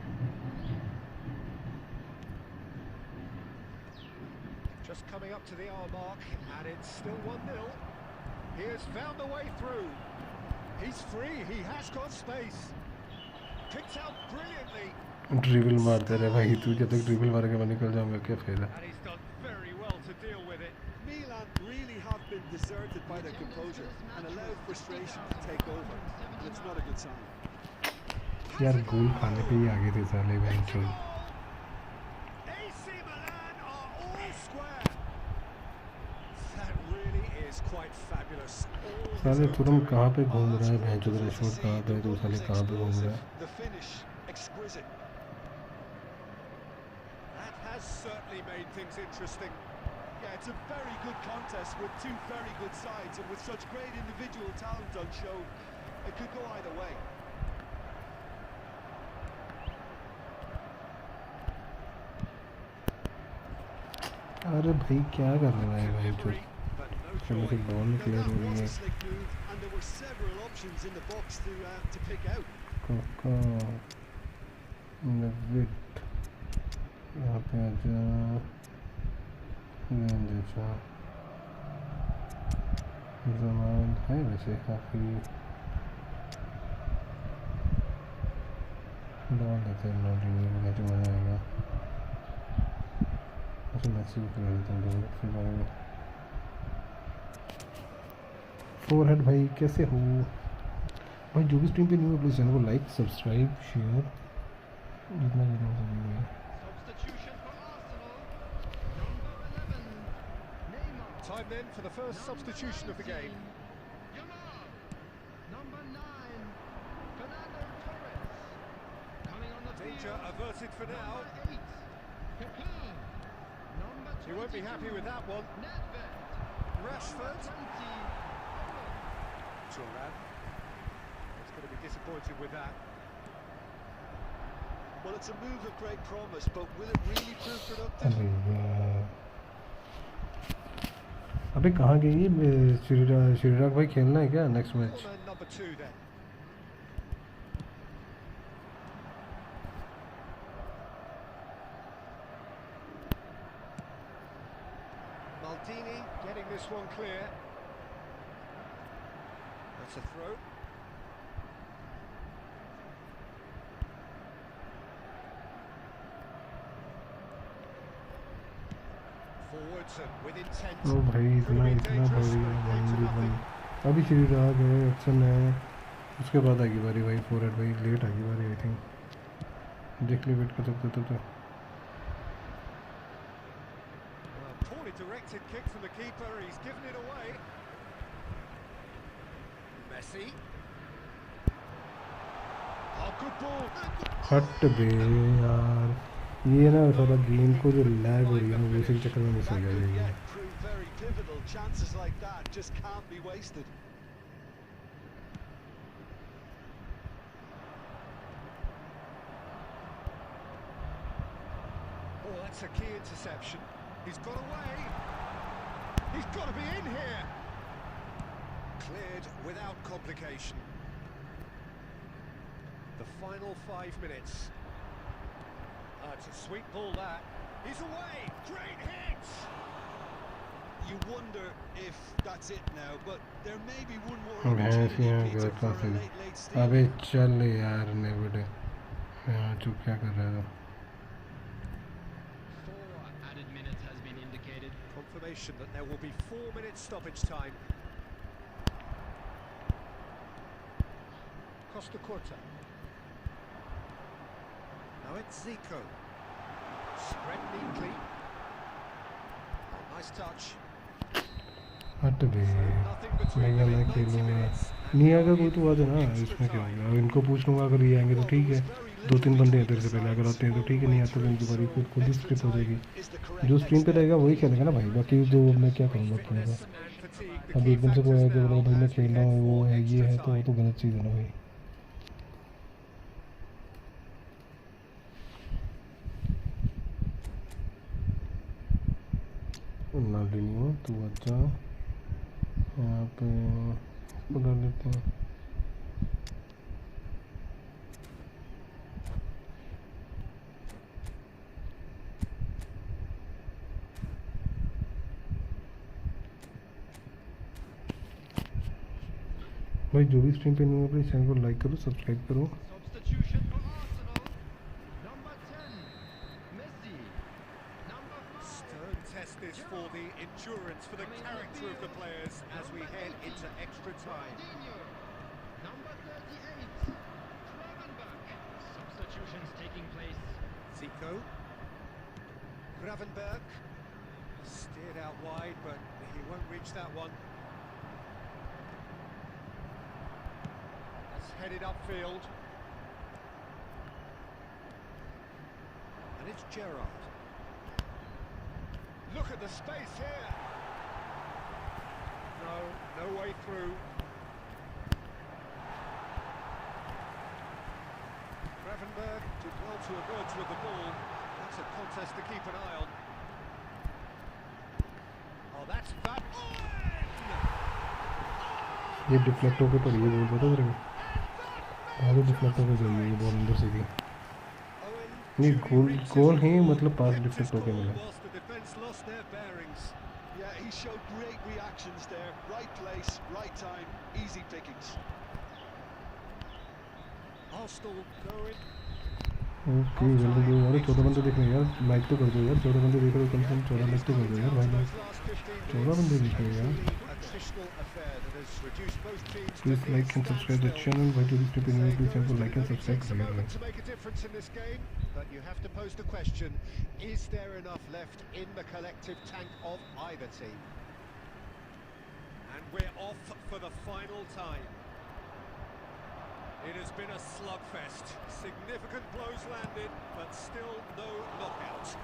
Just coming up to the hour mark, and it's still 1-0. He has found a way through. He's free, he has got space. Picked out brilliantly. Dribble मारते रहे भाई तू जब तक dribble मार के मैं निकल जाऊंगा क्या फायदा And he's done very well to deal with it. Milan really have been deserted by their composure and allowed frustration to take over, and it's not a good sign. यार गोल खाने पे ही आगे थे साले भाई चल AC Milan are all square. That really is quite fabulous. All साले deserved तुरंत to कहाँ पे win. घूम रहा है भैंस चोद रेशोट कहाँ पे तो साले कहाँ पे घूम रहा है The finish exquisite. That has certainly made things interesting. Yeah, it's a very good contest with two very good sides, and with such great individual talent on show, it could go either way. अरे भाई क्या कर रहा है भाई चोद But no चलो फिर बॉल Now क्लियर that हो रही was है a slick move, and there were several options in the box to pick out. काका नेविट यहाँ पे आजा देखा ज़मान है वैसे काफ़ी डाल देते हैं नॉटिंग में जो मज़ा आएगा अच्छा मैसेज कर देते हैं फिर बारे में फोरहेड भाई कैसे हो भाई जो भी स्ट्रीम पे न्यू है प्लीज़ चैनल को लाइक सब्सक्राइब शेयर जितना जितना हो सके Time then for the first substitution of the game. Number 9, Fernando Torres. Coming on the Danger field. averted for now. Number 8, kickoff. Number 22, He won't be happy with that one. Nedved. Rashford. Number 20, Turan. He's going to be disappointed with that. Well, it's a move of great promise, but will it really prove productive? अरे यार अबे कहाँ गई श्रीराग भाई खेलना है क्या next match Corner number 2 then. Maldini getting this one clear. That's a throw. Forwards and with intent. ओ भाई इतना इतना बड़ी अभी श्रीराग है एक्शन है उसके बाद आएगी बारी भाई फोरहेड भाई लेट आएगी बारी आई थिंक देख ले वेट कर सकते तो Poorly directed kick from the keeper. He's given it away. Messi. Oh, good ball. हट बे यार ये ना सारा गेम को जो लैग हो रही है वो इसी चक्कर में मिस हो That could जाएगी yet prove very pivotal. Chances like that just can't be wasted. Oh, that's a key interception. He's got away. He's got to be in here. Cleared without complication. The final 5 minutes. It's a sweet ball that. He's away. Great hit. You wonder if that's it now, but there may be one more भैंस opportunity, यहाँ Peter, घर for a फंसे late steal. अबे चल यार नेविड यहाँ चुप क्या कर रहा था 4 added minutes has been indicated. Confirmation that there will be 4 minutes stoppage time. Costa Curta. Now it's Zico. Spread neatly. Nice touch. हट बे Nothing between मैं them मैं in 90 खेलूँगा minutes. नहीं आएगा कोई तो आ जाना इसमें क्या होगा अब इनको पूछ लूँगा अगर ये आएंगे तो ठीक है 2-3 बंदे हैं तेरे से पहले अगर आते हैं तो ठीक है नहीं आते तो इनकी बारी खुद ही स्किप हो जाएगी जो स्क्रीन पे रहेगा वही खेलेगा ना भाई बाकी जो मैं क्या करूँगा खेलेगा अब एकदम से कोई आएगा बोला भाई मैं खेल रहा हूँ वो है ये है तो वो तो गलत चीज़ है ना भाई ना लेनी हो तो अच्छा यहाँ पे बना लेते हैं भाई जो भी स्ट्रीम पे नहीं हो प्लीज चैनल को लाइक करो सब्सक्राइब करो Substitution for Arsenal. Number 10, Messi. Number 5, Stern test this for the endurance, for the character of the players as we head into extra time. Coutinho. Number 38, Gravenberch. Substitutions taking place. Zico. Gravenberch. Steered out wide, but he won't reach that one. That's headed upfield. And it's Gerrard. Look at the space here. No way through. Gravenberch did well to emerge with the ball. That's a contest to keep an eye on. Oh, that's that. Oh! ये deflect होकर पड़ी है ball, पता तेरे को? आगे deflect होकर गई है ये बॉल अंदर से भी नहीं, गोल ही मतलब पास डिफ्लेक्ट होकर मिला। Yeah, he showed great reactions there. Right place, right time, easy pickings. Arsenal going. Okay जल्दी दो यार, 14 बंदे देख रहे हैं यार, लाइक तो कर दो यार, 14 बंदे देख रहे हो, कम से कम 14 लाइक तो कर दो यार भाई लोग, 14 बंदे देख रहे हैं यार। Please like and subscribe the channel. Why do this people need to channel like and subscribe? To make a difference in this game, but you have to pose the question: is there enough left in the collective tank of either team? And we're off for the final time. It has been a slugfest. Significant blows landed, but still no knockout.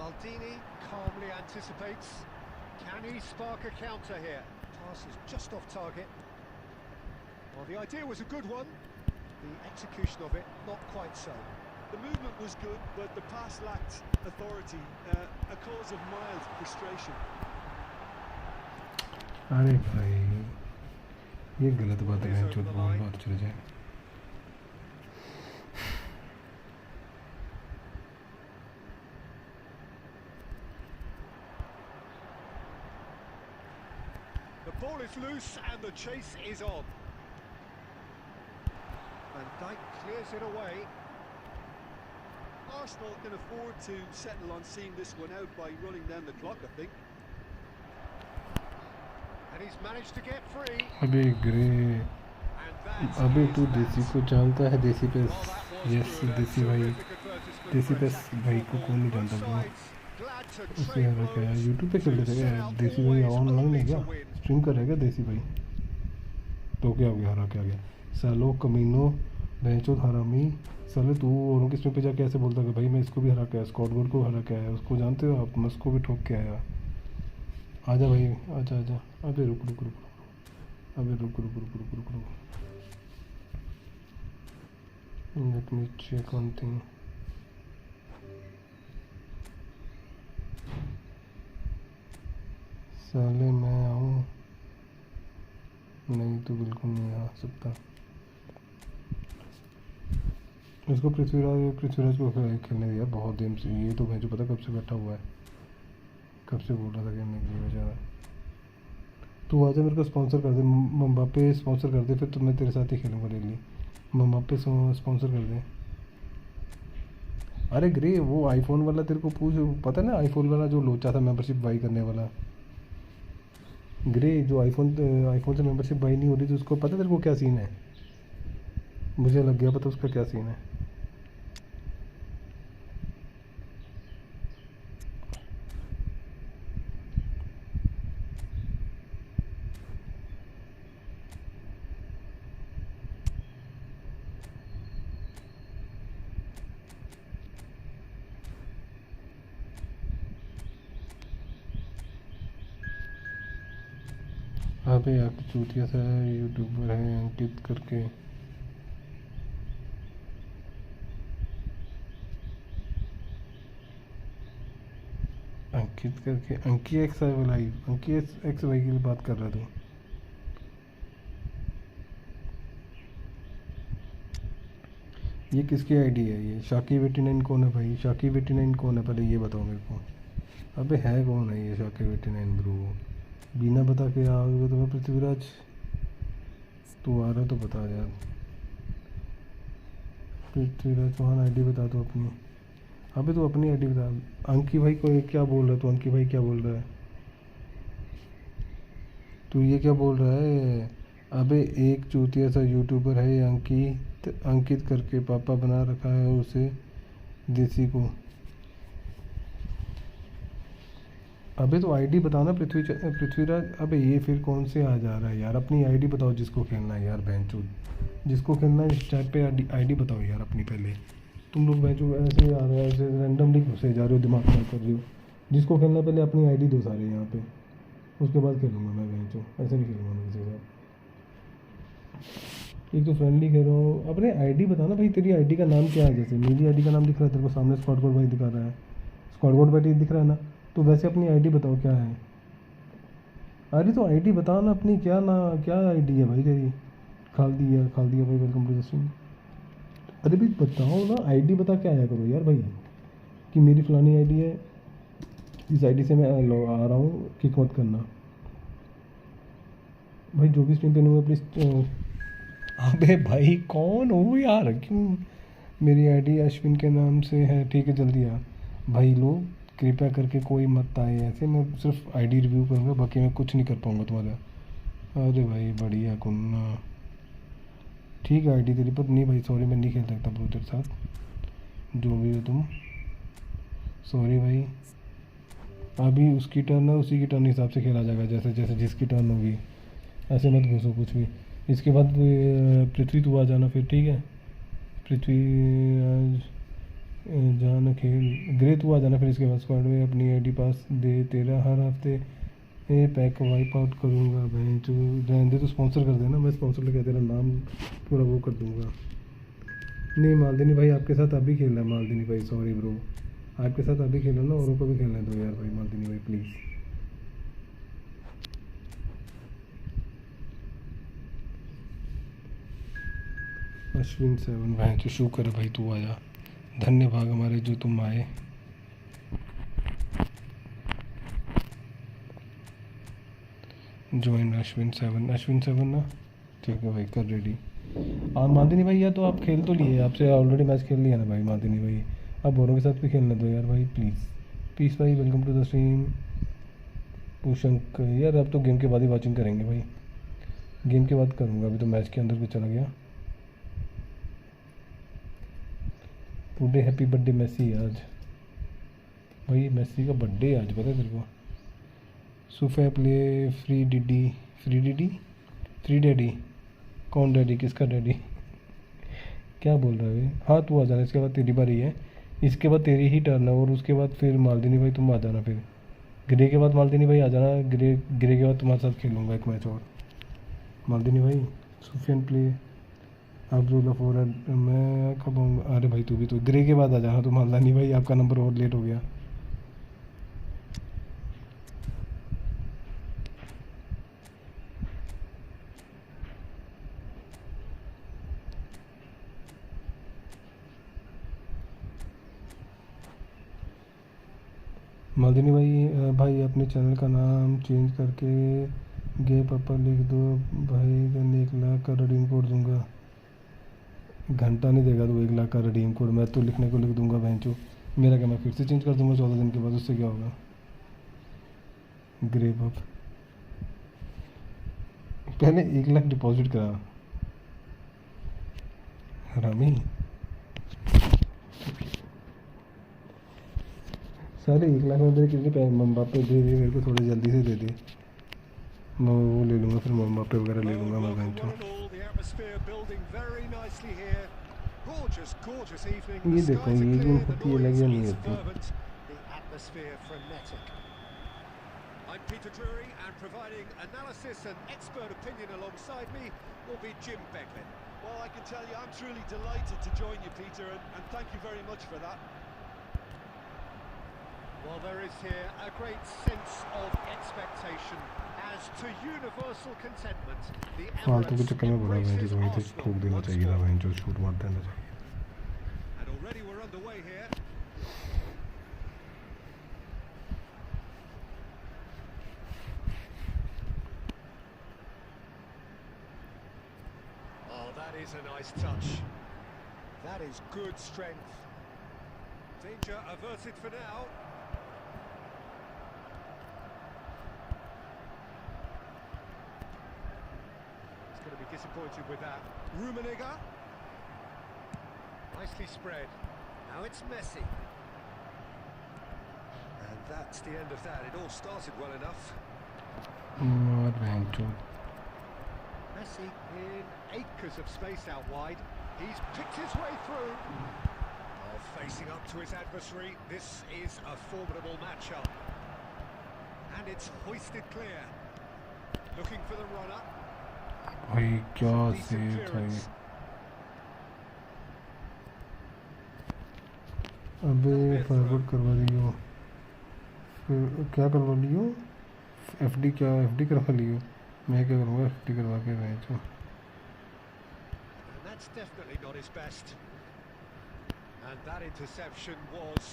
Maldini calmly anticipates. Can he spark a counter here? Pass is just off target. Well, the idea was a good one. The execution of it, not quite so. The movement was good, but the pass lacked authority, a cause of mild frustration. अरे भाई ये गलत बात है, चोट ball बाहर चले जाए। The ball is loose and the chase is on. Van Dijk clears it away. Arsenal can afford to settle on seeing this one out by running down the clock, I think. And he's managed to get free. अबे grey, अबे तू देसी को जानता है? देसी pace, yes देसी भाई, देसी पेस भाई को कौन नहीं जानता ब्रो? उससे हरा क्या है, यूट्यूब पे खेल रहे थे क्या देसी भाई? ऑनलाइन है क्या, स्ट्रीम कर रहे क्या देसी भाई? तो क्या हो गया, हरा क्या गया? सालो कमीनो बेंचो हरामी साले, तू औरों की स्ट्रीम पे जाके ऐसे बोलता कि भाई मैं इसको भी हरा के आया, स्कॉट बोर्ड को हरा के आया, उसको जानते हो आप? मैं उसको भी ठोक के आया। आजा भाई आजा आजा, अबे रुक रुक रुक, अबे रुक रुक रुक रुक रुक रुक, let me check one thing. साले मैं आऊँ? नहीं तो बिल्कुल नहीं आ सकता। इसको पृथ्वीराज को खेलने दिया बहुत दिन से, ये तो मुझे पता कब से बैठा हुआ है, कब से बोल रहा था खेलने के लिए बेचारा। तू आजा मेरे को स्पॉन्सर कर दे, मम्बापे स्पॉन्सर कर दे, फिर तो मैं तेरे साथ ही खेलूँगा डेली। मम्बापे स्पॉन्सर कर दे। अरे ग्रे वो आईफोन वाला तेरे को पूछ, पता है ना आईफोन वाला जो लोचा था मेंबरशिप बाई करने वाला, ग्रे जो आईफोन से मेंबरशिप बाई नहीं हो रही थी, उसको पता तेरे को क्या सीन है? मुझे लग गया पता उसका क्या सीन है। अबे यार चूतिया सा यूट्यूबर है अंकित करके, अंकी एक्स आई लाइव, अंकी एक्स वाई की बात कर रहा था। ये किसकी आईडी है? ये शाकिब 89 कौन है भाई? शाकिब 89 कौन है पहले ये बताओ मेरे को। अबे है कौन है ये शाकिब 89 ब्रो? बिना बता के आओगे तो मैं पृथ्वीराज, तू आ रहा तो बता यार। पृथ्वीराज चौहान आईडी बता दो अपनी। अबे तो अपनी आईडी बता। अंकी भाई को क्या बोल रहा है तू? अंकी भाई क्या बोल रहा है तू? ये क्या बोल रहा है? अबे एक चूतिया सा यूट्यूबर है अंकित करके, पापा बना रखा है उसे देसी को। अबे तो आईडी बताना पृथ्वीराज। अबे ये फिर कौन से आ जा रहा है यार? अपनी आईडी बताओ जिसको खेलना है यार, बहनचोद जिसको खेलना है इस टाइप पे आईडी बताओ यार अपनी पहले। तुम लोग बहनचोद ऐसे आ रहा है, ऐसे रैंडमली घुसे जा रहे हो, दिमाग खराब कर रहे हो। जिसको खेलना पहले अपनी आईडी दो सारे यहाँ पे, उसके बाद खेलूँगा मैं बहनचोद, ऐसे नहीं खेलूँगा मैं किसी के साथ। एक तो फ्रेंडली खेल रहा हूँ। अपने आईडी बताना भाई, तेरी आईडी का नाम क्या है? जैसे मेरी आईडी का नाम दिख रहा है तेरे को सामने, स्क्वाड कोड भाई दिखा रहा है, स्क्वाड कोड भाई दिख रहा है ना, तो वैसे अपनी आईडी बताओ क्या है। अरे तो आईडी बताओ ना अपनी, क्या ना क्या आईडी है भाई तेरी? खाल दिया भाई, वेलकम टू द स्ट्रीम। अरे भाई बताओ ना, आईडी बता क्या आया करो यार भाई, कि मेरी फलानी आईडी है, इस आईडी से मैं आ रहा हूँ, किक मत करना भाई। जो भी स्ट्रीम पे नहीं प्लीज़। अबे भाई कौन हो यार, क्यों? मेरी आईडी अश्विन के नाम से है, ठीक है जल्दी आ भाई। लोग कृपया करके कोई मत आए ऐसे, मैं सिर्फ आईडी रिव्यू करूँगा, बाकी मैं कुछ नहीं कर पाऊँगा तुम्हारा। अरे भाई बढ़िया कुन्ना, ठीक है आईडी तेरी, पर नहीं भाई सॉरी, मैं नहीं खेल सकता ब्रो तेरे साथ, जो भी हो तुम, सॉरी भाई। अभी उसकी टर्न है, उसी की टर्न हिसाब से खेला जाएगा, जैसे जैसे जिसकी टर्न होगी, ऐसे मत घुसो कुछ भी। इसके बाद पृथ्वी तू आ जाना फिर, ठीक है पृथ्वी आज जाना खेल, ग्रे तू आ जाना फिर। इसके बाद स्क्वाड में अपनी आईडी पास दे, तेरा हर हफ्ते पैक वाइप आउट करूँगा भाई। जो रहने दे तो स्पॉन्सर कर देना, मैं स्पॉन्सर लेकर तेरा नाम पूरा वो कर दूँगा। नहीं मालदिनी भाई आपके साथ अभी खेलना है, मालदिनी भाई सॉरी ब्रो, आपके साथ अभी खेलना ना, औरों को भी खेलने दो यार भाई, मालदिनी भाई प्लीज़। अश्विन 7 भाई तो शू कर भाई, तू आया, धन्यवाद हमारे जो तुम आए। ज्वाइन अश्विन 7 ना, ठीक है भाई कर रेडी। मादिनी भाई या तो आप खेल तो लिए, आपसे ऑलरेडी मैच खेल लिया ना भाई मादिनी भाई, अब औरों के साथ भी खेलने दो यार भाई प्लीज़। पीस भाई वेलकम टू द स्ट्रीम। पुशंक यार अब तो गेम के बाद ही वाचिंग करेंगे भाई, गेम के बाद करूँगा, अभी तो मैच के अंदर भी चला गया। टुडे हैप्पी बर्थडे मेसी, आज भाई मेसी का बर्थडे आज, पता है तेरे को? सुफे प्ले फ्री डैडी, कौन डैडी, किसका डैडी? क्या बोल रहा है? हाँ तू आ जाना, इसके बाद तेरी बारी है, इसके बाद तेरी ही टर्न है, और उसके बाद फिर मालदिनी भाई तुम आ जाना, फिर ग्रे के बाद मालदिनी भाई आ जाना, ग्रे के बाद तुम्हारे साथ खेलूँगा एक मैच और। मालदिनी भाई सुफियन प्ले अब्दुल्ला फोर, मैं कब आऊँगा? अरे भाई तू भी तो ग्रे के बाद आ जाना, तो मालदानी भाई आपका नंबर और लेट हो गया। मालदिनी भाई अपने चैनल का नाम चेंज करके गे पापा लिख दो भाई, देन 1 लाख का रिडीम कोड दूंगा। घंटा नहीं देगा तो 1 लाख का रिडीम कोड, मैं तो लिखने को लिख दूंगा बेंचो, मेरा क्या, मैं फिर से चेंज कर दूंगा 14 दिन के बाद, उससे क्या होगा? ग्रे पप पहले 1 लाख डिपॉजिट करा हरामी, सारे 1 लाख में मेरे कितने पैसे मम्मी पापा दे दे मेरे को, थोड़ी जल्दी से दे दे, मैं वो ले लूँगा, फिर मम्मी पापा वगैरह ले लूँगा मैं बेंचो। ये देखो ये गेम होती है लगी या नहीं होती? I'm Peter Drury, and providing analysis and expert opinion alongside me will be Jim Becklin. Well, I can tell you, I'm truly delighted to join you, Peter, and thank you very much for that. Well, there is here a great sense of expectation as to universal contentment. The फालतू के Emirates चक्कर में बड़ा बेंचो, embraces वहीं से Arsenal ठोक देना once चाहिए था, more. बेंचो शूट मार देना चाहिए। And already we're underway here. Oh, that is a nice touch. That is good strength. Danger averted for now. He's going to be disappointed with that. Rummenigge. Nicely spread. Now it's Messi. And that's the end of that. It all started well enough. मार बेंचो। Messi in acres of space out wide. He's picked his way through. Oh, facing up to his adversary. This is a formidable matchup. And it's hoisted clear. Looking for the runner. भाई क्या save था ये। अबे forward करवा दियो, फिर क्या करवा लियो, एफडी क्या एफडी करवा लियो, मैं क्या करूँगा एफडी करवा के match. That's definitely not his best. And that interception was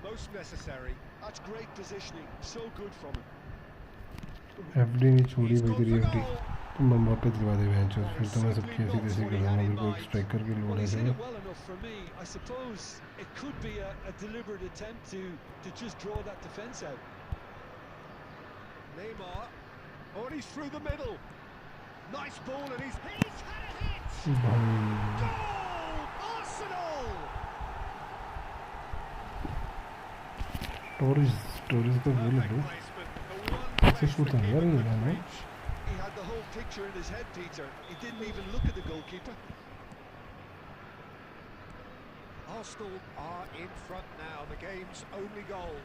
most necessary. That's great positioning, so good from him. FD नहीं छोड़ी भाई तेरी एफडी, तुम वापस दिलवा दे मैच, फिर तो मैं सबकी ऐसी तैसी कर दूँगा, मेरे को एक स्ट्राइकर की लोड़ है। Well enough for me. I suppose it could be a deliberate attempt to just draw that defence out. Neymar, oh, and he's through the middle. Nice ball, and he's had a hit. Goal, Arsenal. टोरिस का गोल है, ऐसे shoot है यार ये ना। He had the whole picture in his head, Peter. He didn't even look at the goalkeeper. Arsenal are in front now. The game's only goal.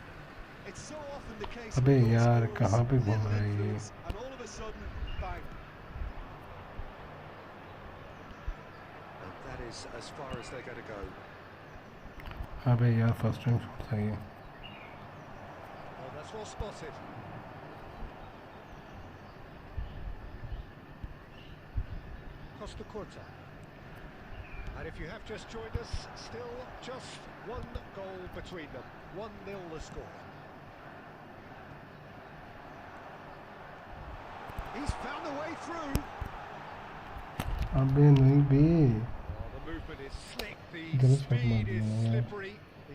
It's so often the case. अबे यार कहाँ पे घूम रहा है ये? And all of a sudden, bang. And that is as far as they're going to go. अबे यार फर्स्ट टाइम शूट था ये। Oh, that's well spotted. Costa Curta. And if you have just joined us, still just one goal between them. 1-0 the score. He's found a way through. अबे नहीं बे, Oh, the movement is slick, the speed is slippery.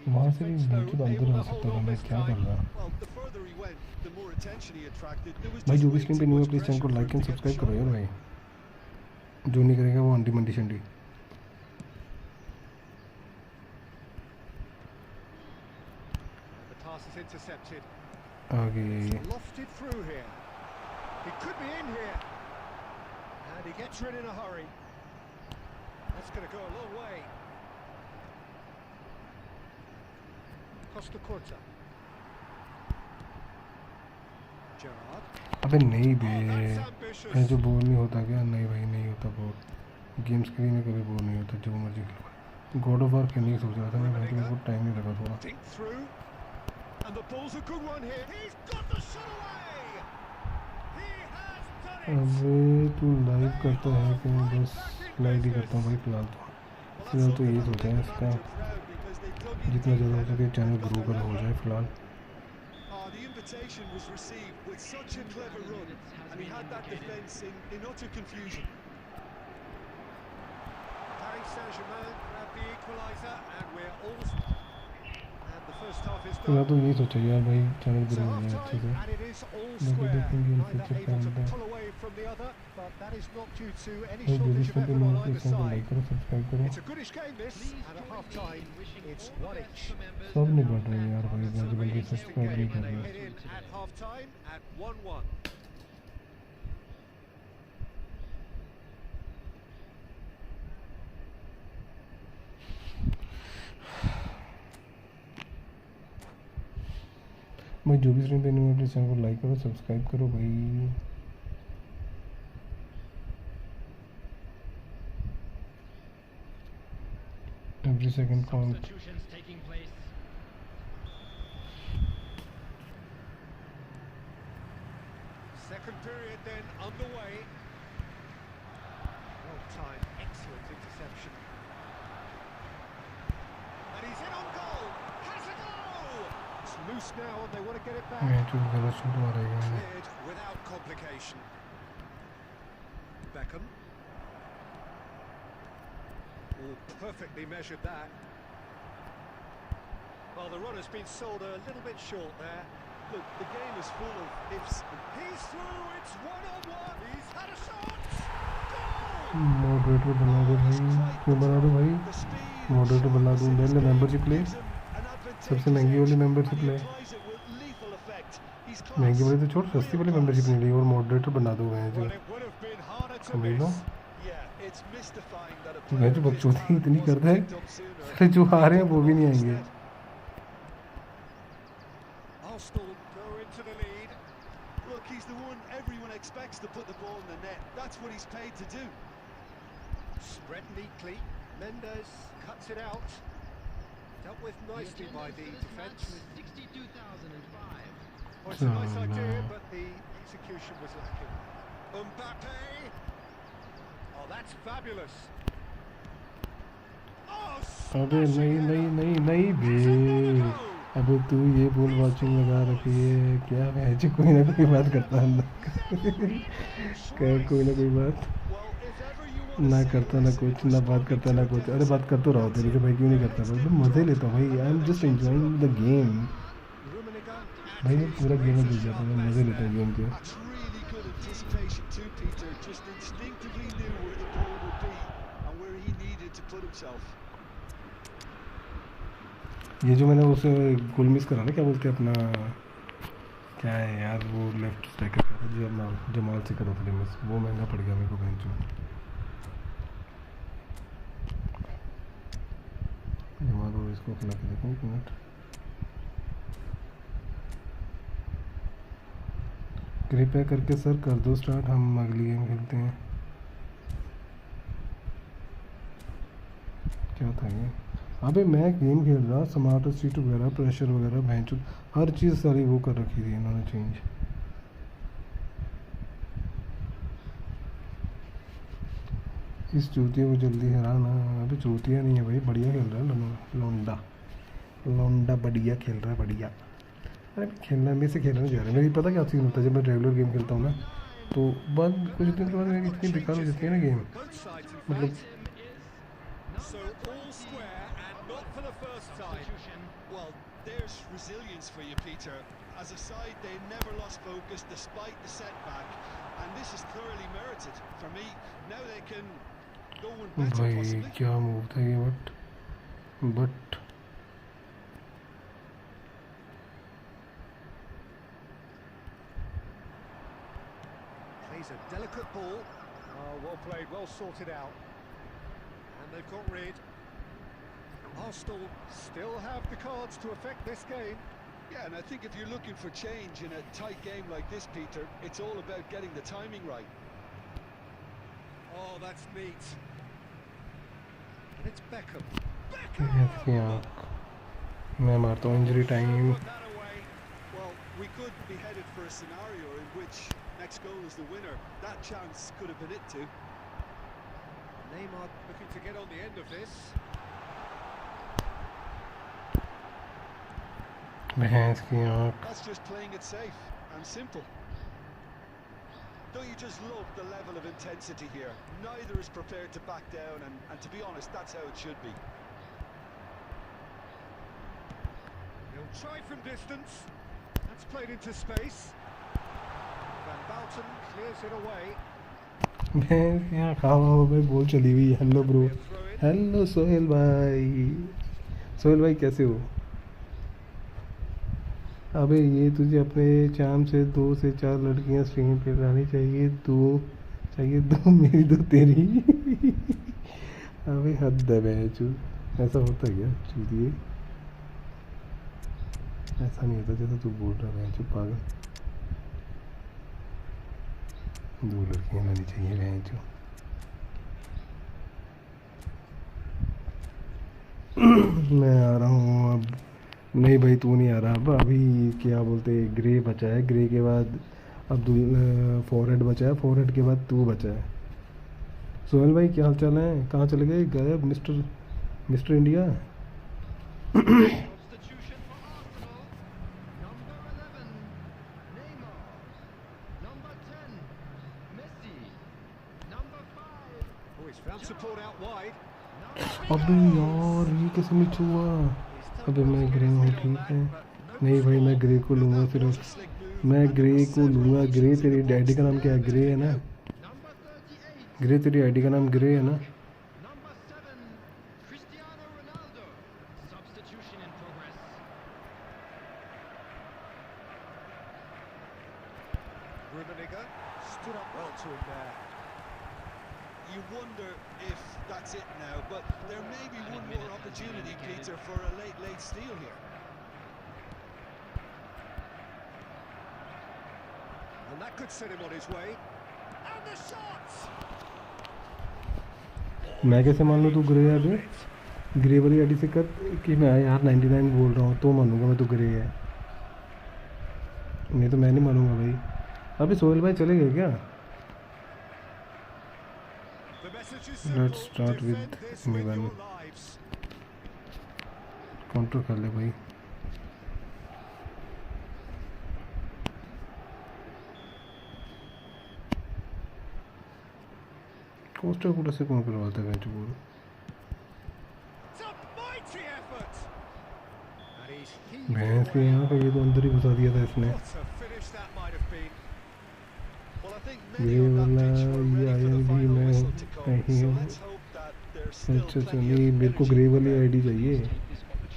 वहाँ से भी नीचे तो अंदर आ सकता था, मैं क्या कर रहा। Well, the further he went, the more attention he attracted. There was भाई just जो भी way स्क्रीन too पे न्यू है much प्लीज़ चैनल को pressure like for and him to get subscribe shot करो यार on. भाई, जो नहीं करेगा वो अंडी मंडी शंडी। The pass is intercepted. आगे It's lofted through here. He could be in here. And he gets rid in a hurry. That's going to go a long way. Costa Curta. Gerrard. अबे नहीं बे, Oh, that's ambitious. मैं जो bore नहीं होता क्या? नहीं भाई नहीं होता बोर, गेम स्क्रीन में कभी बोर नहीं होता, जो मर्जी खेलो। गॉड ऑफ वॉर खेलने की सोच रहा था मैं, भाई मेरे को टाइम नहीं लगा थोड़ा। Think through. And the ball's a good one here. He's got the shot away. He has done it. अबे तू लाइव करता है कि मैं बस लाइव ही करता हूँ भाई फिलहाल तो यही सोचा है इसका, जितना ज़्यादा हो सके चैनल ग्रो कर हो जाए फिलहाल। The invitation was received with such a clever run, and he had that defence in utter confusion. Paris Saint-Germain grab the equaliser, and we're all. And the first half is फिलहाल done. तो यही सोचा यार भाई channel So grow हो half जाए अच्छे time, से। and it is all बाकी square. देखेंगे इन Neither future able time to पे। pull away from the other, but that is not due to any भाई जो भी shortage of स्क्रीन पे effort न्यू on है either प्लीज़ चैनल को like side. करो सब्सक्राइब करो। It's a goodish game this, and at half time, it's 1-1. सब नहीं बढ़ रहे यार भाई, It's a जल्दी really जल्दी interesting सब्सक्राइब नहीं game, कर and they रहे। head in at half time at 1-1. भाई जो भी स्क्रीन पे न्यू है प्लीज़ चैनल को लाइक करो सब्सक्राइब करो भाई। Every second count. Substitutions taking place. Second period then underway. Well timed, excellent interception. And he's in on goal. Has a goal! It's loose now and they want to get it back. Match में गलत shoot मारा गया है। Cleared without complication. Beckham. Oh, perfectly measured that. Well, the run has been sold a little bit short there. Look, the game is full of ifs. He's through, it's 1-on-1. He's had a shot. Goal! Moderator बना दो भाई, क्यों बना दो भाई? Moderator बना दूँ, ले ले मेंबरशिप ले, सबसे महंगी वाली मेंबरशिप ले। महंगी वाली तो छोड़, सस्ती वाली मेंबरशिप नहीं ली और मॉडरेटर बना दो मैं जो। Well, it would have been harder to समझ लो, miss. Yeah, it's mystifying that a मैं जो बकचोदी इतनी करता है, सारे जो आ रहे हैं वो भी नहीं आएंगे। Arsenal go into the lead. Look, he's the one everyone expects to put the ball in the net. That's what he's paid to do. Spread neatly. Mendes cuts it out. Dealt with nicely by the defence. 62,005. Oh, it's a nice idea, but the execution was lacking. Mbappe! Oh, that's fabulous. Oh, अबे नहीं बे, अबे तू ये ball watching लगा रखी है क्या? Match कोई ना कोई बात करता है कोई ना कोई बात ना करता, ना कुछ, ना बात करता, ना कुछ। अरे बात कर तो रहा होता है भाई, क्यों नहीं करता भाई? मज़े लेता हूँ भाई, I am just enjoying the game भाई। मैं पूरा गेम में घुस जाता हूँ, मैं मज़े लेता हूँ गेम के। ये जो मैंने उसे गोल मिस करा ना, क्या बोलते हैं अपना, क्या है यार वो लेफ्ट स्ट्राइकर का जो जमाल से करा था मिस, वो महंगा पड़ गया मेरे को बेंच में। जमाल और इसको खिला के देखो 1 मिनट। कृपया करके सर कर दो स्टार्ट, हम अगली गेम खेलते हैं। क्या था ये? अबे मैं गेम खेल रहा, स्मार्ट स्ट्रीट वगैरह, प्रेशर वगैरह, भैंचो हर चीज़ सारी वो कर रखी थी इन्होंने चेंज। इस चूतिया को जल्दी हराना। अबे चूतिया नहीं है भाई, बढ़िया खेल रहा है लौंडा, लौंडा बढ़िया खेल रहा है, बढ़िया। अरे खेलना मेरे से खेलना नहीं जा रहा है। मेरी पता क्या सीन होता है जब मैं रेगुलर गेम खेलता हूँ ना, तो बाद कुछ दिन के बाद मेरी इतनी बेकार हो जाती है ना गेम, मतलब So all square and not for the first time. Well, there's resilience for you, Peter. As a side, they never lost focus despite the setback, and this is thoroughly merited. For me, now they can go and better भाई possibly. क्या move था ये, but Plays a delicate ball. Oh, well played, well sorted out. And they've got rid. Arsenal still have the cards to affect this game. Yeah, and I think if you're looking for change in a tight game like this, Peter, it's all about getting the timing right. Oh, that's neat. And it's Beckham. मैं मारता हूँ injury time. Put that away. Well, we could be headed for a scenario in which next goal is the winner. That chance could have been it too. Neymar looking to get on the end of this. भैंस की आँख। That's just playing it safe and simple. Don't you just love the level of intensity here? Neither is prepared to back down, and to be honest, that's how it should be. He'll try from distance. That's played into space. Van Bouten clears it away. भैंस की आँख। हाँ भाई ball चली हुई। Hello bro, hello Sohail भाई। सोहेल भाई कैसे हो? अबे ये तुझे अपने चाम से 2 से 4 लड़कियां स्ट्रीम पे लानी चाहिए, 2 मेरी 2 तेरी। अबे हद है बेचू, ऐसा होता है क्या चूतिए? ऐसा नहीं होता जैसा तू बोल रहा है, चुप पागल। 2 लड़कियां लानी चाहिए बेचू। मैं आ रहा हूँ अब। नहीं भाई तू नहीं आ रहा अब। अभी क्या बोलते, ग्रे बचा है, ग्रे के बाद अब फॉरहेड बचा है, फॉरहेड के बाद तू बचा है। सोहेल भाई क्या हाल चाल है? कहाँ चले गए गायब mister India? Substitution for Arsenal. Number 11, Neymar. Number 10, Messi. Number 5. Oh, he's found support out wide. अबे यार ये कैसे मिस हुआ? अबे मैं ग्रे हूँ, ठीक है। नहीं भाई मैं ग्रे को लूँगा, सिर्फ मैं ग्रे को लूँगा। ग्रे तेरी डैडी का नाम क्या है? ग्रे है ना? Number 38, ग्रे तेरी आईडी का नाम ग्रे है ना? number 7, Cristiano Ronaldo. Substitution in progress. Rummenigge stood up well to him there. You wonder if that's it now, but there may be one more opportunity, Peter, for a late steal here. A And that could set him on his way. And the shots. मैं कैसे मान लूँ तू grey है अभी? Grey वाली ID से कर कि मैं यार 99 बोल रहा हूँ तो मानूंगा मैं, तू ग्रे है। नहीं तो मैं नहीं मानूंगा भाई। अभी सोहेल भाई चले गए क्या? Let's start with eleven. Counter कर ले भाई। कोस्टर कूड़ा से कौन करवाता है बेंच बोल? भैंस के यहाँ का ये तो अंदर ही घुसा दिया था इसने। ये वाला ये आयन भी मैं कहीं हूँ। अच्छा अच्छा, नहीं मेरे को ग्रे वाली आईडी चाहिए,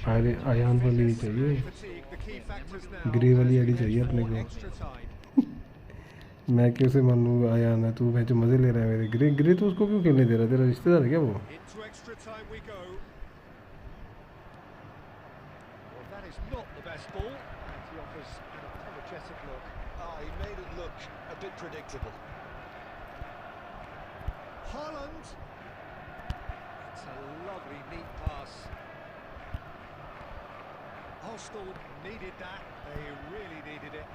आयन वाली नहीं चाहिए, ग्रे वाली आईडी चाहिए अपने को। मैं कैसे मानूँ आयन है? तू भैंस मज़े ले रहा है मेरे। ग्रे ग्रे तो उसको क्यों खेलने दे रहा है? तेरा रिश्तेदार है क्या वो? Not the best ball, and he offers an apologetic look. He made it look a bit predictable. Haaland. It's a lovely, neat pass. Arsenal needed that. They really needed it.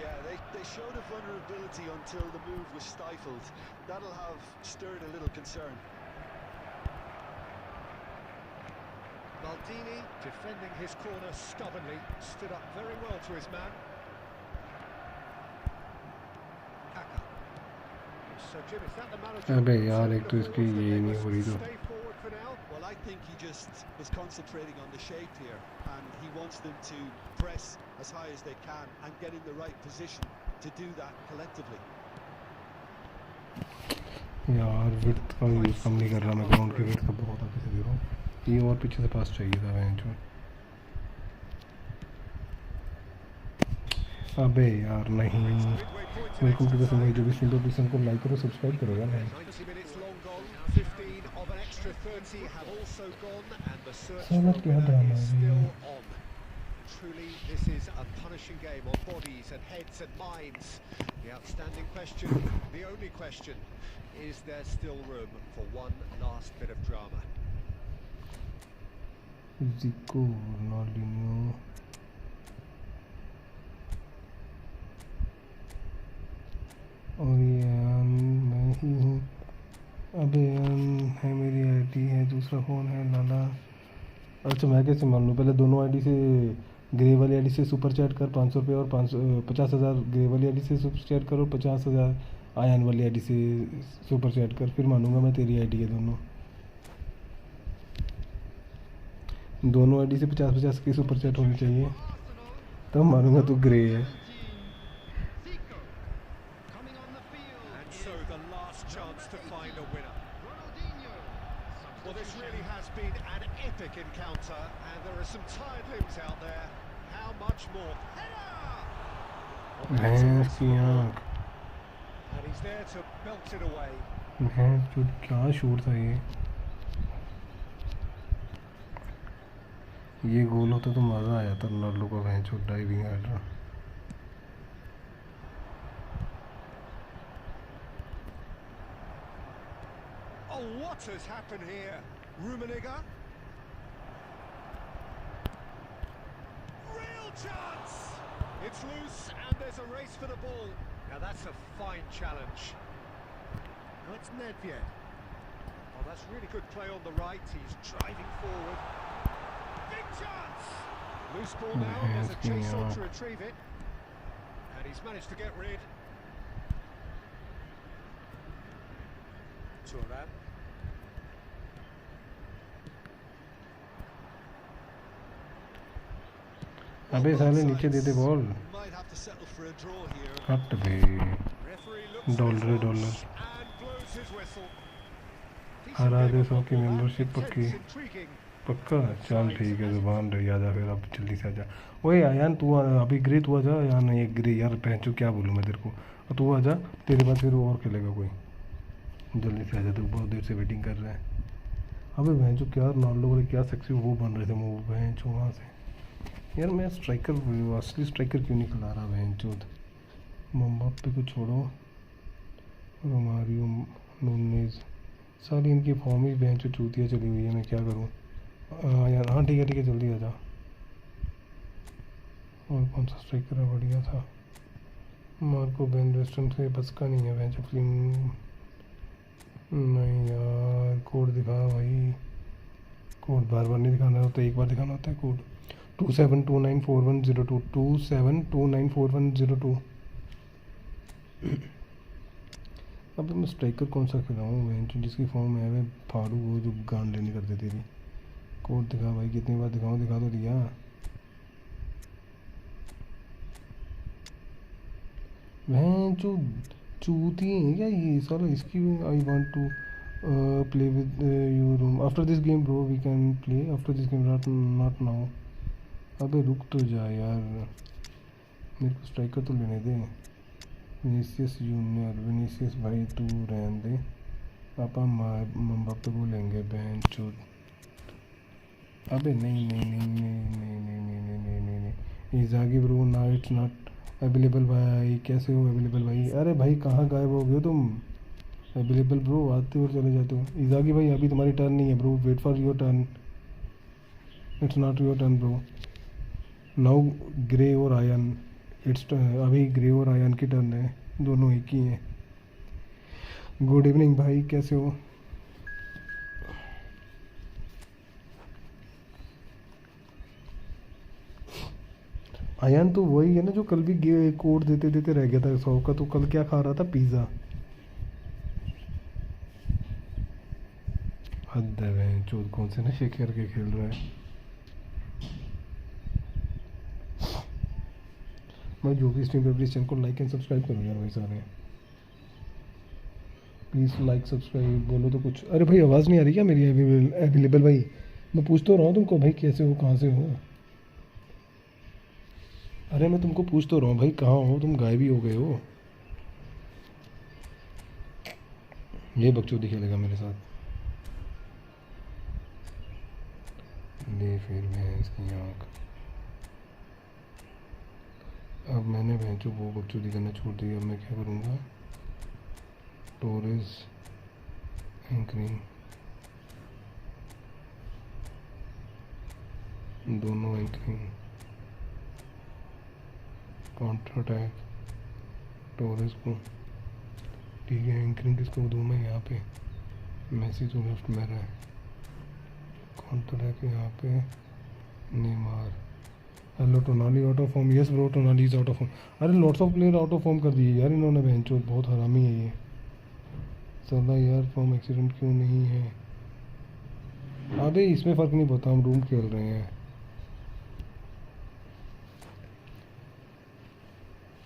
Yeah, they showed a vulnerability until the move was stifled. That'll have stirred a little concern. Maldini defending his corner stubbornly, stood up very well to his man. Kaka. So Jim, is that the manager? अबे यार एक तो इसकी ये नहीं हो रही तो। Stay forward for now. Well, I think he just is concentrating on the shape here, and he wants them to press as high as they can and get in the right position to do that collectively. यार width का use कम नहीं कर रहा मैं, ground के width का बहुत आगे से दे रहा हूँ। ये और पीछे से पास चाहिए था मैं जो। अबे यार नहीं। वेलकम टू द समय जो भी सुन दो प्लीज हमको लाइक करो, सब्सक्राइब करो यार। 90 minutes long gone, 15 of an extra 30 have also gone, and the search for साला a क्या winner ड्रामा is है ये? still on. Truly, this is a punishing game on bodies and heads and minds. The outstanding question, the only question, is there still room for one last bit of drama? Zico, Ronaldinho, और यान मैं ही हूँ। अबे यान है मेरी ID है, दूसरा कौन है? लाला। अच्छा मैं कैसे मान लूँ? पहले दोनों आईडी से, ग्रे वाली आईडी से सुपर चैट कर 500 रुपये और 50,000 ग्रे वाली आईडी से सुपर चैट करो, 50,000 आयन वाली आईडी से सुपर चैट कर, फिर मानूंगा मैं तेरी आईडी है। दोनों आईडी से 50-50 की सुपर चैट होनी चाहिए, तब मानूंगा तू ग्रे है। And so the last chance to find a winner. Well, this really has been an epic encounter, and there are some tired limbs out there. How much more? भैंस की आँख। And he's there to belt it away. भैंस जो क्या shoot था ये गोल होता तो मज़ा आया था। रोनाल्डो का भैंस जो डाइविंग कर रहा। Oh, what has happened here? Rummenigge. Real chance! It's loose and there's a race for the ball. Now that's a fine challenge. Now it's Nedved. Oh, that's really good play on the right. He's driving forward. Big chance! Loose ball now. There's a chase on to retrieve it. And he's managed to get rid. Turnip. अबे साले नीचे दे दे ball. Might have to settle for a draw here. Cut बे। Dollar And blows his whistle. हरा दे 100 की membership पक्की। पक्का चल ठीक है, जुबान रही आजा फिर, अब जल्दी से आजा। ओए यार तू अभी ग्रे तू आजा यार। नहीं ग्रे यार पहचो क्या बोलूँ मैं तेरे को। तू आजा, तेरे बाद फिर और खेलेगा कोई। जल्दी से आजा, तू बहुत देर से वेटिंग कर रहा है। अबे भैंचो क्या रोनाल्डो वाले क्या सेक्सी वो बन रहे थे मूव भैंचो वहाँ से। यार मैं स्ट्राइकर, असली स्ट्राइकर क्यों नहीं खिला रहा भैंचो? एम्बाप्पे को छोड़ो, रोमारियो, नूनेज, सारी इनकी फॉर्म ही बेंच चूतिया चली हुई है, मैं क्या करूँ यार। हाँ ठीक है जल्दी आ जा। और कौन सा स्ट्राइकर है बढ़िया था? मार्को बेन वेस्टर्न से बस का नहीं है बेंच फिल्म। नहीं यार, कोड दिखा भाई, कोड बार बार नहीं दिखाना होता, एक बार दिखाना होता है कोड। 27294102 27294102। अब मैं स्ट्राइकर कौन सा खिलाऊँ मैं, जिसकी फॉर्म है मैं फाड़ू, वो जो गांड लेनी करते तेरी। कोड दिखा भाई, कितनी बार दिखाऊँ, दिखा तो दिया। मैं जो चूती हैं क्या ये सारा, इसकी I want to play with you room after this game bro, we can play after this game, not now. अबे रुक तो जा यार, मेरे को स्ट्राइकर तो लेने दे। विनीसियस जूनियर, विनीसियस भाई तू रहने दे, पापा एम्बाप्पे को लेंगे बेंच चूत। अबे नहीं नहीं नहीं नहीं नहीं नहीं नहीं नहीं नहीं नहीं नहीं इजागी ब्रो, ना इट्स नॉट अवेलेबल भाई। कैसे हो अवेलेबल भाई? अरे भाई कहाँ गायब हो गए तुम? अवेलेबल ब्रो, आते हो और चले जाते हो। इजागी भाई अभी तुम्हारी टर्न नहीं है bro, wait for your turn, it's not your turn bro. Now Grey और आयन, अभी ग्रे और आयन की टर्न है, दोनों एक ही हैं। गुड इवनिंग भाई, कैसे हो? आयन तो वही है ना जो कल भी कोड देते देते रह गया था 100 का। तो कल क्या खा रहा था? पिज़्ज़ा। हद है, चोद कौन से नशे करके खेल रहा है। मैं जो भी स्ट्रीम पे प्लीज़ चैनल को लाइक एंड सब्सक्राइब करो यार भाई सारे, प्लीज़ लाइक सब्सक्राइब बोलो तो कुछ। अरे भाई आवाज़ नहीं आ रही क्या मेरी अवेलेबल भाई? मैं पूछ तो रहा हूँ तुमको भाई, कैसे हो, कहाँ से हो? अरे मैं तुमको पूछ तो रहा हूँ भाई, कहाँ हो तुम? गायब ही हो गए हो। ये बकचोदी खेलेगा मेरे साथ, ले फिर भैंस की आँख। अब मैंने भैंसो वो बकचोदी करना छोड़ दी, अब मैं क्या करूँगा? टोरेस एंकरिंग, दोनों एंकरिंग, काउंटर अटैक टोरेस को, ठीक है। एंकरिंग किसको दूँ मैं यहाँ पे? मैसी तो लेफ्ट में रहा है, काउंटर अटैक यहाँ पे Neymar. Hello Tonali out of form, yes bro Tonali is out of form. अरे lots of player out of form कर दिए यार इन्होंने, बेंचो बहुत हरामी है ये सदा यार। फॉर्म एक्सीडेंट क्यों नहीं है? अबे इसमें फ़र्क नहीं पड़ता, हम रूम खेल रहे हैं।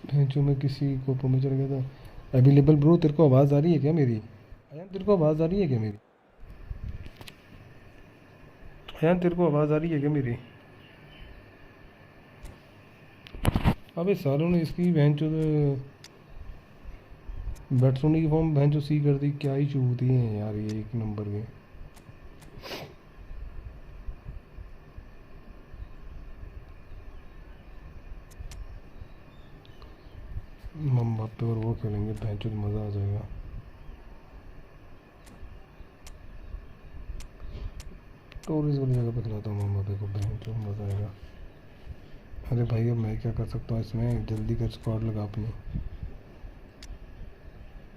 बेंचो में किसी कोपो में चल गया था। अवेलेबल ब्रो, तेरे को आवाज़ आ रही है क्या मेरी? अयान तेरे को आवाज़ आ रही है क्या मेरी? अयान तेरे को आवाज़ आ रही है क्या मेरी? अबे सालों ने इसकी बेंचो बैट्समैन की फॉर्म बेंचो सी कर दी, क्या ही चूती हैं यार ये एक नंबर के। एम्बाप्पे और वो खेलेंगे बेंचो, मज़ा आ जाएगा। टोरेस वाली जगह पे खिलाता हूँ एम्बाप्पे को, बेंचो मज़ा आएगा। अरे भाई अब मैं क्या कर सकता हूँ इसमें? जल्दी कर, स्क्वाड लगा अपनी।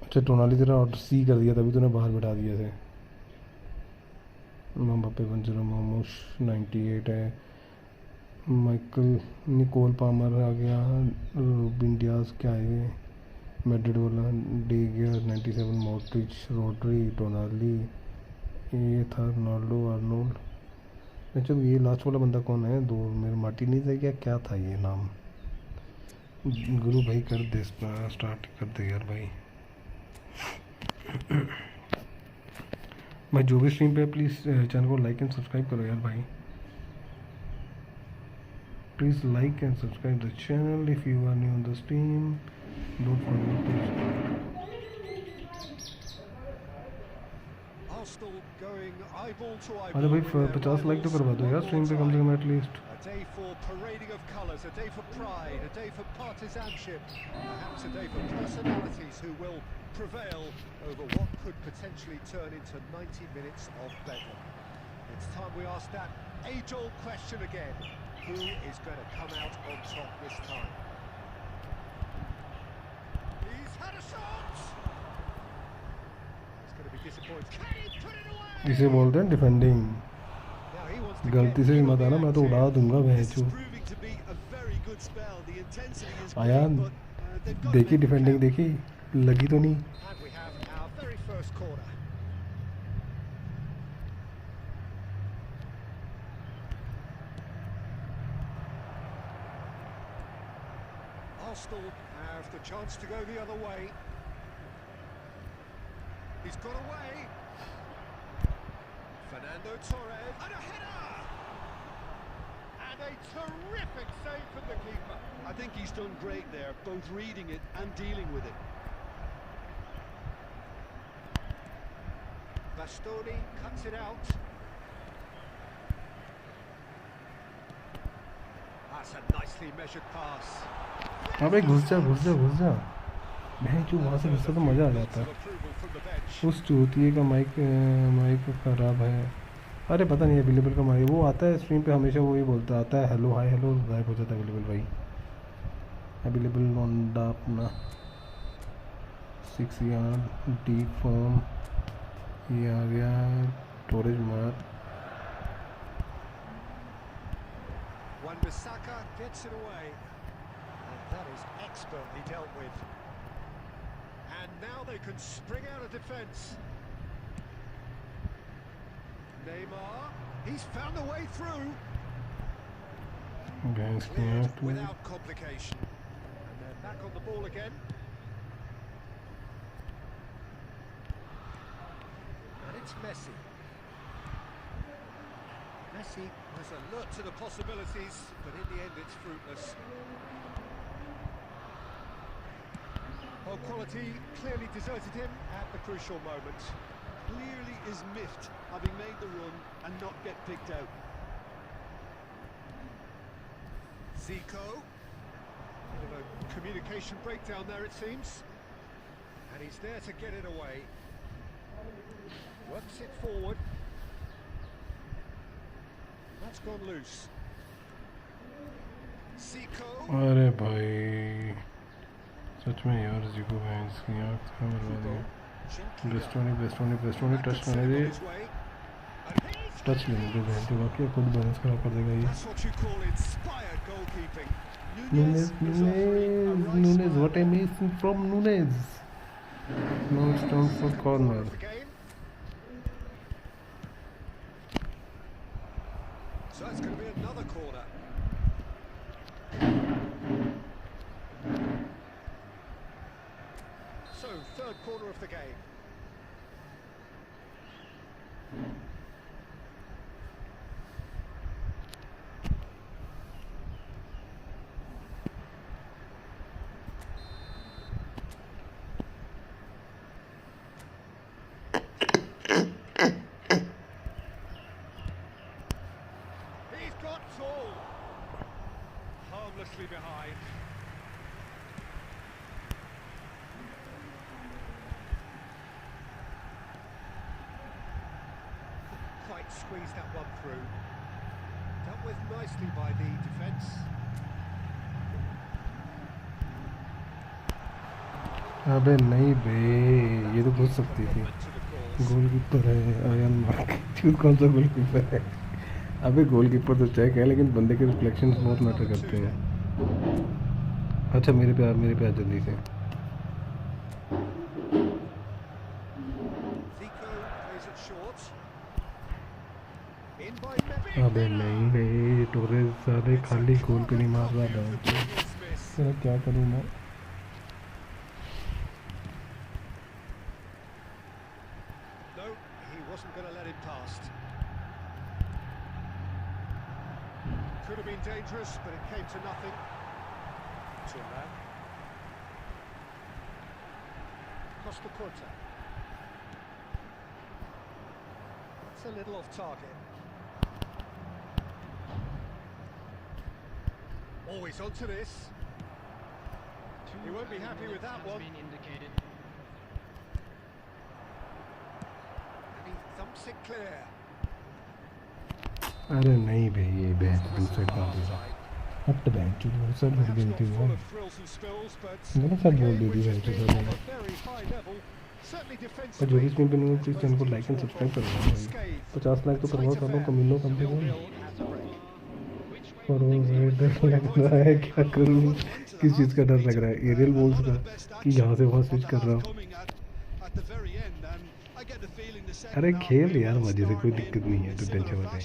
अच्छा टोनाली तेरा ऑर्डर सी कर दिया, तभी तूने बाहर बिठा दिया थे। एम्बाप्पे 10, मोमोश 98 है, माइकल निकोल पामर आ गया, रूबिन डियाज क्या है, मैड्रिड वाला डे गया 97, मॉड्रिच, रोड्री, टोनाली, ये था रोनाल्डो, आर्नोल्ड। अच्छा ये लास्ट वाला बंदा कौन है? दो मेरे मार्टिनेज है क्या था ये नाम? गुरु भाई कर दे, स्टार्ट कर दे यार भाई। भाई जो भी स्ट्रीम पे प्लीज़ चैनल को लाइक एंड सब्सक्राइब करो यार भाई, please like and subscribe the channel if you are new on the stream, don't forget to. अरे भाई 50 लाइक तो करवा दो यार स्ट्रीम पे कम से कम at least. day for parading of colours, a day for pride, a day for partisanship, perhaps a day for personalities who will prevail over what could potentially turn into 90 minutes of bedlam. It's time we ask that age-old question again. Who is going to come out on top this time? He's had a shot! It's going to be disappointing. Can he put it away? इसे बोलते हैं defending. Now he wants to गलती से भी मत आना, मैं तो उड़ा दूंगा भैंचू. आया देखी डिफेंडिंग देखी, लगी तो नहीं. And we have our very first corner. Arsenal have the chance to go the other way. He's got away. Fernando Torres and a header! And a terrific save from the keeper. I think he's done great there, both reading it and dealing with it. Bastoni cuts it out. That's a nicely measured pass. अबे घुस जा भैंचू, वहाँ से घुसता तो मज़ा आ जाता. उस चूतिए का माइक खराब है. अरे पता नहीं अवेलेबल का माइक, वो आता है स्ट्रीम पे हमेशा वही बोलता आता है हेलो हाय हेलो, गायब हो जाता है अवेलेबल भाई. अवेलेबल नोंडा अपना 6 यार्ड डीप फॉर्म ये आ गया. स्टोरेज मार. Wan-Bissaka gets it away, and that is expertly dealt with. And now they can spring out of defence. Neymar, he's found a way through. Cleared without complication. And they're back on the ball again. And it's Messi. Messi was alert to the possibilities, but in the end it's fruitless. Well, quality clearly deserted him at the crucial moment. Clearly is miffed, having made the run and not get picked out. Zico. Bit of a communication breakdown there, it seems. And he's there to get it away. Works it forward. That's gone loose. Zico. अरे भाई सच में यार जिको भैंस की आँख से मरवा दिया. बेस्टोनी टच करने दे. टच लेने दे बहन तो वाकई खुद बैलेंस खराब कर देगा ये. Nunes, what I miss from Nunes. No strong for corner. So it's going to be another corner. So, third corner of the game. He's got tall. Harmlessly behind. Quite squeezed that one through. Dealt with nicely by the defence. अबे नहीं बे, ये तो घुस सकती थी. Goalkeeper है ion mark. कौन सा गोलकीपर है? अबे गोलकीपर तो चेक है लेकिन बंदे के रिफ्लेक्शंस बहुत मैटर करते हैं. अच्छा मेरे पे आ जल्दी से. अबे नहीं बे, टोरेस सारे खाली गोल पे नहीं मार रहा है. क्या करूँ मैं? Wasn't going to let him past. Could have been dangerous, but it came to nothing. Turnip. Costa Curta. That's a little off target. Oh, he's onto this. He won't be happy with that one. And he thumps it clear. अरे नहीं भाई ये bench दूसरे का दिया हट bench दूसरा भर गिनती हुआ मैंने सब बोल दी थी बेंच से मैंने और जो भी इसमें बने हुए प्लीज़ चैनल को लाइक एंड सब्सक्राइब कर देना भाई 50 लाइक तो करवाओ सालों कमीनों कम से कम और वो डर लग रहा है क्या करूँ किस चीज़ का डर लग रहा है एरियल बॉल्स का कि यहाँ से वहाँ स्विच कर रहा हूँ अरे खेल यार मजे से कोई दिक्कत नहीं है तो टेंशन मत ले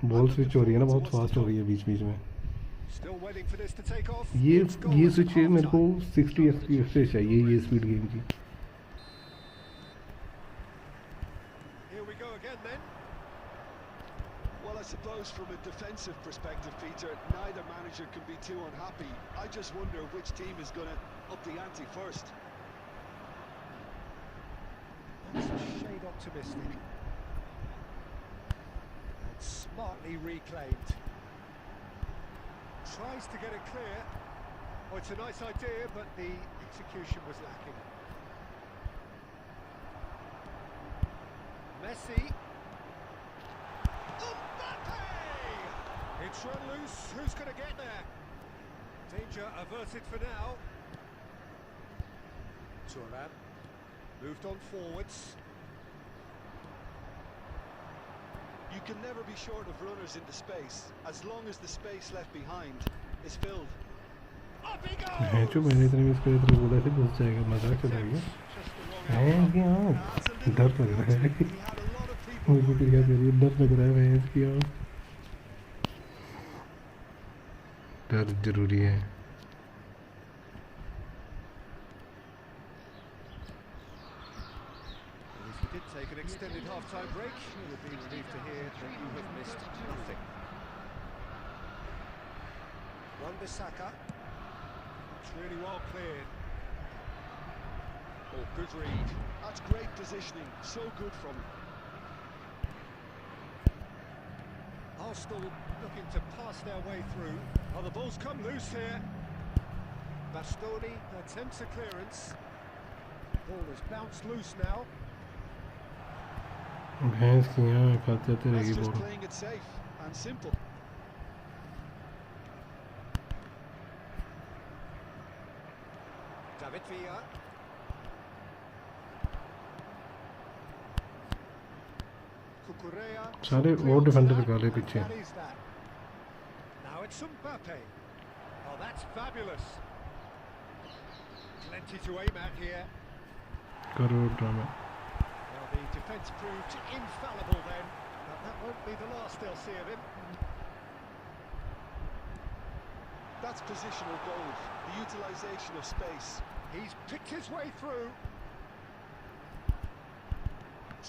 बॉल स्विच हो रही है ना बहुत फास्ट हो रही है बीच बीच में ये स्विच मेरे को 60 FPS से चाहिए ये स्पीड गेम की Well, I suppose from a defensive perspective, Peter, neither manager can be too unhappy. I just wonder which team is going to up the ante first. That's a shade optimistic. And smartly reclaimed. Tries to get it clear. Oh, it's a nice idea, but the execution was lacking. Messi. It's run loose. Who's going to get there? Danger averted for now. Turnip moved on forwards. You can never be short of runners into space, as long as the space left behind is filled. Up he goes! है जो मैंने इतने में इसको इतना बोला था घुस जाएगा मजाक चलाएगा है क्या डर लग रहा है मुझे क्या कह रही है डर लग रहा है भैंस की आँख डर जरूरी है If you did take an extended half-time break, you'll be relieved to hear that you have missed nothing. Wan-Bissaka. It's really well cleared. Oh, good read. That's great positioning, so good from him. Arsenal looking to pass their way through. Oh, the ball's come loose here. Bastoni attempts a clearance. Ball has bounced loose now. भैंस की आँख खाते जाते That's रहेगी just ball playing it safe and simple. David Villa. Cucurella. सारे और defender निकाले पीछे That is that. Now it's Mbappe. Oh, that's fabulous. Plenty to aim at here. करो drama Well, the defence proved infallible then, but that won't be the last they'll see of him. That's positional gold, the utilisation of space. He's picked his way through.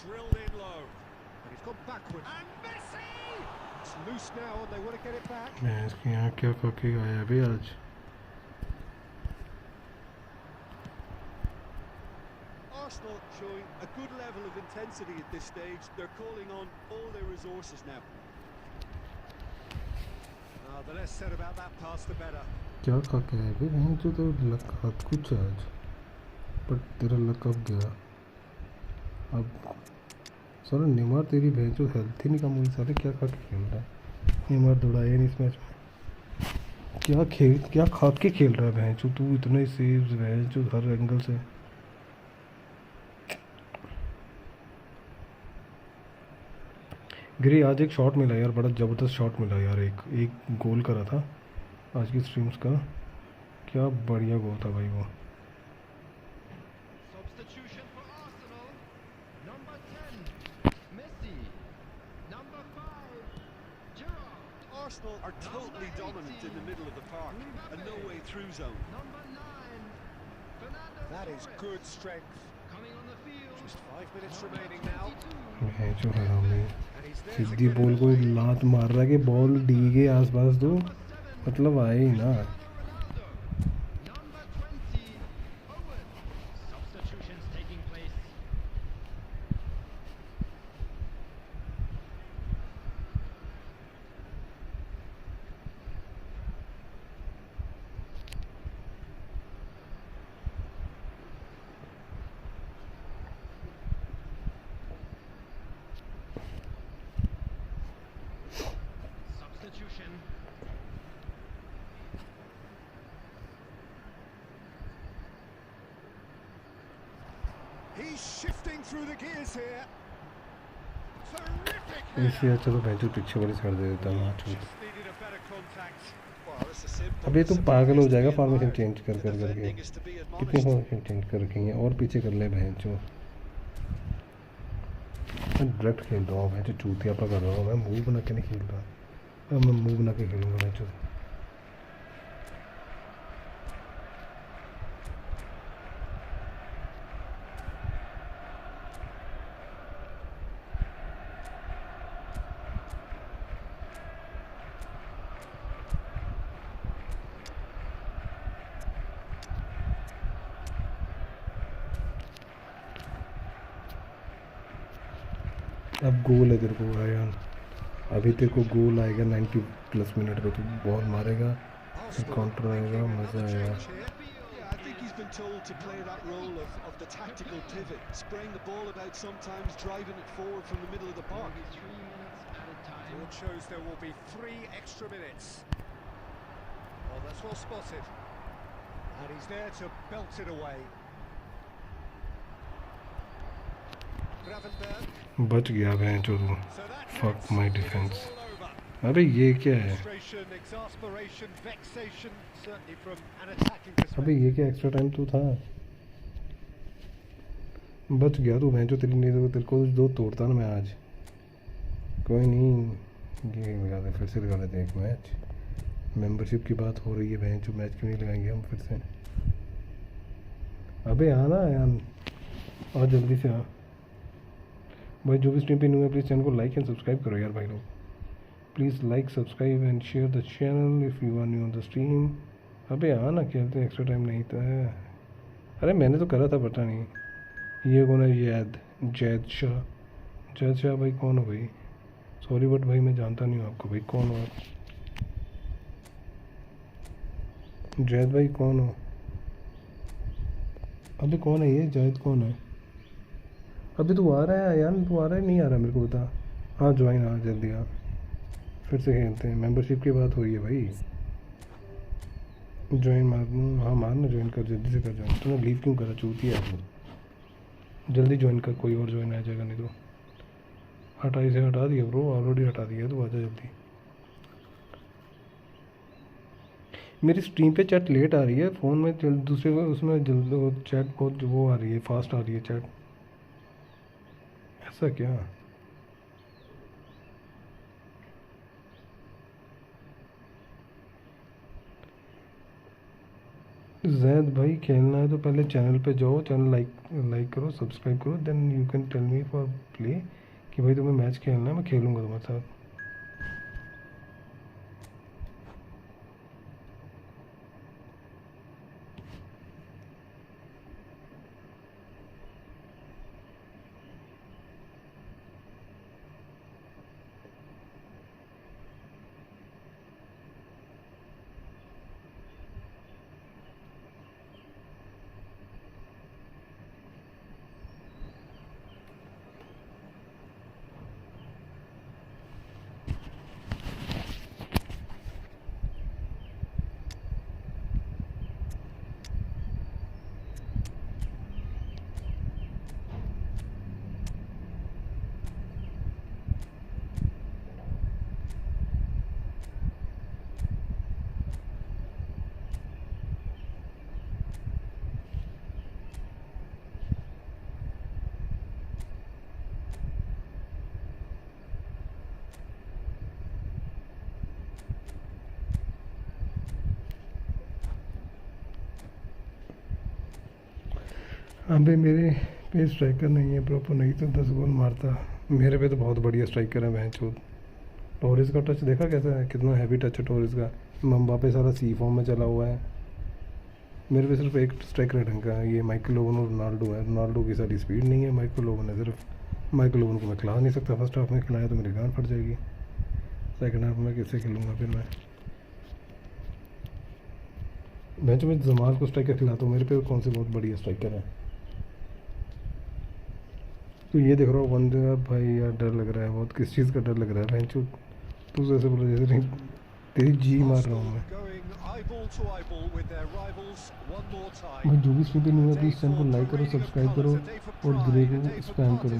Drilled in low. And he's gone backward. And Messi! It's loose now and they want to get it back. भैंस की आँख क्या खा के आया अभी आज Arsenal showing a good level of intensity at this stage. They're calling on all their resources now. The less said about that pass, the better. क्या खा के आया भाई भैंस जो तो लक हाथ कुछ है आज पर तेरा लक कब गया अब सारा नेमार तेरी भैंस जो हेल्थ ही नहीं कम हुई सारे क्या खा के खेल रहा है नेमार दौड़ाया नहीं इस मैच में क्या खा के खेल रहा है भैंस जो तू इतने सेव्स भैंस जो हर एंगल से गिरी आज एक शॉट मिला यार बड़ा ज़बरदस्त शॉट मिला यार एक गोल करा था आज की स्ट्रीम्स का क्या बढ़िया गोल था भाई वो Substitution for Arsenal. Number 10, Messi. Number 5, Gerrard. Arsenal are totally dominant in the middle of the park, a no-way through zone. Number 9, Fernando That is Torres. good strength. Coming on the field. Just 5 minutes remaining now. भैंस जो हरामी And he's there to Sidhi get ball it को away. लात मार रहा है कि ball D के आसपास दो मतलब आए ही ना Ronaldo. Number 20, Owen. Substitutions taking place. He's shifting through the gears here. Terrific. इससे अच्छा तो भैंसो पीछे वाली साइड दे देता हूँ। Just needed a better contact. Well, it's a simple. अबे तुम पागल हो जाएगा फॉर्मेशन admired. चेंज कर The कर करके। defending is to be कितनी admonished. फॉर्मेशन चेंज कर रखी हैं और पीछे कर ले भैंसो। मैं डायरेक्ट खेल रहा हूँ भैंसो, चूतिया पकड़ रहा हूँ मैं, मूव बना के नहीं खेल रहा। अब मैं मूव बना के खेलूँगा भैंसो। अब गोल है तेरे को यार, अभी तेरे को गोल आएगा 90+ मिनट पे, तू बॉल मारेगा फिर काउंटर आएगा, मज़ा आएगा। Yeah, I think he's been told to play that role of the tactical pivot, spraying the ball about sometimes, driving it forward from the middle of the park. 3 minutes at a time. It shows there will be 3 extra minutes. Well, that's well spotted. And he's there to belt it away. Gravenberg. बच गया भैंसो तू। So that's Fuck it. my It is defense. all over. अबे ये क्या है? Frustration, exasperation, vexation, certainly from an attacking perspective. अबे ये क्या एक्स्ट्रा टाइम तो था? बच गया तू भैंसो, तेरी नहीं तो तेरे को दो तोड़ता ना मैं आज। कोई नहीं, ये लगा दे, फिर से लगा लेते हैं एक मैच। मेंबरशिप की बात हो रही है भैंसो, मैच क्यों नहीं लगाएंगे हम फिर से? अबे आना यार, और जल्दी से आ भाई। जो भी स्ट्रीम पे न्यू है प्लीज़ चैनल को लाइक एंड सब्सक्राइब करो यार भाई लोग। Please like, subscribe and share the channel if you are new on the stream. अबे आना, खेलते हैं, एक्स्ट्रा टाइम नहीं था। अरे मैंने तो करा था, पता नहीं ये कौन है? जैद शाह। जैद शाह भाई कौन हो भाई? सॉरी बट भाई मैं जानता नहीं हूँ आपको भाई, कौन हो आप? जैद भाई कौन हो? अबे कौन है ये? जैद कौन है? अभी तू आ रहा है यार, तू आ रहा है नहीं आ रहा मेरे को बता। हाँ ज्वाइन, हाँ जल्दी आ, फिर से खेलते हैं। मेंबरशिप की बात हो रही है भाई, ज्वाइन मार दूँ? हाँ मारना, ज्वाइन कर, जल्दी से कर ज्वाइन। तूने लीव क्यों करा? चूती है तू, जल्दी ज्वाइन कर, कोई और ज्वाइन आ जाएगा नहीं तो। हटाई से हटा दिया ब्रो, ऑलरेडी हटा दिया, तू आजा जल्दी। मेरी स्ट्रीम पे चैट लेट आ रही है, फ़ोन में दूसरे उसमें जल्द चैट बहुत वो आ रही है, फास्ट आ रही है चैट, ऐसा क्या? जैद भाई खेलना है तो पहले चैनल पे जाओ, चैनल लाइक करो, सब्सक्राइब करो, then you can tell me for play कि भाई तुम्हें मैच खेलना है, मैं खेलूँगा तुम्हारे साथ। अबे मेरे पे स्ट्राइकर नहीं है प्रॉपर, नहीं तो 10 गोल मारता। मेरे पे तो बहुत बढ़िया स्ट्राइकर है भैंचोद। टोरिस का टच देखा कैसा है, कितना हैवी टच है टोरिस का। मम्बापे सारा सी फॉर्म में चला हुआ है, मेरे पे सिर्फ एक स्ट्राइकर है ढंग का, ये माइकल ओवन और रोनाल्डो है। रोनाल्डो की सारी स्पीड नहीं है, माइकल ओवन है सिर्फ। माइकल ओवन को मैं खिला नहीं सकता, फर्स्ट हाफ में खिलाया तो मेरी गांड फट जाएगी, सेकंड हाफ में किससे खेलूँगा फिर मैं? भैंचो मैं जमाल को स्ट्राइकर खिलाता हूँ, मेरे पे कौन से बहुत बढ़िया स्ट्राइकर है। तो ये देख रहा हूँ बंदे भाई यार, डर लग रहा है बहुत। किस चीज़ का डर लग रहा है भैंचो? तू जैसे बोला जैसे नहीं तेरी जी मार रहा हूँ मैं। Going eyeball to eyeball with their rivals one more time. मैं जो भी स्पीड नहीं है प्लीज़ चैनल को लाइक करो, सब्सक्राइब करो और ग्रे को स्पैम करो।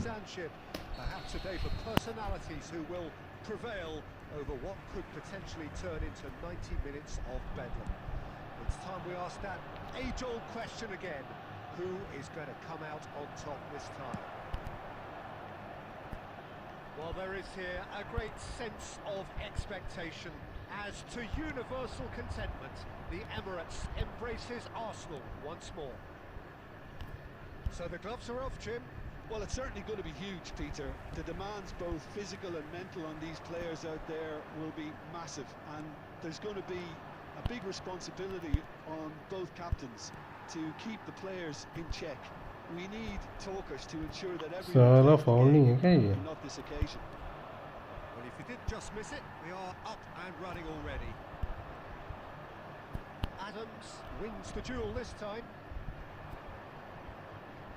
Perhaps a day for personalities who will prevail over what could potentially turn into 90 minutes of bedlam. It's time we ask that age-old question again. Who is going to come out on top this time? Well, there is here a great sense of expectation. As to universal contentment, the Emirates embraces Arsenal once more. So the gloves are off, Jim. Well, it's certainly going to be huge, Peter. The demands, both physical and mental, on these players out there will be massive, and there's going to be a big responsibility on both captains to keep the players in check. We need talkers to ensure that everyone plays the game, not this occasion. Well, if you did just miss it, we are up and running already. Adams wins the duel this time.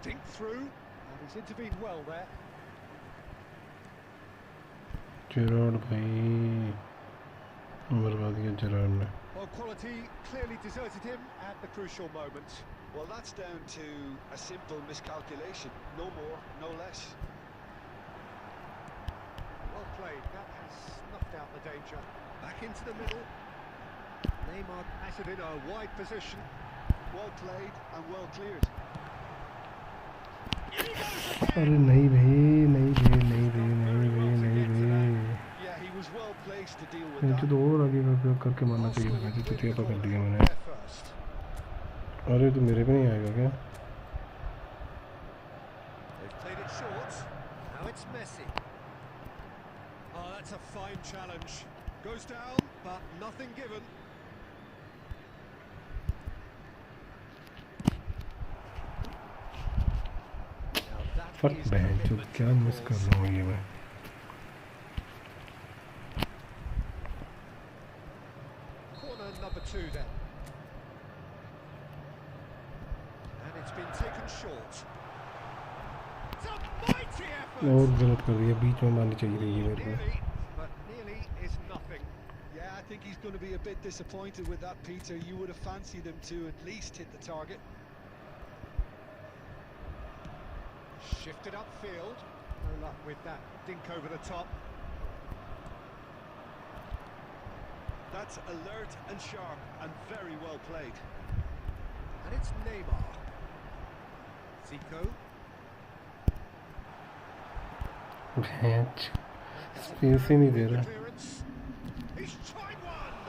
Dink through, and he's intervened well there. Gerard भाई बर्बाद किया Gerard ने। Well, quality clearly deserted him at the crucial moment. Well, that's down to a simple miscalculation. No more, no less. Well played. That has snuffed out the danger. Back into the middle. Neymar batted in a wide position. Well played and well cleared. अरे नहीं भाई, नहीं भाई, नहीं भाई, नहीं भाई, नहीं भाई। Yeah, he was well placed to deal with मुझे that. तो और आगे करके मारना चाहिए था, मुझे चुतिया पकड़ दिया मैंने। अरे तो मेरे पे नहीं आएगा क्या? They've played it short. Now it's Messi. Oh, that's a fine challenge. Goes down, but nothing given. Fuck बहन जो क्या मिस कर रहा हूँ ये मैं। Corner number 2 then. And it's been taken short. It's a mighty effort. और गलत कर दिया, बीच में मारनी चाहिए थी ये मेरे को। Nearly, but nearly is nothing. Yeah, I think he's going to be a bit disappointed with that, Peter. You would have fancied him to at least hit the target. Shifted upfield. No luck with that. Dink over the top. That's alert and sharp and very well played. And it's Neymar. Zico. Space ही नहीं दे रहा। Clearance. He's tried one.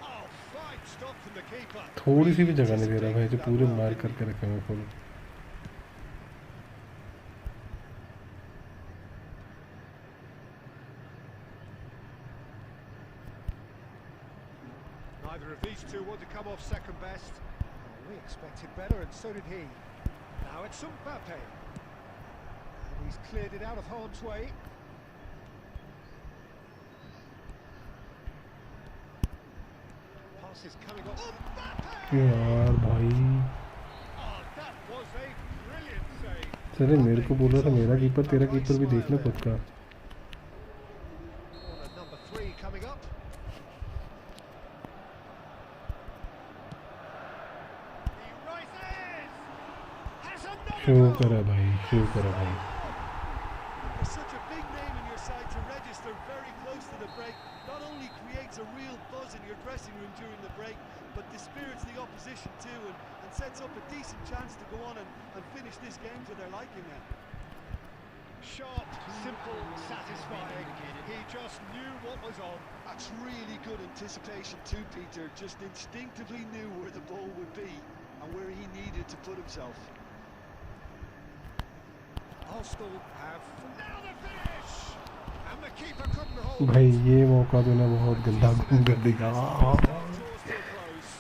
Oh, fine stop from the keeper. थोड़ी सी भी जगह नहीं दे रहा भाई, जो पूरे मार करके रखे हुए full. Neither of these two want to come off second best. Well, we expected better, and so did he. Now it's Mbappe. And he's cleared it out of harm's way. Pass is coming off. Mbappe! यार भाई, Oh, that was a brilliant save. चले मेरे को बोल रहा था मेरा keeper, तेरा कीपर भी देख ले खुद का। Corner number 3 coming up. He rises. Has another शुक्र goal. है भाई, शुक्र है भाई। There's such a big name in your side to register very close to the break. Not only creates a real buzz in your dressing room during the break, but dispirits the opposition too, and sets up a decent chance to go on and finish this game to their liking now. Sharp, simple, satisfying. He just knew what was on. That's really good anticipation too, Peter. Just instinctively knew where the ball would be and where he needed to put himself. Arsenal have now the finish, and the keeper couldn't hold. भाई ये मौका तो ना बहुत गंदा गुम कर दिया। Draws to a close.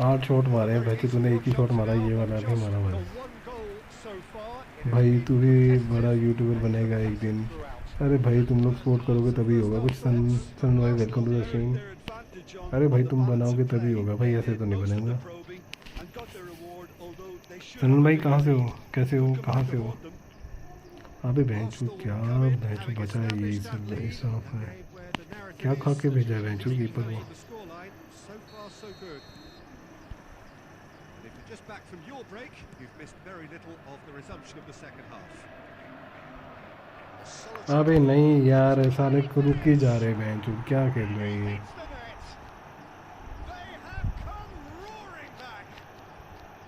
8 shot मारे हैं भाई, तूने एक ही शॉट मारा, ये वाला नहीं मारा The भाई। one goal so far in भाई तू भी बड़ा यूट्यूबर बनेगा एक दिन। अरे भाई तुम लोग सपोर्ट करोगे तभी होगा कुछ। सन भाई वेलकम टू द स्ट्रीम। अरे भाई तुम बनाओगे तभी होगा भाई, ऐसे तो नहीं बनेगा। सन भाई कहाँ से हो, कैसे हो, कहाँ से हो? अबे बहनचोद क्या बहनचोद बचा है ये सब साफ है। क्या खा के भेजा है बेंचू कीपर को? The scoreline so far so good. And if you're just back from your break, you've missed very little of the resumption of the second half. अबे नहीं यार, साले रुक ही जा रहे बेंचू, क्या खेल रहे हैं ये? They have come roaring back.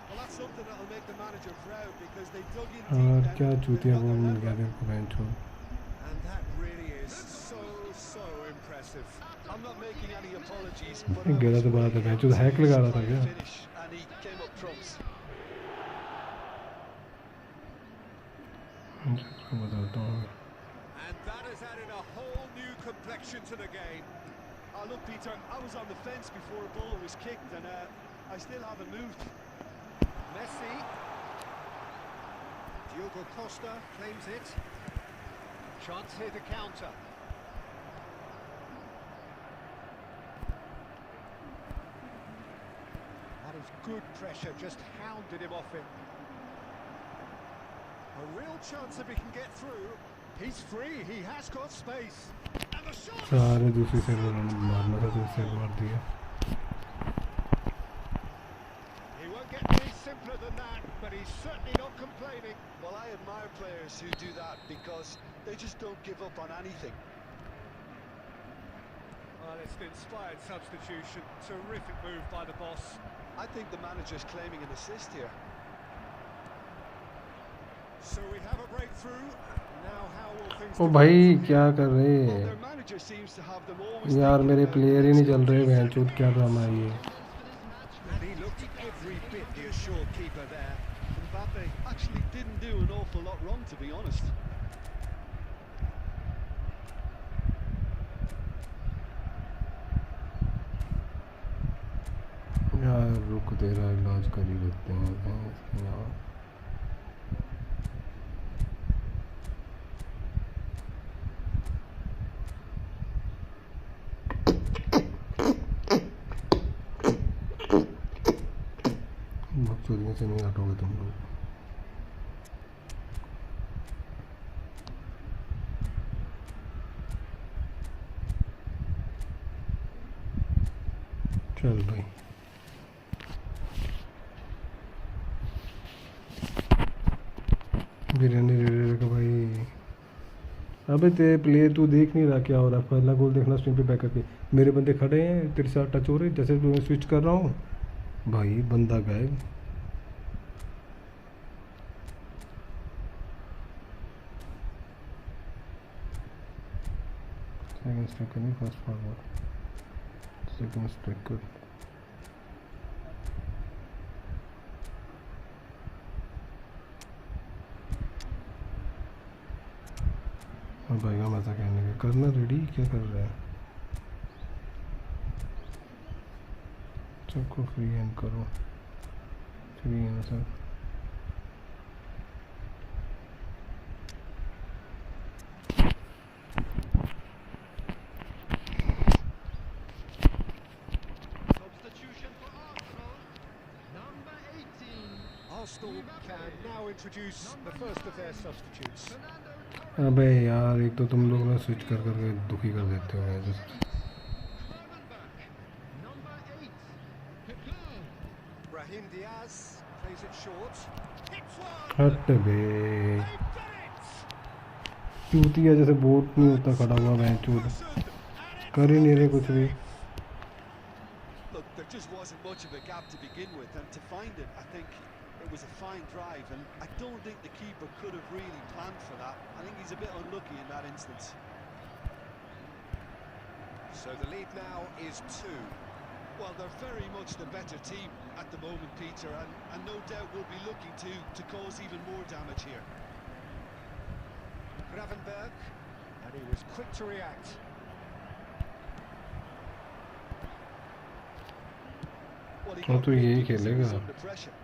Well, that's something that'll make the manager proud because they dug in deep. और क्या चूतिया गोल मिल गया तेरे को बेंचू? And that really is so impressive. I'm not making any apologies, but गलत बात है बेंचू, हैक लगा रहा था क्या? finish and he came up trumps. बताता हूँ। And that has added a whole new complexion to the game. Look, Peter, I was on the fence before a ball was kicked, and I still haven't moved. Messi. Diogo Costa claims it. Chance here to counter. That is good pressure, just hounded him off him. A real chance if he can get through. He's free, he has got space. And the shot! सारे दूसरी side मारना था, दूसरी side मार दिया। He won't get any simpler than that, but he's certainly not complaining. Well, I admire players who do that because they just don't give up on anything. Well, it's an inspired substitution. Terrific move by the boss. I think the manager's claiming an assist here. So we have a breakthrough. Now how will things O develop भाई from क्या here? कर रहे Well, हैं their manager seems to have them always यार? thinking मेरे about player ही नहीं चल रहे बेंचू, क्या ड्रामा है ये? And he looked every bit the assured keeper there. Mbappe actually didn't do an awful lot wrong, to be honest. यार रुक, तेरा इलाज कर ही लेते हैं यार। बकचोदियों से नहीं हटोगे तुम लोग। चल भाई, बिरयानी रेडे का भाई। अबे तेरे प्लेयर तू देख नहीं रहा क्या हो रहा है? पहला गोल देखना स्क्रीन पे बैक करके। मेरे बंदे खड़े हैं, तेरे साथ टच हो रहे, जैसे मैं स्विच कर रहा हूँ भाई, बंदा गायब। सेकंड स्ट्राइक करनी, फर्स्ट फॉरवर्ड, सेकंड स्ट्राइक कर। और भाई का मजा कहने का करना रेडी, क्या कर रहा है? सबको फ्री हैंड करो, free hand sir. Substitution for Arsenal. Number 18. Arsenal can now introduce the first of their substitutes. अबे यार, एक तो तुम लोग ना स्विच कर करके दुखी कर देते हो यार। Number 8. Kickoff. Brahim Diaz plays it short. Hits one. हट बे, They've done it. चूतिया जैसे बोट नहीं होता खड़ा हुआ बेंच, कर ही नहीं रहे कुछ भी। Look, there just wasn't much of a gap to begin with, and to find it, I think it was a fine drive, and I don't think the keeper could have really planned for that. I think he's a bit unlucky in that instance. So the lead now is 2. Well, they're very much the better team at the moment, Peter, and no doubt will be looking to cause even more damage here. Gravenberg, and he was quick to react. Well, he हाँ, got तो big यही because he was खेलेगा। under pressure.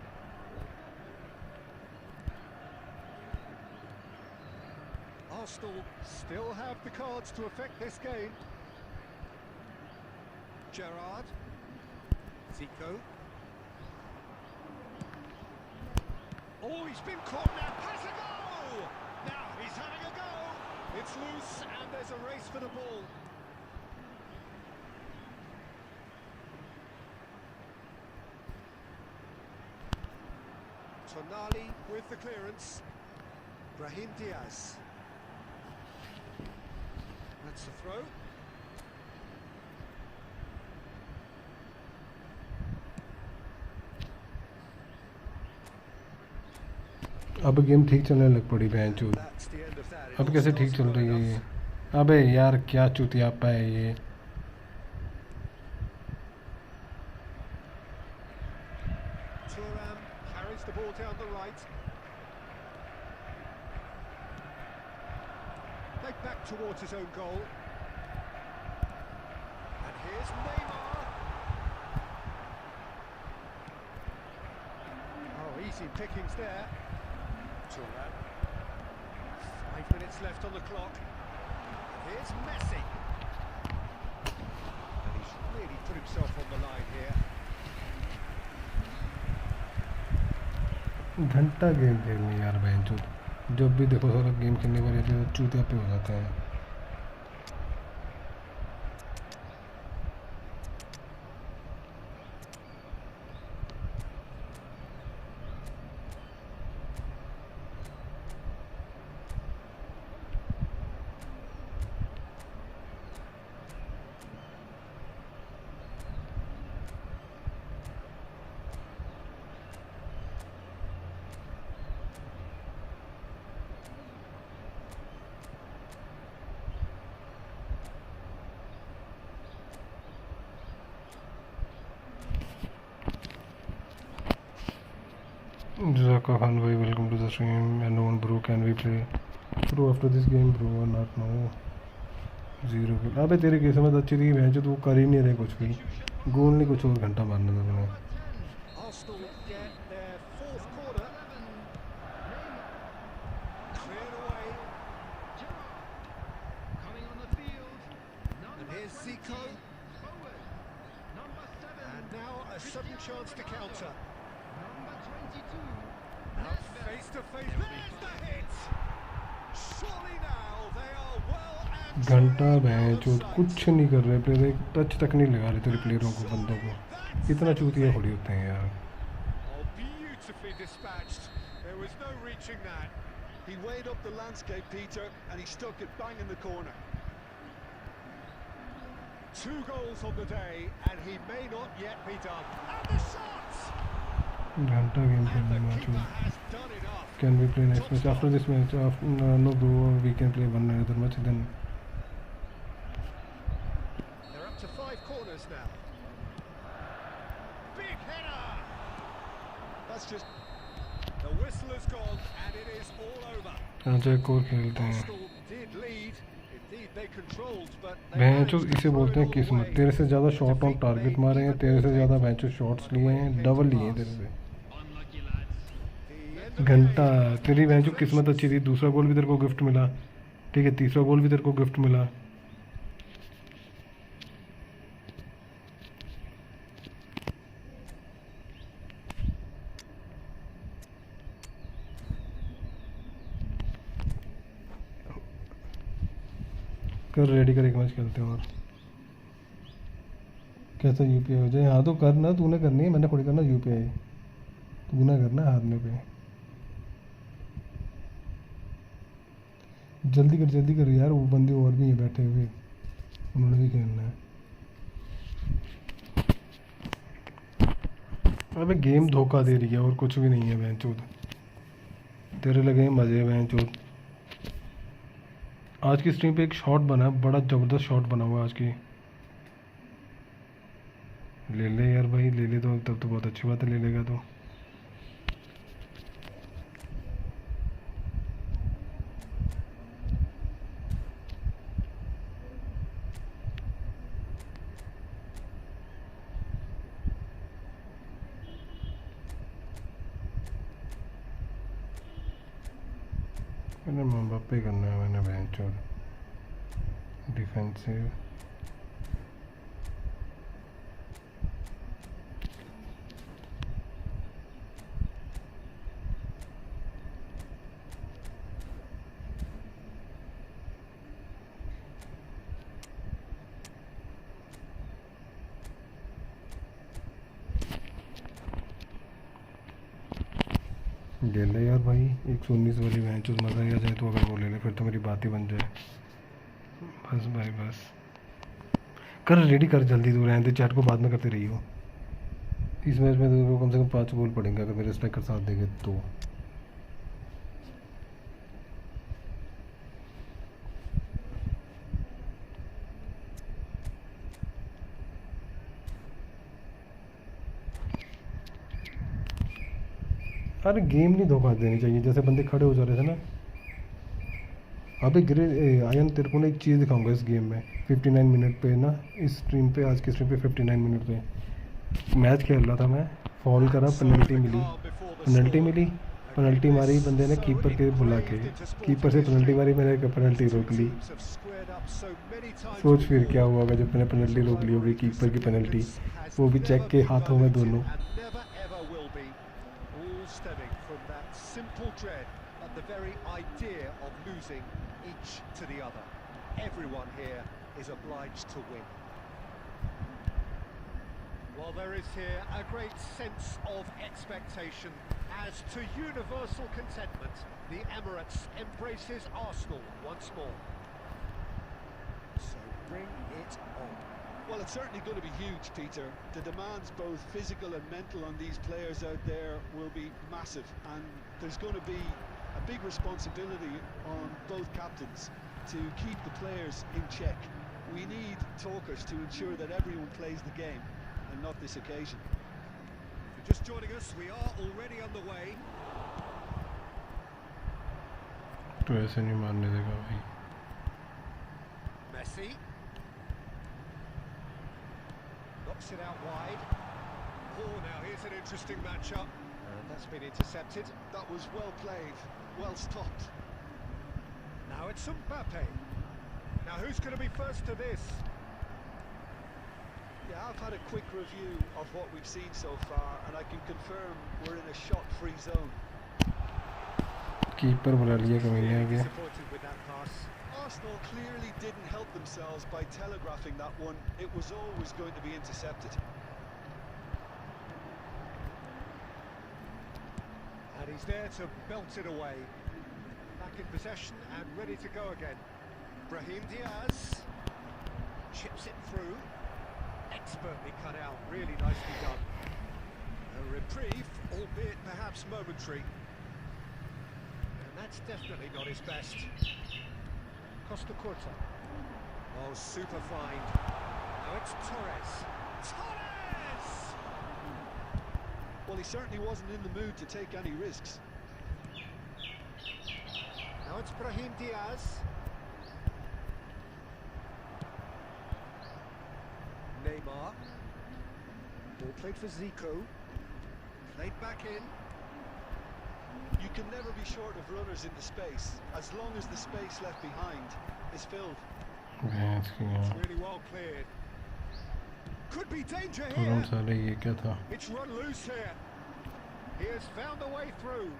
Arsenal still have the cards to affect this game. Gerrard. Zico. Oh, he's been caught now. Has a goal! Now he's having a go. It's loose and there's a race for the ball. Tonali with the clearance. Brahim Diaz. That's the throw. अब game ठीक चलने लग पड़ी बहन चूत। That's the end of that. अब कैसे ठीक चल रही है ये? अबे यार क्या चूतियापा है ये। Turam carries the ball down the right. They back towards his own goal. And here's Neymar. Oh, easy pickings there. Turam. 5 minutes left on the clock. And here's Messi. And he's really put himself on the line here. घंटा game खेलनी यार बहन चूत। जब भी देखो सारा game खेलने पर रहते तो चूतिया पे हो जाता है। Zaka Khan bhai, welcome to the stream. Unknown bro, can we play? Bro, after this game bro or not? No. 0 kill. अबे तेरी किस्मत अच्छी थी बहन जो तू कर ही नहीं रहे कुछ भी। गोल नहीं कुछ और घंटा मारना था तूने। Arsenal get their fourth corner. Cleared away. Coming on the field. And here's Zico. Forward. Number 7. And now a sudden chance to counter. Number 22. Now face to face. There's the hit. Surely now they are well and घंटा बहन जो कुछ नहीं कर रहे player, एक touch तक नहीं लगा रहे तेरे प्लेयरों को, बंदों को। इतना चूतिया थोड़ी होते हैं यार। Oh, beautifully dispatched. There was no reaching that. He weighed up the landscape, Peter, and he stuck it bang in the corner. 2 goals on the day, and he may not yet be done. And the shot! घंटा game And खेलने the में keeper has done enough. Can we play next match after this match? No bro, we can play one another match then. They're up to 5 corners now. Big header! That's just... The whistle has gone, and it is all over. आज एक और खेलते हैं। Arsenal did lead. Indeed, they controlled, but they भैंचो managed to इसे throw बोलते it हैं all किस्मत। away. तेरे से ज़्यादा शॉट ऑन टारगेट मारे हैं, तेरे से ज़्यादा भैंचो शॉट्स लिए हैं, डबल लिए हैं तेरे से। Unlucky lads. The end of the घंटा game. तेरी भैंचो किस्मत अच्छी थी, दूसरा गोल भी तेरे को गिफ्ट मिला, ठीक है, तीसरा गोल भी तेरे को गिफ्ट मिला। कर रेडी कर, एक मैच खेलते हैं और। कैसा यूपीआई हो जाए? हाँ तो करना, तूने करनी है, मैंने थोड़ी करना यूपीआई। तू ना करना हारने पे। जल्दी कर यार, वो बंदे और भी हैं बैठे हुए, उन्होंने भी खेलना है। अबे गेम धोखा दे रही है और कुछ भी नहीं है बहन चोद। तेरे लगे हैं मज़े बहन चोद। आज की स्ट्रीम पे एक शॉट बना है, बड़ा ज़बरदस्त शॉट बना हुआ है आज की। ले ले यार भाई, ले ले तो तब तो बहुत अच्छी बात है, ले लेगा तो। मैंने मम्बापे करना है, मैंने बहन चोद डिफेंसिव। ले ले यार भाई 119 वाली मैच उस मज़ा ही आ जाए तो अगर वो ले ले फिर तो मेरी बात ही बन जाए। बस भाई बस कर रेडी कर जल्दी, दूर रहने दे, चैट को बाद में करते रही हो। इस मैच में तो कम से कम 5 गोल पड़ेंगे अगर मेरे स्ट्राइकर साथ देंगे तो। अरे गेम नहीं धोखा देनी चाहिए, जैसे बंदे खड़े हो जा रहे थे ना। अबे गिरे आयन तेरे को ना एक चीज़ दिखाऊंगा इस गेम में 59 मिनट पे ना, इस स्ट्रीम पे, आज की स्ट्रीम पे 59 मिनट पे मैच खेल रहा था मैं, फॉल करा, पेनल्टी मिली, पेनल्टी मारी बंदे ने कीपर के बुला के, कीपर से पेनल्टी मारी, मैंने पेनल्टी रोक ली। सोच फिर क्या हुआ जब मैंने पेनल्टी रोक ली होगी, कीपर की पेनल्टी, वो भी चेक के हाथों में दोनों। Each to the other. Everyone here is obliged to win. Well, there is here a great sense of expectation as to universal contentment. The Emirates embraces Arsenal once more. So bring it on. Well, it's certainly going to be huge, Peter. The demands, both physical and mental, on these players out there will be massive, and there's going to be a big responsibility on both captains to keep the players in check. We need talkers to ensure that everyone plays the game and not this occasion. If you're just joining us, we are already underway. तो ऐसे नहीं मारने देगा भाई। Messi knocks it out wide. Oh, now here's an interesting matchup. And that's been intercepted. That was well played, well stopped. Now it's Mbappe. Now who's going to be first to this? Yeah, I've had a quick review of what we've seen so far, and I can confirm we're in a shot-free zone. Keeper बुला लिया कमीने आगे। Disappointed with that pass. Arsenal clearly didn't help themselves by telegraphing that one. It was always going to be intercepted. And he's there to belt it away. Back in possession and ready to go again. Brahim Diaz chips it through. Expertly cut out, really nicely done. A reprieve, albeit perhaps momentary. And that's definitely not his best. Costa Curta. Oh, super find. Now it's Torres. Torres! Well, he certainly wasn't in the mood to take any risks. Now it's Brahim Diaz. Neymar. Ball played for Zico. Played back in. You can never be short of runners in the space, as long as the space left behind is filled. It's really well cleared. Could be danger here. It's run loose here. He has found a way through.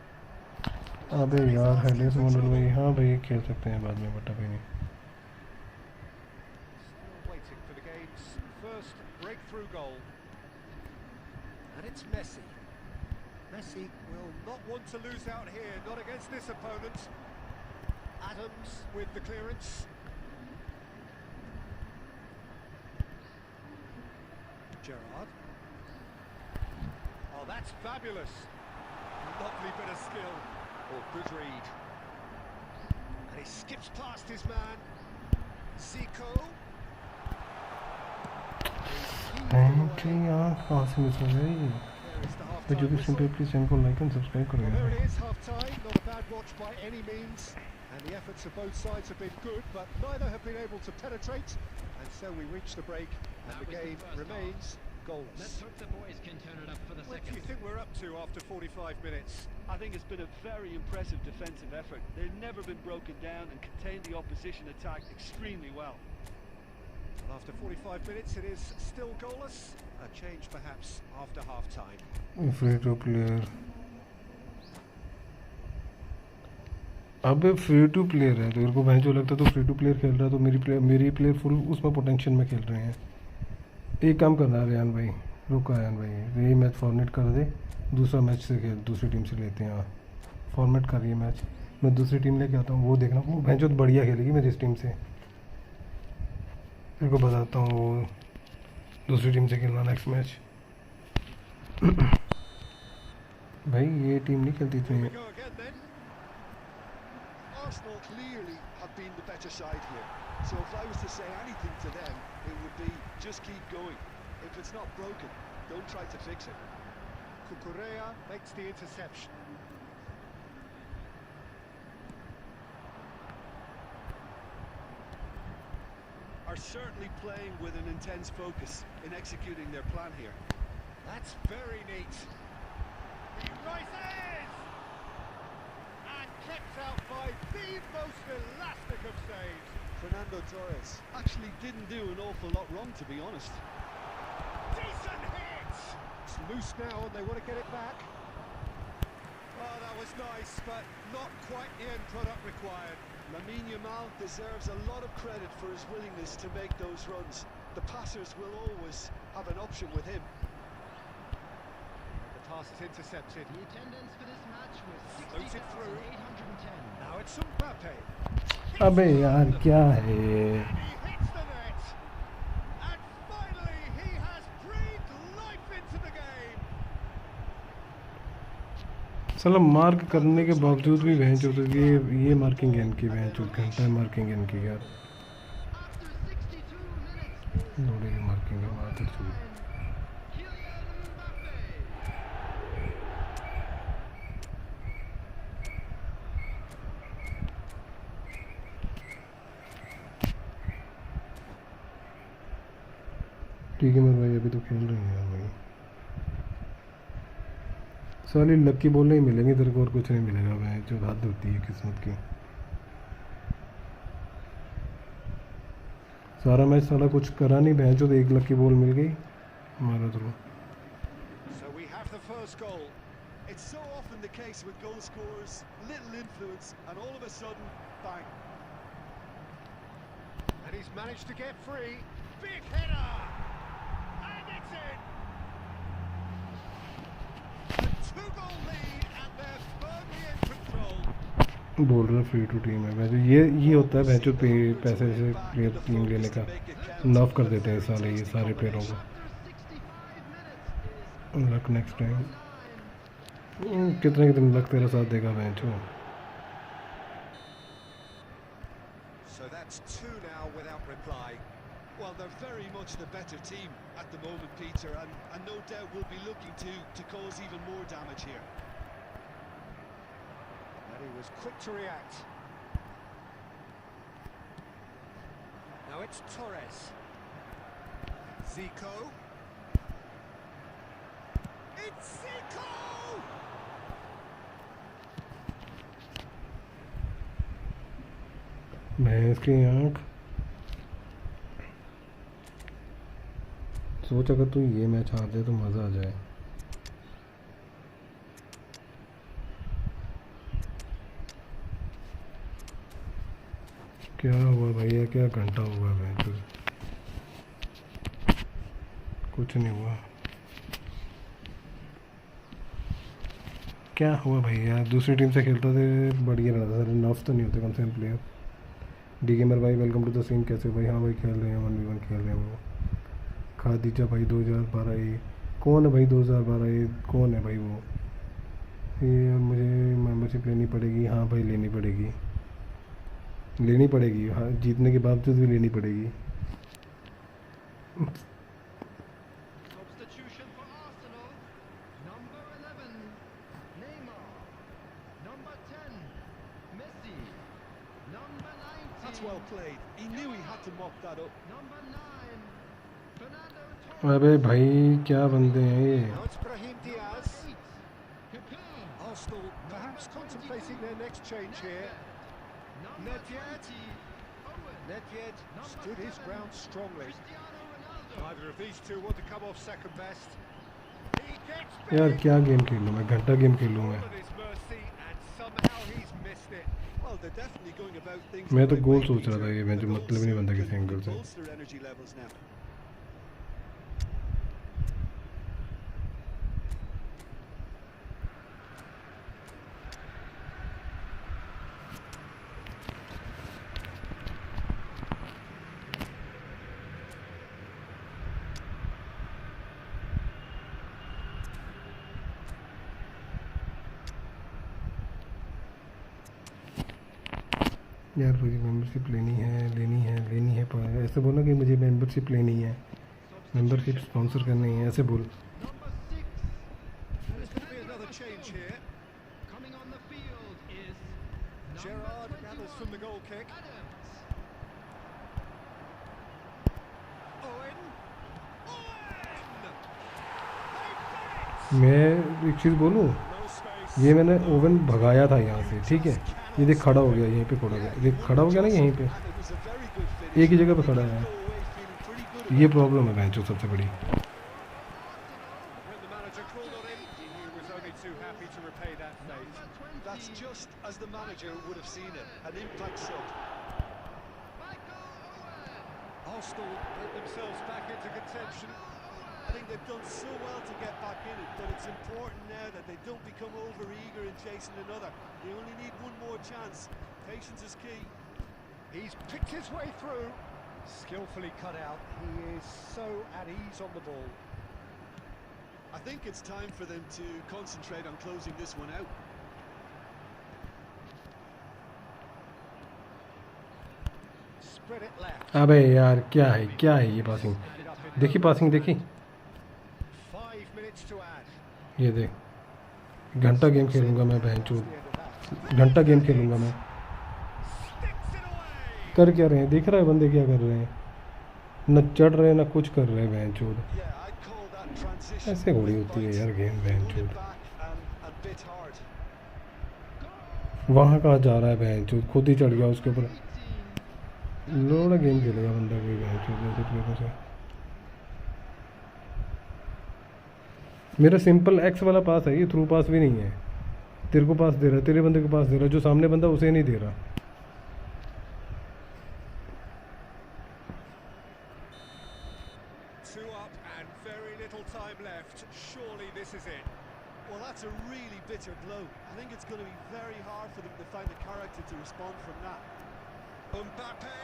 अबे यार headless model भाई, हाँ भाई खेल सकते हैं बाद में, बट अभी नहीं। Still waiting for the game's first breakthrough goal. And it's Messi. Messi will not want to lose out here, not against this opponent. Adams with the clearance. Gerrard. Oh, that's fabulous. Lovely bit of skill. Oh, good read. And he skips past his man. Zico. Thank you यार, कहाँ से miss हो गई? तो जो भी simple please channel को like and subscribe करो Well, there यार। it is, half time. Not a bad watch by any means. And the efforts of both sides have been good, but neither have been able to penetrate. And so we reach the break, and the game remains goalless. Let's hope the boys can turn it up for the What do second. you think we're up to after 45 minutes? I think it's been a very impressive defensive effort. They've never been broken down and contained the opposition attack extremely well. Well, after 45 minutes, it is still goalless. A change perhaps after half-time. Free to player, अबे free to player है तो मेरे को भाई जो लगता है तो फ्री टू प्लेयर खेल रहा है, तो मेरी प्लेयर फुल उसमें पोटेंशियल में खेल रहे हैं। एक काम करना है रेहान भाई, रुको रेहान भाई, यही मैच फॉर्मेट कर दे, दूसरा मैच से खेल, दूसरी टीम से लेते हैं। फॉर्मेट कर रही है मैच, मैं दूसरी टीम लेके आता हूँ, वो देखना, वो भैंस जो बढ़िया खेलेगी मेरी इस टीम से, मेरे को बताता हूँ वो दूसरी टीम से खेलना नेक्स्ट मैच। भाई ये टीम नहीं खेलती थी। Arsenal clearly have been the better side here. So if I was to say anything to them, it would be just keep going. If it's not broken, don't try to fix it. Cucurella makes the interception. Are certainly playing with an intense focus in executing their plan here. That's very neat. He rises! And kept out by the most elastic of saves. Fernando Torres actually didn't do an awful lot wrong, to be honest. Decent hit! It's loose now and they want to get it back. Oh, that was nice, but not quite the end product required. Lamine Yamal deserves a lot of credit for his willingness to make those runs. The passers will always have an option with him. The pass is intercepted. The attendance for this match was Floats it through. 60,810. Now it's Mbappe. अबे यार क्या है, And he hits the net. And finally he has breathed life into the game. साला mark करने के बावजूद भी भैंस होती है, ये मार्किंग है इनकी, भैंस घंटा मार्किंग है इनकी यार, After 62 minutes, लोड़े की मार्किंग है बात है। Kylian Mbappe. ठीक है मेरे भाई, अभी तो खेल रहे हैं यार भाई, साली लक्की बॉल नहीं मिलेंगे तेरे को और कुछ नहीं मिलेगा भाई, जो हद होती है किस्मत की। सारा मैच साला कुछ करा नहीं भैंस, जो एक लक्की बॉल मिल गई हमारा तो। So we have the first goal. It's so often the case with goal scorers, little influence, and all of a sudden, bang. And he's managed to get free. Big header! And it's in! A two-goal lead and they're firmly in control. बोल रहा free to team है वैसे, ये होता है भैंस जो पैसे से प्लेयर टीम लेने का, नॉफ कर देते हैं साले ये सारे प्लेयरों को। लक नेक्स्ट टाइम, कितने कितने लक तेरा साथ देगा भैंस जो। So that's two now without reply. Well, they're very much the better team at the moment, Peter, and no doubt will be looking to cause even more damage here. And he was quick to react. Now it's Torres. Zico. It's Zico! भैंस की आँख, सोच अगर तू ये match हार जाए तो मज़ा आ जाए। क्या हुआ भैया, क्या घंटा हुआ भैंस, कुछ नहीं हुआ। क्या हुआ भैया, दूसरी टीम से खेलता थे बढ़िया रहता था, नफ तो नहीं होते कम से कम प्लेयर। डी गेमर भाई वेलकम टू द सीन, कैसे भाई? हाँ भाई खेल रहे हैं, 1v1 खेल रहे हैं। वो खादीजा भाई 2012 ये कौन है भाई? 2012 ये कौन है भाई? वो ये मुझे मेम्बरशिप लेनी पड़ेगी। हाँ भाई लेनी पड़ेगी, लेनी पड़ेगी, हाँ जीतने के बावजूद भी लेनी पड़ेगी। Substitution for Arsenal. Number 11, Neymar. Number 10, Messi. Number 19. That's well played. He knew he had to mop that up. Number 9, Fernando Torres. अबे भाई क्या बंदे हैं ये? Now it's Brahim Diaz. 8, Kaká. Arsenal perhaps contemplating their next change here. Number Nedved. 20, Owen. Nedved Number stood his 7, ground strongly. Cristiano Ronaldo. Neither of these two want to come off second best. He gets यार beat. क्या game खेलूँ मैं, घंटा game खेलूँ मैं। At his mercy, and somehow he's missed it. Well, they're definitely going about things. मैं the तो right गोल way, सोच रहा Peter. था, ये मैं जो The मतलब ही नहीं बनता goals किसी एंगल से। bolster energy levels now. यार मुझे मेंबरशिप लेनी है पर ऐसे बोलना कि मुझे मेंबरशिप लेनी है, मेंबरशिप स्पॉन्सर करनी है, ऐसे बोल। Number 6. There's going to be another change here. Coming on the field is number Gerrard gathers from the 21, goal kick. Adams. Owen. मैं एक चीज़ बोलूँ, No space. ये मैंने ओवन भगाया था यहाँ से, ठीक है, ये देख खड़ा हो गया, यहीं पे खड़ा हो गया, देख खड़ा हो गया ना यहीं पे, And it was a very good finish. एक ही जगह पे खड़ा है। Go away feeling pretty good ये प्रॉब्लम है बेंचो सबसे बड़ी। When the manager called on him, he was only too happy to repay that fate. That's just as the manager would have seen it, an impact sub. Arsenal get themselves back into contention. I think they've done so well to get back in it, but it's important now that they don't become over-eager in chasing another. They only need one more chance. Patience is key. He's picked his way through. Skillfully cut out. He is so at ease on the ball. I think it's time for them to concentrate on closing this one out. Spread it left. अबे यार क्या है ये passing, देखी passing देखी, 5 minutes to add. ये देख, घंटा गेम खेलूंगा मैं बहनचोद, The end of that. घंटा गेम खेलूंगा मैं। Sticks it away. कर क्या रहे हैं, देख रहा है बंदे क्या कर रहे हैं, न चढ़ रहे हैं न कुछ कर रहे हैं बहनचोद। Yeah, I'd call that transition. ऐसे घोड़ी होती है यार game बहनचोद। Back and bit hard. वहाँ कहाँ जा रहा है बहनचोद, खुद ही चढ़ गया उसके ऊपर। लोड़ा गेम खेलेगा बंदा कोई बहनचोद ऐसे प्लेयरों से। मेरा सिंपल एक्स वाला पास है, ये थ्रू पास भी नहीं है। तेरे को पास दे रहा है, तेरे बंदे को पास दे रहा है, जो सामने बंदा उसे नहीं दे रहा। Two up and very little time left. Surely this is it. Well, that's a really bitter blow. I think it's going to be very hard for them to find the character to respond from that. Mbappe.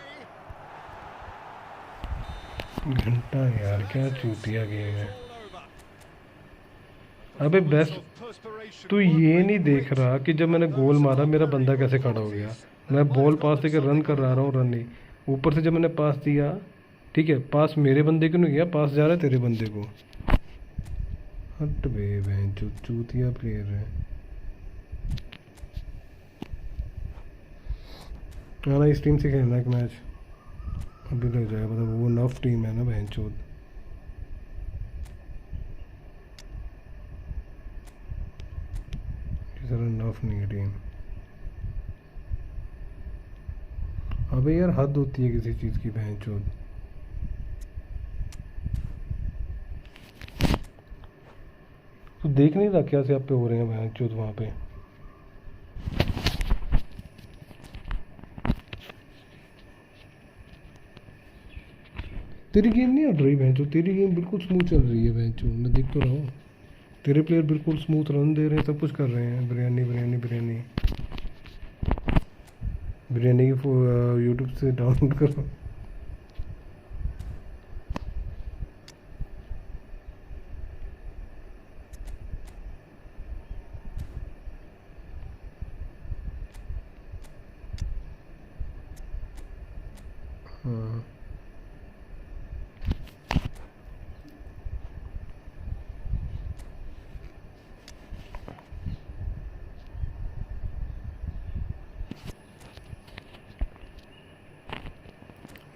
घंटा यार क्या चूतिया game है। All over. अबे best, Of perspiration. तू ये नहीं देख रहा कि जब मैंने गोल मारा मेरा बंदा कैसे खड़ा हो गया। मैं बॉल पास देकर रन कर रहा हूँ, रन नहीं, ऊपर से जब मैंने पास दिया, ठीक है, पास मेरे बंदे को नहीं गया, पास जा रहा है तेरे बंदे को। हट बे बहन चूतिया प्लेयर है। आना इस टीम से खेलना एक मैच, अभी लग जाएगा, मतलब वो नफ टीम है ना बहन चोद। नफ नहीं है टीम। अबे यार हद होती है किसी चीज़ की बहन चोद। तो देख नहीं रहा क्या से आप पे हो रहे हैं बहन चोद वहाँ पे। तेरी गेम नहीं हट रही बहनचो, तेरी गेम बिल्कुल स्मूथ चल रही है बहनचो, मैं देख तो रहा हूँ। तेरे प्लेयर बिल्कुल स्मूथ रन दे रहे हैं, सब कुछ कर रहे हैं। बिरयानी बिरयानी बिरयानी बिरयानी की यूट्यूब से डाउनलोड करो। हाँ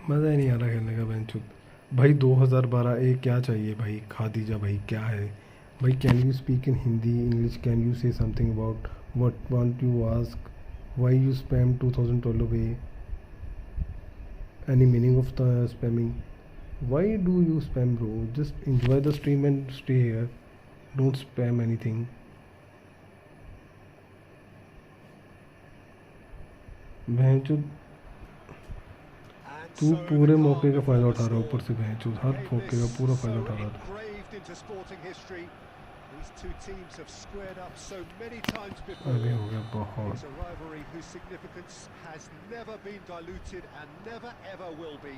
मज़ा ही नहीं आ रहा खेलने का बेंचुत भाई। 2012 ए क्या चाहिए भाई, खादीजा भाई क्या है भाई। Can you speak in Hindi English, can you say something about what want you ask, why you spam 2012 a, any meaning of the spamming, why do you spam bro, just enjoy the stream and stay here, don't spam anything. बेंचुत तू पूरे मौके का फ़ायदा उठा रहा है, ऊपर से बेंचुत हर मौके का पूरा फ़ायदा उठा रहा था। Engraved into sporting history. These two teams have squared up so many times before. अभी हो गया बहुत। It's a rivalry whose significance has never been diluted and never ever will be.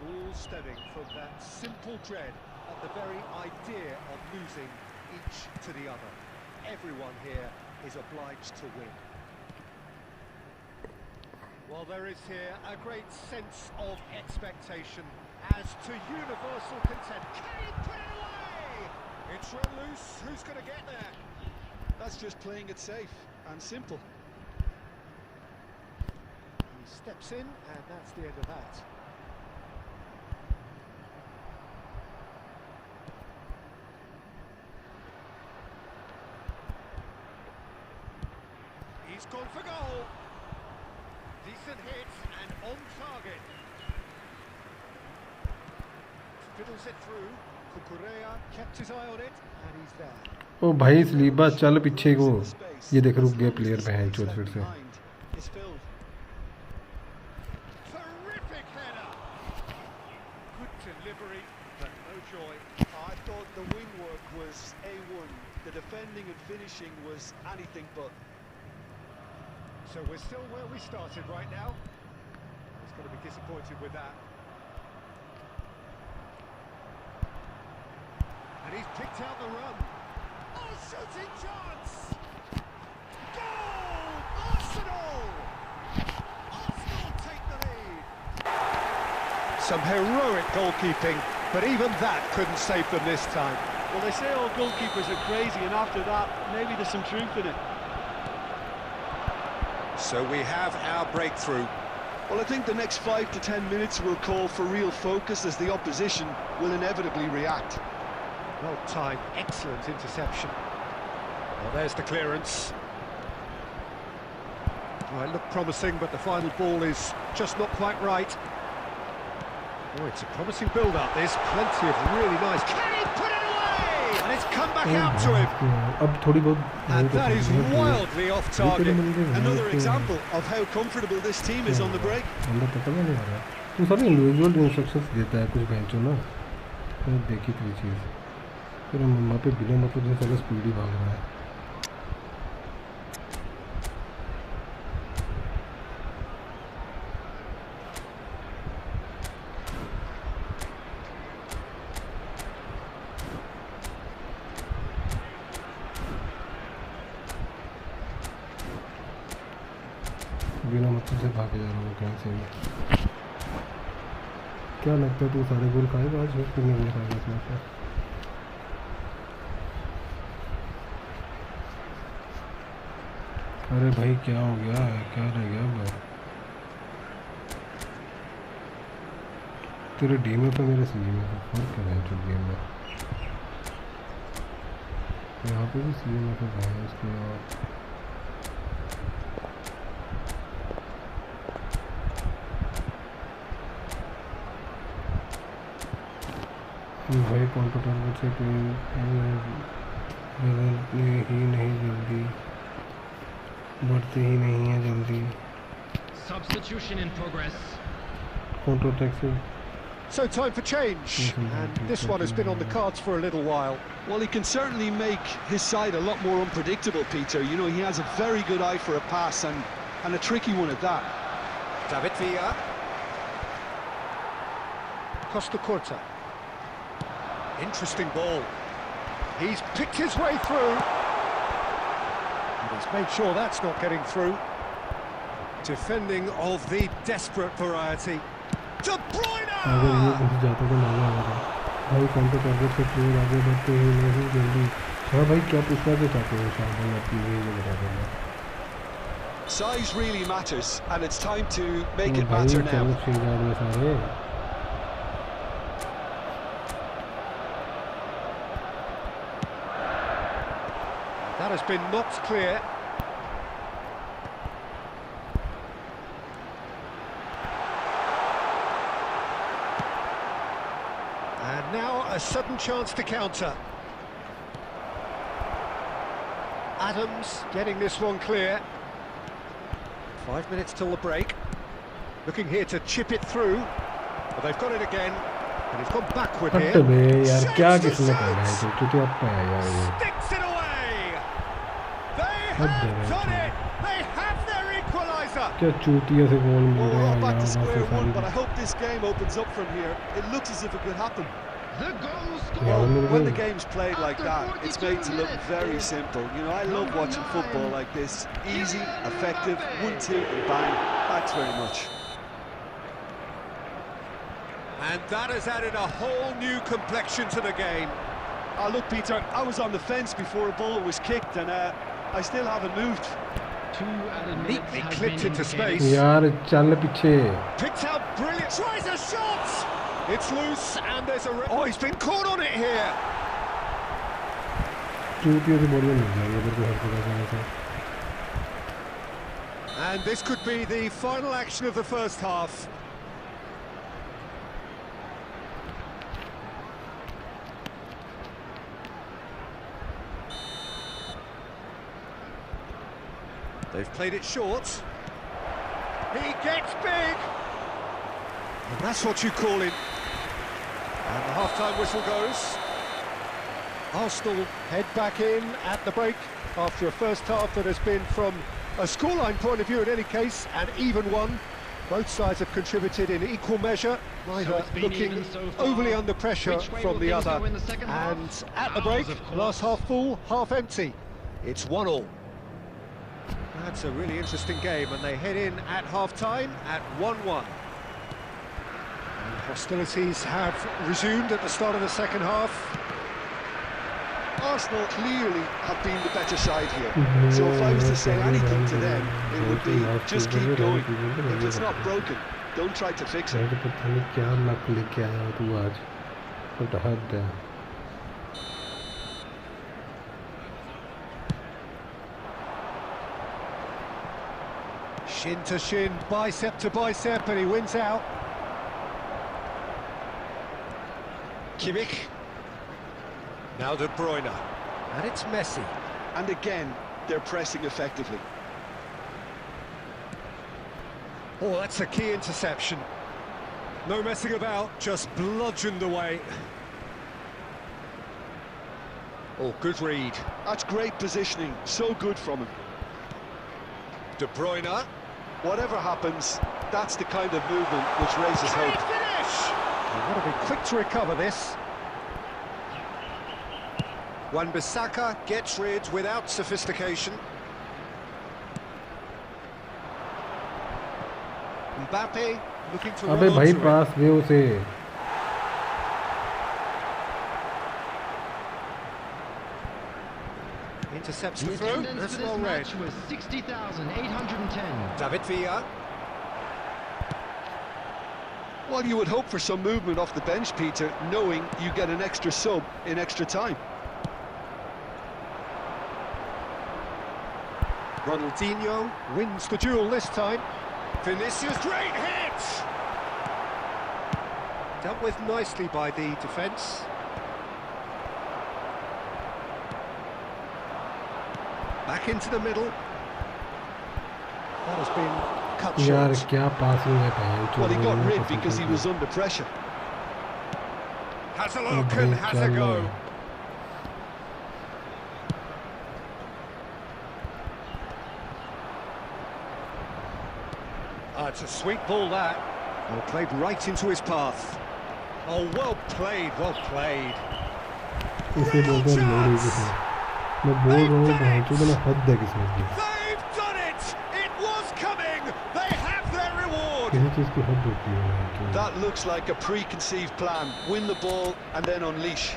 All stemming from that simple dread at the very idea of losing each to the other. Everyone here is obliged to win. Well, there is here a great sense of expectation as to universal consent. Can he put it away? It's run loose. Who's going to get there? That's just playing it safe and simple. He steps in, and that's the end of that. He's gone for goal. Decent hit and on target. Fiddles it through. Cucurella kept his eye on it, and he's there. ओ भाई स्लीबा चल पीछे को ये देख रुक गया player बहन चोट फिर से Terrific header. Good delivery, but no joy. I thought the wing work was A1. The defending and finishing was anything but. So we're still where we started right now. He's going to be disappointed with that. And he's picked out the run. Oh, shooting chance! Goal! Arsenal! Arsenal take the lead. Some heroic goalkeeping, but even that couldn't save them this time. Well, they say all goalkeepers are crazy, and after that, maybe there's some truth in it. So we have our breakthrough. Well, I think the next 5 to 10 minutes will call for real focus as the opposition will inevitably react. Well timed, excellent interception. Well, there's the clearance. Well, it looked promising, but the final ball is just not quite right. Oh, it's a promising build-up. There's plenty of really nice. Can he put it away? And it's come back out to him. And that is wildly off target. Another example of how comfortable this team is on the break. तू सारी individual instructions देता है कुछ बेंचो ना तो देखी तेरी चीज़ फिर हम वहाँ पे बिना मतलब जो सारा स्पीड ही भाग रहा है बिना मतलब से भागे जा रहा हूँ कहीं से भी क्या लगता है तू सारे गोल खाएगा आज कितने गोल खाएगा इस मैच में अरे भाई क्या हो गया क्या रह गया अब तेरे डी में तो मेरे सी में फर्क है जो गेम में यहाँ पे भी सी में तो है इसके भाई काउंटर टारगेट से कोई बदलते ही नहीं जल्दी बढ़ते ही नहीं है जल्दी Substitution in progress. Counter attack से So time for change, and this one has been on the cards for a little while. Well, he can certainly make his side a lot more unpredictable, Peter. You know, he has a very good eye for a pass and a tricky one at that. David Villa. Costa Curta. Interesting ball. He's picked his way through. And he's made sure that's not getting through. Defending of the desperate variety. De Bruyne! अगर ये घुस जाता तो मजा आ रहा भाई counter target से player आगे बढ़ते ही नहीं जल्दी हाँ भाई क्या पूछना क्या चाहते हो शाम भाई आपकी यही जो बता देना Size really matters, and it's time to make it matter now. सारे That has been knocked clear. And now a sudden chance to counter. Adams getting this one clear. 5 minutes till the break. Looking here to chip it through. But they've got it again. And he's gone backward here. Sticks it away! They have done it! They have their equaliser! क्या चूतिया से गोल मिल Well, रहा we're है back to यहाँ square से one, सारी but I hope this game opens up from here. It looks as if it could happen. The goal Well, scored. when the game's played like that, it's made to look very simple. You know, I love watching football like this. Easy, effective, 1-2 and bang. Thanks very much. And that has added a whole new complexion to the game. Look, Peter, I was on the fence before a ball was kicked, and I still haven't moved. 2 added minutes Neatly has clipped been into indicated. space. यार चल पीछे Picked out brilliant. Tries a shot. It's loose, and there's a. Oh, he's been caught on it here. चूतियों से बोलने नहीं जाएगा इधर को हर जगह से ऐसा And this could be the final action of the first half. They've played it short. He gets big. And that's what you call it. And the half-time whistle goes. Arsenal head back in at the break after a first half that has been, from a scoreline point of view in any case, an even one. Both sides have contributed in equal measure, neither it's been looking even so far. overly under pressure Which way from will the things other. go in the second half? And at the break, Ours, of course. glass half full, half empty. It's 1-1. That's a really interesting game, and they head in at half-time at 1-1. And hostilities have resumed at the start of the second half. Arsenal clearly have been the better side here. So if I was to say anything to them, it would be just keep going. If it's not broken, don't try to fix it. तो पता नहीं क्या luck लेके आया तू आज but हद है Shin to shin, bicep to bicep, and he wins out. Kimmich. Now De Bruyne. And it's Messi. And again, they're pressing effectively. Oh, that's a key interception. No messing about, just bludgeoned away. Oh, good read. That's great positioning, so good from him. De Bruyne. Whatever happens, that's the kind of movement which raises Great hope. finish! They've got to be quick to recover this. Wan-Bissaka gets rid without sophistication. Mbappe looking to अबे run भाई onto it. पास दे उसे Intercepts The the throw, attendance that's for this well read. match was 60,810. David Villa. Well, you would hope for some movement off the bench, Peter, knowing you get an extra sub in extra time. Ronaldinho wins the duel this time. Vinicius, great hit! Dealt with nicely by the defence. Back into the middle. That has been cut यार short. क्या passing है भाई Well, he got चोरों ने rid पसंद because he कर was under pressure. Has a दिया। look भाई and has a चल go. रहा। It's a sweet ball that. Well, played right into his path. Oh, well played, well played. इसे बोलते हैं लोड़ी किसमें मैं बोल रहा हूँ भाई तो मैंने हद है किसमें की They've done it! It was coming! They have their reward! किसी चीज़ की हद होती है भाई कि That looks like a preconceived plan. Win the ball and then unleash.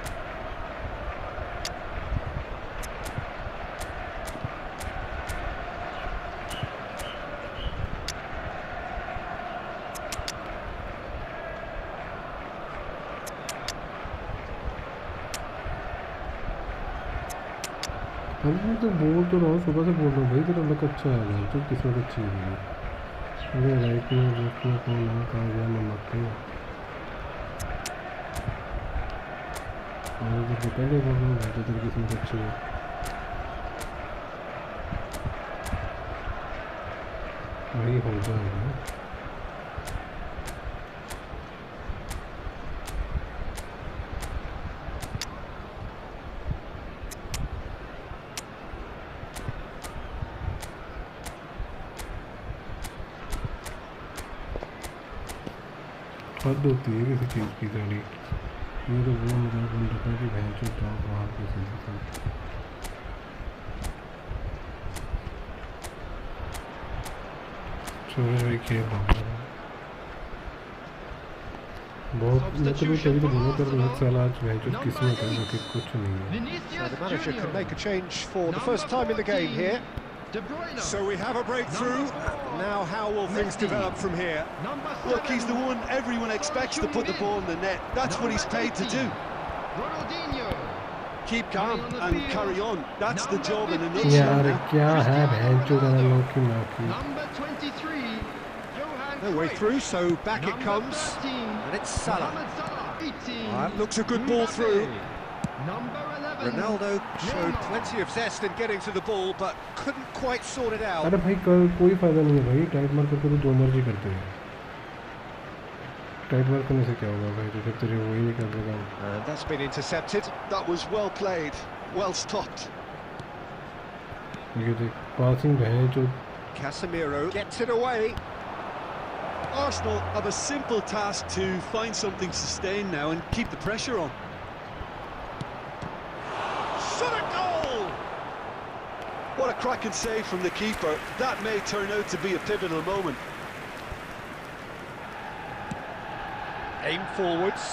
हम तो बोल तो रहा हूँ सुबह से बोल रहा हूँ भाई तेरा लक अच्छा है भाई तो किस्मत अच्छी है अरे राइट में लेफ्ट में कौन है कहाँ गया नमक पे मैं तो पहले बोल रहा हूँ भाई तो तेरी किस्मत अच्छी है वही हो जाएगा हद होती है किसी चीज़ की सारी ये तो वो मजाक बन रखा है कि बहन चो ड्रॉप वहाँ पे सीधे से सूरज भाई खेल रहा है बहुत मतलब कभी तो बोला कर एक साल आज बहन चो किस्मत है बाकी कुछ नहीं है। So the manager can make a change for the first time in the game here. So we have a breakthrough. Now how will things develop from here? Look, he's the one everyone expects to put the ball in the net. That's what he's paid to do. Keep calm and carry on. That's the job in a nutshell. यार क्या है बहन चो का लोग की माफी। No way through, so back it comes, and it's Salah. That looks a good ball through. Ronaldo showed plenty of zest in getting to the ball, but couldn't quite sort it out. अरे भाई कोई फायदा नहीं है भाई, tight मार करके तो जो मर्जी करते हैं। टाइट मार करने से क्या होगा भाई, तो जब तेरे वही नहीं कर रहा। And that's been intercepted. That was well played, well stopped. ये देख पासिंग है जो Casemiro gets it away. Arsenal have a simple task to find something sustained now and keep the pressure on. Shot a goal! What a cracking save from the keeper. That may turn out to be a pivotal moment. Aim forwards.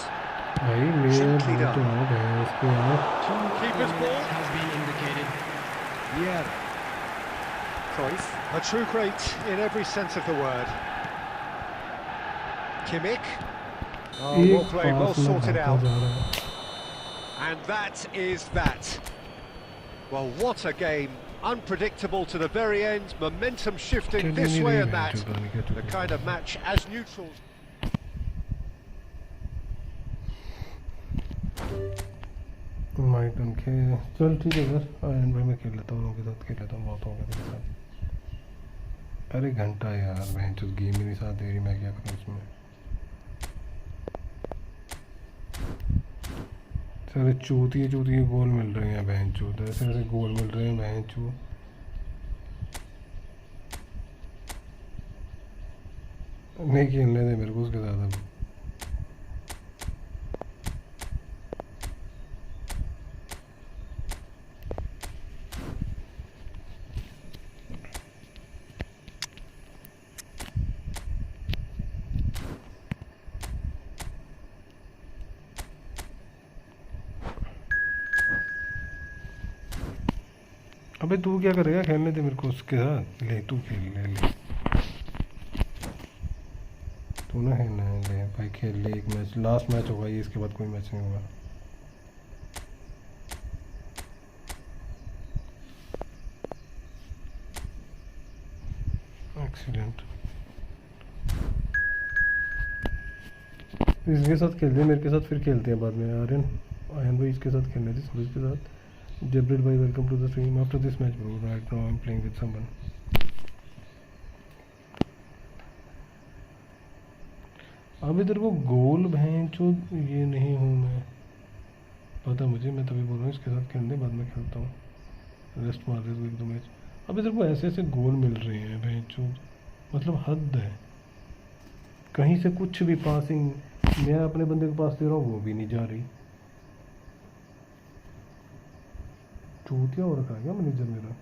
भाई मेरा बहुत तो out है इसको यार। Keeper's ball has been indicated. Yeah. Cruyff, a true great in every sense of the word. Kimmich. Oh, well played, well sorted out. And that is that. Well, what a game. Unpredictable to the very end. Momentum shifting this way and that. The kind of match as neutrals. Mic done के चल ठीक है sir, and भाई मैं खेल लेता हूँ उनके साथ, खेल लेता हूँ बहुत हो गया तेरे साथ। अरे घंटा यार बहन चो गेम ही नहीं साथ दे रही, मैं क्या करूँ इसमें। सारे चूतिए गोल मिल रहे हैं बहन चो, ऐसे ऐसे गोल मिल रहे हैं बहन चो। नहीं खेलने दे मेरे को उसके साथ अब। अबे तू क्या करेगा, खेलने दे मेरे को उसके साथ। ले तू खेल ले तू ना खेलना है, ले भाई खेल ले एक मैच, लास्ट मैच होगा ये, इसके बाद कोई मैच नहीं होगा। एक्सीलेंट, इसके साथ खेलते हैं, मेरे के साथ फिर खेलते हैं बाद में। आर्यन भाई इसके साथ खेलने थे, सूरज के साथ। Jabrid bhai, welcome to the stream. After this match bro, right now I'm playing with someone. अभी तेरे को गोल भैंचो ये नहीं हूँ मैं, पता मुझे, मैं तभी बोल रहा हूँ इसके साथ खेलने, बाद में खेलता हूँ। रेस्ट मार दे तू एक दो मैच। अभी तेरे को ऐसे ऐसे गोल मिल रहे हैं भैंचो, मतलब हद है। कहीं से कुछ भी पासिंग मैं अपने बंदे के पास दे रहा हूँ वो भी नहीं जा रही। चूतिया हो रखा है क्या मैनेजर मेरा,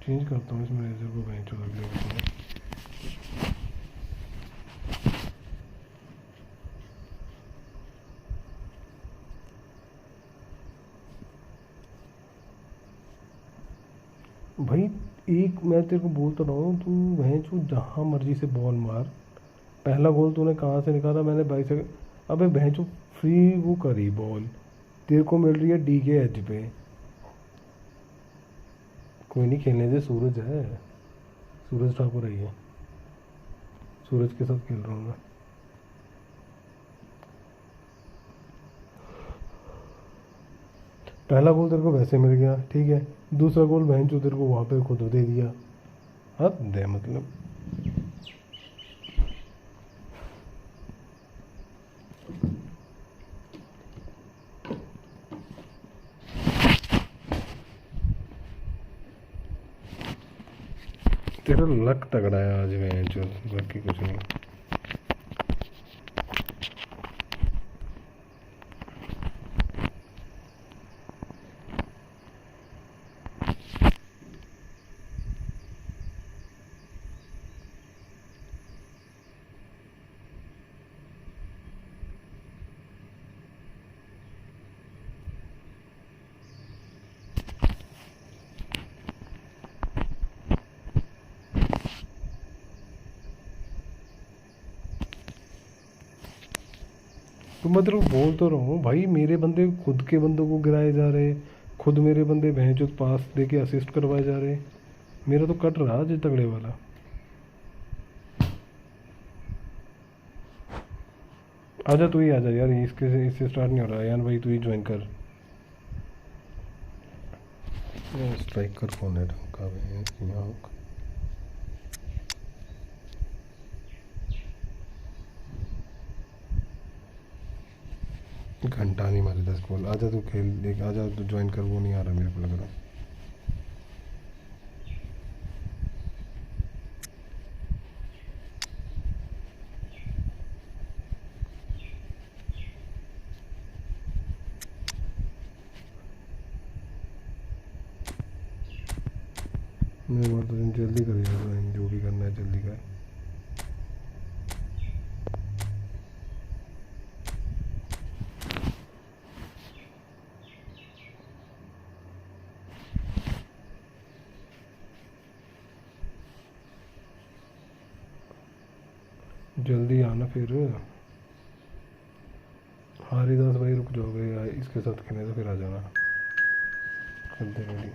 चेंज करता हूँ इस मैनेजर को भैंचो अगले में। भाई एक मैं तेरे को बोल तो रहा हूँ, तू भैंचो जहाँ मर्जी से बॉल मार। पहला गोल तूने कहाँ से निकाला, मैंने भाई से, अबे भैंचो फ्री वो करी बॉल, तेरे को मिल रही है डी के एज पे। कोई नहीं खेलने दे, सूरज है, सूरज ठाकुर है, सूरज के साथ खेल रहा हूँ मैं। पहला गोल तेरे को वैसे मिल गया ठीक है, दूसरा गोल बहन जो तेरे को वहाँ पे खुद दे दिया, हद दे मतलब। तेरा लक तगड़ा है आज बहन जो, बाकी कुछ नहीं। तो मतलब बोल तो रहा हूँ भाई, मेरे बंदे खुद के बंदों को गिराए जा रहे, खुद मेरे बंदे भैंचो पास दे के असिस्ट करवाए जा रहे, मेरा तो कट रहा जी तगड़े वाला। आजा तू ही आजा यार, इससे स्टार्ट नहीं हो रहा यार भाई, तू ही ज्वाइन कर। स्ट्राइकर कौन है ढंग का यहाँ? घंटा नहीं मारे 10 बॉल। आजा तू खेल देख, आजा तू ज्वाइन कर। वो नहीं आ रहा मेरे को लग रहा। मैं बोलता हूँ जल्दी करिएगा ज्वाइन, जो भी करना है जल्दी कर। जल्दी आना फिर। हरिदास भाई रुक जाओगे, इसके साथ खेलने तो फिर आ जाना। कर दे ready.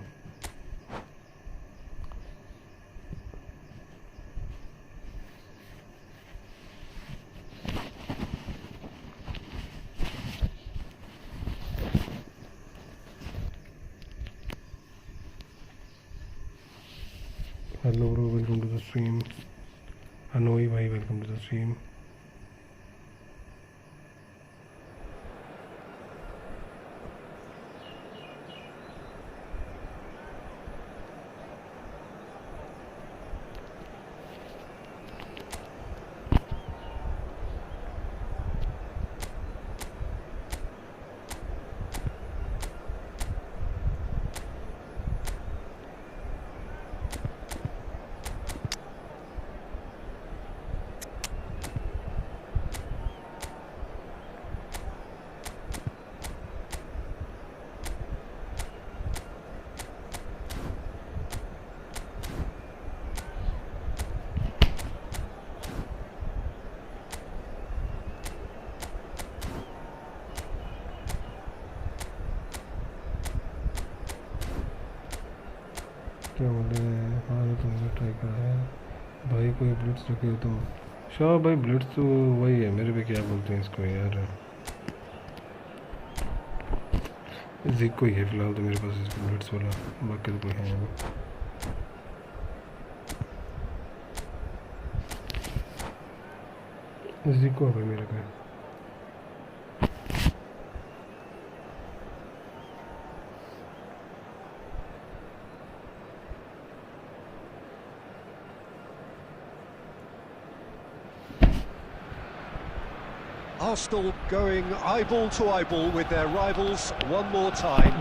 Hello bro, welcome to the stream. अनोई भाई वेलकम टू द स्ट्रीम। क्या बोले? हाँ तुमने ट्राई करा है भाई, कोई ब्लिट्स रखे तो शाह भाई। ब्लिट्स तो वही है मेरे पे, क्या बोलते हैं इसको यार, जिक कोई है फिलहाल तो मेरे पास इसको ब्लिट्स वाला, बाकी तो कोई है नहीं। जिक को भाई मेरे पे। Arsenal going eyeball to eyeball with their rivals one more time.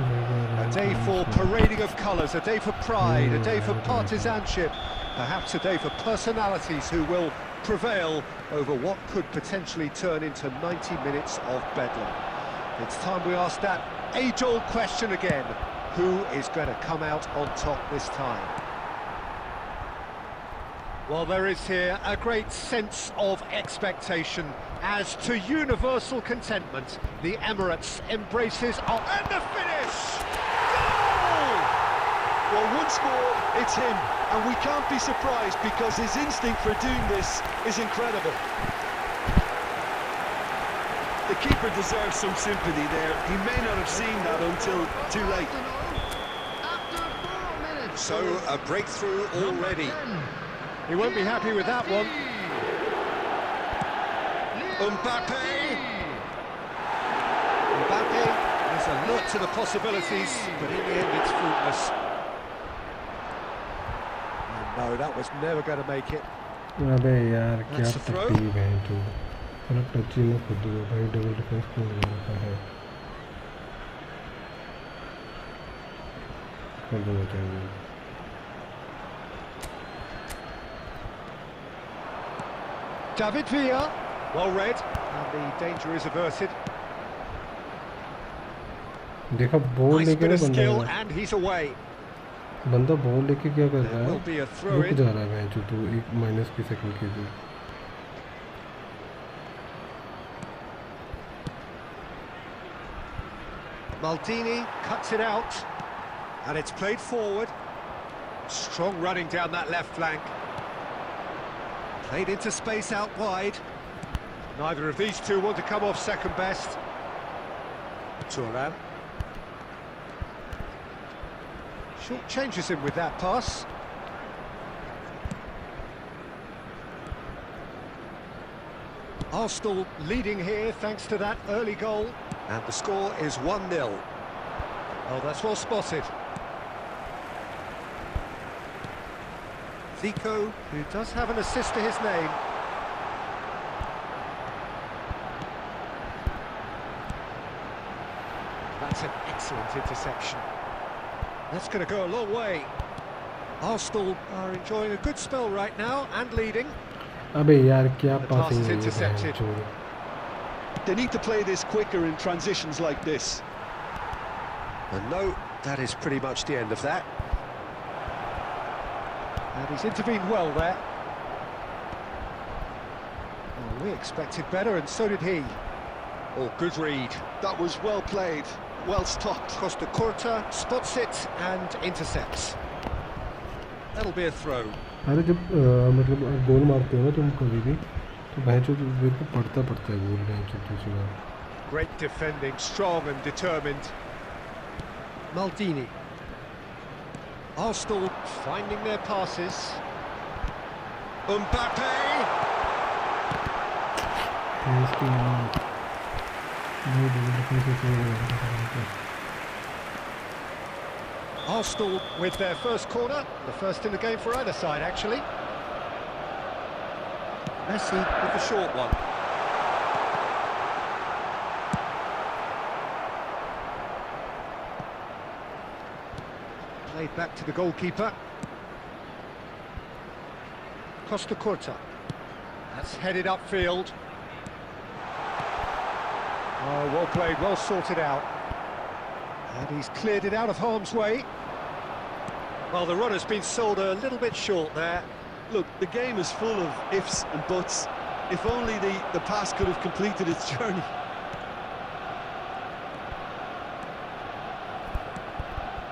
A day for parading of colours, a day for pride, a day for partisanship, perhaps a day for personalities who will prevail over what could potentially turn into 90 minutes of bedlam. It's time we ask that age-old question again: who is going to come out on top this time? Well, there is here a great sense of expectation as to universal contentment. The Emirates embraces and the finish! Goal! Well, once more, it's him, and we can't be surprised because his instinct for doing this is incredible. The keeper deserves some sympathy there. He may not have seen that until too late. So, a breakthrough already. He won't be happy with that one. Mbappe has a look to the possibilities, but in the end it's fruitless. And no, that was never going to make it. अबे यार क्या तकलीफ है तू, मतलब टची में खुद भाई डबल डिफेंस क्यों लगा रखा है? कर दो चाहिए। David Villa, well read, and the danger is averted. देखा बॉल Nice लेके bit ना of skill, बंदा, and he's away. बंदा बॉल लेके क्या कर रहा There है, will be a throw रुक in. जा रहा है मैच, तो एक माइनस की सेकंड की थी। Maldini cuts it out, and it's played forward. Strong running down that left flank. Played into space out wide. Neither of these two want to come off second best. Turan. Short changes him with that pass. Arsenal leading here thanks to that early goal. And the score is 1-0. Oh, that's well spotted. Zico, who does have an assist to his name. That's an excellent interception. That's going to go a long way. Arsenal are enjoying a good spell right now and leading. अबे यार क्या The pass is passing intercepted. They need to play this quicker in transitions like this. And no, that is pretty much the end of that. And he's intervened well there. Well, we expected better, and so did he. Oh, good read. That was well played, well stopped. Costa Corta spots it and intercepts. That'll be a throw. अरे जब मतलब गोल मारते हो ना तुम कभी भी तो भैंचो मेरे को पड़ता है गोल भैंचो दूसरी बार. Great defending, strong and determined. Maldini. Arsenal finding their passes. Mbappe. इसके नहीं defence Arsenal with their first corner, the first in the game for either side actually. Messi with the short one. Played back to the goalkeeper. Costa Corta. That's headed upfield. Oh, well played, well sorted out. And he's cleared it out of harm's way. Well, the runner's been sold a little bit short there. Look, the game is full of ifs and buts. If only the pass could have completed its journey.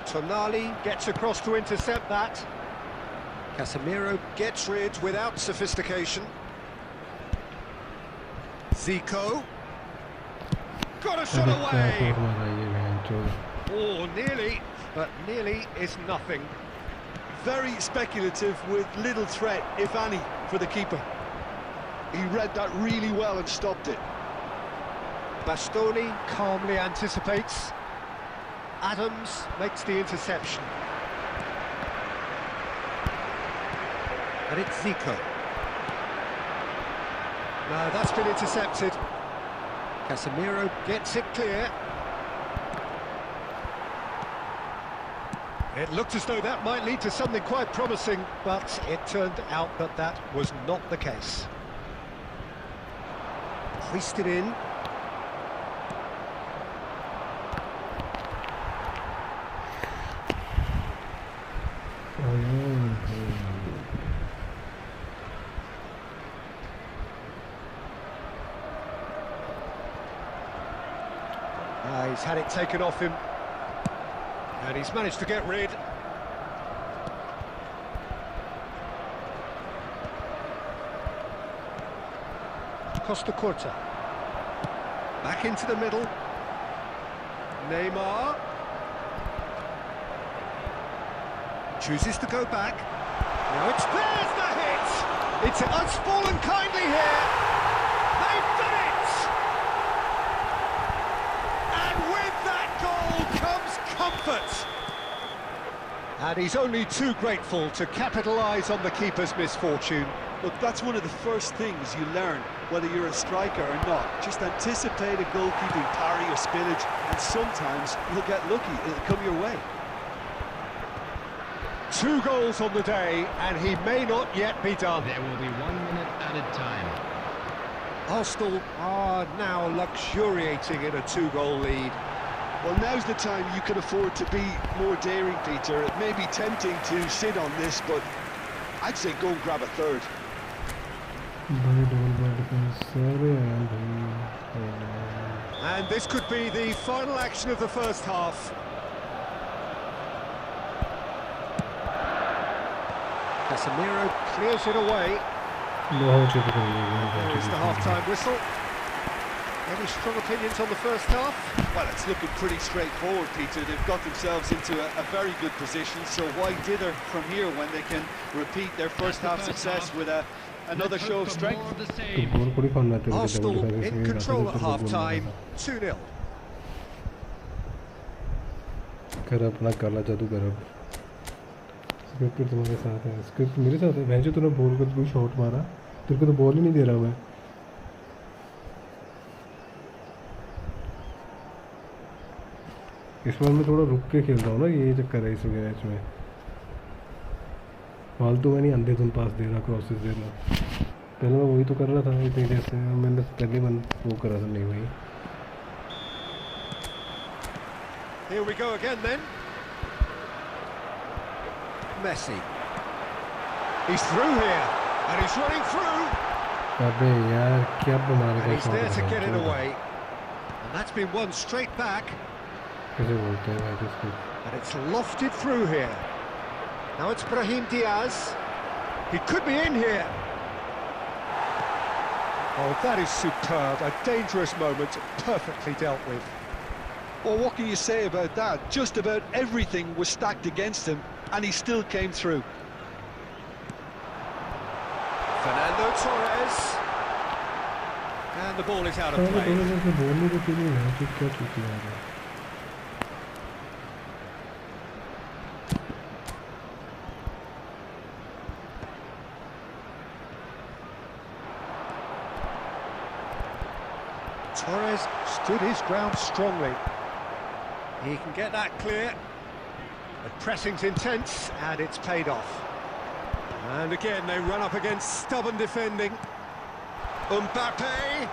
Tonali gets across to intercept that. Casemiro gets rid without sophistication. Zico. Got a shot away! Oh, nearly, but nearly is nothing. Very speculative with little threat, if any, for the keeper. He read that really well and stopped it. Bastoni calmly anticipates. Adams makes the interception. And it's Zico. No, that's been intercepted. Casemiro gets it clear. It looked as though that might lead to something quite promising, but it turned out that that was not the case. Hoisted in. He's had it taken off him. And he's managed to get rid. Costa Corta. Back into the middle. Neymar. Chooses to go back. Now it's there's the hit! It's fallen kindly here. They've done it! And with that goal comes comfort. And he's only too grateful to capitalise on the keeper's misfortune. Look, that's one of the first things you learn, whether you're a striker or not. Just anticipate a goalkeeping parry or spillage, and sometimes you'll get lucky, it'll come your way. 2 goals on the day, and he may not yet be done. There will be 1 minute added time. Arsenal are now luxuriating in a 2-goal lead. Well, now's the time you can afford to be more daring, Peter. It may be tempting to sit on this, but I'd say go and grab a third. And And this could be the final action of the first half. Casemiro clears it away. There is the half-time whistle. Any strong opinions on the first half? Well, it's looking pretty straightforward, Peter. They've got themselves into a very good position, so why dither from here when they can repeat their first half success with another show of strength? Arsenal in control at half-time, 2-0. कर अपना काला जादू कर अब script तुम्हारे साथ है script मेरे साथ है भैंसो तूने बॉल को कोई शॉट मारा तेरे को तो बॉल ही नहीं दे रहा मैं इस बार मैं थोड़ा रुक के खेल रहा हूँ ना ये चक्कर है इस मैच में फालतू मैं नहीं अंधेधुन पास दे रहा क्रॉसेस दे रहा पहले मैं वही तो कर रहा था इतनी देर से मैंने पहले मन वो करा था नहीं भाई Here we go again then. Messi. He's through here, and he's running through. अबे यार क्या बीमारी का And he's there to get it away. And that's been won straight back. कैसे बोलते हैं भाई इसको And it's lofted through here. Now it's Brahim Diaz. He could be in here. Oh, that is superb. A dangerous moment, perfectly dealt with. Well, what can you say about that? Just about everything was stacked against him, and he still came through. Fernando Torres. And the ball is out of play. Torres stood his ground strongly. He can get that clear. The pressing's intense, and it's paid off. And again, they run up against stubborn defending. Mbappe!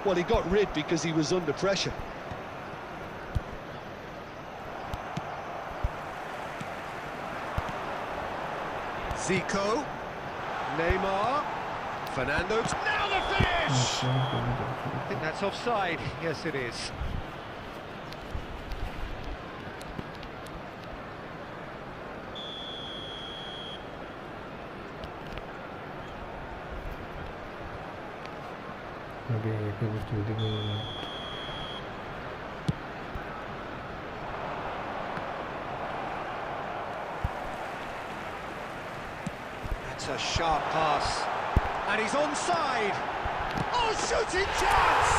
Well, he got rid because he was under pressure. Zico. Neymar. Fernando. Now the finish! I think that's offside. Yes, it is. That's a sharp pass. And he's onside. Oh, shooting chance!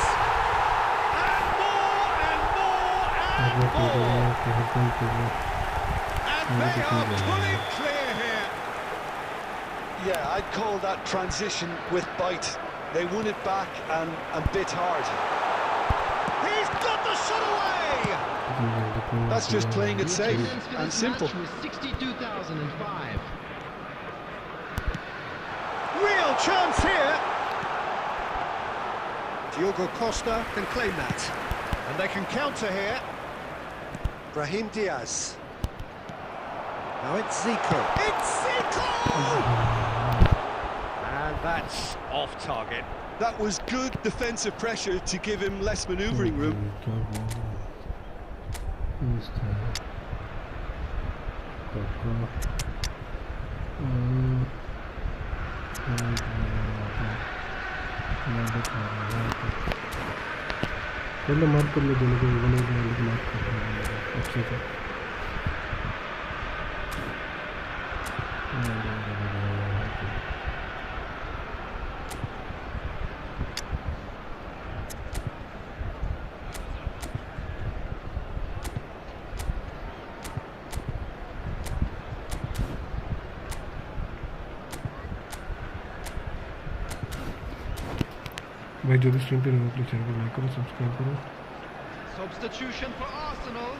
And more and more and more! And they are pulling clear here. Yeah, I'd call that transition with bite. They won it back and bit hard. He's got the shot away! That's just playing it safe and simple. 62,005. Real chance here! Diogo Costa can claim that. And they can counter here. Brahim Diaz. Now it's Zico. It's Zico! And that's off target. That was good defensive pressure to give him less manoeuvring room. पहले mark कर ले दोनों को बने लेकिन mark कर अच्छे से भाई जो भी स्ट्रीम पे नहीं प्लीज चैनल को लाइक करो सब्सक्राइब करो Substitution for Arsenal.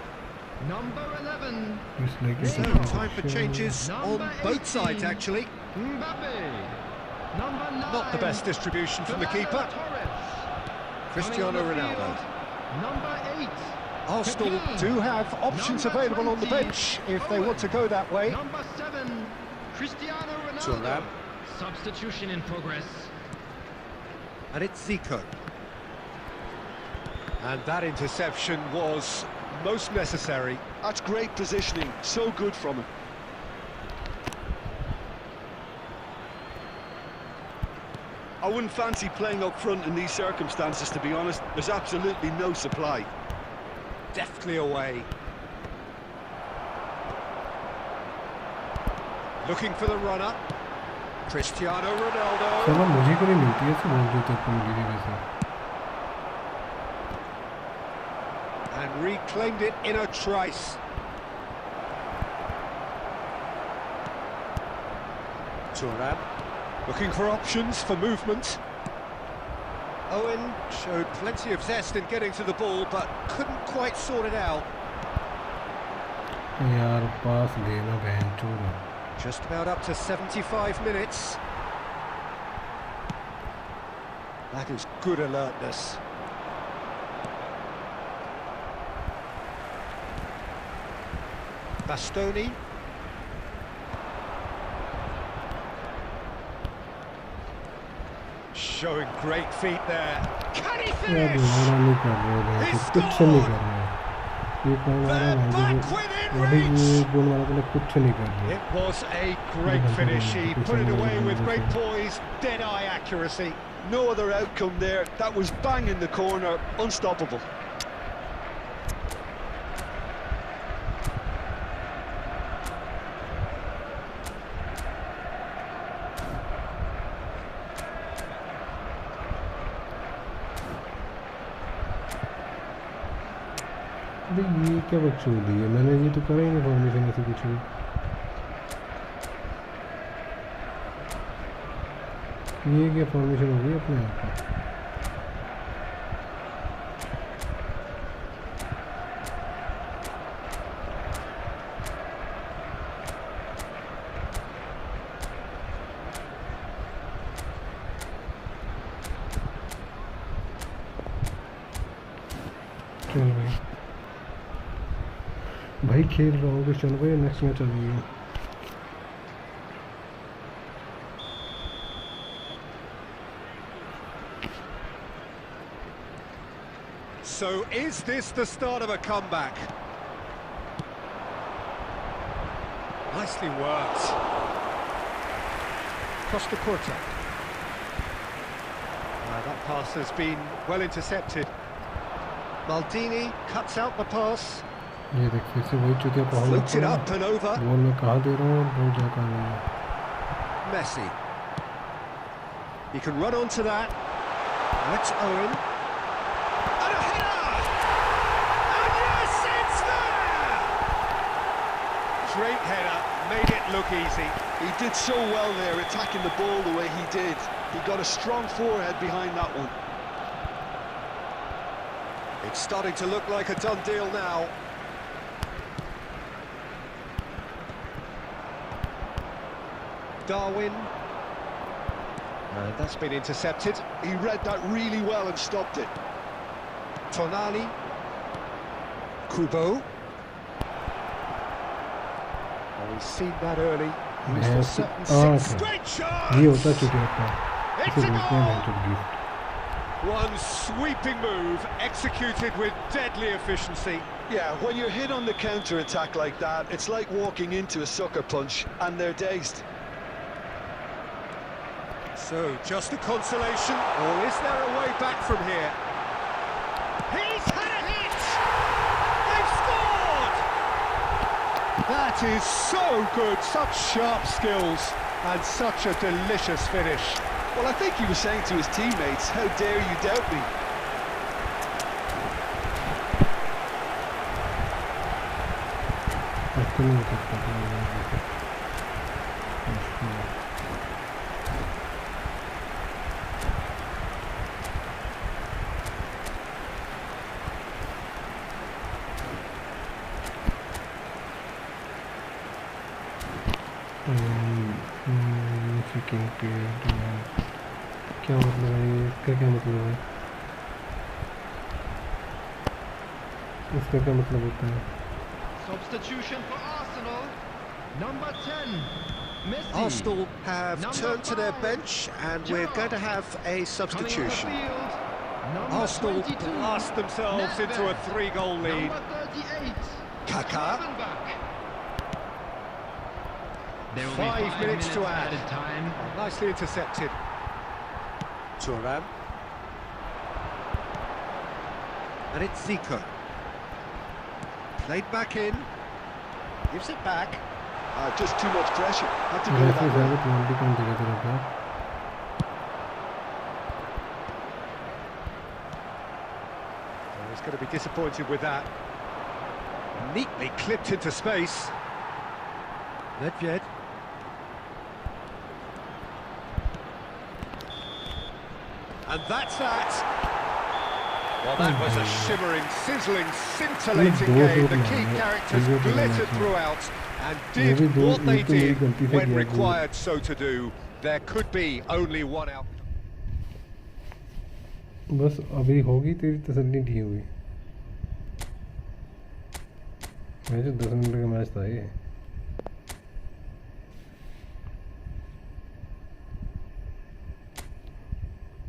Number 11. So, time for changes on both sides, actually. Mbappe. Number 9. Not the best distribution from the keeper. Cristiano Ronaldo. Number 8. Arsenal do have options available on the bench if they want to go that way. Number 7. Cristiano Ronaldo. Substitution in progress. And it's Zico. And that interception was most necessary. That's great positioning, so good from him. I wouldn't fancy playing up front in these circumstances, to be honest. There's absolutely no supply. Deftly away. Looking for the runner. Cristiano Ronaldo. चलो मुझे को नहीं मिलती है ऐसे ball जो तेरे को मिली थी वैसे. And reclaimed it in a trice. Turnip looking for options for movement. Owen showed plenty of zest in getting to the ball, but couldn't quite sort it out. यार पास लेना बहन चोर. Just about up to 75 minutes. That is good alertness. Bastoni. Showing great feet there. Can he finish? He scored! It was a great finish. He put it away with great poise, dead-eye accuracy. No other outcome there. That was bang in the corner, unstoppable. ये क्या बकचोदी है. मैंने ये तो करा ही नहीं formation ऐसे कुछ भी. ये क्या फॉर्मेशन हो गई अपने आप का. चल भाई खेल रहा हूँ. चल भाई नेक्स्ट मैच आ जाइए. So is this the start of a comeback? Nicely worked. Costa Curta. That pass has been well intercepted. Maldini cuts out the pass. ये देख फिर से वही चुतिया पहुंच Fluked it up and over. Ball में कहाँ दे रहा हूँ और बॉल जा कहाँ रही है. Messi. He can run onto that. That's Owen. And a header! And yes, it's there! Great header, made it look easy. He did so well there, attacking the ball the way he did. He got a strong forehead behind that one. It's starting to look like a done deal now. Darwin. And that's been intercepted. He read that really well and stopped it. Tonali. Kubo. Oh, he's seen that early. He was for certain six. Great shot! ये होता चुतिया का. It's a goal! One sweeping move, executed with deadly efficiency. Yeah, when you're hit on the counter-attack like that, it's like walking into a sucker punch, and they're dazed. So, just a consolation, or is there a way back from here? He's had a hit! They've scored! That is so good, such sharp skills, and such a delicious finish. Well, I think he was saying to his teammates, how dare you doubt me? क्या मतलब है इसका क्या मतलब है इसका क्या मतलब होता है. Substitution for Arsenal. Number 10. Messi. Arsenal have Number turned to their 5. bench and we're going to have a substitution. Arsenal blast themselves into a 3-goal lead. Number 38. Kaká. Seven back. 5 minutes to add. Nicely intercepted. Turan. And it's Zico. Played back in. Gives it back. Just too much pressure. Had to go वैसे that way. ज़्यादा penalty कौन देगा तेरे को? He's going to be disappointed with that. Neatly clipped into space. Nedved. And that's that. Well, that was a shimmering, sizzling, scintillating game. The key characters glittered throughout and did what they did when required so to do. There could be only one outcome. बस अभी होगी तेरी तसल्ली नहीं हुई। मैं जो 10 minute का मैच था ये।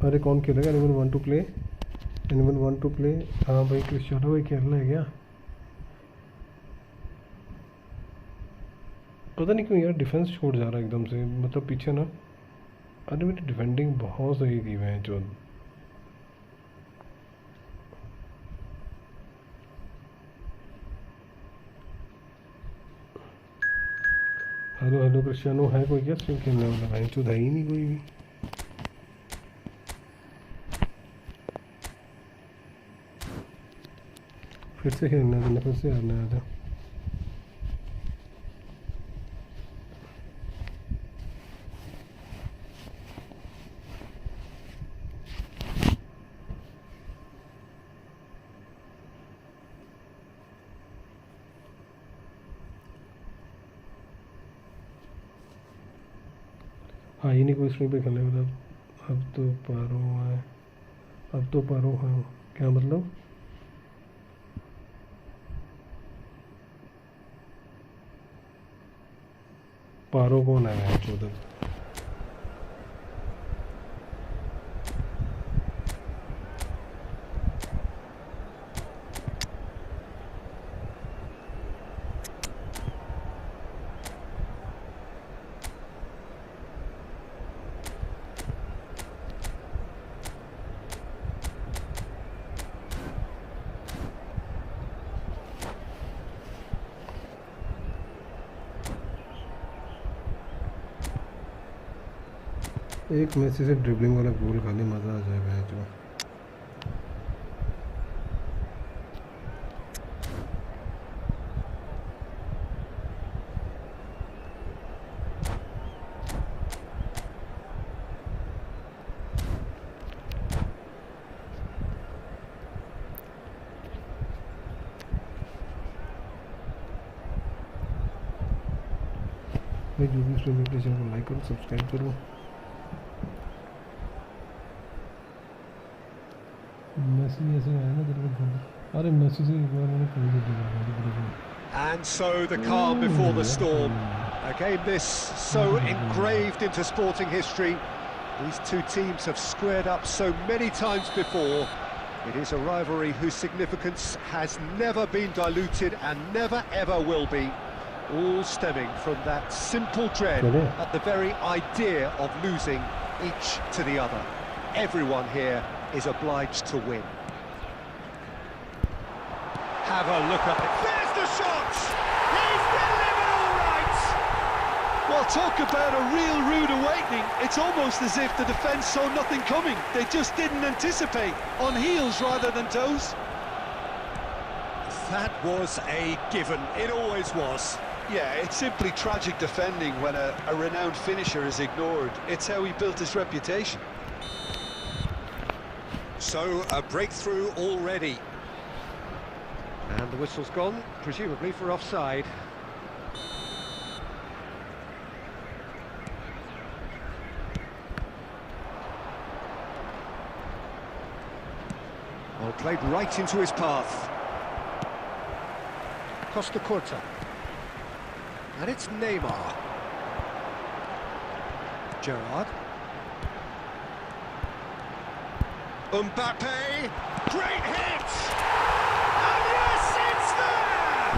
अरे कौन खेलेगा? Animal want to play? Animal want to play? हाँ भाई क्रिस्टियानो भाई खेलना है क्या? पता नहीं क्यों यार डिफेंस छोड़ जा रहा है एकदम से, मतलब पीछे ना। अरे मेरी डिफेंडिंग बहुत सही थी मैं जो। हेलो हेलो क्रिस्टियानो है कोई क्या स्ट्रीम खेलने वाला? भाई चुद है ही नहीं कोई भी। फिर से खेलना है, फिर से आना है। हाँ ये नहीं कोई स्ट्रीम पे खेलने वाला। अब तो पारो है, अब तो पारो है क्या मतलब? पारो कौन है मैं चौदह? एक मैसी से ड्रिबलिंग वाला गोल खाने मज़ा आ जाएगा जो। मैं जो भी स्ट्रीम चैनल को लाइक करो, सब्सक्राइब करो। And so the calm before the storm. A game this so engraved into sporting history. These two teams have squared up so many times before. It is a rivalry whose significance has never been diluted and never ever will be. All stemming from that simple dread at the very idea of losing each to the other. Everyone here is obliged to win. Have a look at it. There's the shot! He's delivered all right! Well, talk about a real rude awakening. It's almost as if the defence saw nothing coming. They just didn't anticipate. On heels rather than toes. That was a given. It always was. Yeah, it's simply tragic defending when a renowned finisher is ignored. It's how he built his reputation. So, a breakthrough already. And the whistle's gone, presumably for offside. Well, played right into his path. Costa Curta. And it's Neymar. Gerrard. Mbappe, great hit! And yes, it's there!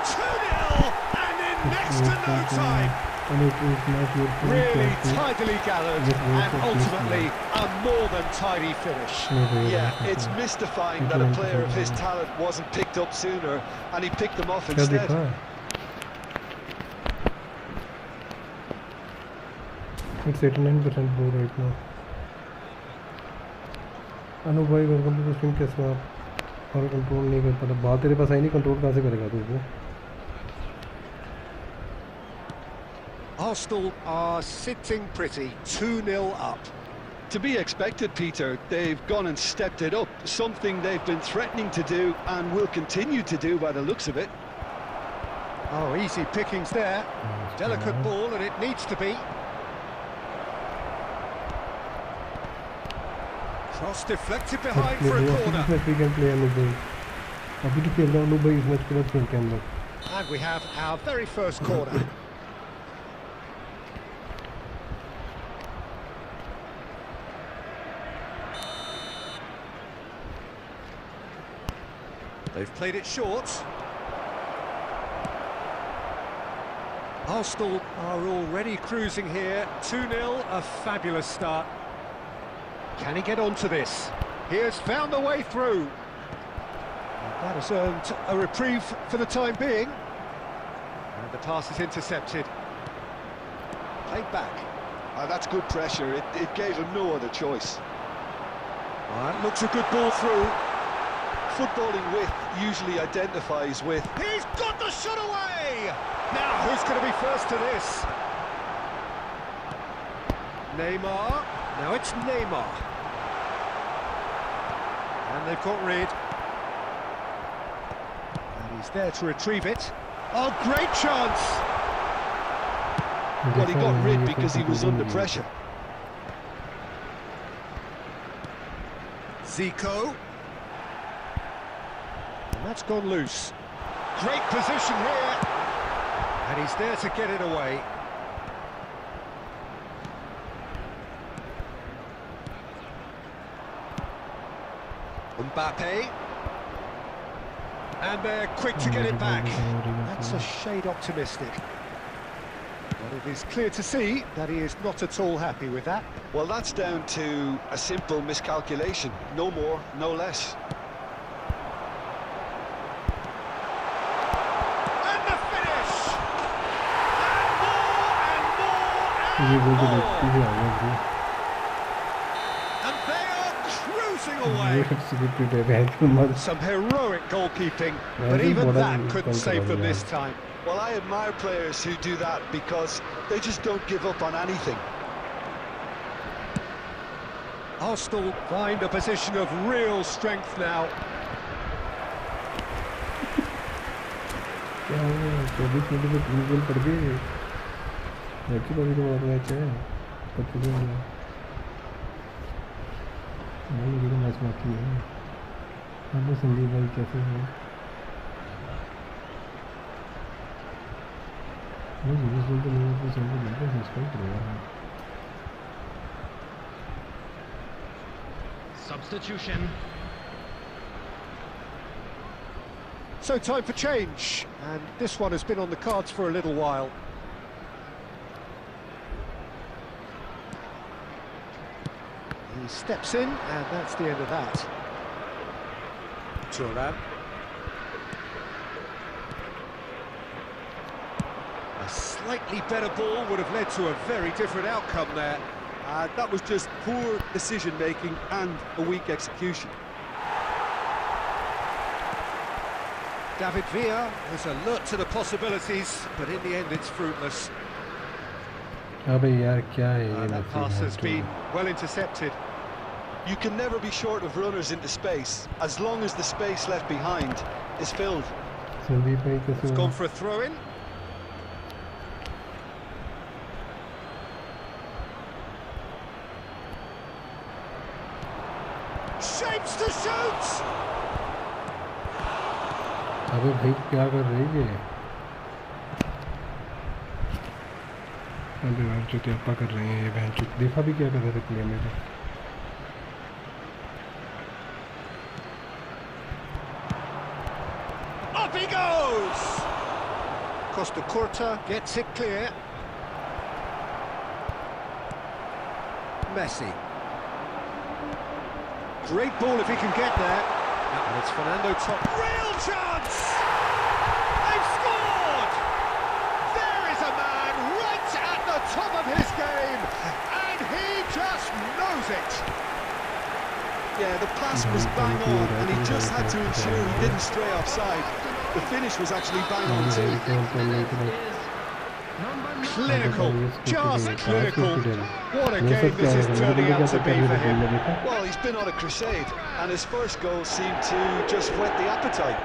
2-0, and in next to no time. Really tidily gathered, and ultimately a more than tidy finish. Yeah, it's mystifying that a player of his talent wasn't picked up sooner, and he picked them off instead. It's 89% ball right now. अनु भाई welcome to the stream. कैसे हो आप? और control नहीं कर पाता, बात तेरे पास आई नहीं, कंट्रोल कहाँ से करेगा तू वो? Arsenal are sitting pretty, 2-0 up. To be expected, Peter. They've gone and stepped it up, something they've been threatening to do and will continue to do by the looks of it. Oh, easy pickings there. Delicate ball, and it needs to be. Cross deflected behind for a corner. We can play Anu bhai. अभी तो खेल रहा हूँ भाई, इस match के बाद खेलते हैं हम लोग। And we have our very first corner. They've played it short. Arsenal are already cruising here. 2-0, a fabulous start. Can he get onto this? He has found the way through. That has earned a reprieve for the time being. And the pass is intercepted. Played back. That's good pressure. It gave him no other choice. That looks a good ball through. Footballing with usually identifies with... He's got the shot away! Now, who's going to be first to this? Neymar. Now it's Neymar. And they've got rid. And he's there to retrieve it. Oh, great chance! Well, he got rid because he was under pressure. Zico. And that's gone loose. Great position here. And he's there to get it away. Mbappe. And they're quick to get it back. That's a shade optimistic. But it is clear to see that he is not at all happy with that. Well, that's down to a simple miscalculation. No more, no less. And the finish! And more. And they are cruising away. Some heroic goalkeeping, but even that couldn't save them this time. Well, I admire players who do that because they just don't give up on anything. Arsenal find a position of real strength now. Sandeep भाई कैसे हैं? Substitution. So time for change, and this one has been on the cards for a little while. He steps in, and that's the end of that. Turnip. A slightly better ball would have led to a very different outcome there. That was just poor decision-making and a weak execution. David Villa is alert to the possibilities, but in the end it's fruitless. That pass has been well intercepted. You can never be short of runners into space, as long as the space left behind is filled. It's gone for a throw-in. Shapes to shoot! अबे भाई क्या कर रही है? अबे यार जो त्यापा कर रहे हैं ये बहन चुप, देखा भी क्या कर रहे थे प्ले में? Costa Curta gets it clear. Messi. Great ball if he can get there. And it's Fernando Torres. Real chance! They've scored! There is a man right at the top of his game, and he just knows it. Yeah, the pass was bang on, and he just had to ensure he didn't stray offside. The finish was actually bang on too. Clinical, just clinical. What a game this is turning out to be for him. Well, he's been on a crusade, and his first goal seemed to just whet the appetite.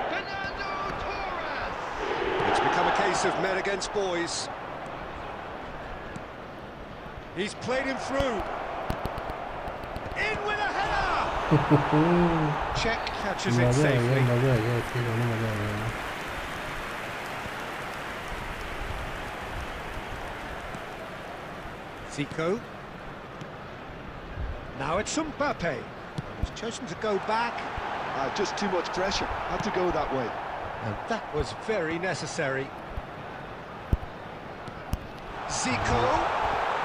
It's become a case of men against boys. He's played him through. In with a header! Czech catches it safely. Zico. Now it's Mbappe. He's chosen to go back. Just too much pressure. Had to go that way. And that was very necessary. Zico.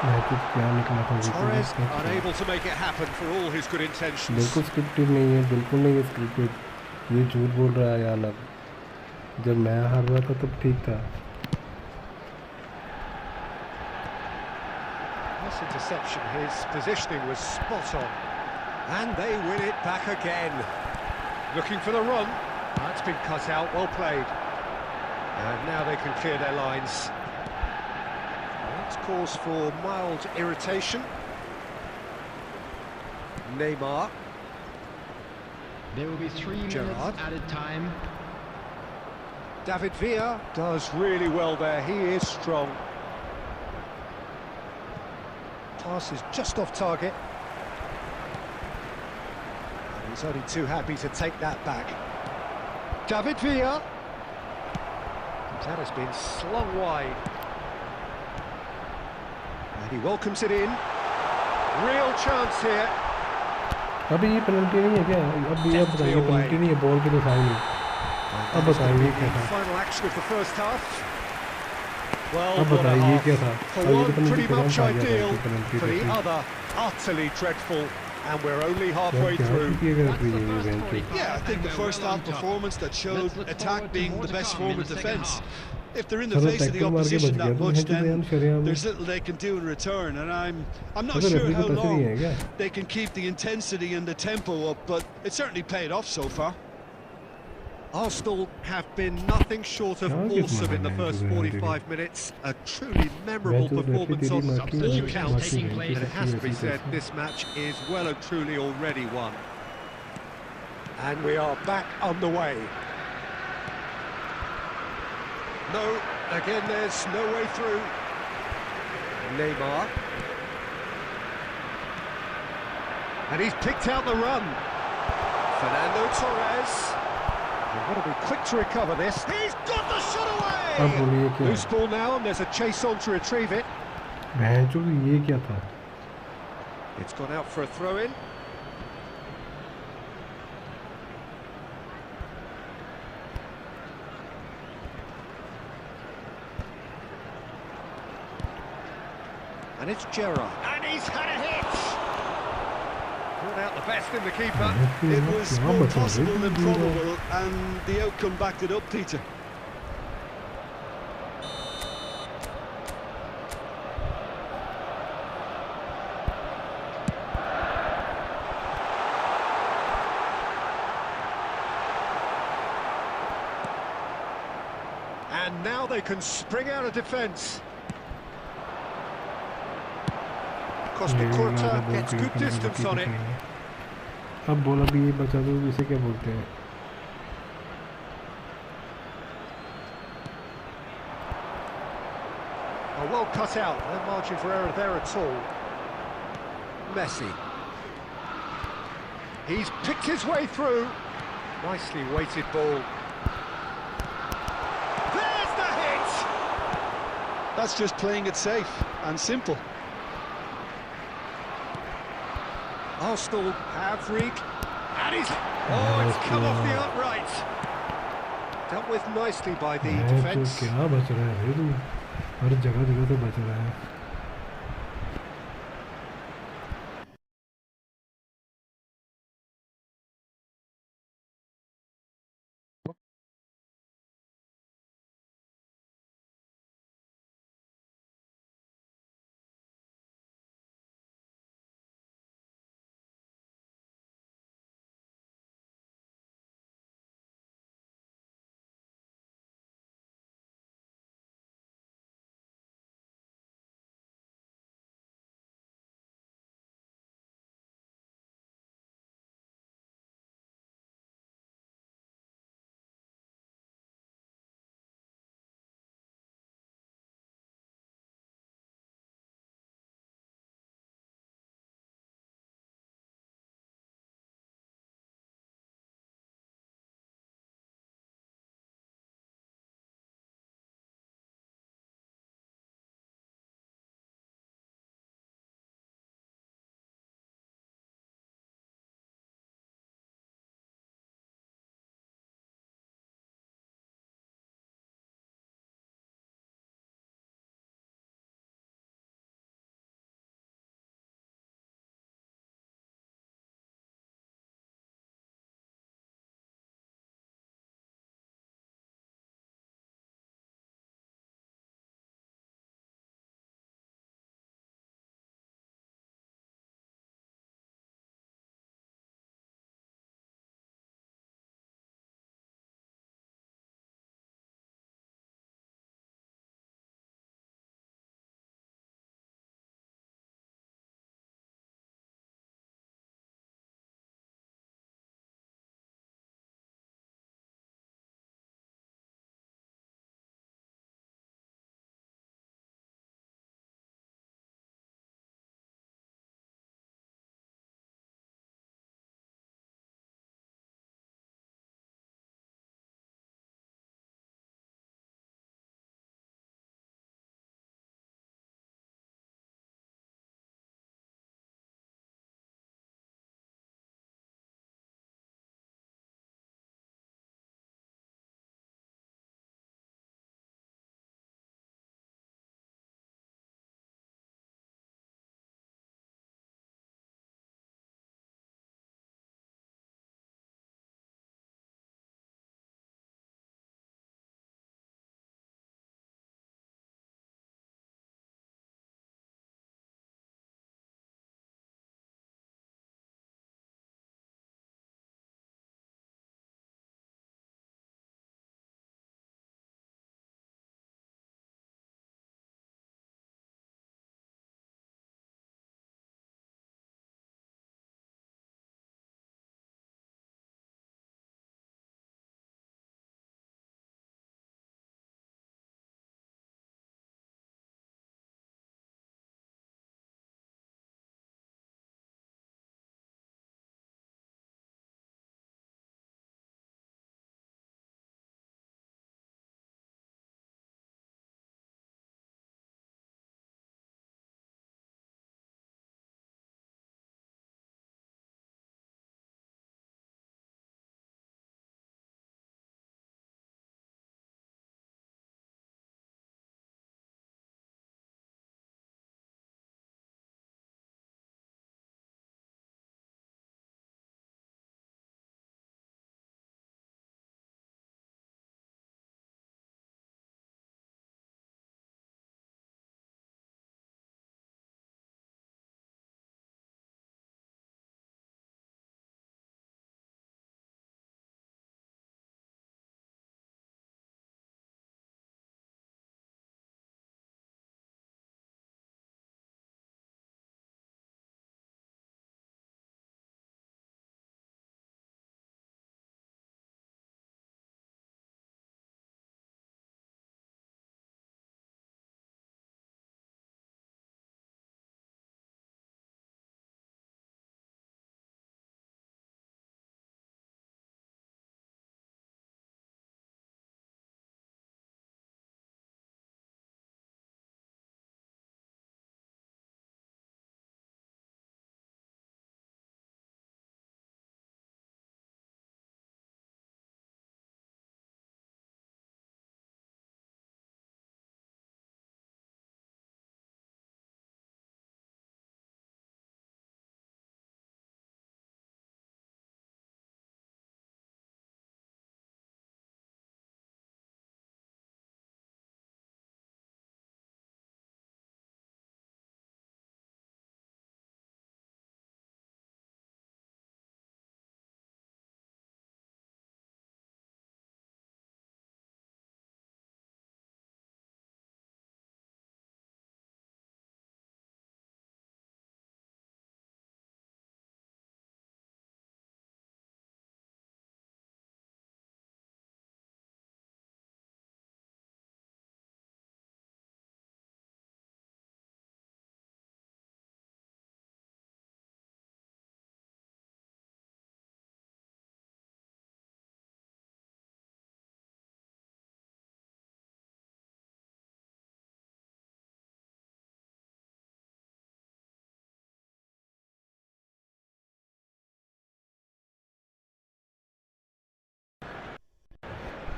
Torres unable to make it happen for all his good intentions. बिल्कुल scripted नहीं है, बिल्कुल नहीं है scripted. ये झूठ बोल रहा है यार. अब जब मैं हार रहा था तब ठीक था. This interception, his positioning was spot on. And they win it back again. Looking for the run. That's been cut out, well played. And now they can clear their lines. That's cause for mild irritation. Neymar. There will be 3 minutes Gerrard. added time. David Villa does really well there, he is strong. Pass is just off target. And he's only too happy to take that back. David Villa. That has been slung wide. And he welcomes it in. Real chance here. अभी ये penalty नहीं है क्या? अब ये बताइए penalty नहीं है, बॉल पे तो था ही नहीं. अब बताइए क्या था? Final action of the first half. Well, अब बताइए क्या था? for one pretty much ideal, for the other utterly dreadful, and we're only halfway through. Yeah, I think the first half performance that showed attack being the best form of defence. If they're in the face of the opposition that much, then there's little they can do in return, and I'm not sure how long they can keep the intensity and the tempo up, but it certainly paid off so far. Arsenal have been nothing short of awesome in the first 45 minutes. A truly memorable performance on all counts, and it has to be said, this match is well and truly already won. And we are back on the way. No, again there's no way through. Neymar. And he's picked out the run. Fernando Torres. We've got to be quick to recover this. He's got the shot away! Loose ball now, and there's a chase on to retrieve it. ये क्या था? It's gone out for a throw-in. And it's Gerrard. And he's had a hit! Brought out the best in the keeper. It was more possible than probable, and the outcome backed it up, Peter. And now they can spring out of defence. Costa Curta gets good distance on it. अब बोला भी ये बचा दो, इसे क्या बोलते हैं? Oh, well cut out, no margin for error there at all. Messi. He's picked his way through. Nicely weighted ball. There's the hit! That's just playing it safe and simple. Arsenal have reeked, and he's... Oh, it's come off the upright. Dealt with nicely by the मैं तो defence. क्या बच रहा है भाई तू, हर जगह जगह तो बच रहा है।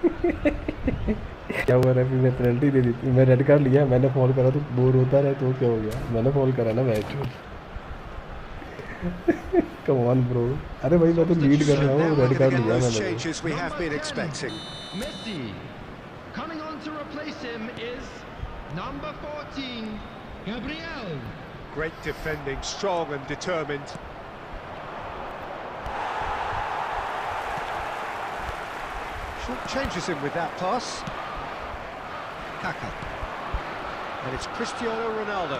क्या हुआ रेफरी ने पेनल्टी दे दी थी, मैं रेड कार्ड लिया, मैंने फॉल करा तो बोर होता रहे तो क्या हो गया, मैंने फॉल करा ना मैच। कम ऑन ब्रो, अरे भाई मैं तो लीड कर रहा हूँ, रेड कार्ड लिया मैंने। Changes we have been expecting. Messi. Coming on to replace him is number 14, Gabriel. Great defending, strong and determined. Short changes him with that pass. Kaka. And it's Cristiano Ronaldo.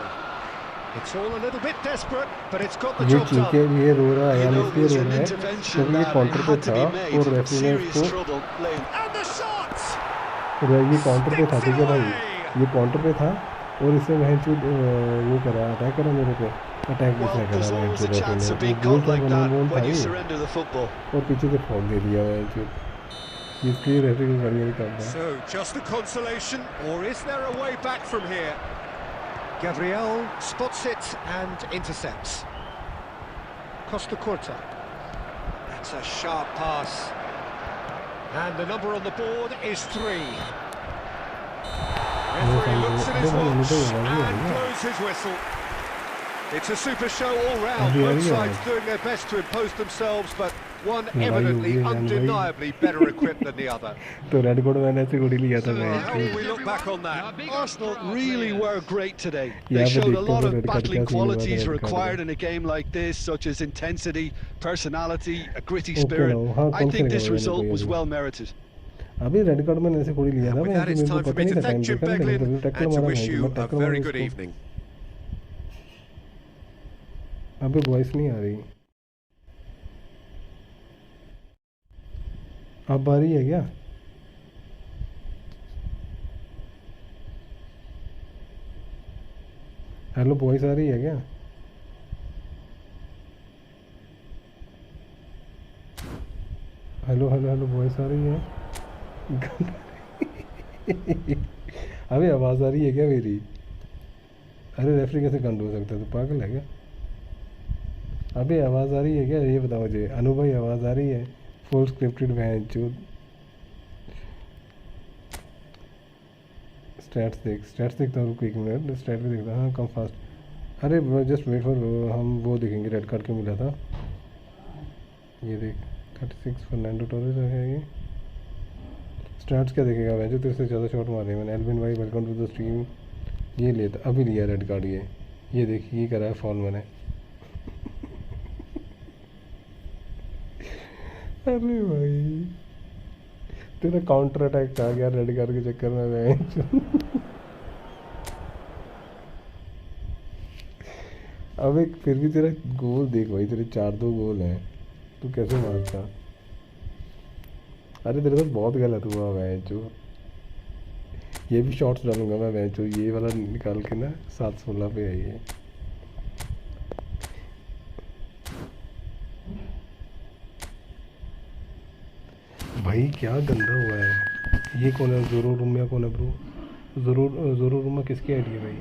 It's all a little bit desperate, but it's got the ये job चीखे done. ये रो रहा है, You यानी know, इसलिए there's row an रहा है intervention क्योंकि ये that काउंटर पे had to था be और made. रेफरी ने Serious इसको, trouble playing. And the shot! ये काउंटर पे था, ठीक है भाई, ये काउंटर पे था और इससे मैं वो करा, अटैक करा मेरे पे, अटैक Well, इसने there's करा always a referee chance of ने, being वो गोल caught था, like वन that गोल था when you ये, surrender the football. और पीछे से फॉल दे दिया इसकी रेफरी को करनी करता। So, just a consolation, or is there a way back from here? Gabriel spots it and intercepts. Costa Curta. That's a sharp pass. And the number on the board is 3. Referee looks at his watch and blows his whistle. It's a super show all round. Both sides doing their best to impose themselves, but one evidently, undeniably better equipped than the other. तो red code मैंने ऐसे कोडी लिया था मैं। How will we look back on that? Arsenal really were great today. Yeah, They but showed a they lot covered of it, battling cut-cut, qualities cut-cut. required in a game like this, such as intensity, personality, a gritty Okay, spirit. now, हाँ, I कौन think खेलेगा this मैंने result कोई was अभी? well merited. अभी red card मैंने ऐसे कोडी लिया था With मैं, that, it's मेरे को time for पता me नहीं to था टाइम thank Jim देखा नहीं, Beglin लेकिन टैकल and to मारा wish मैं, you मैं a टैकल मारा very good इसको। evening. अबे वॉइस नहीं आ रही, अब आ रही है क्या? हेलो वॉइस आ रही है क्या? हेलो हेलो हेलो वॉइस आ रही है? अबे आवाज़ आ रही है क्या मेरी? अरे रेफरी कैसे कंड हो सकता है, तो पागल है क्या? अबे आवाज़ आ रही है क्या, ये बताओ मुझे। अनु भाई आवाज़ आ रही है? फुल स्क्रिप्टेड वैन चूत। स्टैट्स देखता हूँ, रुको एक मिनट, स्टैट भी देखता हूँ। हाँ कम फास्ट, अरे जस्ट वेट फॉर, हम वो देखेंगे रेड कार्ड क्यों मिला था। ये देख 36 फर्नांडो टोरेस है ये। स्टैट्स क्या देखेगा वैसे, जो तेरे से ज़्यादा शॉट मारे मैंने। एल्विन भाई वेलकम टू द स्ट्रीम। ये लेता अभी लिया रेड कार्ड, ये देख, ये करा है फॉल मैंने। अरे भाई तेरा काउंटर अटैक आ गया रेड कार्ड के चक्कर में मैं। अब एक फिर भी तेरा गोल देख भाई, तेरे 4-2 गोल हैं, तू कैसे मारता? अरे तेरे साथ बहुत गलत हुआ मैच। जो ये भी शॉट्स डालूंगा मैं मैच, ये वाला निकाल के ना 7-16 पे है ये। भाई क्या गंदा हुआ है। ये कौन है? जोरो रूम में कौन है ब्रो? जोरो रूम में किसकी आईडी है भाई?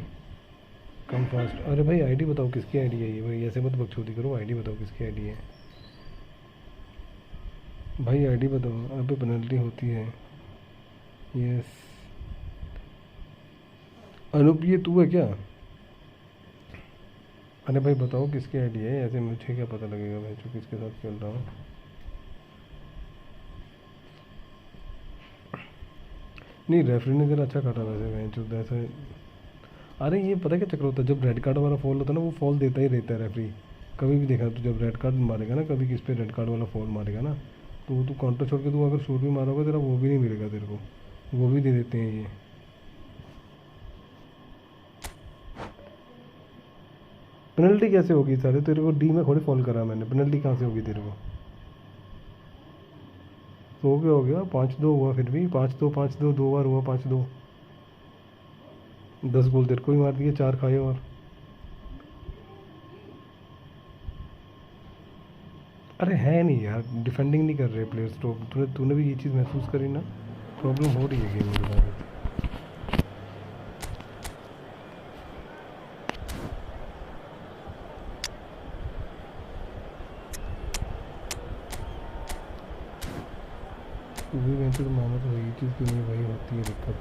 Come fast. अरे भाई आईडी बताओ किसकी आईडी है ये भाई, ऐसे मत बकचोदी करो, आईडी बताओ किसकी आईडी है भाई, आईडी बताओ। अबे पेनल्टी होती है। यस अनूप, ये तू है क्या? अरे भाई बताओ किसकी आईडी है, ऐसे मुझे क्या पता लगेगा मैं जो किसके साथ खेल रहा हूँ। नहीं रेफरी ने जरा अच्छा काटा वैसे मैं जो ऐसे। अरे ये पता क्या चक्कर होता है, जब रेड कार्ड वाला फॉल होता है ना, वो फॉल देता ही रहता है रेफरी। कभी भी देखा तो जब रेड कार्ड मारेगा ना, कभी किस पे रेड कार्ड वाला फॉल मारेगा ना, तो तू काउंटर छोड़ के तू अगर शूट भी मारोगा तेरा वो भी नहीं मिलेगा तेरे को, वो भी दे देते हैं ये। पेनल्टी कैसे होगी सारे? तेरे को डी में थोड़ी फॉल करा मैंने, पेनल्टी कहाँ से होगी तेरे को? तो क्या हो गया, 5-2 हुआ, फिर भी 5-2 2 बार हुआ 5-2। 10 गोल तेरे को ही मार दिए, 4 खाए। और अरे है नहीं यार, डिफेंडिंग नहीं कर रहे प्लेयर्स। तो तूने भी ये चीज़ महसूस करी ना, प्रॉब्लम हो रही है गेम में। भी वैसे तो माना तो वही चीज़ भी नहीं, वही होती है दिक्कत।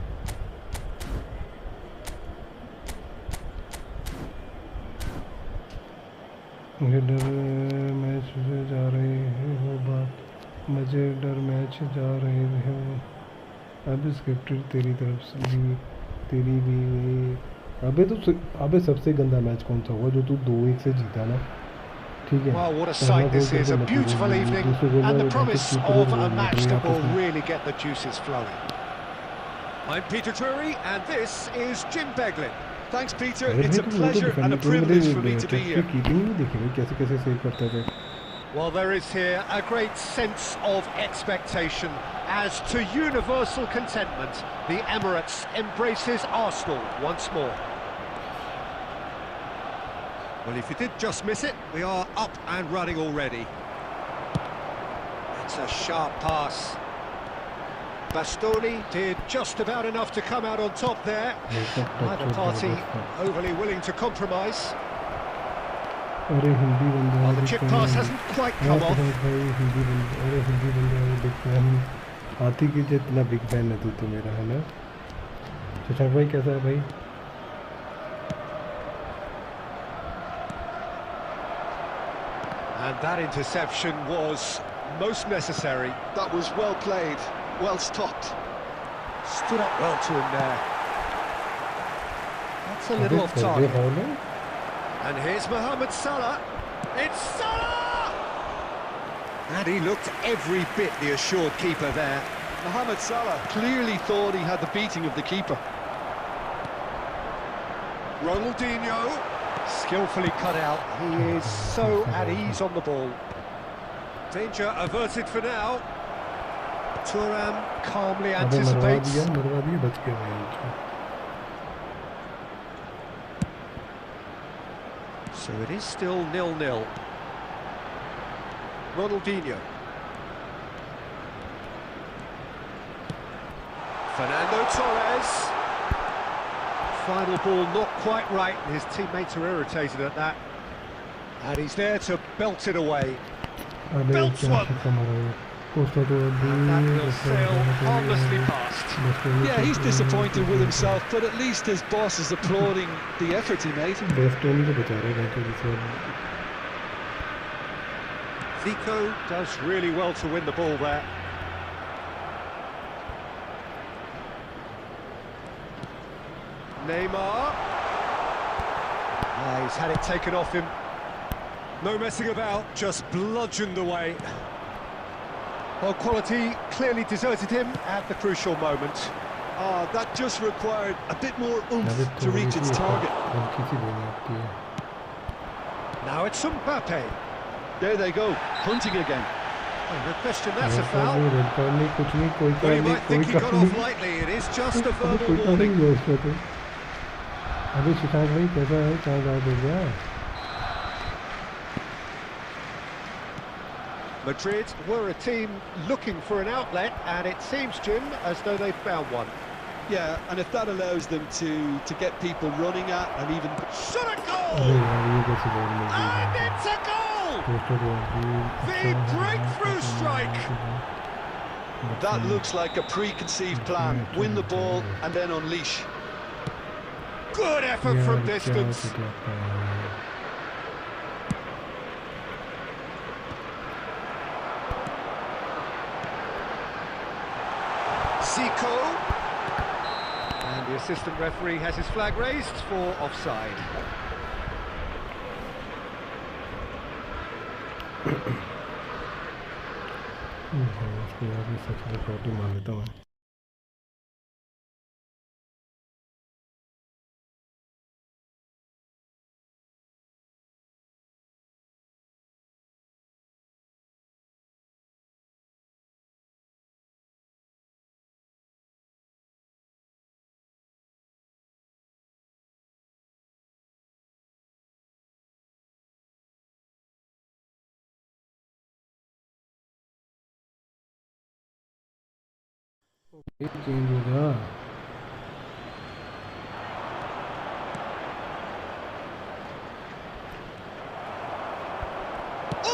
मुझे डर मैच से जा रहे हो बात, मुझे डर मैच जा रहे हो। अब स्क्रिप्टेड तेरी तरफ से भी, तेरी भी। अबे सबसे गंदा मैच कौन सा हुआ जो तू 2-1 से जीता ना? ठीक है। Well, what a sight this is, a beautiful evening, and the promise of a match that will really get the juices flowing. I'm Peter Drury, and this is Jim Beglin. Thanks, Peter. It's a pleasure and a privilege for me to be here. कैसे save करते थे। Well, there is here a great sense of expectation as to universal contentment. The Emirates embraces Arsenal once more. Well, if you did just miss it, we are up and running already. It's a sharp pass. Bastoni did just about enough to come out on top there. Neither party overly willing to compromise. Well, the chip pass hasn't quite come off. हाथी की जितना big fan है तू तो मेरा, है ना? शशांक भाई कैसा है भाई? And that interception was most necessary. That was well played, well stopped. Stood up well to him there. That's a little off target. And here's Mohamed Salah. It's Salah! And he looked every bit the assured keeper there. Mohamed Salah clearly thought he had the beating of the keeper. Ronaldinho, skillfully cut out. He is so at ease on the ball. Danger averted for now. Thuram calmly anticipates. So it is still 0-0. Ronaldinho. Fernando Torres. Final ball not quite right, and his teammates are irritated at that. And he's there to belt it away. Belts one! And that will sail harmlessly past. Yeah, he's disappointed with himself, but at least his boss is applauding the effort he made. Zico does really well to win the ball there. Neymar. He's had it taken off him. No messing about, just bludgeoned away. Well, quality clearly deserted him at the crucial moment. That just required a bit more oomph to reach its target. Now it's Mbappe. There they go, hunting again. No question that's a foul. Well, you might think he got off lightly, it is just a verbal warning. अभी शशांक भाई कैसा है? क्या जवाब दे गया? Madrid were a team looking for an outlet, and it seems, Jim, as though they've found one. Yeah, and if that allows them to get people running at and even... Shot a goal! And it's a goal! The breakthrough strike! That looks like a preconceived plan. Win the ball and then unleash. Good effort from distance. Zico. And the assistant referee has his flag raised for offside. Change हो जा।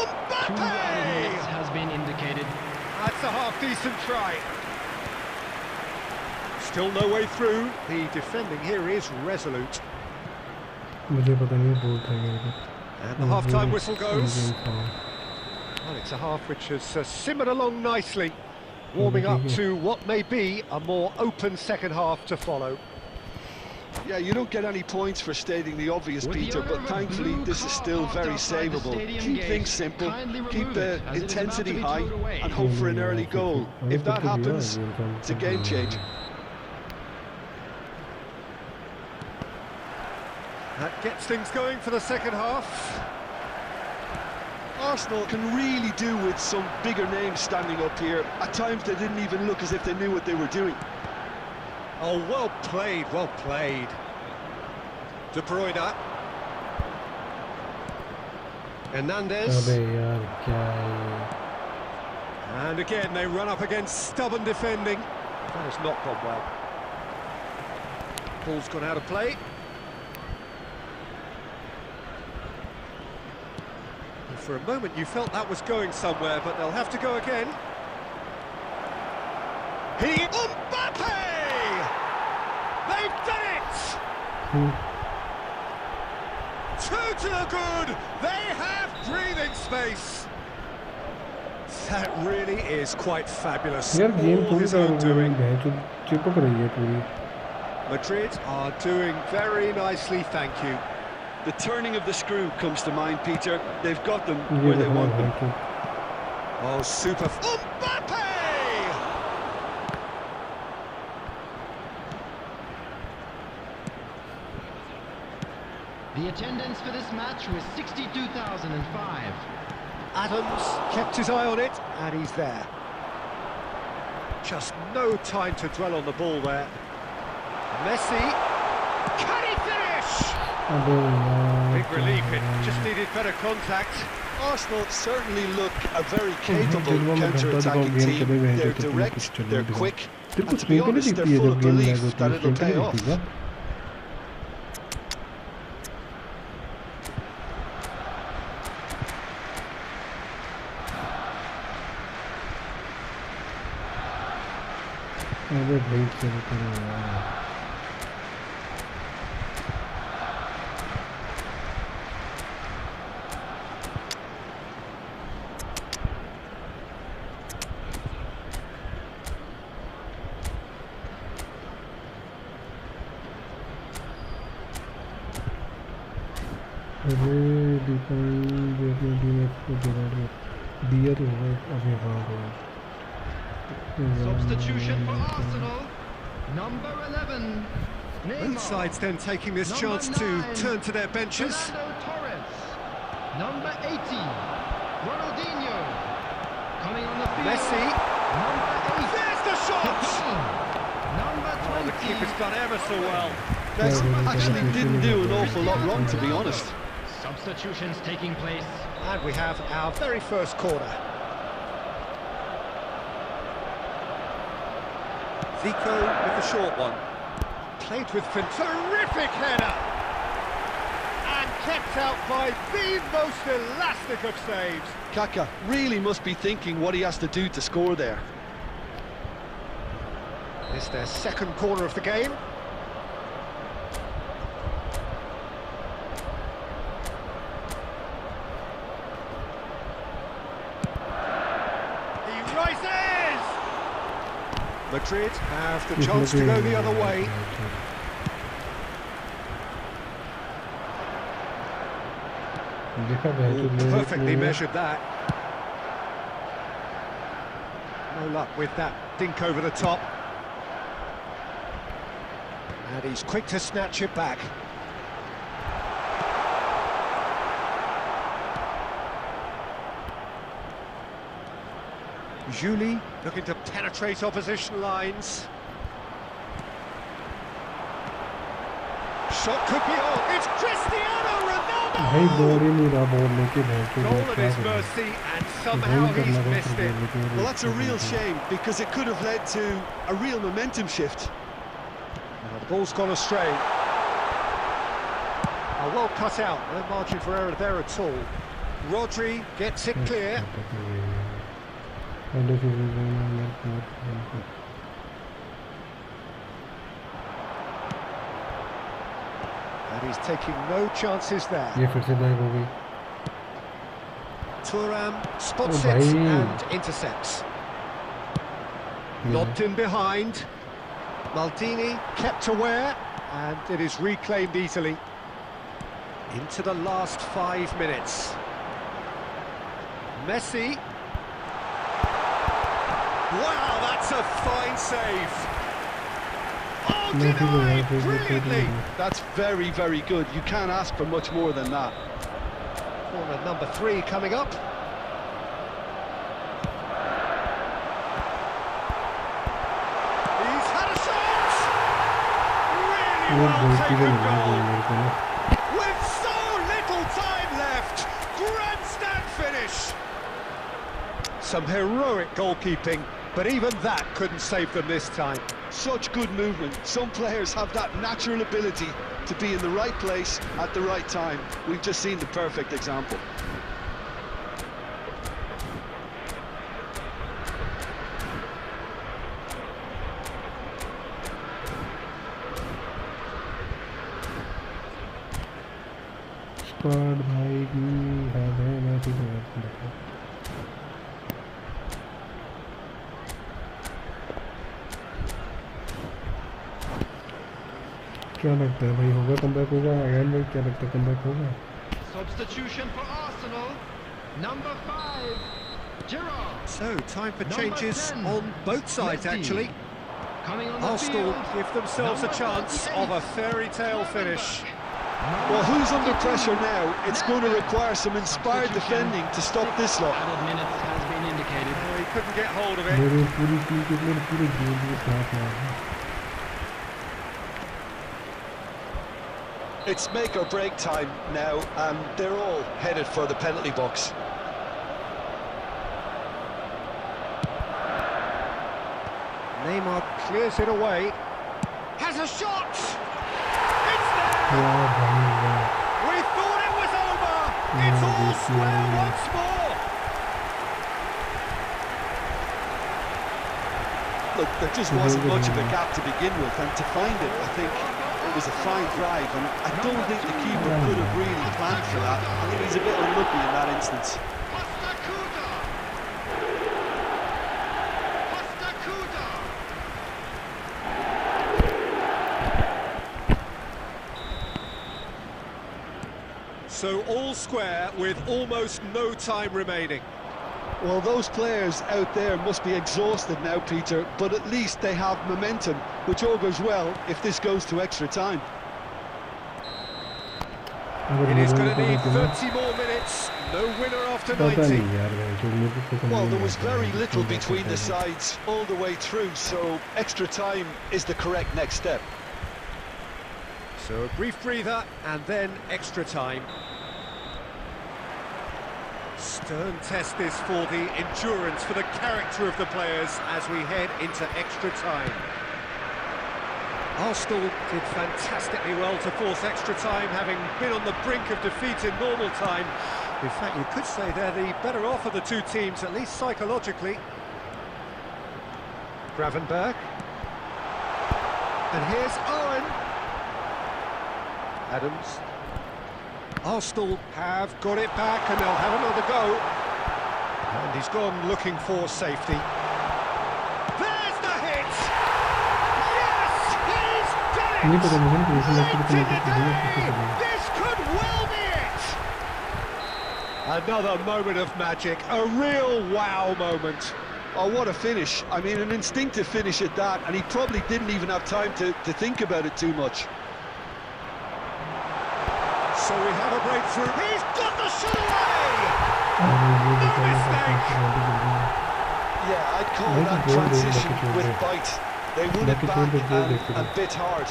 Mbappe has been indicated. That's a half-decent try. Still no way through. The defending here is resolute. मुझे पता नहीं बोल था क्या. And the half-time whistle goes. Well, it's a half which has simmered along nicely, warming up to what may be a more open second half to follow. Yeah, you don't get any points for stating the obvious, Peter, but thankfully this is still very savable. Keep things simple, keep the intensity high, and hope for an early goal. If that happens, it's a game changer. That gets things going for the second half. Arsenal can really do with some bigger names standing up here. At times they didn't even look as if they knew what they were doing. Oh, well played, well played. De Bruyne. Hernandez. And again, they run up against stubborn defending. That has not gone well. Ball's gone out of play. And for a moment, you felt that was going somewhere, but they'll have to go again. Mbappe! They've done it! Two to the good! They have breathing space! That really is quite fabulous. All his own doing. Madrid are doing very nicely, thank you. The turning of the screw comes to mind, Peter. They've got them where they want them. Oh, super. Mbappe! The attendance for this match was 62,005. Adams kept his eye on it, and he's there. Just no time to dwell on the ball there. Messi, can he finish? Big relief, it just needed better contact. Arsenal certainly look a very capable counter-attacking team. They're direct, they're quick, and to be honest, they're full of belief that it'll pay off. Substitution for Arsenal, number 11. Both sides then taking this chance to turn to their benches. Torres, number 80. Ronaldinho, coming on the field. Messi, number 8. There's the shot! Number 20. Oh, the keeper's done ever so well. They actually didn't do an awful lot wrong, to be honest. Substitutions taking place. And we have our very first corner. Zico with the short one. Played with terrific header. And kept out by the most elastic of saves. Kaka really must be thinking what he has to do to score there. It's their second corner of the game. He rises! Madrid have the chance to go the other way. Perfectly measured that. No luck with that dink over the top. And he's quick to snatch it back. Julie looking to penetrate opposition lines. Shot could be on. It's Cristiano Ronaldo! Goal at his mercy, and somehow he's missed it. Well, that's a real shame, because it could have led to a real momentum shift. Well, the ball's gone astray. Oh, well cut out. No margin for error there at all. Rodri gets it clear. And he's taking no chances there. ये फिर से back हो गई. Thuram spots Oh, it bhai. and intercepts. Lobbed in behind. Maldini kept aware, and it is reclaimed easily. Into the last 5 minutes. Messi. Wow, that's a fine save. Oh, denied brilliantly. That's very, very good. You can't ask for much more than that. Corner number 3 coming up. He's had a shot! Really well taken goal. With so little time left, grandstand finish. Some heroic goalkeeping, but even that couldn't save them this time. Such good movement. Some players have that natural ability to be in the right place at the right time. We've just seen the perfect example. Squad भाई की है मैं ठीक है. क्या लगता है भाई होगा कमबैक होगा एंड में क्या लगता है कमबैक होगा. Substitution for Arsenal. Number 5, Giroud. So, time for Number changes 10, on both sides, Messi. actually. Coming on the Arsenal field. give themselves a Number chance 38, of a fairy tale finish. Well, who's under pressure now? It's going to require some inspired defending to stop this lot. Added minutes has been indicated. Oh, he couldn't get hold of it. मेरे पूरी team के मेरे पूरे game के साथ है. It's make or break time now, and they're all headed for the penalty box. Neymar clears it away. Has a shot! It's there! वाह भाई वाह. We thought it was over! It's all square once more! Look, there just wasn't much of a gap to begin with, and to find it, I think it was a fine drive, and I don't think the keeper could have really planned for that. I think he's a bit unlucky in that instance. So all square with almost no time remaining. Well, those players out there must be exhausted now, Peter, but at least they have momentum, which augurs well if this goes to extra time. It is going to need 30 more minutes. No winner after 90. Well, there was very little between the sides all the way through, so extra time is the correct next step. So a brief breather and then extra time. Stern test this for the endurance, for the character of the players as we head into extra time. Arsenal did fantastically well to force extra time, having been on the brink of defeat in normal time. In fact, you could say they're the better off of the two teams, at least psychologically. Gravenberg. And here's Owen. Adams. Arsenal have got it back and they'll have another go. And he's gone looking for safety. There's the hit! Yes, he's done it! Late in the day, this could well be it! Another moment of magic, a real wow moment. Oh, what a finish. I mean, an instinctive finish at that, and he probably didn't even have time to think about it too much. So we have a breakthrough. He's got the shot away! No mistake! Yeah, I'd call that transition with bite. They won it back and bit hard.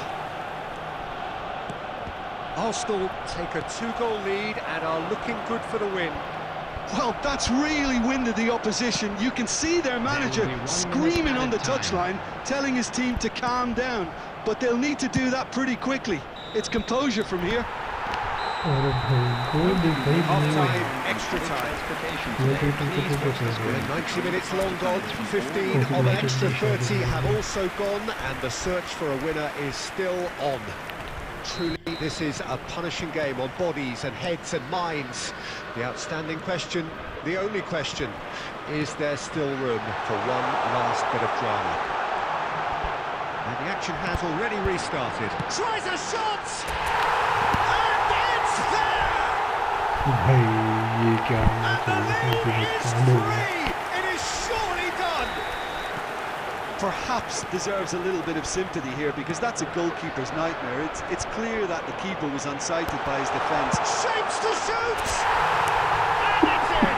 Arsenal take a 2-goal lead and are looking good for the win. Well, that's really winded the opposition. You can see their manager screaming on the touchline, telling his team to calm down. But they'll need to do that pretty quickly. It's composure from here. अरे भाई गोल देख भाई Half time, extra time. With 90 minutes long gone, 15 of an extra 30 have also gone, and the search for a winner is still on. Truly, this is a punishing game on bodies and heads and minds. The outstanding question, the only question, is there still room for one last bit of drama? And the action has already restarted. Tries a shot! And it's there! भाई ये क्या And the lead is 3! It is surely done! Perhaps deserves a little bit of sympathy here, because that's a goalkeeper's nightmare. It's clear that the keeper was unsighted by his defence. Shapes to shoot! And it's in!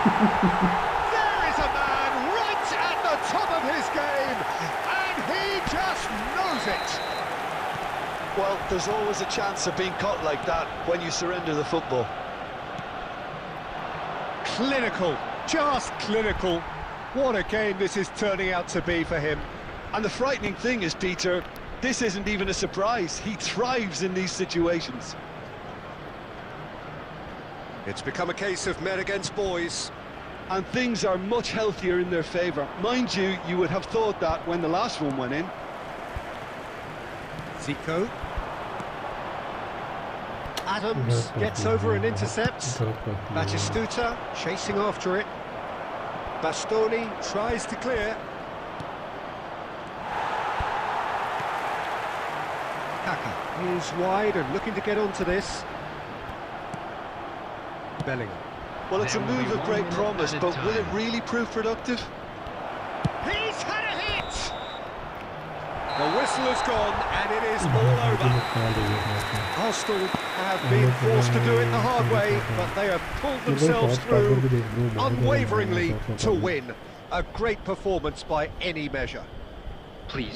There is a man right at the top of his game, and he just knows it! Well, there's always a chance of being caught like that when you surrender the football. Clinical, just clinical. What a game this is turning out to be for him. And the frightening thing is, Peter, this isn't even a surprise. He thrives in these situations. It's become a case of men against boys. And things are much healthier in their favour. Mind you, you would have thought that when the last one went in. Zico. Adams gets over and intercepts. Batistuta chasing after it. Bastoni tries to clear. Kaka is wide and looking to get onto this. Bellingham. Well, it's a move of great promise, but will it really prove productive? He's had a hit! The whistle has gone and it is all over. Arsenal have been forced to do it the hard way, but they have pulled themselves through unwaveringly to win. A great performance by any measure.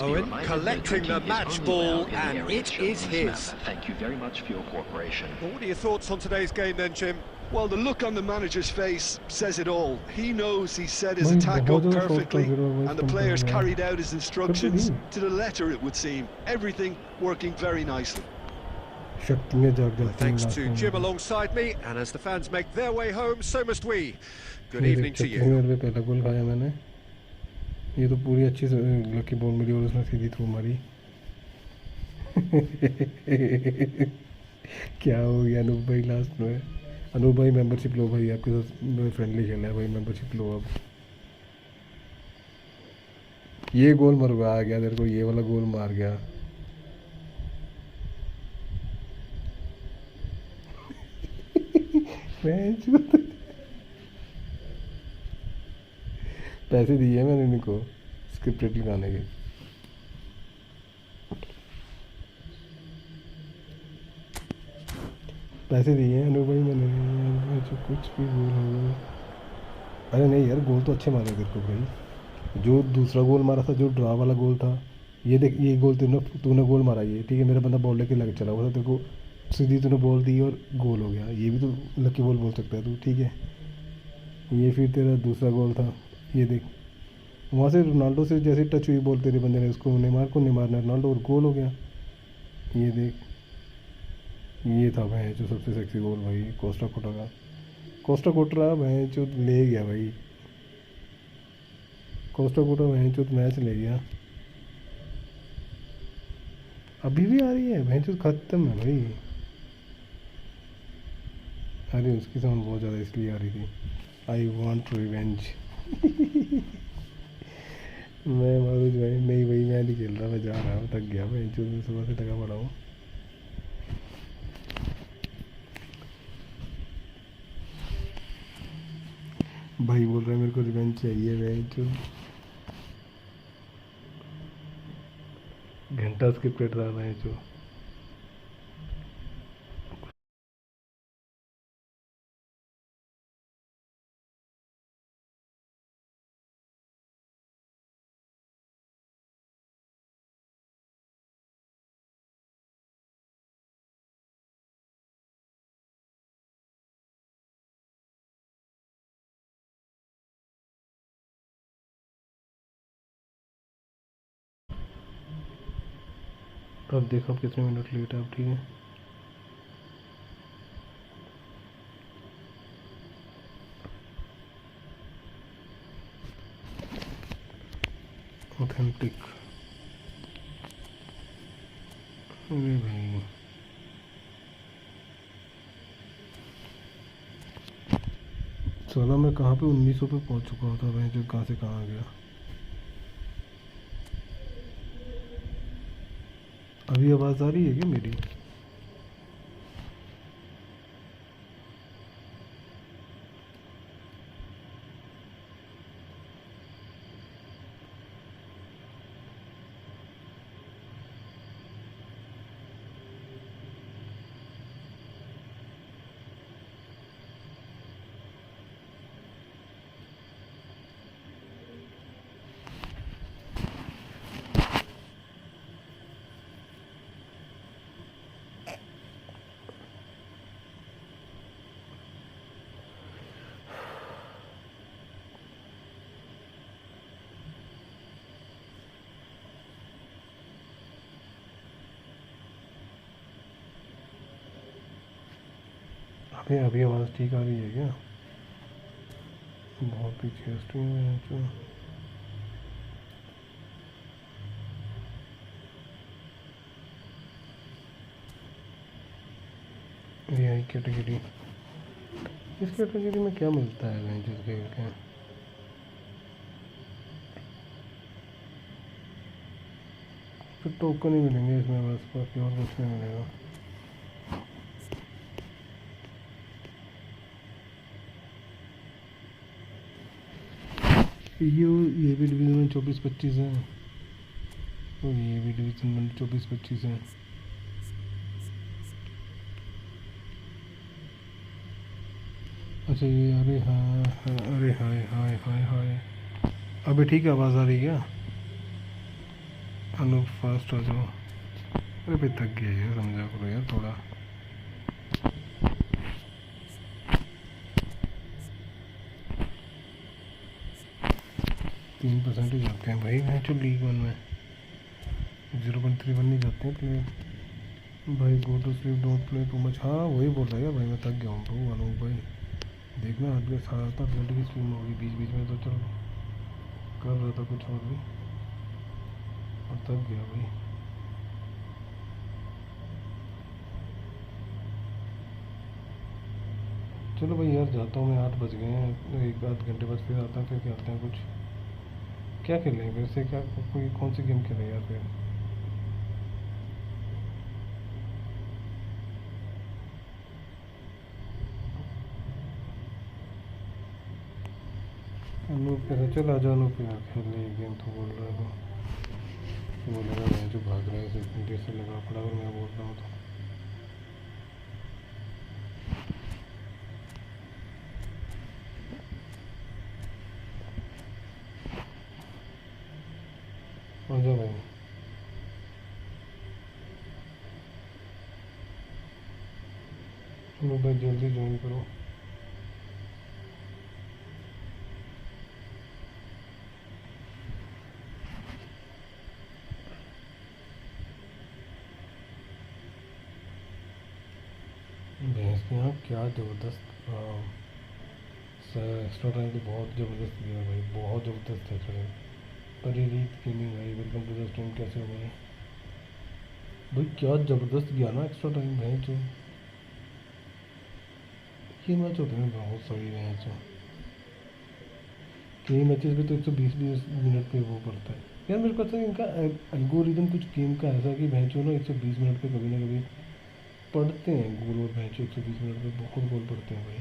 Owen collecting the match ball, and it is his. Thank you very much for your cooperation. Well, what are your thoughts on today's game then, Jim? Well, the look on the manager's face says it all. He knows he set his attack up perfectly, and the players carried out his instructions to the letter, it would seem. Everything working very nicely. Thanks to Jim alongside me, and as the fans make their way home, so must we. Good evening to you. पहला गोल खाया मैंने ये तो पूरी अच्छी lucky ball मिली और उसने सीधी through मारी क्या हो गया अनूप भाई लास्ट में अनूप भाई मेंबरशिप लो भाई आपके साथ फ्रेंडली खेलना है भाई मेंबरशिप लो अब ये गोल मरवा आ गया तेरे को ये वाला गोल मार गया पैसे दिए मैंने इनको स्क्रिप्टेड लगाने के पैसे दिए हैं भाई मैंने जो कुछ भी गोल हो गया अरे नहीं यार गोल तो अच्छे मारे तेरे को भाई जो दूसरा गोल मारा था जो ड्रा वाला गोल था ये देख ये गोल तूने गोल मारा ये ठीक है मेरा बंदा बॉल लेके लग चला हुआ था तेरे को सीधी तूने बॉल दी और गोल हो गया ये भी तो लकी बॉल बोल सकता है तू ठीक है ये फिर तेरा दूसरा गोल था ये देख वहाँ से रोनाल्डो से जैसे टच हुई बॉल तेरे बंदे ने उसको नहीं मारना रोनाल्डो और गोल हो गया ये देख ये था भाई जो सबसे सेक्सी गोल भाई कोस्टा कोटरा भाई जो ले गया भाई कोस्टा कोटरा भाई जो मैच ले गया अभी भी आ रही है भाई जो ख़त्म है भाई अरे उसकी साउंड बहुत ज़्यादा इसलिए आ रही थी आई वॉन्ट रिवेंज मैं मारूज भाई नहीं भाई मैं नहीं खेल रहा मैं जा रहा हूँ थक गया मैं जो सुबह से थका पड़ा हूँ भाई बोल रहा है मेरे को रिवेंज चाहिए भाई जो घंटा स्किप कर रहा है जो अब देखो आप कितने मिनट लेट है अब ठीक है ऑथेंटिक। अरे भाई साला मैं कहाँ पे 1900 पे पहुँच चुका होता भाई, जो कहाँ से कहाँ आ गया। अभी आवाज़ आ रही है क्या मेरी? अभी आवाज़ ठीक आ रही है क्या? बहुत पीछे स्ट्रीम है जो। AI कैटेगरी, इस कैटेगरी में क्या मिलता है वेंचर खेल के? तो टोकन ही मिलेंगे इसमें बस, बाकी और कुछ नहीं मिलेगा। ये भी डिवीज़न में 24-25 है और ये भी डिवीज़न में 24-25 है। अच्छा ये अरे हाँ हाँ, अरे हाय हाय हाय हाय। अभी ठीक है, आवाज़ आ रही है क्या? अनु फास्ट आ जाओ। अरे भाई थक गया यार, समझा करो यार थोड़ा। तीन % ही जाते हैं भाई मैच लीग 1 में, 0.31 नहीं जाते हैं प्लेयर भाई। Go to sleep, don't play too much. हाँ वही बोल रहा है भाई, मैं थक गया हूँ भाई। अनूप भाई देखना, आज के 7-8 घंटे की स्ट्रीम होगी, बीच बीच में तो चलो कर रहा था कुछ और भी, और थक गया भाई। चलो भाई यार जाता हूँ मैं, 8 बज गए हैं, 1-8 घंटे बाद फिर आता हूँ, फिर खेलते हैं कुछ। क्या खेलें फिर से, क्या कोई कौन सी गेम खेलें यार फिर? अनूप कैसे, चल आ जाओ अनूप यार, खेल ले गेम तो बोल रहा है तो। वो लगा मैं जो भाग रहा है सिर्फ देर से लगा पड़ा, और मैं बोल रहा हूँ तो। आ जाओ भाई। चलो भाई जल्दी ज्वाइन करो। भैंस के यहाँ क्या ज़बरदस्त एक्स्ट्रा टाइम तो बहुत ज़बरदस्त दिया भाई, बहुत ज़बरदस्त एक्स्ट्रा टाइम। परिरीत गेमिंग भाई, वेलकम टू द स्ट्रीम। कैसे हो भाई? भाई क्या ज़बरदस्त गया ना एक्स्ट्रा टाइम भाई। जो ये मैच होते हैं बहुत सही मैच है, कई मैचेस में तो 120 मिनट पे वो पड़ता है यार। मेरे को पता है इनका एल्गोरिदम कुछ गेम का ऐसा कि भैंस ना 120 मिनट पे कभी ना कभी पढ़ते हैं गोल, और भैंस 120 मिनट पे बहुत गोल पढ़ते हैं भाई।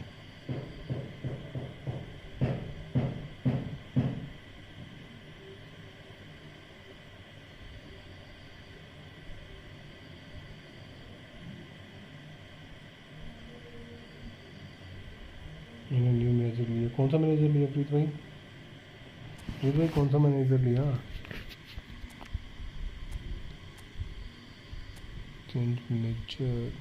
मैंने न्यू मैनेजर लिया, कौन सा मैनेजर लिया प्रीत भाई? प्रीत भाई कौन सा मैनेजर लिया? चेंज मैनेजर,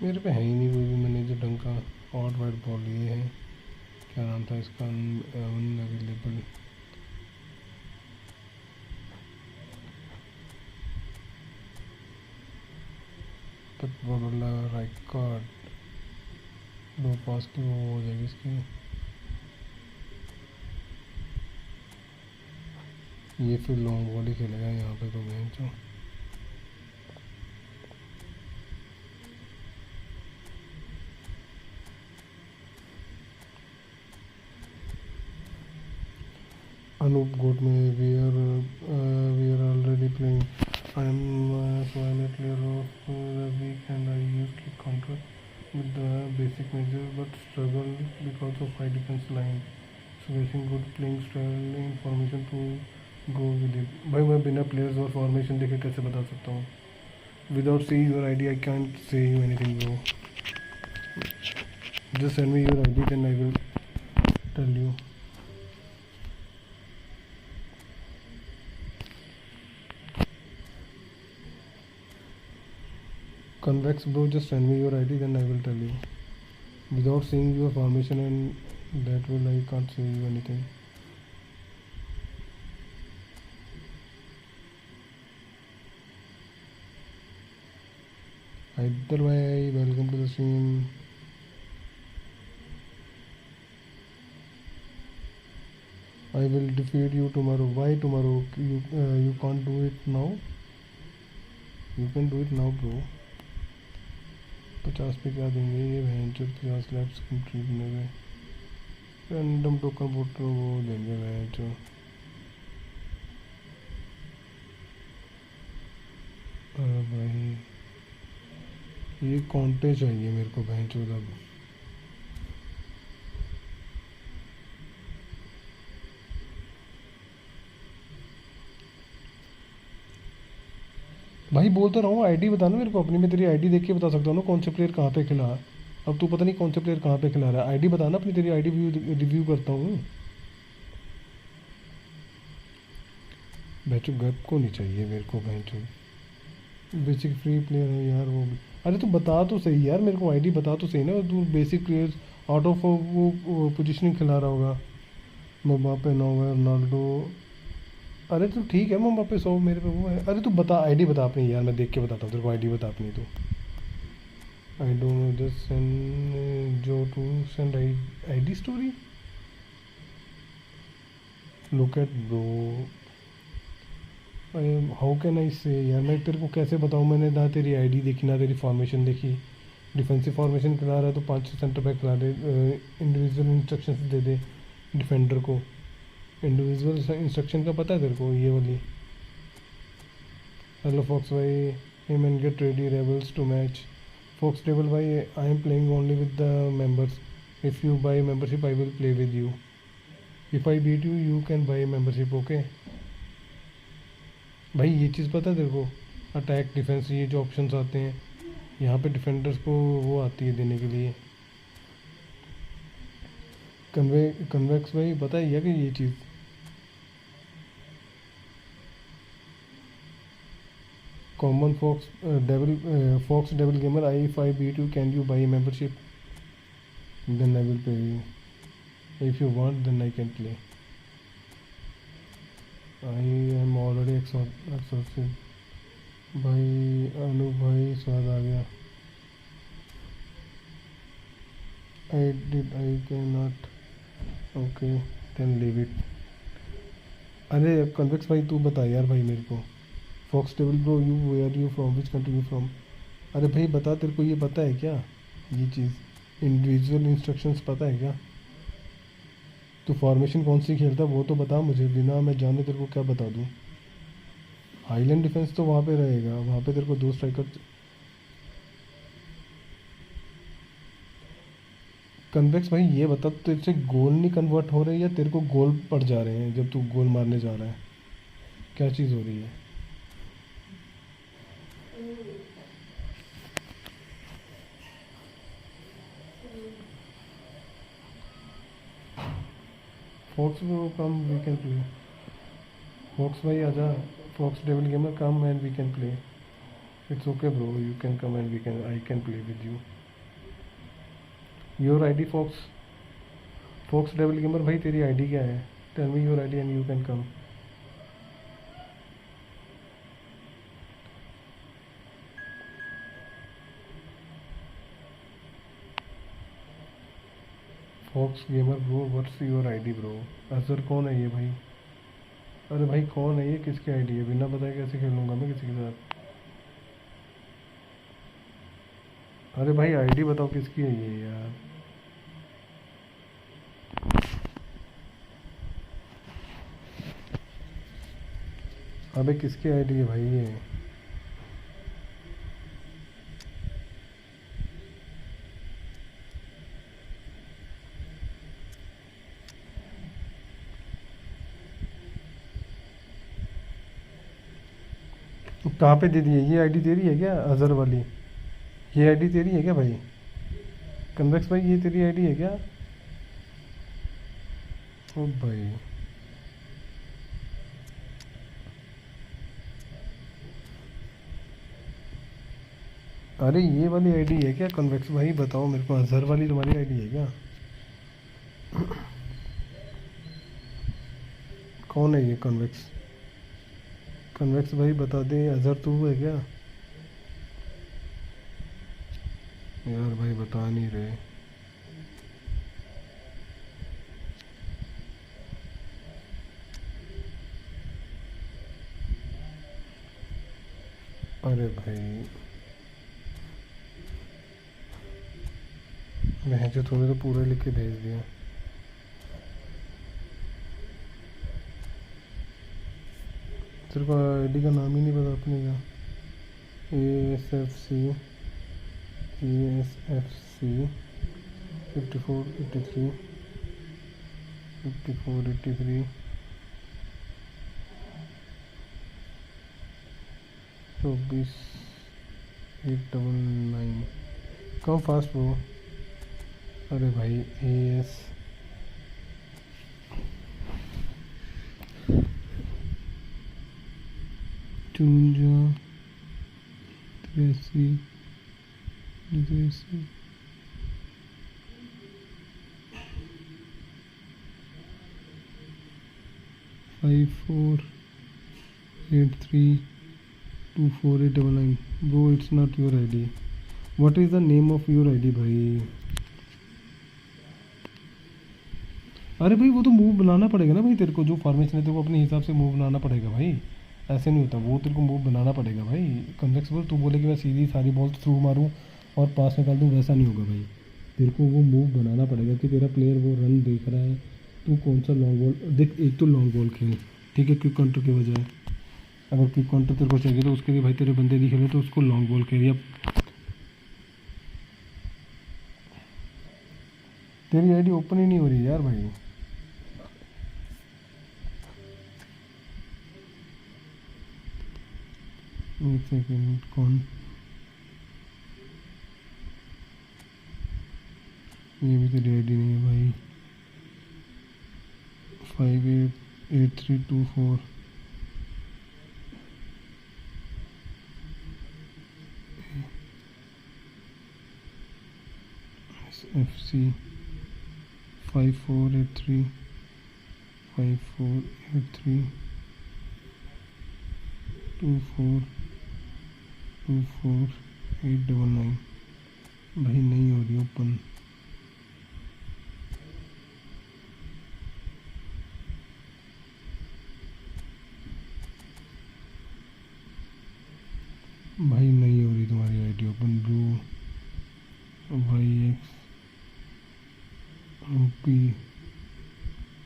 मेरे पे है ही नहीं कोई भी मैनेजर ढंग का। ऑट वाइट बॉल लिए है, क्या नाम था इसका, अवेलेबल। राइट कार्ड दो पास की वो हो जाएगी इसकी। ये फिर लॉन्ग बॉल ही खेलेगा यहाँ पे तो बेंच हो। Anup got me. We are already playing. I am slightly off the week and I use kick counter with the basic measure but struggle because of high defense line. Suggesting good playing style information to go with it. भाई मैं बिना players और formation देखे कैसे बता सकता हूँ? Without seeing your ID, I can't say you anything, bro. Just send me your ID, then I will tell you. Convex, bro, just send me your ID, then I will tell you. Without seeing your formation and that will I can't say you anything. Either way, welcome to the stream. I will defeat you tomorrow. Why tomorrow? You can't do it now. You can do it now, bro. 50 पे क्या देंगे ये बहन चो 50 lapse complete होने में random token voter वो देंगे बहन चो। भाई ये कॉन्टे चाहिए मेरे को बहन चो। अब भाई बोल तो रहा हूँ आईडी बताना मेरे को अपनी। मैं तेरी आईडी देख के बता सकता हूँ ना कौन से प्लेयर कहाँ पे खिला। अब तू पता नहीं कौन से प्लेयर कहाँ पे खिला रहा है। आईडी बताना अपनी, तेरी आईडी रिव्यू करता हूँ। बैचो गप को नहीं चाहिए मेरे को बैचो। बेसिक फ्री प्लेयर है यार वो भी। अरे तू बता तो सही यार मेरे को, आईडी बता तो सही ना। तू बेसिक प्लेयर्स आउट ऑफ वो पोजिशनिंग खिला रहा होगा। Mbappe nowhere Ronaldo. अरे तो ठीक है मबापे 100 मेरे पे वो है। अरे तू बता आईडी बता अपनी यार, मैं देख के बताता हूँ तेरे को। आईडी बता अपनी तो। I don't know just send जो to send ID story. Look at bro. How can I say यार, मैं तेरे को कैसे बताऊँ। मैंने ना तेरी आईडी देखी ना तेरी फॉर्मेशन देखी। डिफेंसिव फॉर्मेशन खिला रहा है तो 5 सेंटर बैक खिला दे। इंडिविजुअल इंस्ट्रक्शंस दे दे डिफेंडर को। इंडिविजुअल इंस्ट्रक्शन का पता है तेरे को ये वाली। हेलो फॉक्स भाई, him and get ready rebels to match. Fox table भाई, I am playing only with the members. If you buy membership I will play with you. If I beat you you can buy membership. Okay भाई ये चीज़ पता है तेरे को। Attack defence ये जो options आते हैं यहाँ पे डिफेंडर्स को वो आती है देने के लिए। कन्वेक्स भाई पता है कि ये चीज़। Common Fox devil gamer, I if I beat you can you buy membership, then I will pay you. If you want then I can play. I am already exhausted. भाई अनु भाई स्वाद आ गया। I can not. Okay then leave it. अरे convex भाई तू बता यार भाई मेरे को। Fox table bro you where you from, which country you from. अरे भाई बता, तेरे को ये पता है क्या ये चीज़। इंडिविजुअल इंस्ट्रक्शंस पता है क्या। तू फॉर्मेशन कौन सी खेलता है वो तो बता मुझे। बिना मैं जाने तेरे को क्या बता दूँ। हाईलैंड डिफेंस तो वहाँ पे रहेगा, वहाँ पे तेरे को 2 स्ट्राइकर। कन्वेक्स भाई ये बता तेरे से गोल नहीं कन्वर्ट हो रहे या तेरे को गोल पड़ जा रहे हैं जब तू गोल मारने जा रहा है। क्या चीज़ हो रही है। Fox bro come we can play. Fox भाई आजा। Fox devil Gamer come and we can play. It's okay bro you can come and I can play with you. Your ID Fox devil Gamer भाई तेरी ID क्या है। Tell me your ID and you can come. Fox gamer bro, what's your ID bro? Azhar कौन है ये भाई? अरे भाई कौन है ये, किसकी आईडी है? बिना बताए कैसे खेलूँगा मैं किसी के साथ? अरे भाई आईडी बताओ किसकी है ये यार। अबे किसकी आईडी है भाई ये? कहाँ पे दे दी है ये आईडी? तेरी है क्या अजहर वाली? ये आईडी तेरी है क्या भाई? कन्वेक्स भाई ये तेरी आईडी है क्या? ओ भाई अरे ये वाली आईडी है क्या कन्वेक्स भाई? बताओ मेरे को, अजहर वाली तुम्हारी आईडी है क्या? कौन है ये कन्वेक्स? कन्वेक्स भाई बता दे, अजहर तू है क्या? यार भाई बता नहीं रहे। अरे भाई मैं जो तूने तो पूरा लिख के भेज दिया। तेरे को आईडी का नाम ही नहीं पता अपने का? ASFC 5483 5483 24,899। कम फास्ट वो। अरे भाई AS चुंजा 83 Decisive 548324,899। Bro, it's not your ID. What is the name of your ID भाई? अरे भाई वो तो मूव बनाना पड़ेगा ना भाई तेरे को, जो फॉर्मेशन है तेरे को अपने हिसाब से मूव बनाना पड़ेगा भाई। ऐसे नहीं होता, वो तेरे को मूव बनाना पड़ेगा भाई। कन्वेक्स बोल तू बोले कि मैं सीधी सारी बॉल थ्रू मारूं और पास निकाल दूं, वैसा नहीं होगा भाई। तेरे को वो मूव बनाना पड़ेगा कि तेरा प्लेयर वो रन देख रहा है, तू कौन सा लॉन्ग बॉल देख। एक तो लॉन्ग बॉल खेल, ठीक है, क्विक काउंटर के बजाय। अगर क्विक काउंटर तेरे को चाहिए तो उसके लिए भाई तेरे बंदे नहीं खेले तो उसको लॉन्ग बॉल खेल। या तेरी आईडी ओपन ही नहीं हो रही यार भाई। एक सेकेंड, कौन ये भी तेरी आईडी नहीं है भाई। 588324 FC 5483 5483 24,899। भाई नहीं हो रही ओपन। भाई नहीं हो रही तुम्हारी आईडी ओपन ब्रो। भाई OP।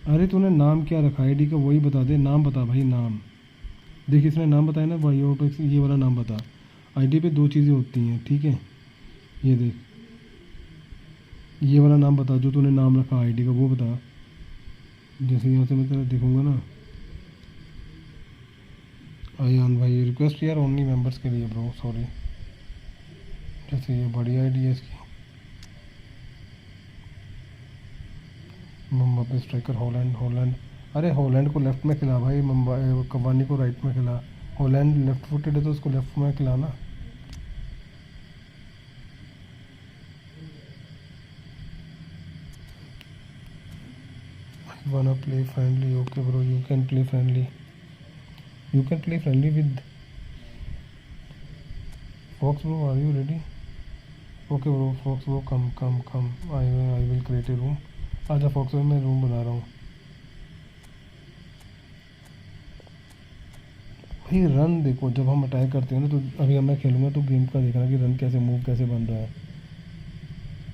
अरे तूने नाम क्या रखा आईडी का, वही बता दे। नाम बता भाई, नाम देख, इसने नाम बताया ना भाई, ये वाला नाम बता। आईडी पे दो चीज़ें होती हैं, ठीक है, ये देख, ये वाला नाम बता जो तूने नाम रखा आईडी का, वो बता। जैसे यहाँ से मैं तेरा देखूँगा ना। आयान भाई रिक्वेस्ट यार ओनली मेंबर्स के लिए ब्रो, सॉरी। जैसे ये बड़ी आईडी है इसकी। Mumbai striker Holland. अरे हॉलैंड को लेफ्ट में खिला भाई, मुंबई कवानी को राइट में खिला। हॉलैंड लेफ्ट फुटेड है तो उसको लेफ्ट में खिलाना। I wanna play friendly, okay bro, you can play friendly. You can play friendly with Fox bro, are you ready? Okay bro, Fox bro, come. I will create a room आजा fox में मैं room बना रहा हूँ भाई। Run देखो जब हम अटैक करते हैं ना, तो अभी मैं खेलूँगा तो गेम का देखना कि रन कैसे मूव कैसे बन रहा है,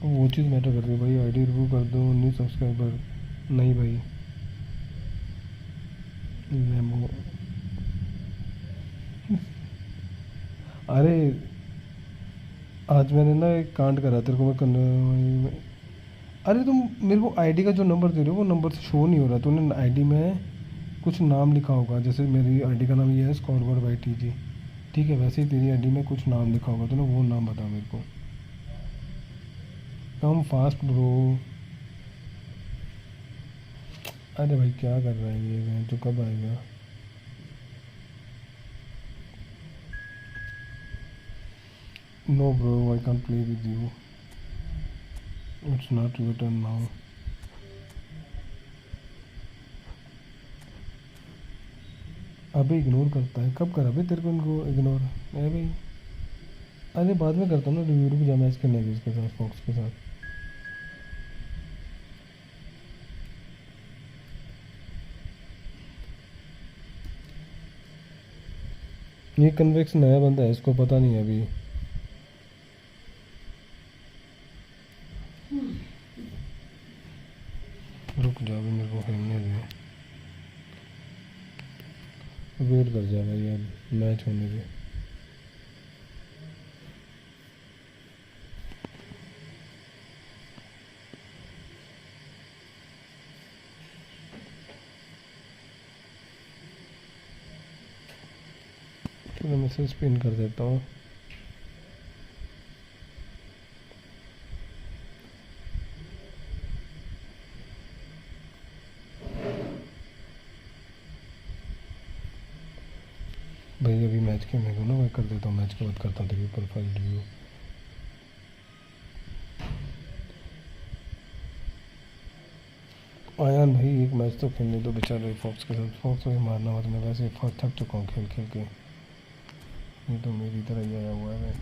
तो वो चीज़ मैटर करती है भाई। आईडी रिव्यू कर दो, न्यू सब्सक्राइबर नहीं भाई। लेमो अरे आज मैंने ना एक कांड करा तेरे को मैं करने। अरे तुम मेरे को आईडी का जो नंबर दे रहे हो वो नंबर से शो नहीं हो रहा। तूने आईडी में कुछ नाम लिखा होगा, जैसे मेरी आईडी का नाम ये है स्कॉरबोर्ड बाई टीजी, ठीक है, वैसे ही तेरी आईडी में कुछ नाम लिखा होगा, तो ना वो नाम बता मेरे को। Come fast bro. अरे भाई क्या कर रहा है ये, जो कब आएगा? No bro, I can't play with you. It's not your turn now. अबे इग्नोर करता है, कब करा भाई तेरे को इनको इग्नोर? है भाई, अरे बाद में करता हूँ ना रिव्यू, रुक जा मैच करने के इसके साथ, फॉक्स के साथ। ये कन्वेक्स नया बंदा है, इसको पता नहीं है अभी। रुक जा अभी, मेरे को खेलने दे, वेट कर जा भाई, अब मैच होने दे। तो मैं इसे स्पिन कर देता हूँ। भाई अभी मैच खेलने को ना, मैं कर देता हूँ, मैच के बाद करता हूँ तेरी प्रोफाइल रिव्यू। आयान भाई एक मैच तो खेलने दो बेचारे फॉक्स के साथ। फॉक्स को मारना मत, मैं वैसे थक चुका हूँ खेल खेल के। ये तो मेरी तरह ही आया हुआ है।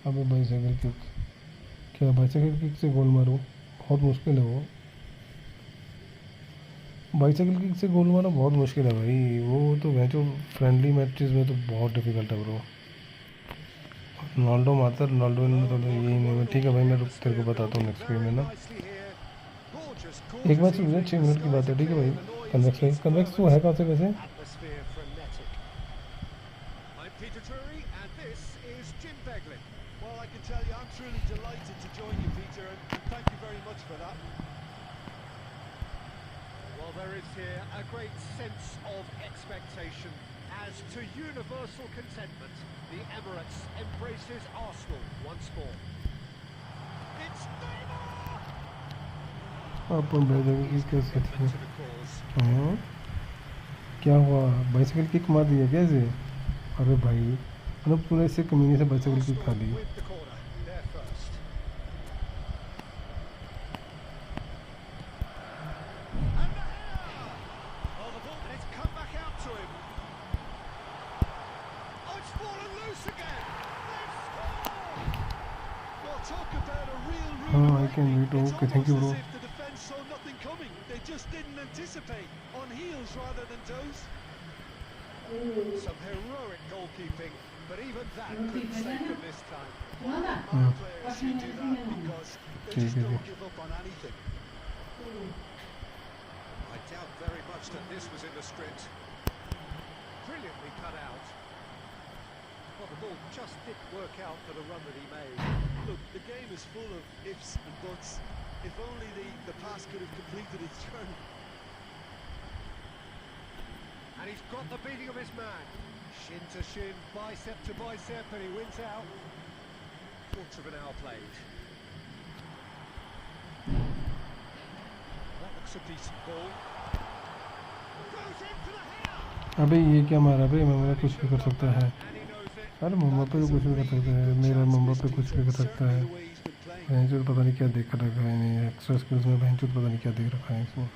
अबे बाइसाइकिल किक, क्या बाइसाइकिल किक से गोल मारूं? बहुत मुश्किल है वो। बाइसाइकिल किक से गोल मारना बहुत मुश्किल है भाई, वो तो मैचो फ्रेंडली मैचेस में तो बहुत डिफिकल्ट है ब्रो। रोनाल्डो मारता है, रोनाल्डो ने तो यही नहीं। ठीक है भाई, मैं तेरे को बताता हूँ नेक्स्ट गेम में ना। एक मैच मुझे 6 मिनट की बात है, ठीक है भाई। कन्वेक्स तो है कहाँ से वैसे? There is here a great sense of expectation. As to universal contentment, the Emirates embraces Arsenal once more. It's Neymar! Upon bicycle kick कैसे थे? हाँ क्या हुआ, बाइसाइकिल किक मार दिया कैसे? अरे भाई मतलब तूने इससे कमीने से बाइसाइकिल किक खा ली। Okay, thank you, bro. The defense saw nothing coming. They just didn't anticipate. On heels rather than toes. Some heroic goalkeeping, but even that couldn't save them this time. Our players who do that because they just don't give up on anything. I doubt very much that this was in the script. Brilliantly cut out. Well, the ball just didn't work out for the run that he made. Look, the game is full of ifs and buts. If only the pass could have completed its journey. And he's got the beating of his man. Shin to shin, bicep to bicep, and he wins out. Quarter of an hour played. That looks a decent ball. Goes into the header. अबे ये क्या मारा भाई? मैं कुछ भी कर सकता है। अरे मम्मा पे कुछ भी कर सकता है, मेरा मम्मा पे कुछ भी कर सकता है। भैंचोद पता नहीं क्या देख रखा है, नहीं एक्स्ट्रा स्किल्स में भैंचोद पता नहीं क्या देख रखा है इसमें।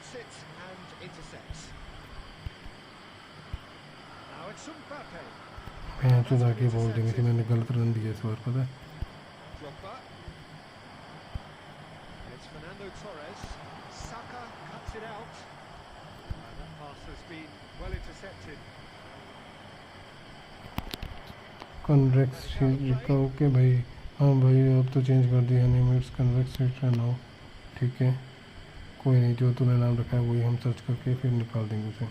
Gets it and intercepts. Now it's Mbappe. मैं तो जाके बोल देंगे कि मैंने गलत रन दिया इस बार, पता है? Drogba. It's Fernando Torres. Saka cuts it out. And that pass has been well intercepted. Convex का ओके भाई, हाँ भाई अब तो चेंज कर दिया एनिमेट्स कन्वेक्स नाउ, ठीक है कोई नहीं, जो तूने नाम रखा है वही हम सर्च करके फिर निकाल देंगे उसे।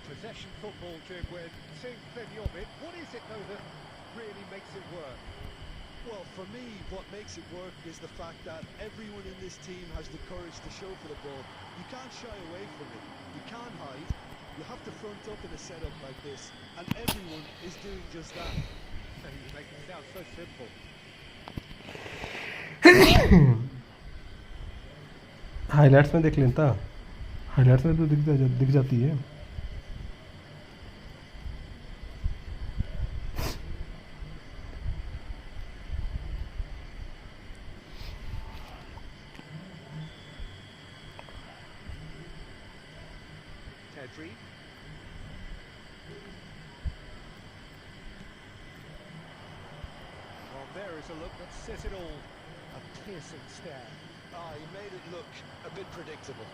Possession football, Jim, we're seeing plenty of it. What is it though that really makes it work? Well, for me, what makes it work is the fact that everyone in this team has the courage to show for the ball. You can't shy away from it. You can't hide. You have to front up in a setup like this, and everyone is doing just that. And you make it sound so simple. Highlights में देख लेता, highlights में तो दिख जाती है। Pedri. Well, there is a look that says it all. A piercing stare. He made it look a bit predictable.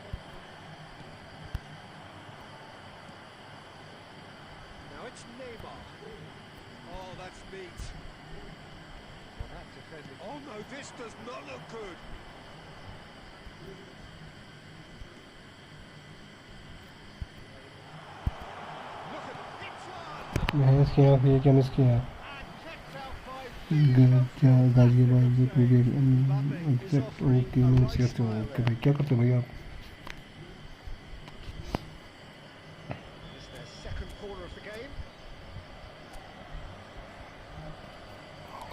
Now it's Neymar. Oh, that's meat. Well, that defended. Oh no, this does not look good. Look at it's one. महज किया कि क्या miss किया क्या Ghaziabad cricket exact okay means करते हो okay भाई, क्या करते हो भाई आप? It's their second corner of the game.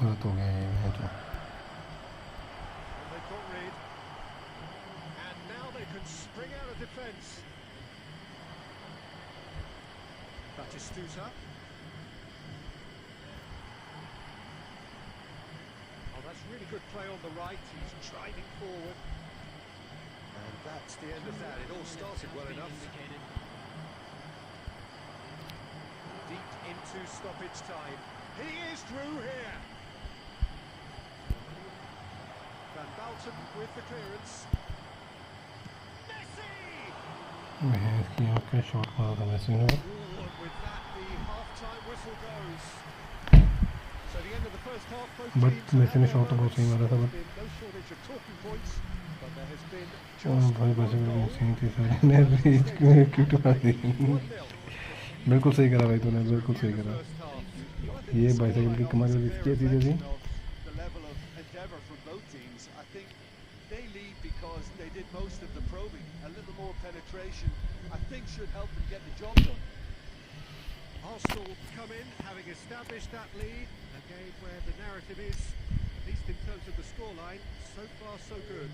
गलत हो गया ये match. And they've got rid. And now they can spring out of defence. Batistuta. Oh, that's really good play on the right. He's driving forward. And that's the end of that. It all started well enough. Deep into stoppage time. He is through here. Van Balten with the clearance. Messi! महज किया क्या shot मारा था मैसी ने। Ooh, and with that, the half-time whistle goes. So the end of the first half, both But teams Messi ने have shot तो बहुत सही मारा था, no but shortage of talking points, but there has been और just भाई one बचे goal. सही थी सारे ने रीच को क्यूट मार दी। 1-0. बिल्कुल सही करा भाई तूने, बिल्कुल सही करा। First half. ये बाइसाइकिल की कमाल वाली इसकी ऐसी जैसी। The level of endeavour from both teams. I think they lead because they did most of the probing. A little more penetration, I think, should help them get the job done. Arsenal come in, having established that lead. A game where the narrative is, at least in terms of the scoreline, so far so good.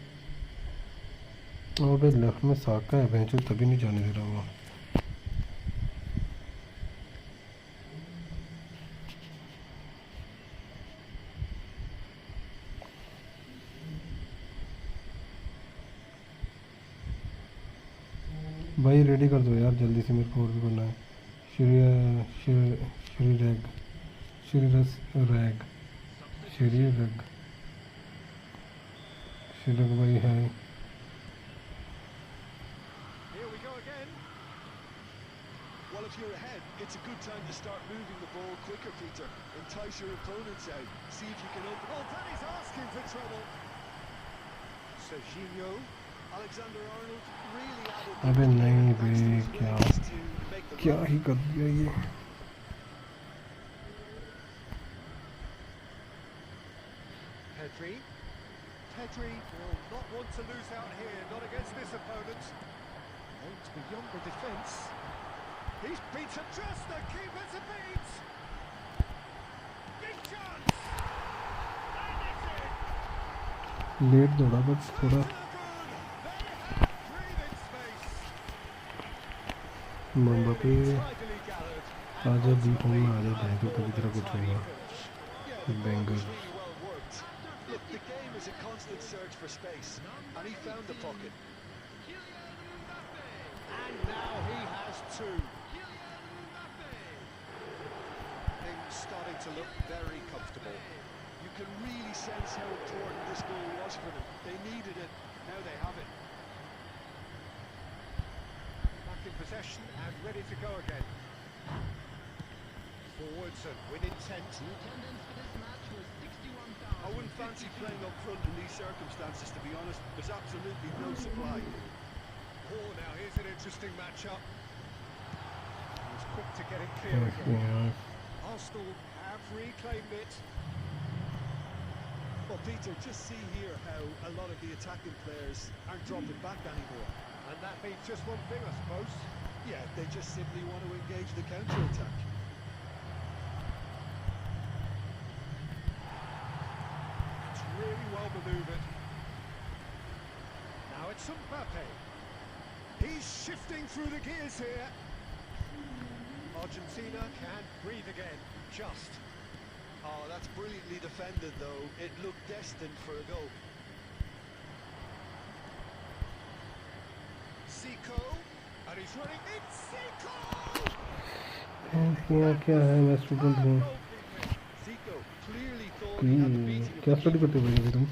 और भाई left में साका है bench, तभी नहीं जाने दे रहा वो। भाई रेडी कर दो यार जल्दी से, मेरे को और भी करना है। श्री रैग भाई है। Here we go again. Well, if you're ahead, it's a good time to start moving the ball quicker, Peter. Entice your opponents out. See if you can open. Oh, that is asking for trouble. Serginho. Alexander Arnold really added. अबे नहीं भाई, क्या to make the क्या ही कर दिया ये। Pedri. Pedri will not want to lose out here, not against this opponent. Aims beyond the defence. He's beaten just the keeper to beat. Big chance. And it's in. Late दौड़ा but थोड़ा मम्बापे आजा beat home में आ जाता है तो तभी तरह कुछ होगा। Banger Look, the game is a constant search for space, and he found the pocket. And now he has two. Things starting to look very comfortable. You can really sense how important this goal was for them. They needed it, now they have it. Back in possession and ready to go again. Forwards and with intent. I wouldn't fancy playing up front in these circumstances, to be honest. There's absolutely no supply. Oh, now here's an interesting matchup. He was quick to get it clear again. Arsenal have reclaimed it. Well, Peter, just see here how a lot of the attacking players aren't dropping back anymore. And that means just one thing, I suppose. Yeah, they just simply want to engage the counter-attack. It's really well manoeuvred. Now it's Mbappe. He's shifting through the gears here. Argentina can't breathe again, just. Oh, that's brilliantly defended, though. It looked destined for a goal. Zico, and he's running in. Zico! क्या है मैं student हूँ Zico clearly thought he had the beating of क्या the study करते हो भाई तुम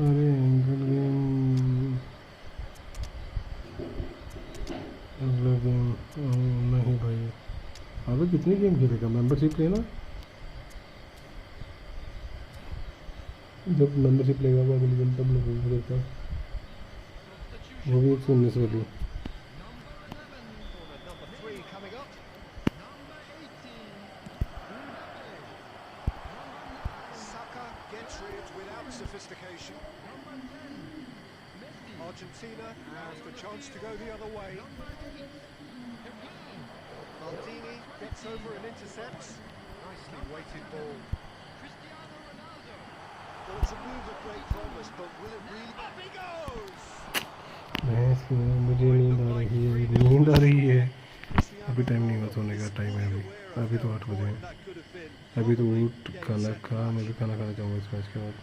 अरे एंगल गेम अगला गेम नहीं भाई अबे कितने गेम खेलेगा मेंबरशिप लेना जब मेंबरशिप लेगा वो अगली गेम तब लोग देता वो भी 119 वाली Number 3 coming up. Saka gets rid without sophistication. Argentina has the chance to go the other way. Maldini gets over and intercepts. Nicely weighted ball. Well, it's a move of great promise, but will it really... Up he goes! मुझे नींद आ रही है अभी time नहीं हुआ सोने का time है अभी तो 8 बजे अभी तो उठ खाना खा मैं भी खाना खाना चाहूँगा इस मैच के बाद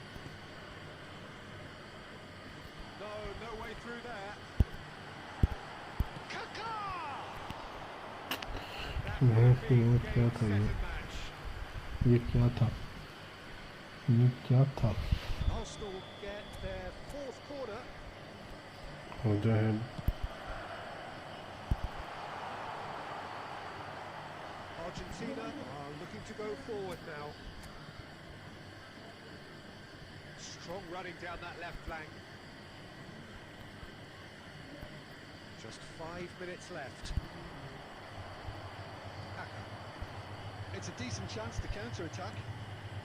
No way through there. Kaka! क्या था ये क्या था Arsenal get their fourth corner. हो जाए Argentina are looking to go forward now. Strong running down that left flank. Just 5 minutes left. Aka. It's a decent chance to counter-attack.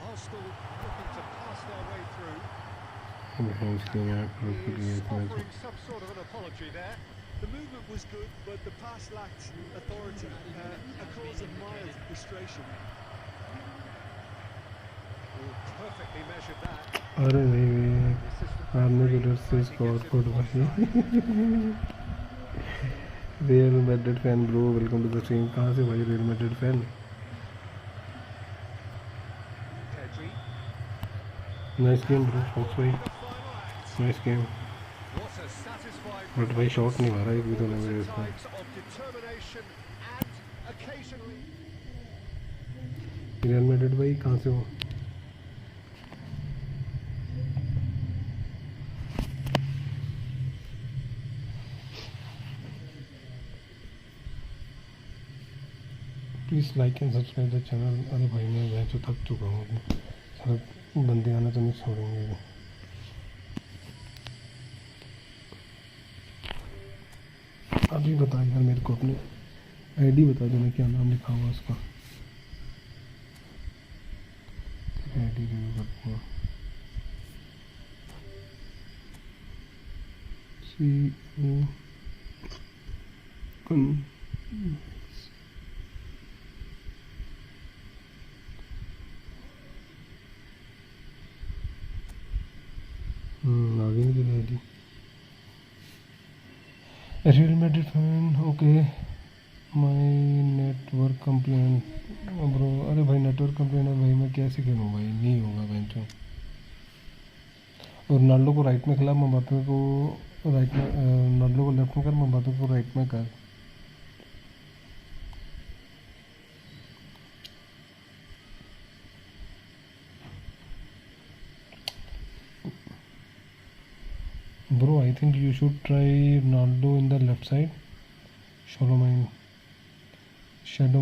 Arsenal looking to pass their way through. He's offering some sort of an apology there. The movement was good, but the pass lacked authority, a cause of mild frustration. Oh, perfectly measured that. अरे नहीं हारने के डर से score code भाई Real Madrid fan bro welcome to the stream कहाँ से भाई Real Madrid fan Pedri. Nice game bro Fox भाई nice game What a satisfying but भाई शॉट नहीं मारा एक भी तो नहीं मेरे इसमें times of determination and occasionally real Madrid भाई कहाँ से हो please like and subscribe the channel अरे भाई मैं तो थक चुका हूँ सारे बंदे आना तो नहीं छोड़ेंगे अभी बता यार मेरे को अपनी आईडी बता देना क्या नाम लिखा हुआ उसका आईडी रिव्यू करते हैं आगे नहीं चली ID real Madrid fan okay my network complain bro अरे भाई नेटवर्क कंप्लेन है भाई मैं कैसे खेलूँ भाई नहीं होगा बेंचो और रोनाल्डो को राइट में खिला, मबापे को राइट में, रोनाल्डो को लेफ्ट में कर, मबापे को राइट में कर। Bro, I think you should try Ronaldo in the left side. Shadow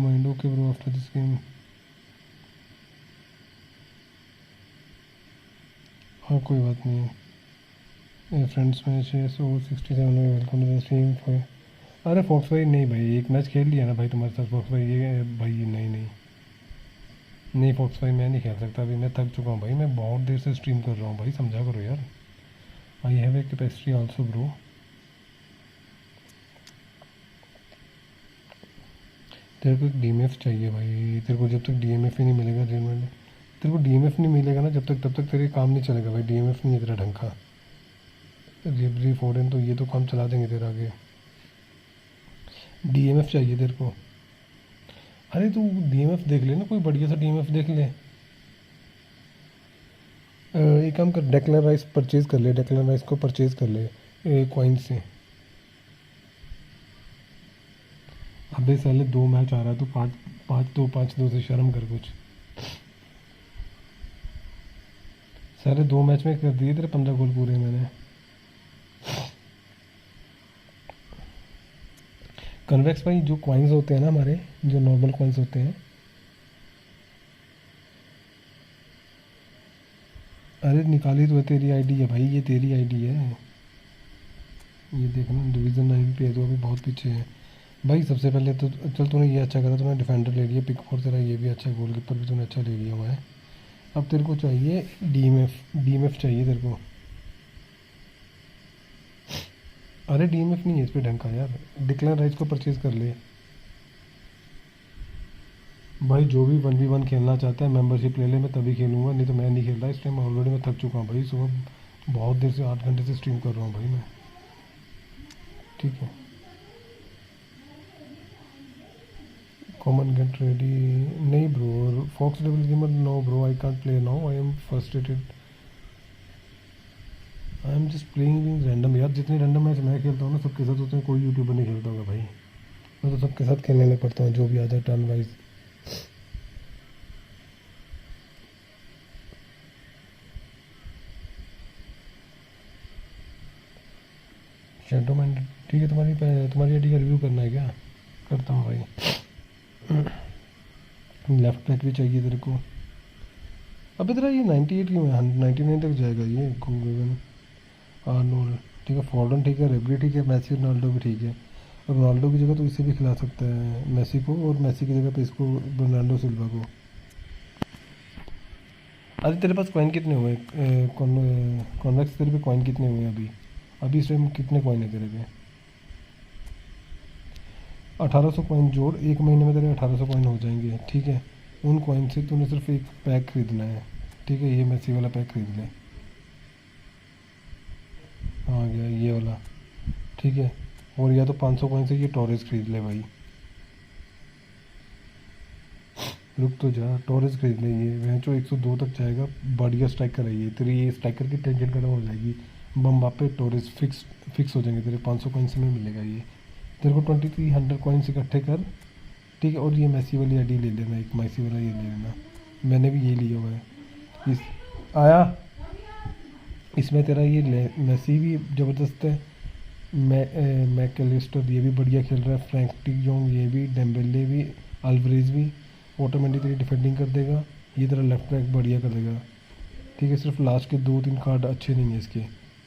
mind. Okay, bro. After this game. हाँ कोई बात नहीं। फ्रेंड्स मैच है सो 67 में वेलकम टू द स्ट्रीम। अरे फॉक्स भाई नहीं भाई, एक मैच खेल लिया ना भाई तुम्हारे साथ फॉक्स भाई। ये भाई नहीं फॉक्स भाई, मैं नहीं खेल सकता अभी, मैं थक चुका हूँ भाई। मैं बहुत देर से स्ट्रीम कर रहा हूँ भाई, समझा करो यार। I have a capacity also bro. तेरे को एक डीएमएफ चाहिए भाई। तेरे को जब तक डीएमएफ ही नहीं मिलेगा तेरे को डीएमएफ नहीं मिलेगा ना जब तक, तब तक तेरे काम नहीं चलेगा भाई। डीएमएफ नहीं है तेरा ढंग का। रिवरी फोर्डन तो ये तो काम चला देंगे तेरा आगे। डीएमएफ चाहिए तेरे को। अरे तू डीएमएफ देख ले ना, कोई बढ़िया सा डीएमएफ देख ले। एक काम कर, डेक्लन राइस परचेज कर ले। डेक्लन राइस को परचेज कर ले कॉइन से। अबे साले 2 मैच आ रहा है तो 5-2 से शर्म कर कुछ। सारे 2 मैच में कर दिए तेरे 15 गोल पूरे मैंने। कन्वेक्स भाई जो कॉइन्स होते हैं ना हमारे, जो नॉर्मल कॉइन्स होते हैं, अरे निकाली तो है, तेरी आईडी है भाई, ये तेरी आईडी है। ये देखना डिवीज़न 9 पे है तो अभी बहुत पीछे है भाई। सबसे पहले तो चल तूने ये अच्छा करा, तूने डिफेंडर ले लिया, पिक 4 तेरा ये भी अच्छा, गोलकीपर भी तूने अच्छा ले लिया हुआ है। अब तेरे को चाहिए डीएमएफ चाहिए तेरे को। अरे डीएमएफ नहीं है इस पर ढंग का यार। डिक्लेयर राइस को परचेज कर ले भाई। जो भी 1v1 खेलना चाहता है मेंबरशिप ले ले, मैं तभी खेलूँगा, नहीं तो मैं नहीं खेल रहा इस टाइम। ऑलरेडी मैं थक चुका हूँ भाई, सुबह बहुत देर से 8 घंटे से स्ट्रीम कर रहा हूँ भाई मैं। ठीक है, कॉमन गेट रेडी नहीं bro. Fox level gamer no bro, I can't play now, I am frustrated, I am just playing random. यार जितने रैंडम मैच मैं खेलता हूँ ना सबके साथ, उतने कोई यूट्यूबर नहीं खेलता होगा भाई। मैं तो सबके साथ खेलने लग पड़ता हूँ, जो भी आ जाए टर्न वाइज। शैडो माइंड ठीक है। तुम्हारी आईडी का रिव्यू करना है क्या? करता हूँ भाई। लेफ्ट बैक भी चाहिए तेरे को। अबे तेरा ये 98 क्यों है? 99 तक जाएगा ये। गोगन आर्नोल्ड ठीक है, फॉर्डन ठीक है, रेबरी ठीक है, मैसी रोनाल्डो भी ठीक है। और रोनाल्डो की जगह तो इसे भी खिला सकता है मैसी को, और मैसी की जगह पे इसको बर्नार्डो सिल्वा को। अरे तेरे पास कॉइन कितने हुए? कॉन्वेक्स तेरे पे कॉइन कितने हुए अभी इस टाइम कितने कॉइन है तेरे पे? 1800 कॉइन जोड़, 1 महीने में तेरे 1800 कॉइन हो जाएंगे। ठीक है, उन कॉइन से तूने सिर्फ एक पैक खरीदना है। ठीक है, ये मैसी वाला पैक खरीद ले। आ गया ये वाला। ठीक है, और या तो 500 कॉइन से ये टॉरेस खरीद ले भाई। रुक तो जा, टॉरेस खरीद ले। ये वह जो 102 तक जाएगा, बढ़िया स्ट्राइकर है ये। तेरी ये स्ट्राइकर की टेंशन खत्म हो जाएगी। बम्बापे टॉरेस फिक्स हो जाएंगे तेरे। 500 कॉइन से में मिलेगा ये तेरे को। 2300 कॉइन्स इकट्ठे कर। ठीक है, और ये मैसी वाली आईडी ले लेना, एक मैसी वाला ये ले लेना। मैंने भी ये लिया हुआ है। इस आया इसमें तेरा ये मैसी भी ज़बरदस्त है। मैकलिस्टर ये भी बढ़िया खेल रहा है। फ्रैंक डी-जॉन्ग ये भी, डेम्बेले भी, अल्वरेज भी ऑटोमेटिक तेरी डिफेंडिंग कर देगा। ये तेरा लेफ्ट बैक बढ़िया कर देगा। ठीक है, सिर्फ लास्ट के 2-3 कार्ड अच्छे नहीं है इसके,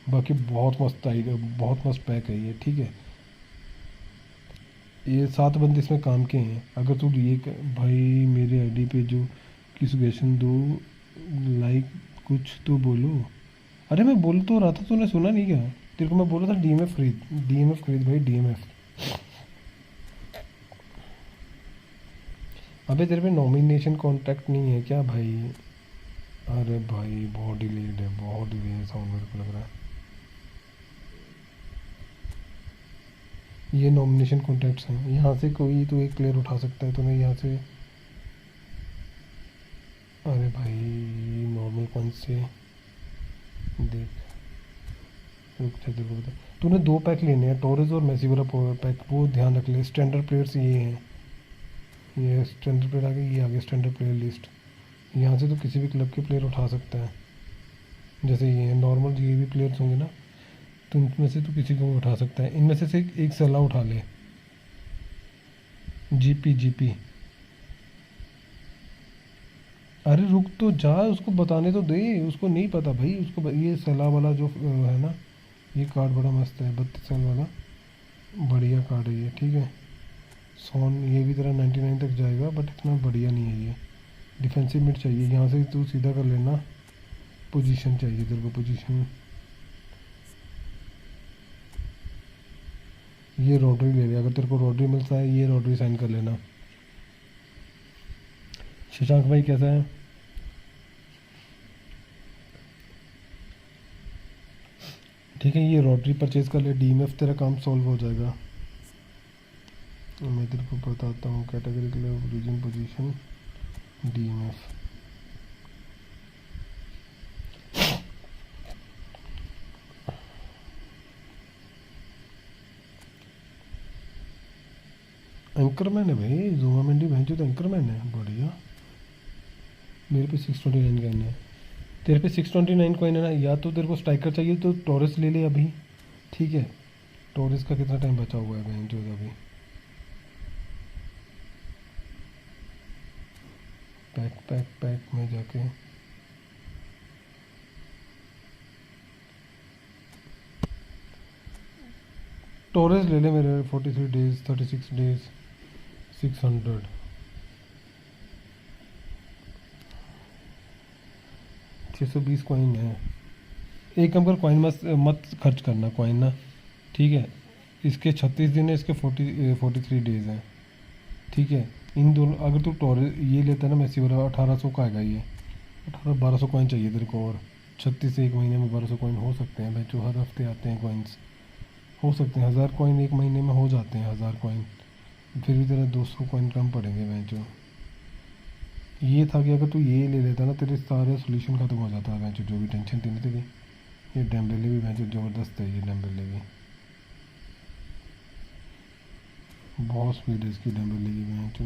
बाकी बहुत मस्त आएगा, बहुत मस्त पैक है ये। ठीक है, ये 7 बंदे इसमें काम के हैं। अगर तू ये भाई मेरे आईडी पे जो की सजेशन दो, लाइक कुछ तो बोलो। अरे मैं बोल तो रहा था, तूने सुना नहीं क्या? तेरे को मैं बोल रहा था डीएमएफ खरीद भाई, डीएमएफ। अबे तेरे पे नॉमिनेशन कॉन्टैक्ट नहीं है क्या भाई? अरे भाई बहुत डिलेड है, बहुत डिले साउंड मेरे को लग रहा है। ये नॉमिनेशन कॉन्टैक्ट्स हैं, यहाँ से कोई तो एक प्लेयर उठा सकता है। तूने यहाँ से, अरे भाई नॉर्मल कौन से देख, रुक जा, तेरे को बता, तूने 2 पैक लेने हैं, टोरेस और मेसी वाला पैक, वो ध्यान रख ले। स्टैंडर्ड प्लेयर्स ये हैं, ये स्टैंडर्ड प्लेयर आ गए, ये आ गए स्टैंडर्ड प्लेयर लिस्ट। यहाँ से तो किसी भी क्लब के प्लेयर उठा सकता है, जैसे ये नॉर्मल ये भी प्लेयर्स होंगे ना, तो इनमें से तो किसी को भी उठा सकता है। इनमें से एक सलाह उठा ले, जीपी। अरे रुक तो जा, उसको बताने तो दे, उसको नहीं पता भाई, उसको ये सलाह वाला जो है ना, ये कार्ड बड़ा मस्त है, 32 साल वाला बढ़िया कार्ड है ये, ठीक है। सोन ये भी तेरा 99 तक जाएगा, बट इतना बढ़िया नहीं है ये। डिफेंसिव मिड चाहिए, यहाँ से तू सीधा कर लेना। पोजीशन चाहिए तेरे को, पोजीशन ये रॉड्री ले ले, अगर तेरे को रॉड्री मिलता है ये रॉड्री साइन कर लेना। शशांक भाई कैसा है? ठीक है, ये रॉड्री परचेज कर ले, डीएमएफ तेरा काम सॉल्व हो जाएगा। मैं तेरे को बताता हूँ, कैटेगरी के लिए रीजन, पोजीशन, डीएमएफ। एंकरमैन है भाई, जुमामेंडी भैंचो तो एंकरमैन है, बढ़िया। मेरे पे 629 कॉइन है, तेरे पे 629 कॉइन है ना। या तो तेरे को स्ट्राइकर चाहिए तो टोरेस ले ले अभी, ठीक है। टोरेस का कितना टाइम बचा हुआ है भैंचो अभी? पैक में जाके टोरेस ले ले मेरे, 43 डेज, 36 डेज, 600। $620 कॉइन है। एक काम कर, कॉइन मत खर्च करना कॉइन ना, ठीक है। इसके 36 दिन है, इसके 43 डेज हैं, ठीक है। इन दोनों, अगर तू टोरेस ये लेता है ना मेसी वाला, 1800 का आएगा ये। 1200 कॉइन चाहिए तेरे को, और 36 से एक महीने में 1200 कॉइन हो सकते हैं भाई, जो हर हफ्ते आते हैं कॉइन्स, हो सकते हैं 1000 कॉइन एक महीने में हो जाते हैं, 1000 कॉइन। फिर भी तेरा 200 कॉइन कम पड़ेंगे भाई। जो ये था कि अगर तू ये ले लेता ना, तेरे सारे सोल्यूशन खत्म हो जाता है, जो भी टेंशन थी ना तेरी। ये डेम्बेले भी भैंचो ज़बरदस्त है, ये डेम्बेले भी बहुत स्पीड है इसकी, डेम्बेले की भैंचो।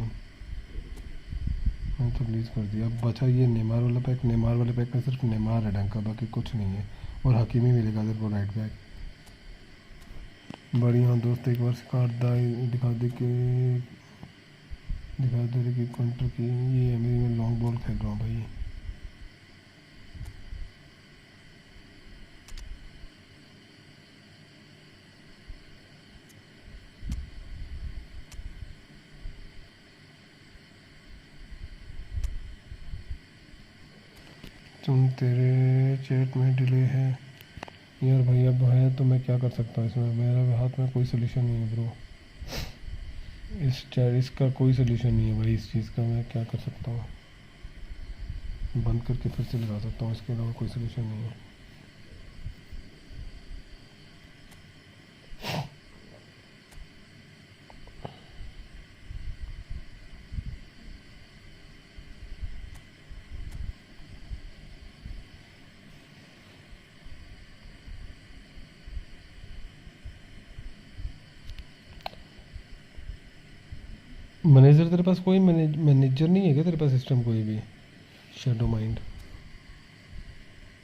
मैंने तो रिलीज़ कर दिया। अब बचा ये नेमार वाला पैक, नेमार वाले पैक में सिर्फ नेमार है ढंग का, बाकी कुछ नहीं है। और हकीमी मिलेगा तेरे को राइट बैक। बढ़िया दोस्त, एक बार कार्ड दिखा दे कि काउंटर की। ये अभी मैं लॉन्ग बॉल खेल रहा हूँ भाई। तुम तेरे चैट में डिले है यार भाई, अब है तो मैं क्या कर सकता हूँ इसमें, मेरे हाथ में कोई सोल्यूशन नहीं है ब्रो। इसका कोई सोल्यूशन नहीं है भाई, इस चीज़ का मैं क्या कर सकता हूँ? बंद करके फिर से लगा सकता हूँ, इसके अलावा कोई सोल्यूशन नहीं है। मैनेजर तेरे पास कोई मैनेजर नहीं है क्या तेरे पास सिस्टम कोई भी? शैडो माइंड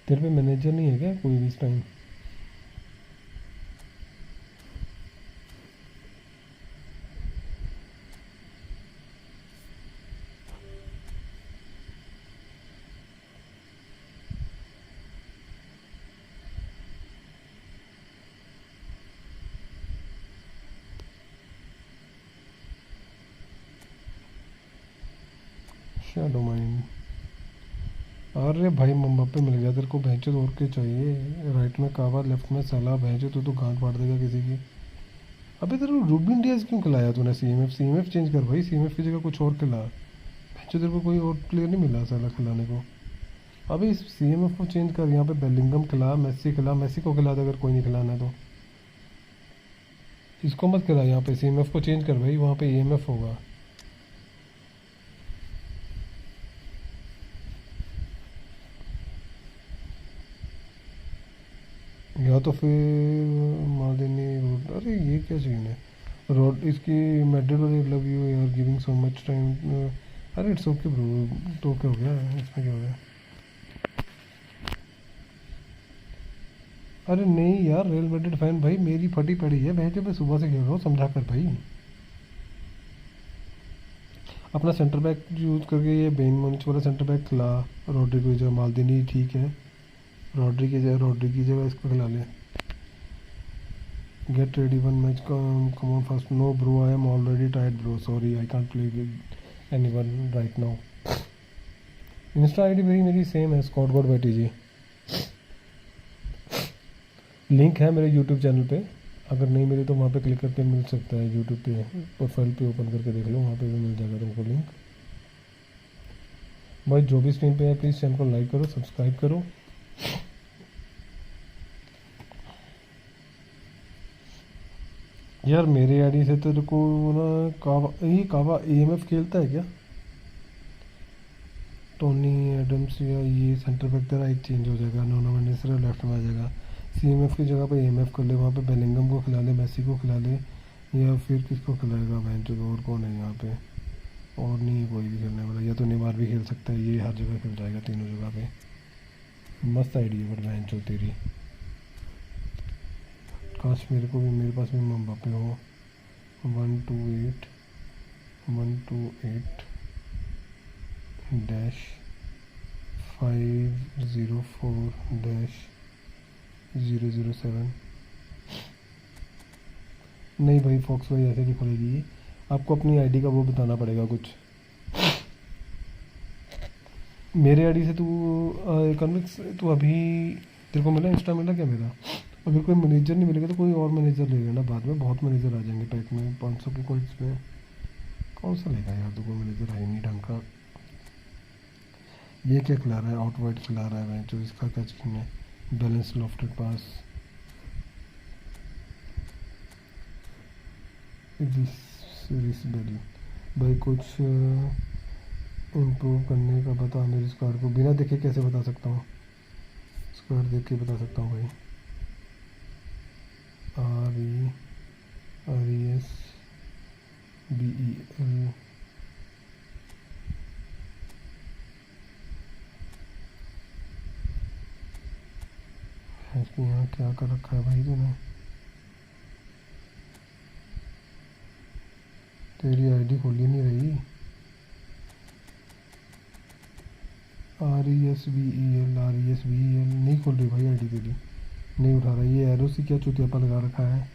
तेरे पे मैनेजर नहीं है क्या कोई भी इस टाइम? Shadow mind. अरे भाई मम्बापे मिल गया तेरे को, भैंचो और के चाहिए? राइट में कावा, लेफ्ट में सलाह, भैंचो तो गांठ फाड़ देगा किसी की। अबे तेरे को रूबिन डियाज क्यों खिलाया तूने? सीएमएफ चेंज कर भाई, सीएमएफ की जगह कुछ और खिला। भैंचो तेरे को कोई और प्लेयर नहीं मिला सलाह खिलाने को। अबे इस सीएमएफ को चेंज कर, यहाँ पे बेलिंगम खिला, मेसी खिला। मेसी को खिला दे अगर कोई नहीं खिलाना तो, इसको मत खिला। यहाँ पे सीएमएफ को चेंज कर भाई, वहाँ पे ईएमएफ होगा। या तो फिर मादिनी रोड, अरे ये क्या सीन है रोड इसकी मेडल वाली लव यू यार गिविंग सो मच टाइम, अरे इट्स ओके ब्रो, तो क्या हो गया इसमें, क्या हो गया? अरे नहीं यार रियल मैड्रिड फैन भाई, मेरी फटी पड़ी है, मैं जो मैं सुबह से खेल रहा हूँ, समझा कर भाई। अपना सेंटर बैक यूज़ करके ये बेन मुनिच वाला सेंटर बैक खिला, रॉड्री को जगह मालदीनी ठीक है, रॉड्री की जगह इसको खिला ले। Get ready one match come on first, no bro I am already tired bro, sorry I can't play with anyone right now. Insta ID मेरी सेम है, Scott God Batty ji. Link है मेरे यूट्यूब चैनल पे, अगर नहीं मिले तो वहाँ पे क्लिक करके मिल सकता है, यूट्यूब पे प्रोफाइल पे ओपन करके देख लो, वहाँ पे भी मिल जाएगा तुमको लिंक। भाई जो भी स्क्रीन पे है प्लीज़ चैनल को लाइक करो, सब्सक्राइब करो। यार मेरे आईडी से तेरे को ना कावा AMF खेलता है क्या? टोनी एडम्स या ये सेंटर बैक तेरा एक चेंज हो जाएगा, नोना मेंडिस लेफ्ट में आ जाएगा, CMF की जगह पे AMF कर ले, वहाँ पे बेलिंगम को खिला ले, मेसी को खिला ले, या फिर किसको खिलाएगा बहन चो, और कौन है यहाँ पे? और नहीं कोई भी खेलने वाला, या तो नेमार भी खेल सकता है, ये हर जगह खेल जाएगा तीनों जगह पे। मस्त आइडिया है बट बहन चो तेरी, काश मेरे को भी, मेरे पास भी मम्बापे हो। 128 504-007। नहीं भाई फॉक्स भाई ऐसे नहीं खुलेगी, आपको अपनी आईडी का वो बताना पड़ेगा कुछ। मेरे आईडी से तू कन्विक्स, तू अभी तेरे को मिला, इंस्टा मिला क्या मेरा? अगर कोई मैनेजर नहीं मिलेगा तो कोई और मैनेजर ले लेना, बाद में बहुत मैनेजर आ जाएंगे पैक में 500 के कोई में, कौन सा लेगा यार, तो कोई मैनेजर है नहीं ढंग का। ये क्या खिला रहा है, आउट वाइड खिला रहा है जो, इसका क्या चीन है? बैलेंस लॉफ्टेड पास, भाई कुछ इम्प्रूव करने का बता मेरे स्क्वाड को, बिना देखे कैसे बता सकता हूँ, स्क्वाड देख के बता सकता हूँ भाई। RESBEL इसके यहाँ क्या कर रखा है भाई तूने? तेरी आईडी खोली नहीं रही। RESBEL नहीं खोल रही भाई आईडी तेरी, नहीं उठा रहा। ये एरो सी क्या चुतियापा लगा रखा है।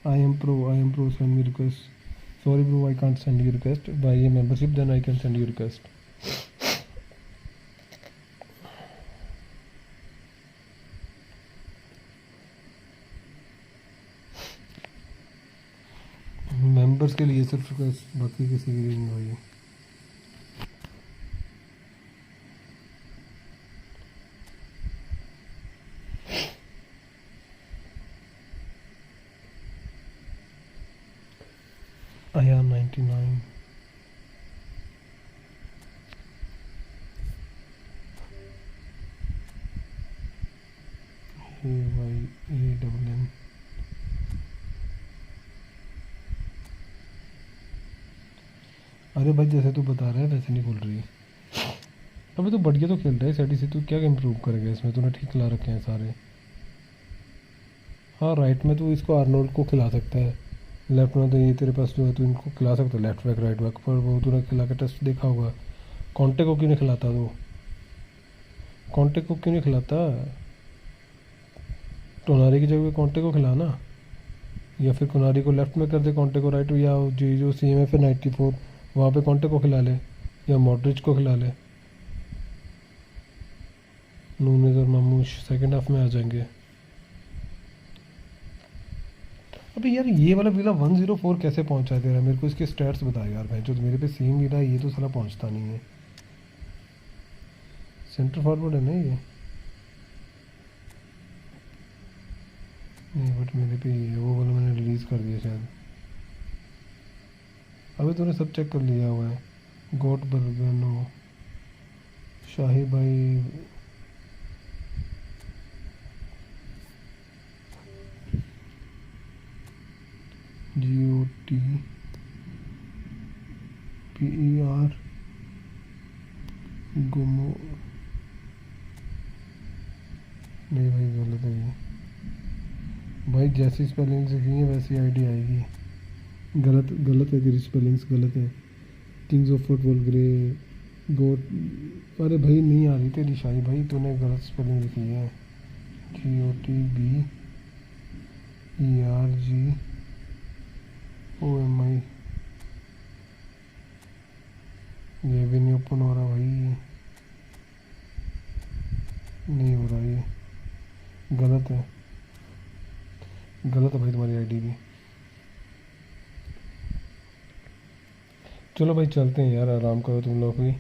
I am pro send me request, sorry bro I can't send you request, buy ये membership then I can send you request. Members के लिए सिर्फ रिक्वेस्ट, बाकी किसी के लिए नहीं भाई। आया 99 AYANN अरे भाई जैसे तू बता रहा है वैसे नहीं खोल रही। अबे तो बढ़िया तो खेल रहा है सैडी से, तू क्या इम्प्रूव करेगा इसमें? तूने ठीक खिला रखे हैं सारे। हाँ राइट में तू इसको आर्नोल्ड को खिला सकता है, लेफ्ट में तो ये तेरे पास जो है तू इनको खिला सकता है, लेफ्ट बैक राइट बैक, पर वो तूने खिला के टेस्ट देखा होगा। कॉन्टे को क्यों नहीं खिलाता? तो कॉन्टे को क्यों नहीं खिलाता? टोनारी की जगह कॉन्टे को खिलाना, या फिर कोनारी को लेफ्ट में कर दे, कॉन्टे को राइट, या जो CMF है 94 वहाँ पे कॉन्टे को खिला ले, या मॉड्रिच को खिला ले। नूनेज और मामूश सेकंड हाफ में आ जाएंगे। अबे यार ये वाला वीला 104 कैसे पहुंचा तेरा? मेरे को इसके स्टैट्स बता यार भाई, जो मेरे पे सेम वीला है, ये तो साला पहुंचता नहीं है। सेंटर फॉरवर्ड है ना ये? नहीं बट मेरे पे ये वो वाला मैंने रिलीज़ कर दिया शायद। अभी तूने सब चेक कर लिया हुआ है। गोट बर्गनो, शाही भाई, PER गोमो नहीं भाई, गलत है ये भाई। जैसी स्पेलिंग लिखेंगे वैसी आईडी आएगी। गलत गलत है, तेरी स्पेलिंग्स गलत है। किंग्स ऑफ फुटबॉल ग्रे गोट, अरे भाई नहीं आ रही तेरी शाही भाई, तूने गलत स्पेलिंग लिखी है। GOTBERGOMI, ये भी नहीं ओपन हो रहा भाई, नहीं हो रहा, ये गलत है, गलत है भाई तुम्हारी आईडी भी। चलो भाई चलते हैं यार, आराम करो तुम लोग भी,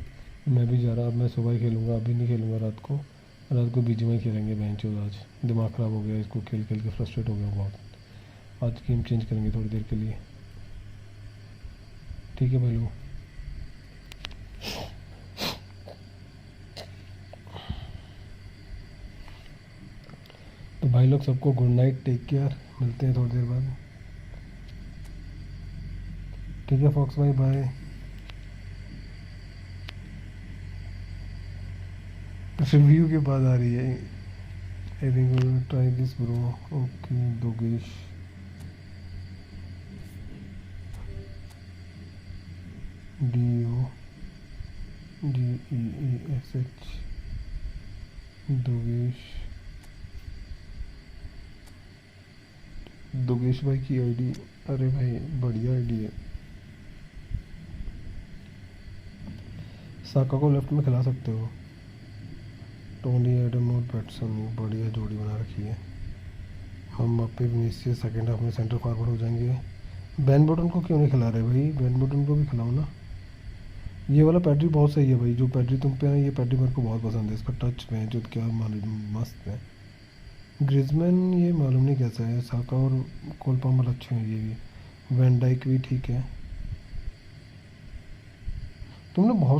मैं भी जा रहा, अब मैं सुबह ही खेलूँगा, अभी नहीं खेलूँगा रात को बीच में खेलेंगे। बेंच आज दिमाग ख़राब हो गया, इसको खेल खेल के फ्रस्ट्रेट हो गया बहुत। आज गेम चेंज करेंगे थोड़ी देर के लिए, ठीक है भाई लोग। तो भाई लोग सबको गुड नाइट, टेक केयर, मिलते हैं थोड़ी देर बाद, ठीक है फॉक्स भाई, बाय। रिव्यू के बाद आ रही है, I think will try this bro, okay Dogeesh, DOGEESH Dogeesh भाई की आईडी, अरे भाई बढ़िया आईडी है। साका को लेफ्ट में खिला सकते हो। टोनी एडम और पैटसन, बढ़िया जोड़ी बना रखी है। हम अपने विनीसियस सेकेंड हाफ में सेंटर फॉरवर्ड हो जाएंगे। बैन बटन को क्यों नहीं खिला रहे भाई, बैन बटन को भी खिलाओ ना। ये वाला पैड्री बहुत सही है भाई, जो पैड्री तुम पे है ये पैड्री मेरे को बहुत पसंद है, इसका टच में जो क्या मस्त है। ग्रिजमैन ये मालूम नहीं कैसा है। साका और कोल पामर अच्छे हैं, ये भी वैन डाइक भी ठीक है। तुमने बहुत